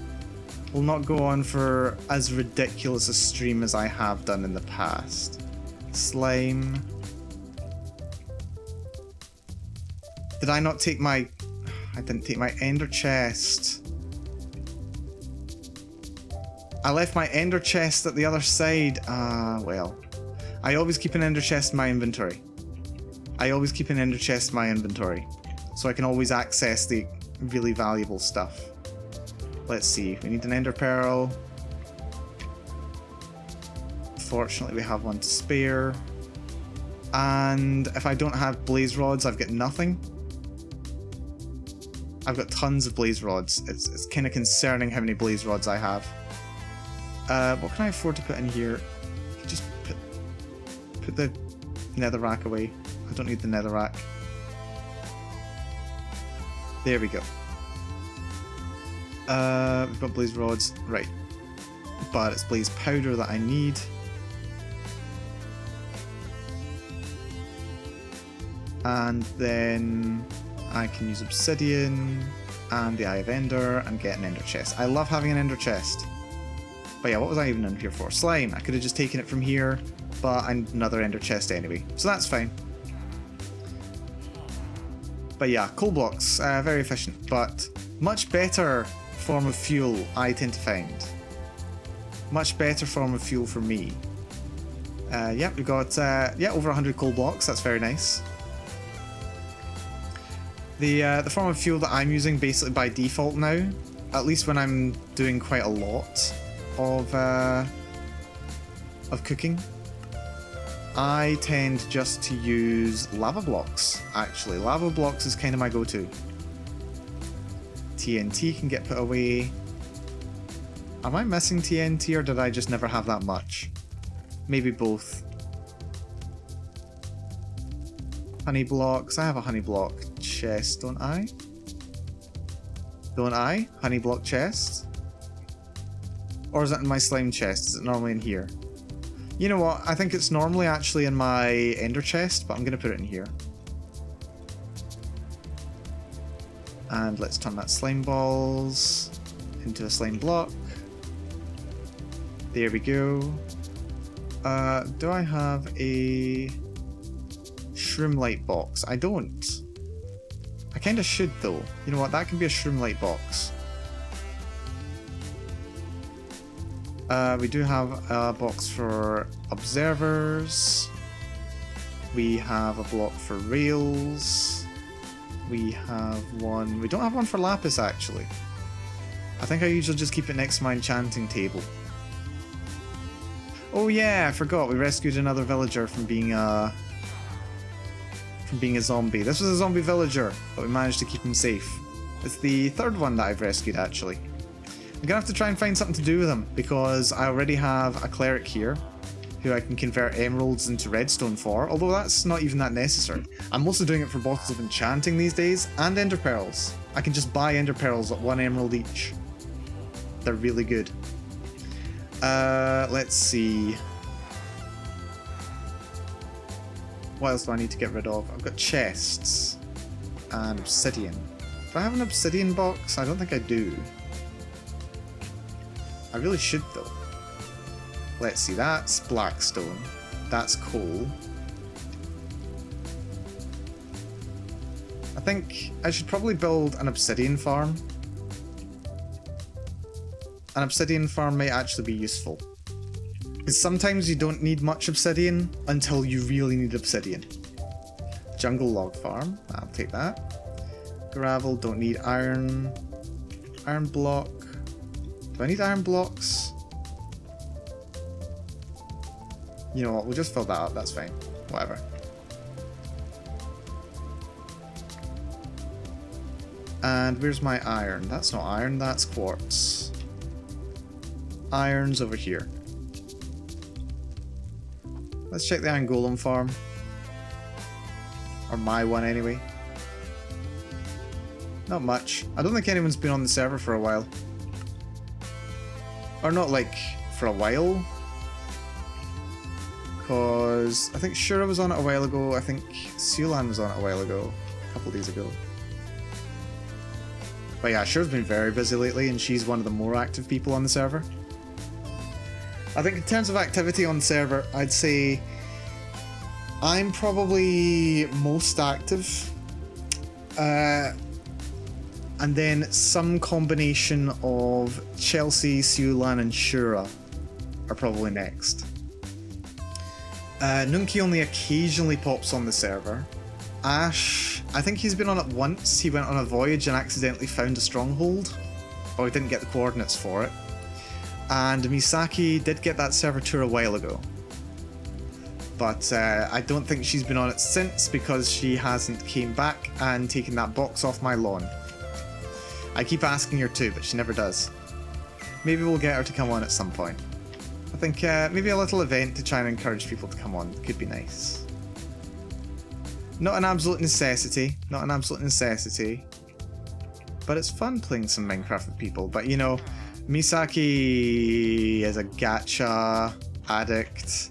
S2: We'll not go on for as ridiculous a stream as I have done in the past. Slime. Did I not take my... I didn't take my ender chest. I left my ender chest at the other side. Well. I always keep an ender chest in my inventory. So I can always access the really valuable stuff. Let's see. We need an ender pearl. Fortunately, we have one to spare. And if I don't have blaze rods, I've got nothing. I've got tons of blaze rods. It's kind of concerning how many blaze rods I have. What can I afford to put in here? Just put the netherrack away. I don't need the netherrack. There we go. We've got blaze rods. Right. But it's blaze powder that I need. And then I can use obsidian and the Eye of Ender and get an ender chest. I love having an ender chest. But yeah, what was I even in here for? Slime. I could have just taken it from here, but another ender chest anyway. So that's fine. But yeah, coal blocks, very efficient, but much better form of fuel, I tend to find. Much better form of fuel for me. Yeah, we've got over 100 coal blocks, that's very nice. The form of fuel that I'm using basically by default now, at least when I'm doing quite a lot of cooking, I tend just to use lava blocks, actually. Lava blocks is kind of my go-to. TNT can get put away. Am I missing TNT or did I just never have that much? Maybe both. Honey blocks. I have a honey block chest, don't I? Don't I? Honey block chest? Or is it in my slime chest? Is it normally in here? You know what? I think it's normally actually in my ender chest, but I'm going to put it in here. And let's turn that slime balls into a slime block. There we go. Do I have a shroom light box? I don't. I kind of should though. You know what? That can be a shroom light box. We do have a box for observers. We have a block for rails. We have one. We don't have one for lapis actually. I think I usually just keep it next to my enchanting table. Oh yeah, I forgot. We rescued another villager from being a zombie. This was a zombie villager, but we managed to keep him safe. It's the third one that I've rescued actually. I'm gonna have to try and find something to do with him because I already have a cleric here who I can convert emeralds into redstone for, although that's not even that necessary. I'm mostly doing it for bottles of enchanting these days and ender pearls. I can just buy ender pearls at 1 emerald each. They're really good. Let's see. What else do I need to get rid of? I've got chests and obsidian. Do I have an obsidian box? I don't think I do. I really should though. Let's see, that's blackstone. That's coal. I think I should probably build an obsidian farm. An obsidian farm may actually be useful. Because sometimes you don't need much obsidian until you really need obsidian. Jungle log farm, I'll take that. Gravel, don't need iron. Iron block. Do I need iron blocks? You know what, we'll just fill that up, that's fine. Whatever. And where's my iron? That's not iron, that's quartz. Iron's over here. Let's check the iron golem farm. Or my one anyway. Not much. I don't think anyone's been on the server for a while. Or not like for a while. Because I think Shura was on it a while ago. I think Sealan was on it a while ago. A couple days ago. But yeah, Shura's been very busy lately and she's one of the more active people on the server. I think in terms of activity on the server, I'd say I'm probably most active. And then some combination of Chelsea, Siulan, and Shura are probably next. Nunki only occasionally pops on the server. Ash, I think he's been on it once. He went on a voyage and accidentally found a stronghold. Or he didn't get the coordinates for it. And Misaki did get that server tour a while ago. But I don't think she's been on it since because she hasn't came back and taken that box off my lawn. I keep asking her to, but she never does. Maybe we'll get her to come on at some point. I think maybe a little event to try and encourage people to come on could be nice. Not an absolute necessity, not an absolute necessity. But it's fun playing some Minecraft with people. But you know, Misaki is a gacha addict.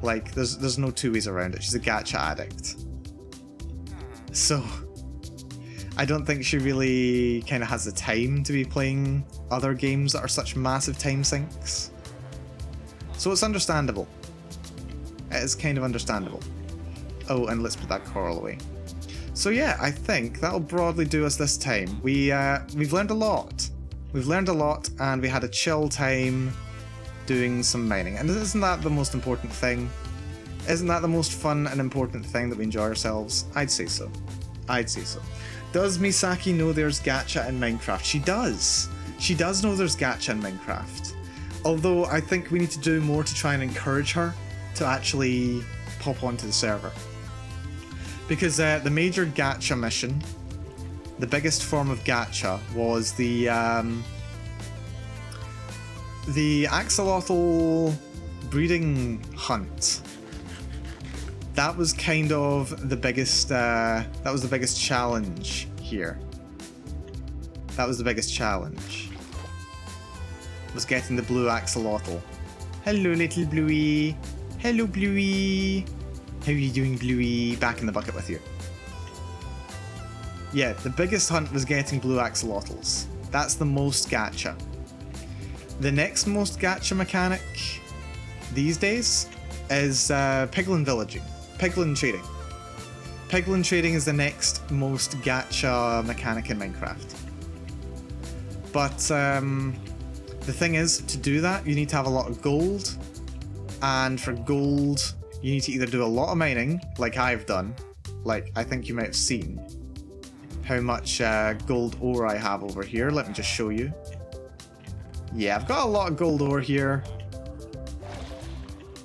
S2: Like, there's no two ways around it. She's a gacha addict. So, I don't think she really kind of has the time to be playing other games that are such massive time sinks. So it's understandable. It is kind of understandable. Oh, and let's put that coral away. So yeah, I think that'll broadly do us this time. We've learned a lot. We've learned a lot, and we had a chill time doing some mining. And isn't that the most important thing? Isn't that the most fun and important thing, that we enjoy ourselves? I'd say so. I'd say so. Does Misaki know there's gacha in Minecraft? She does. She does know there's gacha in Minecraft. Although I think we need to do more to try and encourage her to actually pop onto the server. Because the major gacha mission, the biggest form of gacha, was the axolotl breeding hunt. That was kind of the biggest. That was the biggest challenge here. That was the biggest challenge. Was getting the blue axolotl. Hello, little Bluey. Hello, Bluey. How are you doing, Bluey? Back in the bucket with you. Yeah, the biggest hunt was getting blue axolotls. That's the most gacha. The next most gacha mechanic these days is piglin villaging. Piglin trading. Piglin trading is the next most gacha mechanic in Minecraft. But the thing is, to do that, you need to have a lot of gold. And for gold, you need to either do a lot of mining, like I've done. Like, I think you might have seen how much gold ore I have over here. Let me just show you. Yeah, I've got a lot of gold ore here.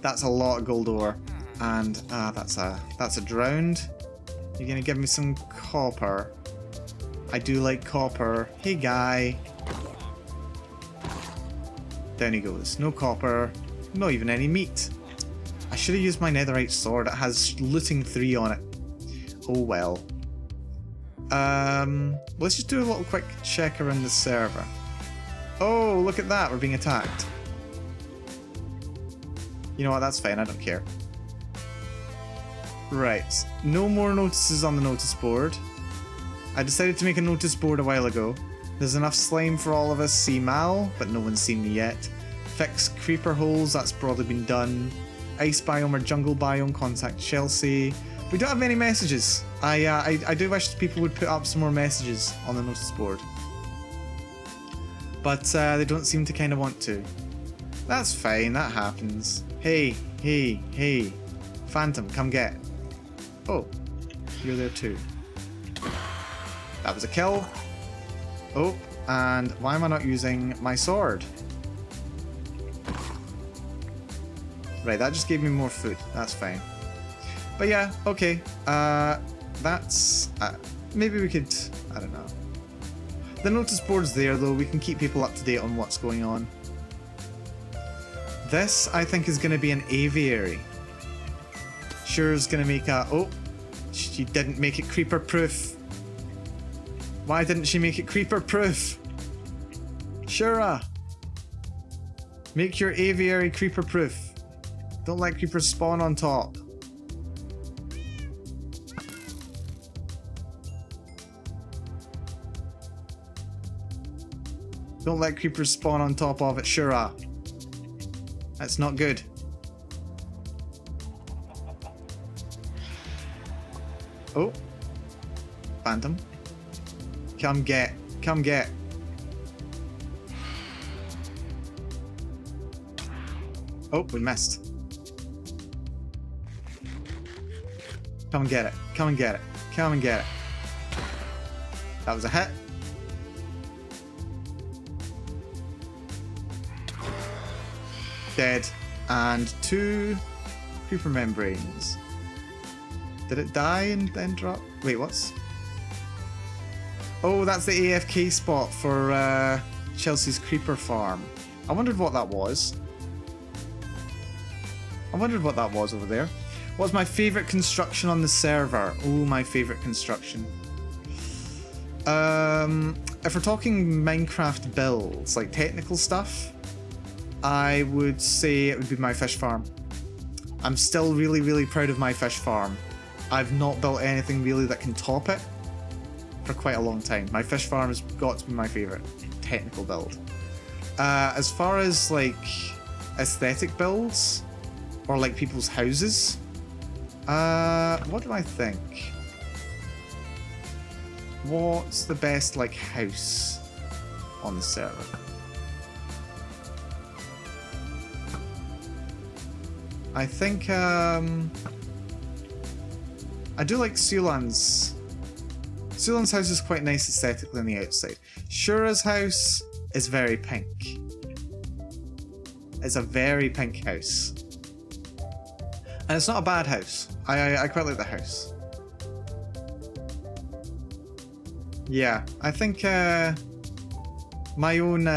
S2: That's a lot of gold ore. And that's a drowned. You're gonna give me some copper. I do like copper. Hey, guy. Down he goes. No copper. Not even any meat. I should have used my netherite sword. It has looting 3 on it. Oh well. Let's just do a little quick check around the server. Oh, look at that. We're being attacked. You know what? That's fine. I don't care. Right. No more notices on the notice board. I decided to make a notice board a while ago. There's enough slime for all of us. See Mal, but no one's seen me yet. Fix creeper holes. That's broadly been done. Ice biome or jungle biome. Contact Chelsea. We don't have many messages. I do wish people would put up some more messages on the notice board. But they don't seem to kind of want to. That's fine. That happens. Hey, hey, hey. Phantom, come get. Oh, you're there too. That was a kill. Oh, and why am I not using my sword? Right, that just gave me more food. That's fine. But yeah, okay. That's... maybe we could... I don't know. The notice board's there, though. We can keep people up to date on what's going on. This, I think, is going to be an aviary. Sure's going to make a... Oh, she didn't make it creeper-proof. Why didn't she make it creeper-proof? Shura! Make your aviary creeper-proof. Don't let creepers spawn on top. Don't let creepers spawn on top of it, Shura. That's not good. Oh. Phantom. Come get. Come get. Oh, we missed. Come and get it. Come and get it. Come and get it. That was a hit. Dead. And 2 creeper membranes. Did it die and then drop? Wait, what's... Oh, that's the AFK spot for Chelsea's creeper farm. I wondered what that was. I wondered what that was over there. What's my favourite construction on the server? Oh, my favourite construction. If we're talking Minecraft builds, like technical stuff, I would say it would be my fish farm. I'm still really, really proud of my fish farm. I've not built anything really that can top it for quite a long time. My fish farm has got to be my favourite technical build. As far as like aesthetic builds, or like people's houses, what do I think? What's the best like house on the server? I think I do like Sulan's. Sulan's house is quite nice aesthetically on the outside. Shura's house is very pink. It's a very pink house. And it's not a bad house. I quite like the house. Yeah, I think my own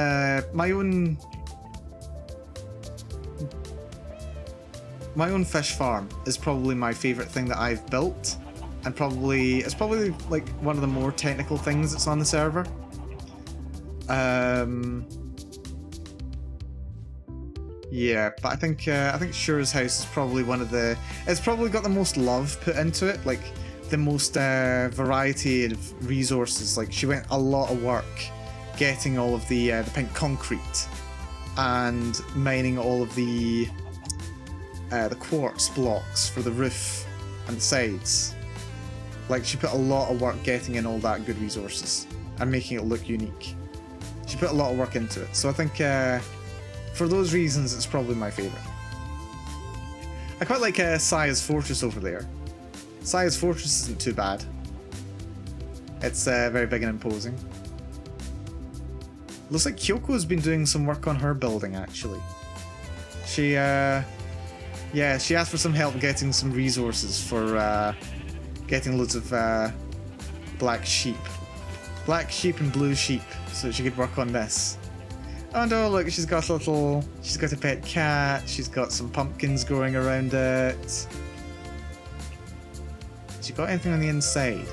S2: fish farm is probably my favorite thing that I've built, and it's probably like one of the more technical things that's on the server. Yeah, but I think Shura's house is probably one of the... It's probably got the most love put into it, like the most variety of resources. Like she went a lot of work getting all of the pink concrete and mining all of the quartz blocks for the roof and the sides. Like she put a lot of work getting in all that good resources and making it look unique. She put a lot of work into it, so I think for those reasons it's probably my favourite. I quite like Saya's fortress over there. Saya's fortress isn't too bad. It's very big and imposing. Looks like Kyoko's been doing some work on her building actually. She she asked for some help getting some resources for getting loads of black sheep and blue sheep, so she could work on this. And oh look, she's got a pet cat. She's got some pumpkins growing around it. She got anything on the inside?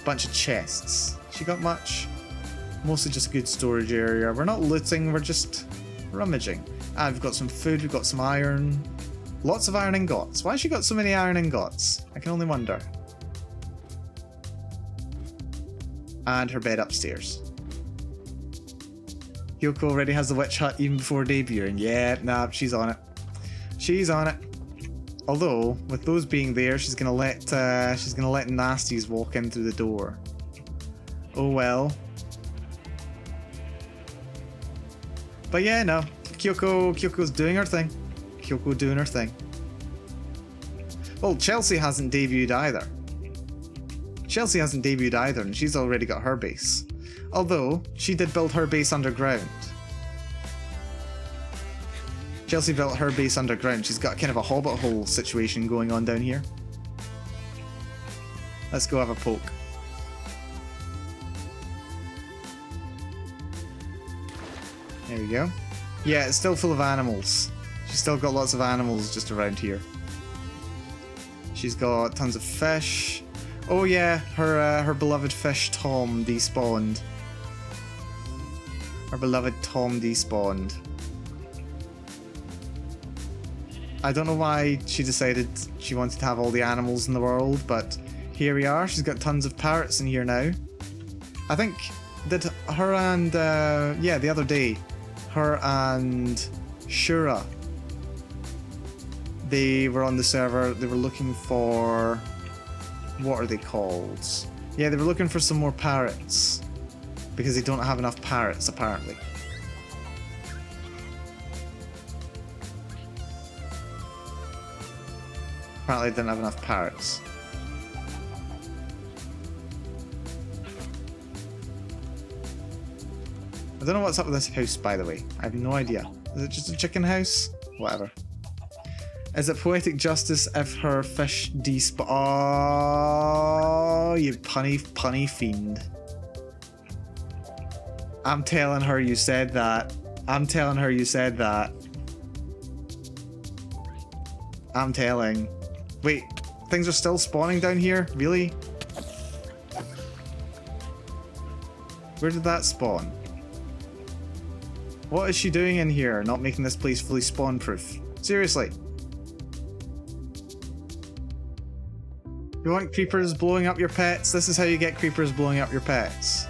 S2: Bunch of chests. She got much? Mostly just a good storage area. We're not looting, we're just rummaging. And we've got some food, we've got some iron. Lots of iron ingots. Why has she got so many iron ingots? I can only wonder. And her bed upstairs. Kyoko already has the witch hut even before debuting. Yeah, nah, she's on it. She's on it. Although, with those being there, she's gonna let nasties walk in through the door. Oh well. But yeah, no. Kyoko's doing her thing. Kyoko doing her thing. Well, Chelsea hasn't debuted either. And she's already got her base. Although, she did build her base underground. Chelsea built her base underground. She's got kind of a hobbit hole situation going on down here. Let's go have a poke. There we go. Yeah, it's still full of animals. She's still got lots of animals just around here. She's got tons of fish. Oh yeah, her beloved fish Tom despawned. Her beloved Tom despawned. I don't know why she decided she wanted to have all the animals in the world, but here we are. She's got tons of parrots in here now. I think that her and, the other day, her and Shura, they were on the server. They were looking for, what are they called? Yeah, they were looking for some more parrots. Because they don't have enough parrots, apparently. Apparently they didn't have enough parrots. I don't know what's up with this house, by the way. I have no idea. Is it just a chicken house? Whatever. Is it poetic justice if her fish despawn? Oh, you punny fiend. I'm telling her you said that. I'm telling her you said that. I'm telling. Wait, things are still spawning down here? Really? Where did that spawn? What is she doing in here? Not making this place fully spawn proof. Seriously. You want creepers blowing up your pets? This is how you get creepers blowing up your pets.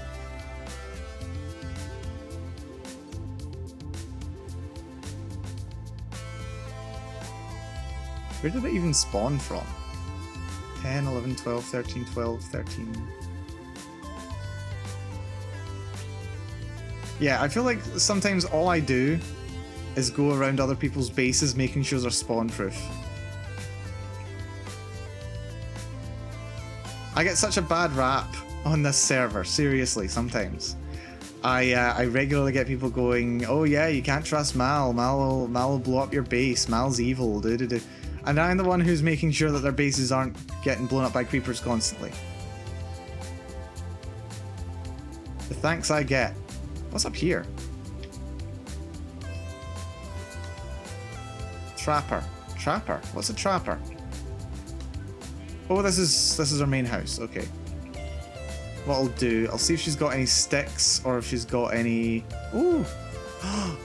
S2: Where did it even spawn from? 10, 11, 12, 13, 12, 13... Yeah, I feel like sometimes all I do is go around other people's bases making sure they're spawn proof. I get such a bad rap on this server, seriously, sometimes. I regularly get people going, oh yeah, you can't trust Mal, Mal will blow up your base, Mal's evil, do. And I'm the one who's making sure that their bases aren't getting blown up by creepers constantly. The thanks I get. What's up here? Trapper. Trapper? What's a trapper? Oh, this is our main house. Okay. What I'll do, I'll see if she's got any sticks or if she's got any... Ooh!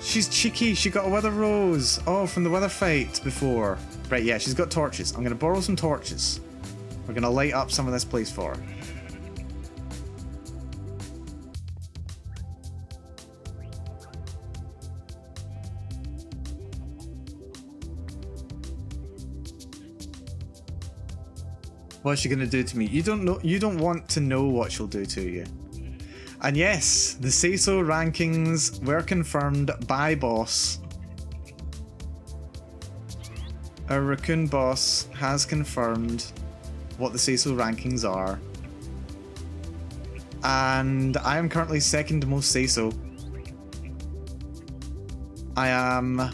S2: She's cheeky. She got a wither rose. Oh, from the wither fight before. Right, yeah, she's got torches. I'm going to borrow some torches. We're going to light up some of this place for her. What's she gonna do to me? You don't know. You don't want to know what she'll do to you. And yes, the say-so rankings were confirmed by boss. Our raccoon boss has confirmed what the say-so rankings are, and I am currently second most say-so. I am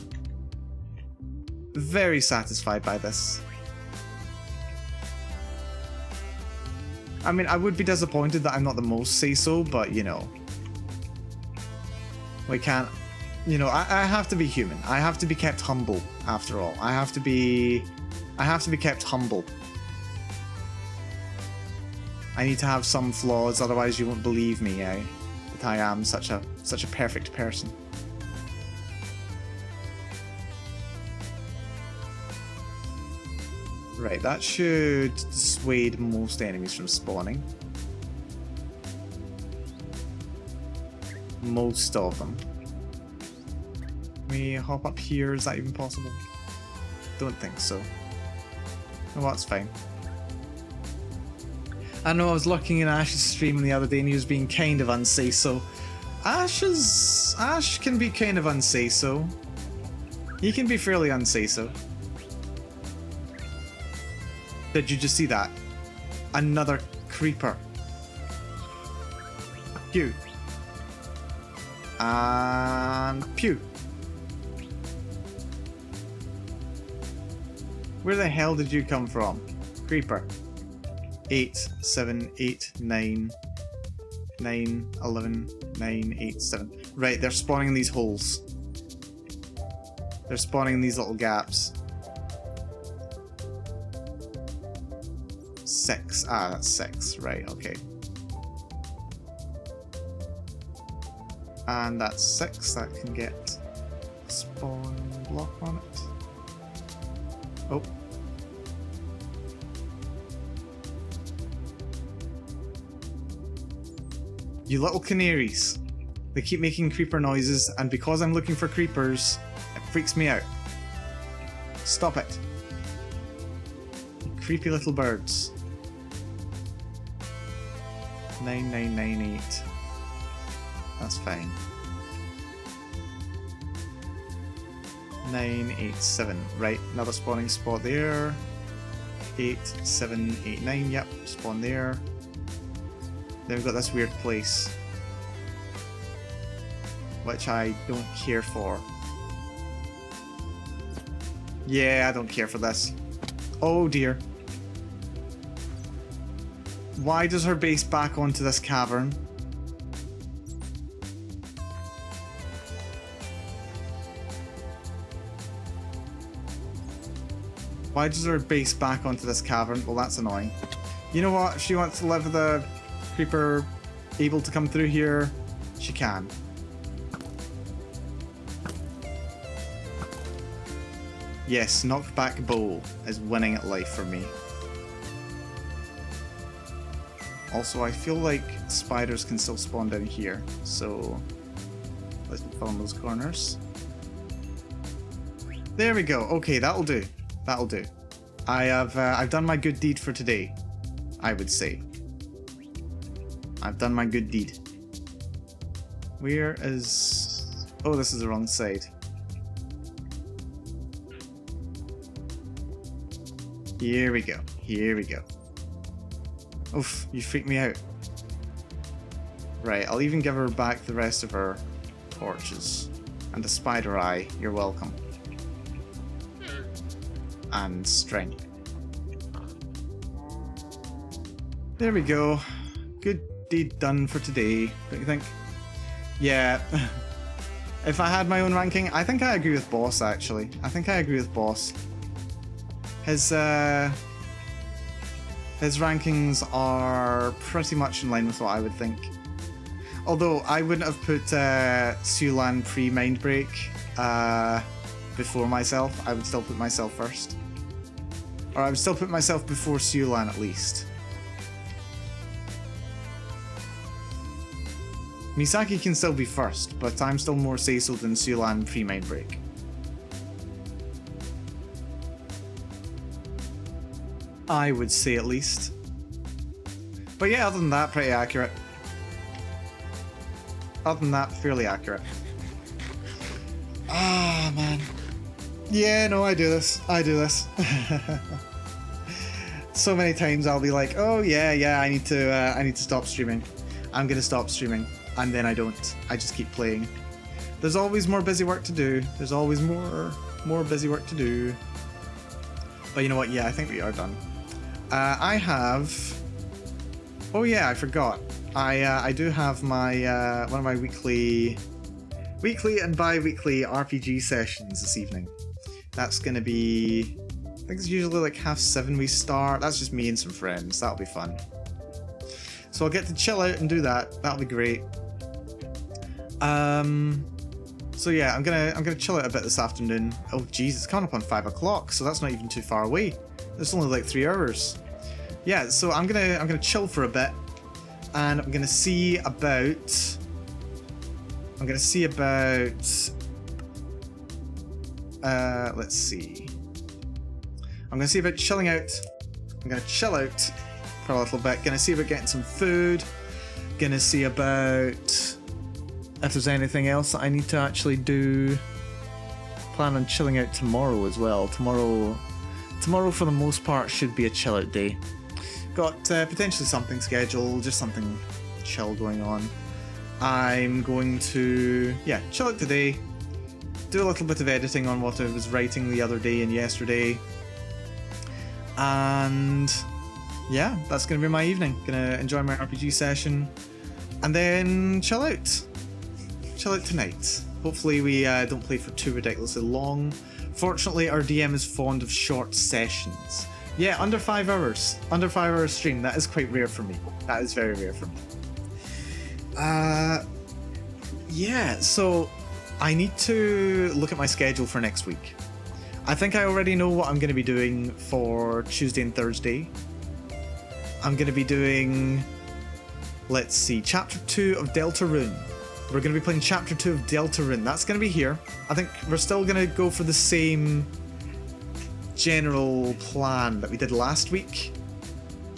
S2: very satisfied by this. I mean, I would be disappointed that I'm not the most say-so, but, you know. We can't... You know, I have to be human. I have to be kept humble, after all. I have to be kept humble. I need to have some flaws, otherwise you won't believe me, eh? That I am such a perfect person. Right, that should dissuade most enemies from spawning. Most of them. Can we hop up here? Is that even possible? Don't think so. Oh, that's fine. I know I was looking in Ash's stream the other day and he was being kind of unsay-so. Ash can be kind of unsay-so. He can be fairly unsay-so. Did you just see that? Another creeper. Pew. And pew. Where the hell did you come from? Creeper. 8, 7, 8, 9, 9, 11, 9, 8, 7. Right, they're spawning in these holes. They're spawning in these little gaps. 6. Ah, that's 6. Right, okay. And that's 6. That can get a spawn block on it. Oh. You little canaries. They keep making creeper noises, and because I'm looking for creepers, it freaks me out. Stop it. You creepy little birds. 9998. That's fine. 987. Right, another spawning spot there. 8789. Yep, spawn there. Then we've got this weird place, which I don't care for. Yeah, I don't care for this. Oh dear. Why does her base back onto this cavern? Why does her base back onto this cavern? Well, that's annoying. You know what? If she wants to live with a creeper able to come through here, she can. Yes, knockback bow is winning at life for me. Also, I feel like spiders can still spawn down here, so let's fill in those corners. There we go. Okay, that'll do. That'll do. I've done my good deed for today, I would say. I've done my good deed. Where is... Oh, this is the wrong side. Here we go. Here we go. Oof, you freaked me out. Right, I'll even give her back the rest of her torches. And a spider eye, you're welcome. And string. There we go. Good deed done for today, don't you think? Yeah. If I had my own ranking, I think I agree with Boss, actually. I think I agree with Boss. His rankings are pretty much in line with what I would think. Although I wouldn't have put Sulan pre-Mindbreak before myself. I would still put myself first. Or I would still put myself before Sulan at least. Misaki can still be first, but I'm still more say-so than Sulan pre-Mindbreak. I would say at least. But yeah, other than that, pretty accurate. Other than that, fairly accurate. Ah, man. Yeah, no, I do this. I do this. So many times I'll be like, oh yeah, I need to stop streaming. I'm gonna stop streaming, and then I don't. I just keep playing. There's always more busy work to do. There's always more busy work to do. But you know what? Yeah, I think we are done. I have. Oh yeah, I forgot. I do have my one of my weekly and bi-weekly RPG sessions this evening. That's gonna be, I think it's usually like 7:30 we start. That's just me and some friends. That'll be fun. So I'll get to chill out and do that. That'll be great. So yeah, I'm gonna chill out a bit this afternoon. Oh geez, it's coming up on 5 o'clock, so that's not even too far away. It's only like 3 hours. Yeah, so I'm gonna chill for a bit, and I'm gonna see about. Let's see. I'm gonna see about chilling out. I'm gonna chill out for a little bit. Gonna see about getting some food. Gonna see about if there's anything else that I need to actually do. Plan on chilling out tomorrow as well. Tomorrow for the most part should be a chill out day. Got potentially something scheduled, just something chill going on. I'm going to, yeah, chill out today, do a little bit of editing on what I was writing the other day and yesterday, and yeah, that's going to be my evening. Gonna enjoy my RPG session, and then chill out tonight. Hopefully we don't play for too ridiculously long. Fortunately, our DM is fond of short sessions. Yeah, under 5 hours. Under 5 hours stream. That is quite rare for me. That is very rare for me. Yeah, so I need to look at my schedule for next week. I think I already know what I'm going to be doing for Tuesday and Thursday. I'm going to be doing, let's see, Chapter 2 of Deltarune. We're going to be playing Chapter 2 of Deltarune. That's going to be here. I think we're still going to go for the same general plan that we did last week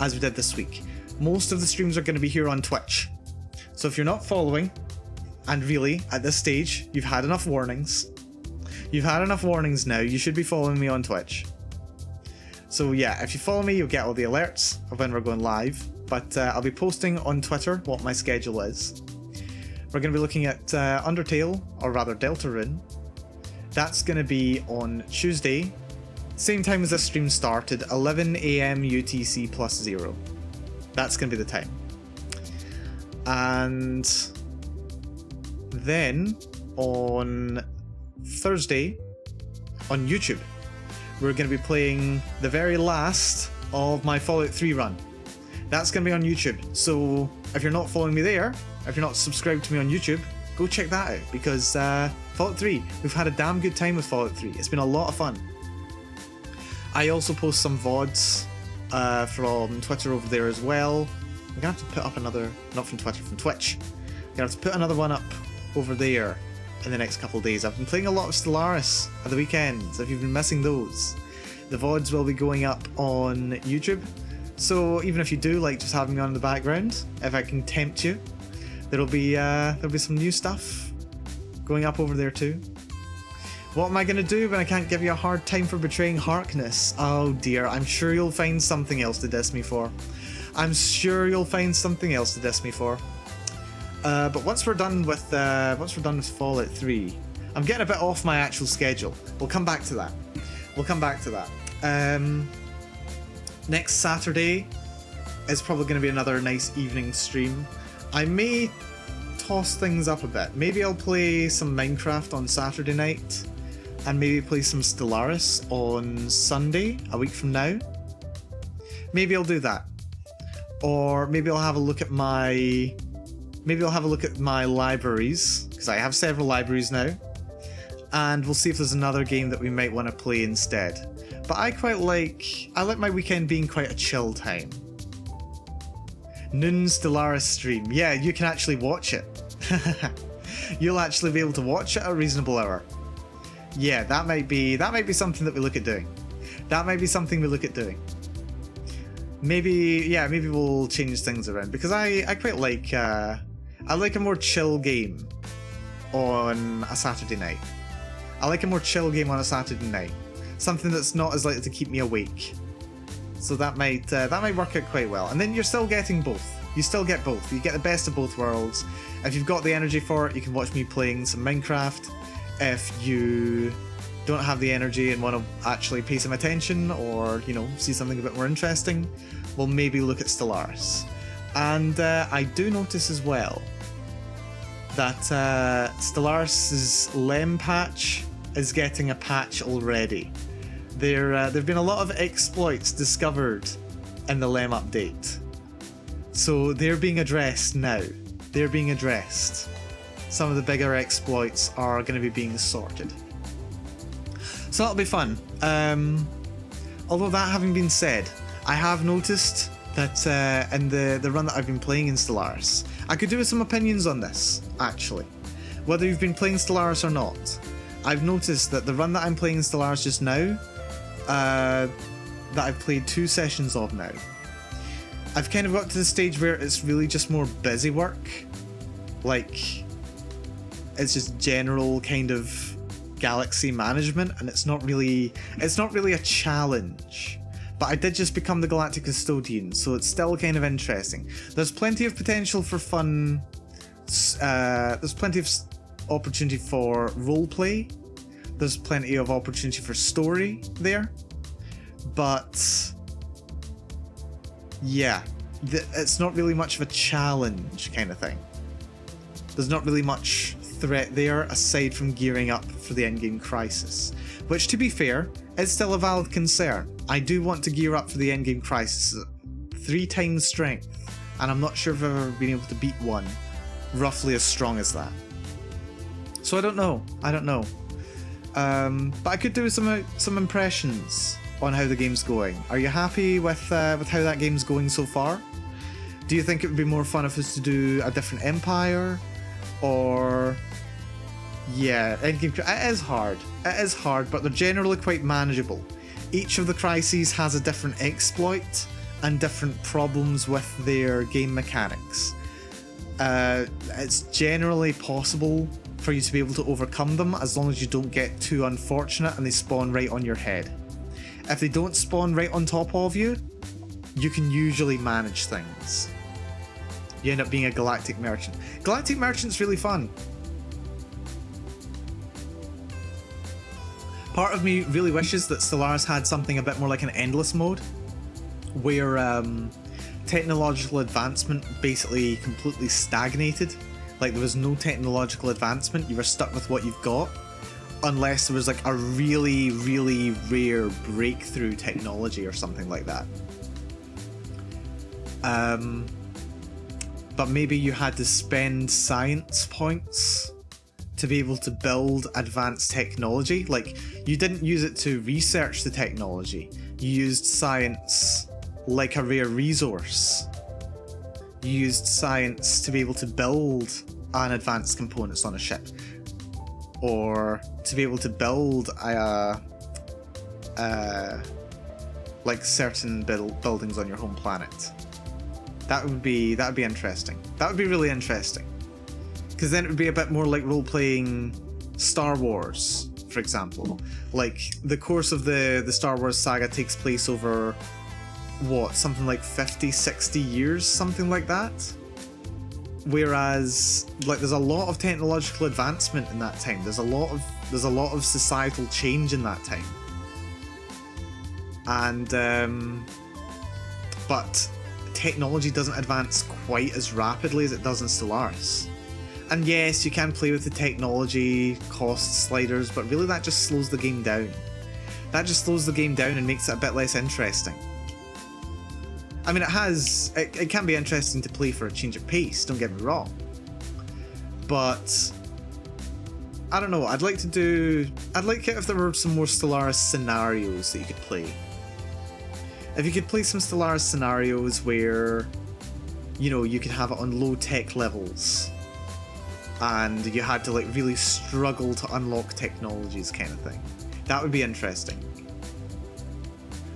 S2: as we did this week. most of the streams are going to be here on Twitch. So if you're not following, and really, at this stage, you've had enough warnings. You've had enough warnings now, you should be following me on Twitch. So yeah, if you follow me, you'll get all the alerts of when we're going live. But I'll be posting on Twitter what my schedule is. We're going to be looking at Undertale, or rather Deltarune. That's going to be on Tuesday, same time as this stream started, 11 AM UTC plus 0. That's going to be the time. And then on Thursday, on YouTube, we're going to be playing the very last of my Fallout 3 run. That's going to be on YouTube. So if you're not following me there, if you're not subscribed to me on YouTube, go check that out, because Fallout 3, we've had a damn good time with Fallout 3. It's been a lot of fun. I also post some VODs from Twitter over there as well. I'm going to have to put up another, not from Twitter, from Twitch. I'm going to have to put another one up over there in the next couple of days. I've been playing a lot of Stellaris at the weekends. If you've been missing those, the VODs will be going up on YouTube. So even if you do like just having me on in the background, if I can tempt you, there'll be some new stuff going up over there too. What am I going to do when I can't give you a hard time for betraying Harkness? Oh dear, I'm sure you'll find something else to diss me for. I'm sure you'll find something else to diss me for. But once we're done with Fallout 3, I'm getting a bit off my actual schedule. We'll come back to that. Next Saturday is probably going to be another nice evening stream. I may toss things up a bit. Maybe I'll play some Minecraft on Saturday night, and maybe play some Stellaris on Sunday, a week from now. Maybe I'll do that. Or maybe I'll have a look at my libraries, because I have several libraries now, and we'll see if there's another game that we might want to play instead. But I like my weekend being quite a chill time. Noon Stellaris stream. Yeah, you can actually watch it. You'll actually be able to watch it at a reasonable hour. Yeah, that might be something that we look at doing. Maybe we'll change things around, because I quite like I like a more chill game on a Saturday night. Something that's not as likely to keep me awake. So that might work out quite well. And then you're still getting both. You still get both. You get the best of both worlds. If you've got the energy for it, you can watch me playing some Minecraft. If you don't have the energy and want to actually pay some attention, or, you know, see something a bit more interesting, we'll maybe look at Stellaris. And I do notice as well that Stellaris' Lem patch is getting a patch already. There've been a lot of exploits discovered in the Lem update. So they're being addressed now. Some of the bigger exploits are going to be being sorted. So that'll be fun. Although that having been said, I have noticed that in the run that I've been playing in Stellaris, I could do with some opinions on this, actually. Whether you've been playing Stellaris or not, I've noticed that the run that I'm playing in Stellaris just now, that I've played 2 sessions of now, I've kind of got to the stage where it's really just more busy work. Like, it's just general kind of galaxy management, and it's not really a challenge. But I did just become the Galactic Custodian, so it's still kind of interesting. There's plenty of potential for fun. There's plenty of opportunity for roleplay. There's plenty of opportunity for story there. But yeah, it's not really much of a challenge kind of thing. There's not really much threat there aside from gearing up for the endgame crisis, which, to be fair, is still a valid concern. I do want to gear up for the endgame crisis at 3 times strength, and I'm not sure if I've ever been able to beat one roughly as strong as that. So I don't know. But I could do some impressions on how the game's going. Are you happy with how that game's going so far? Do you think it would be more fun if it was to do a different empire? Or... yeah, endgame... It is hard, but they're generally quite manageable. Each of the crises has a different exploit, and different problems with their game mechanics. It's generally possible for you to be able to overcome them as long as you don't get too unfortunate and they spawn right on your head. If they don't spawn right on top of you, you can usually manage things. You end up being a Galactic Merchant. Galactic Merchant's really fun. Part of me really wishes that Stellaris had something a bit more like an endless mode, where technological advancement basically completely stagnated. Like there was no technological advancement, you were stuck with what you've got, unless there was like a really, really rare breakthrough technology or something like that. But maybe you had to spend science points to be able to build advanced technology. Like, you didn't use it to research the technology, you used science like a rare resource. You used science to be able to build an advanced components on a ship, or to be able to build like certain buildings on your home planet. That would be interesting. That would be really interesting, because then it would be a bit more like role-playing Star Wars, for example. Like, the course of the Star Wars saga takes place over, what, something like 50, 60 years, something like that? Whereas, like, there's a lot of technological advancement in that time. There's a lot of societal change in that time. And, but technology doesn't advance quite as rapidly as it does in Stellaris. And yes, you can play with the technology cost sliders, but really that just slows the game down. That just slows the game down and makes it a bit less interesting. I mean, it can be interesting to play for a change of pace, don't get me wrong. But I don't know, I'd like it if there were some more Stellaris scenarios that you could play. If you could play some Stellaris scenarios where, you know, you could have it on low tech levels, and you had to like really struggle to unlock technologies kind of thing. That would be interesting.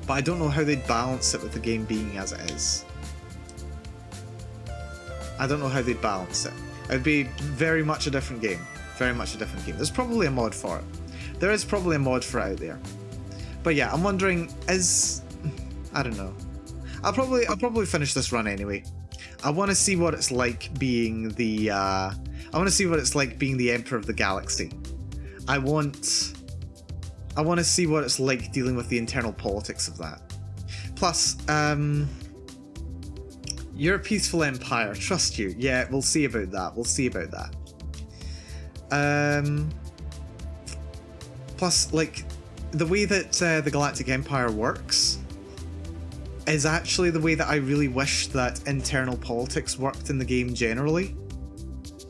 S2: But I don't know how they'd balance it with the game being as it is. I don't know how they'd balance it. It would be very much a different game. Very much a different game. There's probably a mod for it. There is probably a mod for it out there. But yeah, I'm wondering, I don't know. I'll probably finish this run anyway. I want to see what it's like being the Emperor of the Galaxy. I want to see what it's like dealing with the internal politics of that. Plus, you're a peaceful empire, trust you. Yeah, we'll see about that. Plus, like, the way that the Galactic Empire works is actually the way that I really wish that internal politics worked in the game generally.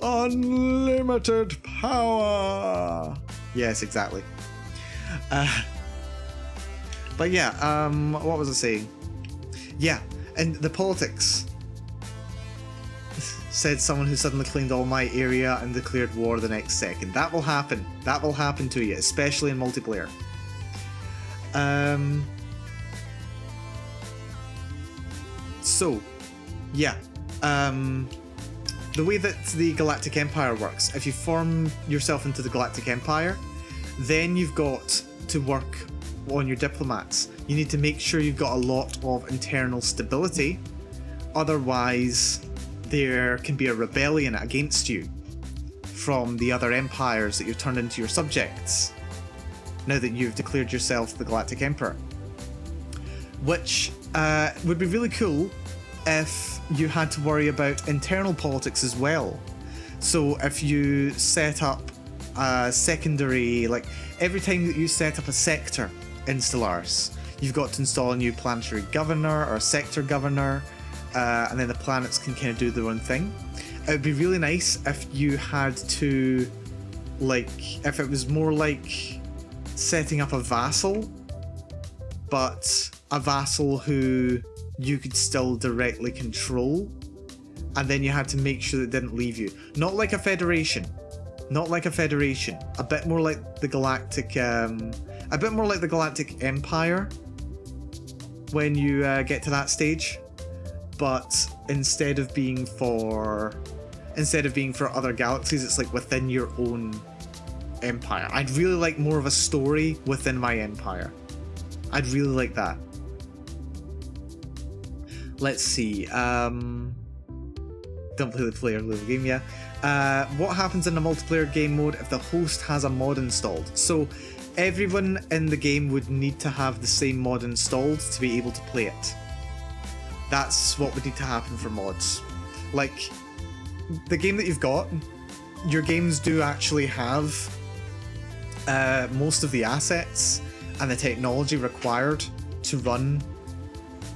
S2: Unlimited power! Yes, exactly. But yeah, what was I saying? Yeah, and the politics. Said someone who suddenly claimed all my area and declared war the next second. That will happen. That will happen to you, especially in multiplayer. So, yeah. The way that the Galactic Empire works, if you form yourself into the Galactic Empire, then you've got to work on your diplomats. You need to make sure you've got a lot of internal stability, otherwise there can be a rebellion against you from the other empires that you've turned into your subjects, now that you've declared yourself the Galactic Emperor. Which would be really cool if you had to worry about internal politics as well. So if you set up a secondary, like every time that you set up a sector in Stellaris, you've got to install a new planetary governor or a sector governor, and then the planets can kind of do their own thing. It would be really nice if you had to, like, if it was more like setting up a vassal, but a vassal who you could still directly control, and then you had to make sure that it didn't leave you. Not like a federation. A bit more like the Galactic, Empire. when you get to that stage, but instead of being for other galaxies, it's like within your own empire. I'd really like more of a story within my empire. I'd really like that. Let's see. Don't play the player level game, yeah. What happens in the multiplayer game mode if the host has a mod installed? So everyone in the game would need to have the same mod installed to be able to play it. That's what would need to happen for mods. Like, the game that you've got, your games do actually have most of the assets and the technology required to run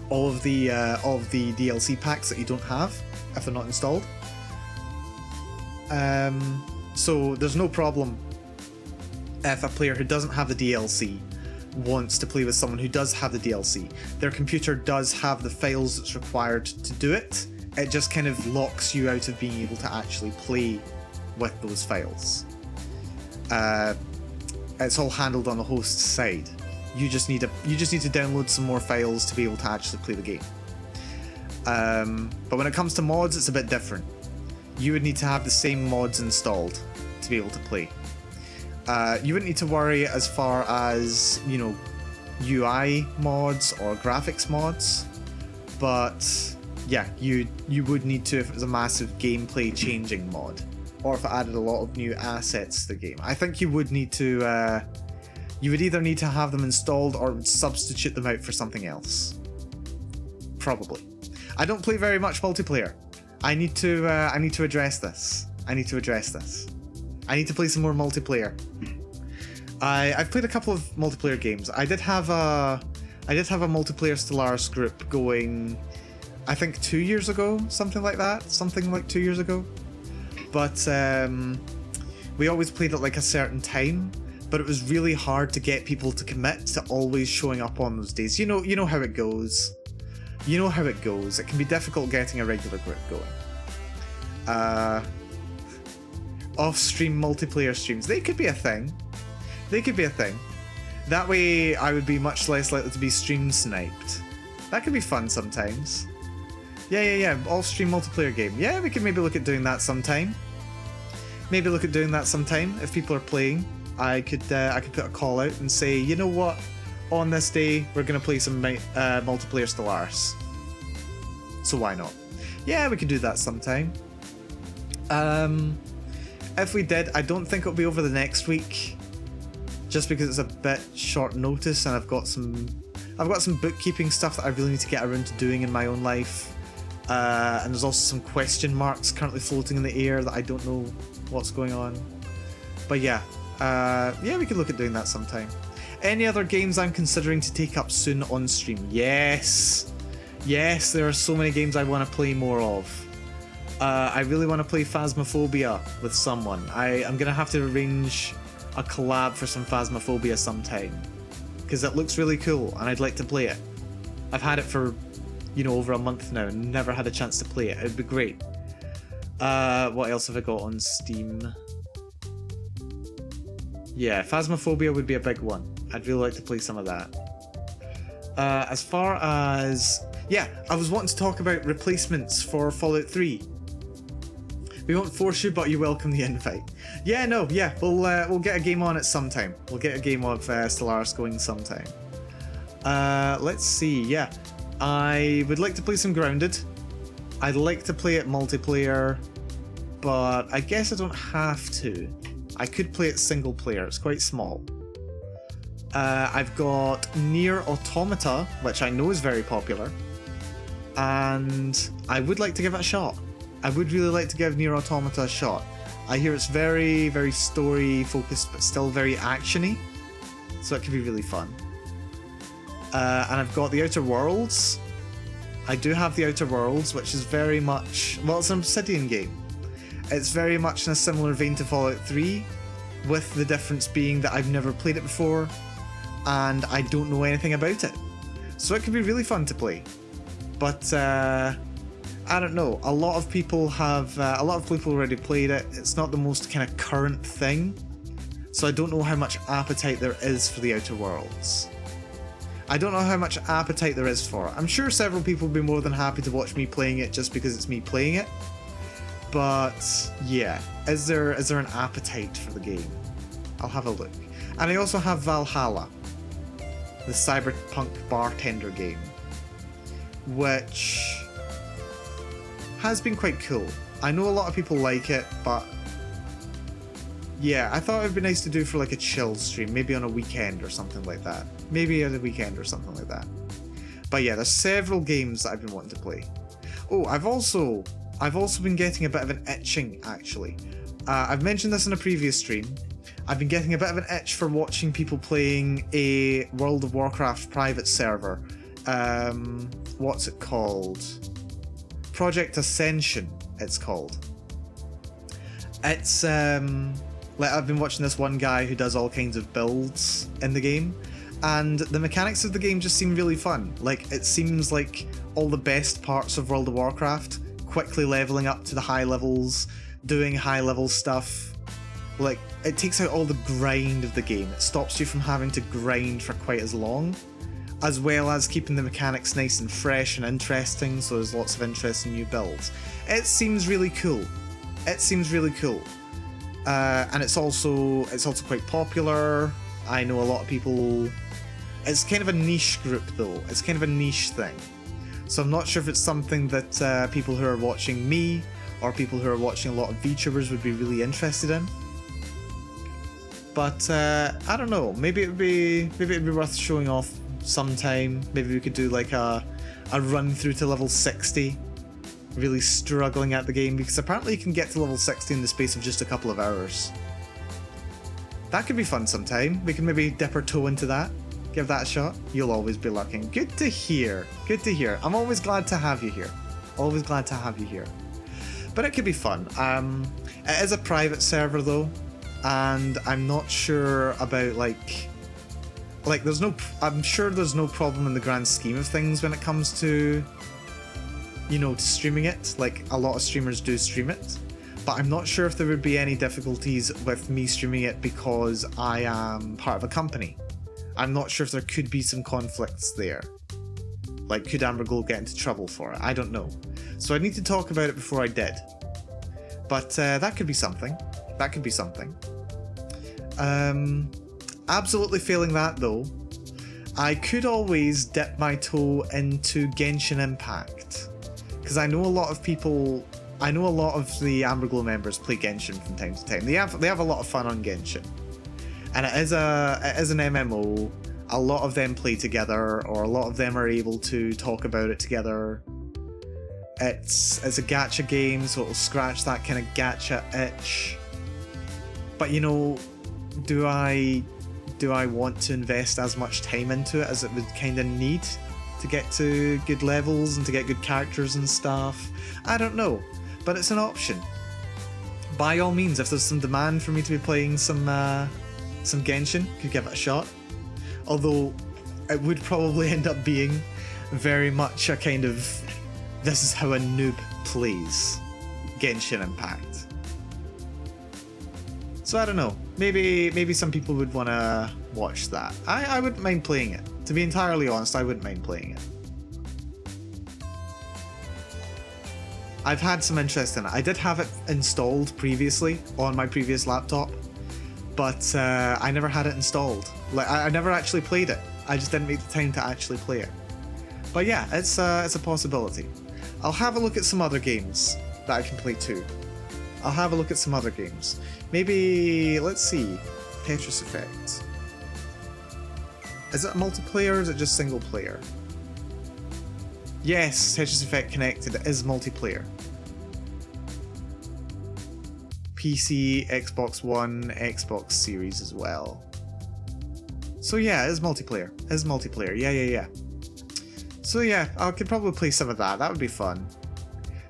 S2: all of the DLC packs that you don't have if they're not installed. So there's no problem if a player who doesn't have the DLC wants to play with someone who does have the DLC. Their computer does have the files that's required to do it. It just kind of locks you out of being able to actually play with those files. It's all handled on the host's side. You just need to download some more files to be able to actually play the game. But when it comes to mods, it's a bit different. You would need to have the same mods installed to be able to play. You wouldn't need to worry as far as, you know, UI mods or graphics mods, but yeah, you would need to if it was a massive gameplay changing mod, or if it added a lot of new assets to the game. I think you would need to, you would either need to have them installed or substitute them out for something else. Probably. I don't play very much multiplayer. I need to address this. I need to play some more multiplayer. I've played a couple of multiplayer games. I did have a multiplayer Stellaris group going, I think 2 years ago, something like 2 years ago. But we always played at like a certain time, but it was really hard to get people to commit to always showing up on those days. You know how it goes. It can be difficult getting a regular group going. Off-stream multiplayer streams, they could be a thing. That way I would be much less likely to be stream sniped. That could be fun sometimes. Yeah. Off-stream multiplayer game. Yeah, we could maybe look at doing that sometime. If people are playing. I could put a call out and say, you know what? On this day, we're going to play some multiplayer Stellaris. So why not? Yeah, we could do that sometime. If we did, I don't think it'll be over the next week, just because it's a bit short notice, and I've got some bookkeeping stuff that I really need to get around to doing in my own life. And there's also some question marks currently floating in the air that I don't know what's going on. But yeah, we could look at doing that sometime. Any other games I'm considering to take up soon on stream? Yes, there are so many games I want to play more of. I really want to play Phasmophobia with someone. I'm going to have to arrange a collab for some Phasmophobia sometime, because it looks really cool and I'd like to play it. I've had it for, over a month now and never had a chance to play it. It'd be great. What else have I got on Steam? Yeah, Phasmophobia would be a big one. I'd really like to play some of that. As far as... Yeah, I was wanting to talk about replacements for Fallout 3. We won't force you, but you welcome the invite. We'll get a game on it sometime. We'll get a game of Stellaris going sometime. Let's see, yeah. I would like to play some Grounded. I'd like to play it multiplayer, but I guess I don't have to. I could play it single player, it's quite small. I've got Nier Automata, which I know is very popular, and I would like to give it a shot. I would really like to give Nier Automata a shot. I hear it's very, very story focused, but still very actiony, so it could be really fun. And I've got The Outer Worlds. I do have The Outer Worlds, which is very much... Well, it's an Obsidian game. It's very much in a similar vein to Fallout 3, with the difference being that I've never played it before, and I don't know anything about it. So it could be really fun to play. But, I don't know. A lot of people already played it. It's not the most kind of current thing, so I don't know how much appetite there is for The Outer Worlds. I don't know how much appetite there is for it. I'm sure several people would be more than happy to watch me playing it just because it's me playing it. But yeah, is there an appetite for the game? I'll have a look. And I also have Valhalla, the cyberpunk bartender game, which has been quite cool. I know a lot of people like it, but yeah, I thought it would be nice to do for like a chill stream, maybe on a weekend or something like that. Maybe on a weekend or something like that. But yeah, there's several games that I've been wanting to play. Oh, I've also been getting a bit of an itching, actually. I've mentioned this in a previous stream. I've been getting a bit of an itch for watching people playing a World of Warcraft private server. What's it called? Project Ascension, it's called. It's like, I've been watching this one guy who does all kinds of builds in the game, and the mechanics of the game just seem really fun. Like, it seems like all the best parts of World of Warcraft, quickly leveling up to the high levels, doing high level stuff. Like, it takes out all the grind of the game. It stops you from having to grind for quite as long, as well as keeping the mechanics nice and fresh and interesting, so there's lots of interesting new builds. It seems really cool. It seems really cool. And it's also quite popular. I know a lot of people. It's kind of a niche group though. It's kind of a niche thing. So I'm not sure if it's something that people who are watching me or people who are watching a lot of VTubers would be really interested in. But I don't know. Maybe it'd be worth showing off sometime. Maybe we could do like a run through to level 60. Really struggling at the game, because apparently you can get to level 60 in the space of just a couple of hours. That could be fun sometime. We can maybe dip our toe into that. Give that a shot. You'll always be lurking. Good to hear. Good to hear. I'm always glad to have you here. Always glad to have you here. But it could be fun. It is a private server though, and I'm not sure about like there's no. I'm sure there's no problem in the grand scheme of things when it comes to, you know, to streaming it. Like, a lot of streamers do stream it, but I'm not sure if there would be any difficulties with me streaming it because I am part of a company. I'm not sure if there could be some conflicts there. Like, could Amberglow get into trouble for it? I don't know. So I need to talk about it before I did. But that could be something. That could be something. Absolutely failing that though, I could always dip my toe into Genshin Impact. Because I know a lot of people, I know a lot of the Amberglow members play Genshin from time to time. They have a lot of fun on Genshin, and it is an MMO. A lot of them play together, or a lot of them are able to talk about it together. It's a gacha game, so it'll scratch that kind of gacha itch. But you know, do I want to invest as much time into it as it would kind of need to get to good levels and to get good characters and stuff? I don't know, but it's an option. By all means, if there's some demand for me to be playing some Genshin, could give it a shot. Although it would probably end up being very much a kind of, this is how a noob plays Genshin Impact. So I don't know, maybe some people would want to watch that. I wouldn't mind playing it. To be entirely honest, I wouldn't mind playing it. I've had some interest in it. I did have it installed previously on my previous laptop, but I never had it installed. Like, I never actually played it. I just didn't make the time to actually play it. But yeah, it's a possibility. I'll have a look at some other games that I can play too. I'll have a look at some other games. Maybe, let's see, Tetris Effect. Is it multiplayer or is it just single player? Yes, Tetris Effect Connected is multiplayer. PC, Xbox One, Xbox Series as well. So yeah, it is multiplayer. It is multiplayer. Yeah. So yeah, I could probably play some of that. That would be fun.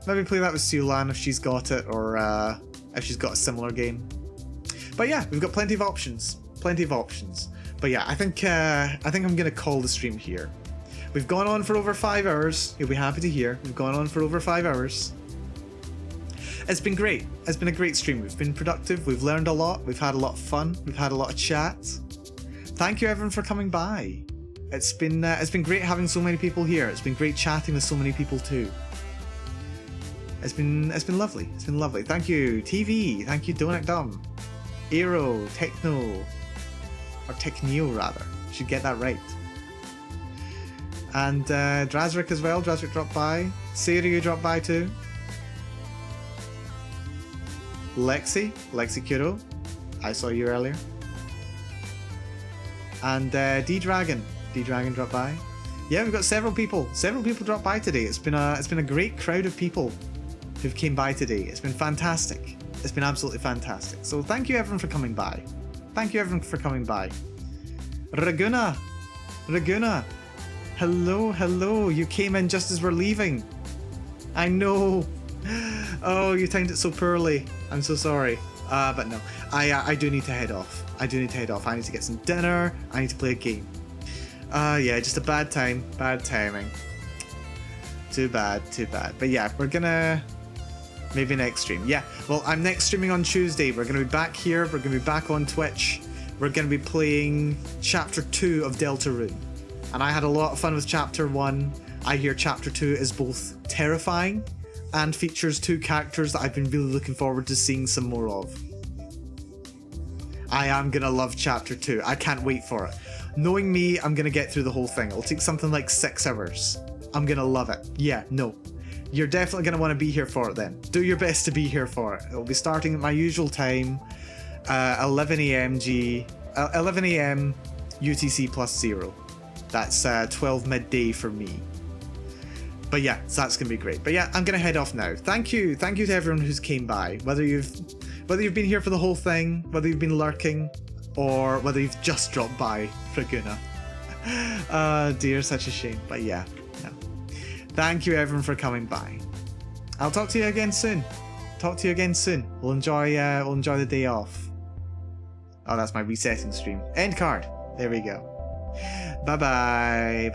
S2: Maybe play that with Sulan if she's got it, or if she's got a similar game. But yeah, we've got plenty of options. Plenty of options. But yeah, I think I'm gonna call the stream here. We've gone on for over 5 hours. You'll be happy to hear. We've gone on for over 5 hours. It's been great. It's been a great stream. We've been productive. We've learned a lot. We've had a lot of fun. We've had a lot of chat. Thank you everyone for coming by. It's been great having so many people here. It's been great chatting with so many people too. It's been lovely. It's been lovely. Thank you, TV. Thank you, Donut Dumb, Aero, Techno, or Techneo rather. Should get that right. And Drazrick as well. Drazrick dropped by. Sarah, you dropped by too. Lexi Kuro, I saw you earlier. And D-Dragon dropped by. Yeah, we've got several people dropped by today. It's been a great crowd of people who've came by today. It's been fantastic. It's been absolutely fantastic. So thank you everyone for coming by. Thank you everyone for coming by. Raguna, hello. You came in just as we're leaving. I know. Oh, you timed it so poorly. I'm so sorry. But no, I do need to head off. I need to get some dinner. I need to play a game. Yeah, just a bad time. Bad timing. Too bad. But yeah, we're gonna... Maybe next stream. Yeah, well, I'm next streaming on Tuesday. We're gonna be back here. We're gonna be back on Twitch. We're gonna be playing Chapter 2 of Deltarune. And I had a lot of fun with Chapter 1. I hear Chapter 2 is both terrifying and features 2 characters that I've been really looking forward to seeing some more of. I am gonna love Chapter 2. I can't wait for it. Knowing me, I'm gonna get through the whole thing. It'll take something like 6 hours. I'm gonna love it. Yeah, no. You're definitely gonna want to be here for it then. Do your best to be here for it. It'll be starting at my usual time, 11 a.m. UTC plus 0. That's 12 midday for me. But yeah, so that's gonna be great. But yeah, I'm gonna head off now. Thank you to everyone who's came by. Whether you've been here for the whole thing, whether you've been lurking, or whether you've just dropped by, Raguna. Dear, such a shame. But yeah, no. Thank you everyone for coming by. I'll talk to you again soon. We'll enjoy the day off. Oh, that's my resetting stream. End card. There we go. Bye.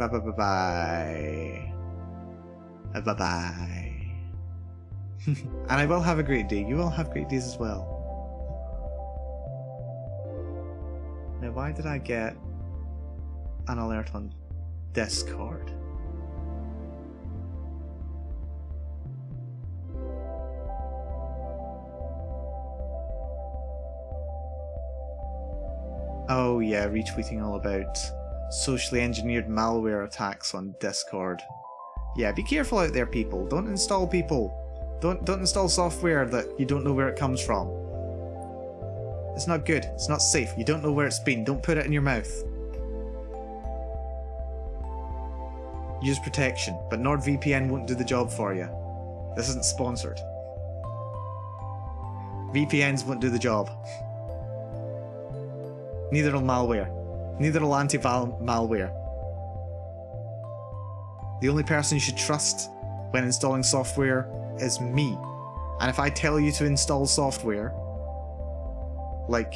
S2: And I will have a great day. You all have great days as well. Now, why did I get an alert on Discord? Oh yeah, retweeting all about socially engineered malware attacks on Discord. Yeah, be careful out there, people. Don't install software that you don't know where it comes from. It's not good. It's not safe. You don't know where it's been. Don't put it in your mouth. Use protection, but NordVPN won't do the job for you. This isn't sponsored. VPNs won't do the job. Neither will malware. Neither will anti-malware. The only person you should trust when installing software is me. And if I tell you to install software, like,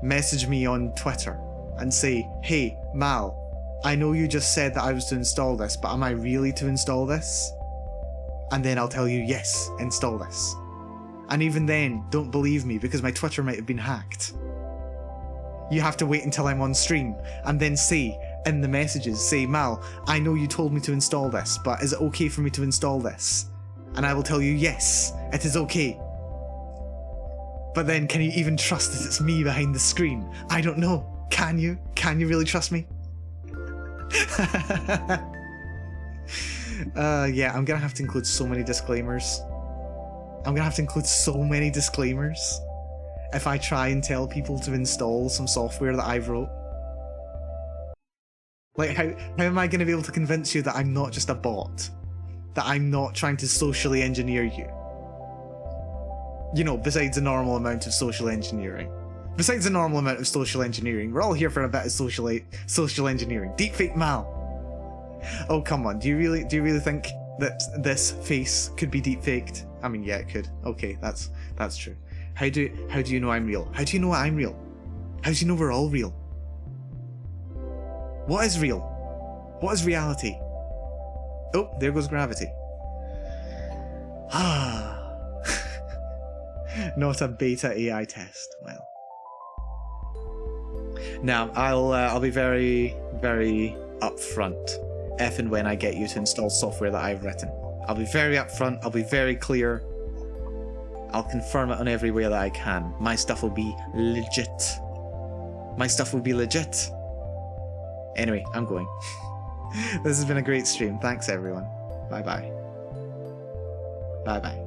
S2: message me on Twitter and say, hey, Mal, I know you just said that I was to install this, but am I really to install this? And then I'll tell you, yes, install this. And even then, don't believe me because my Twitter might have been hacked. You have to wait until I'm on stream and then say in the messages, say, Mal, I know you told me to install this, but is it okay for me to install this? And I will tell you, yes, it is okay. But then can you even trust that it's me behind the screen? I don't know. Can you? Can you really trust me? Yeah, I'm gonna have to include so many disclaimers. If I try and tell people to install some software that I wrote. Like, how am I going to be able to convince you that I'm not just a bot? That I'm not trying to socially engineer you? You know, besides the normal amount of social engineering. We're all here for a bit of social engineering. Deepfake Mal. Oh, come on. Do you really think that this face could be deepfaked? I mean, yeah, it could. Okay, that's true. How do you know I'm real? How do you know I'm real? How do you know we're all real? What is real? What is reality? Oh, there goes gravity. Ah. Not a beta AI test. Well. Now, I'll be very, very upfront if and when I get you to install software that I've written. I'll be very upfront, I'll be very clear. I'll confirm it on every way that I can. My stuff will be legit. My stuff will be legit. Anyway, I'm going. This has been a great stream. Thanks, everyone. Bye-bye. Bye-bye.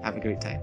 S2: Have a great time.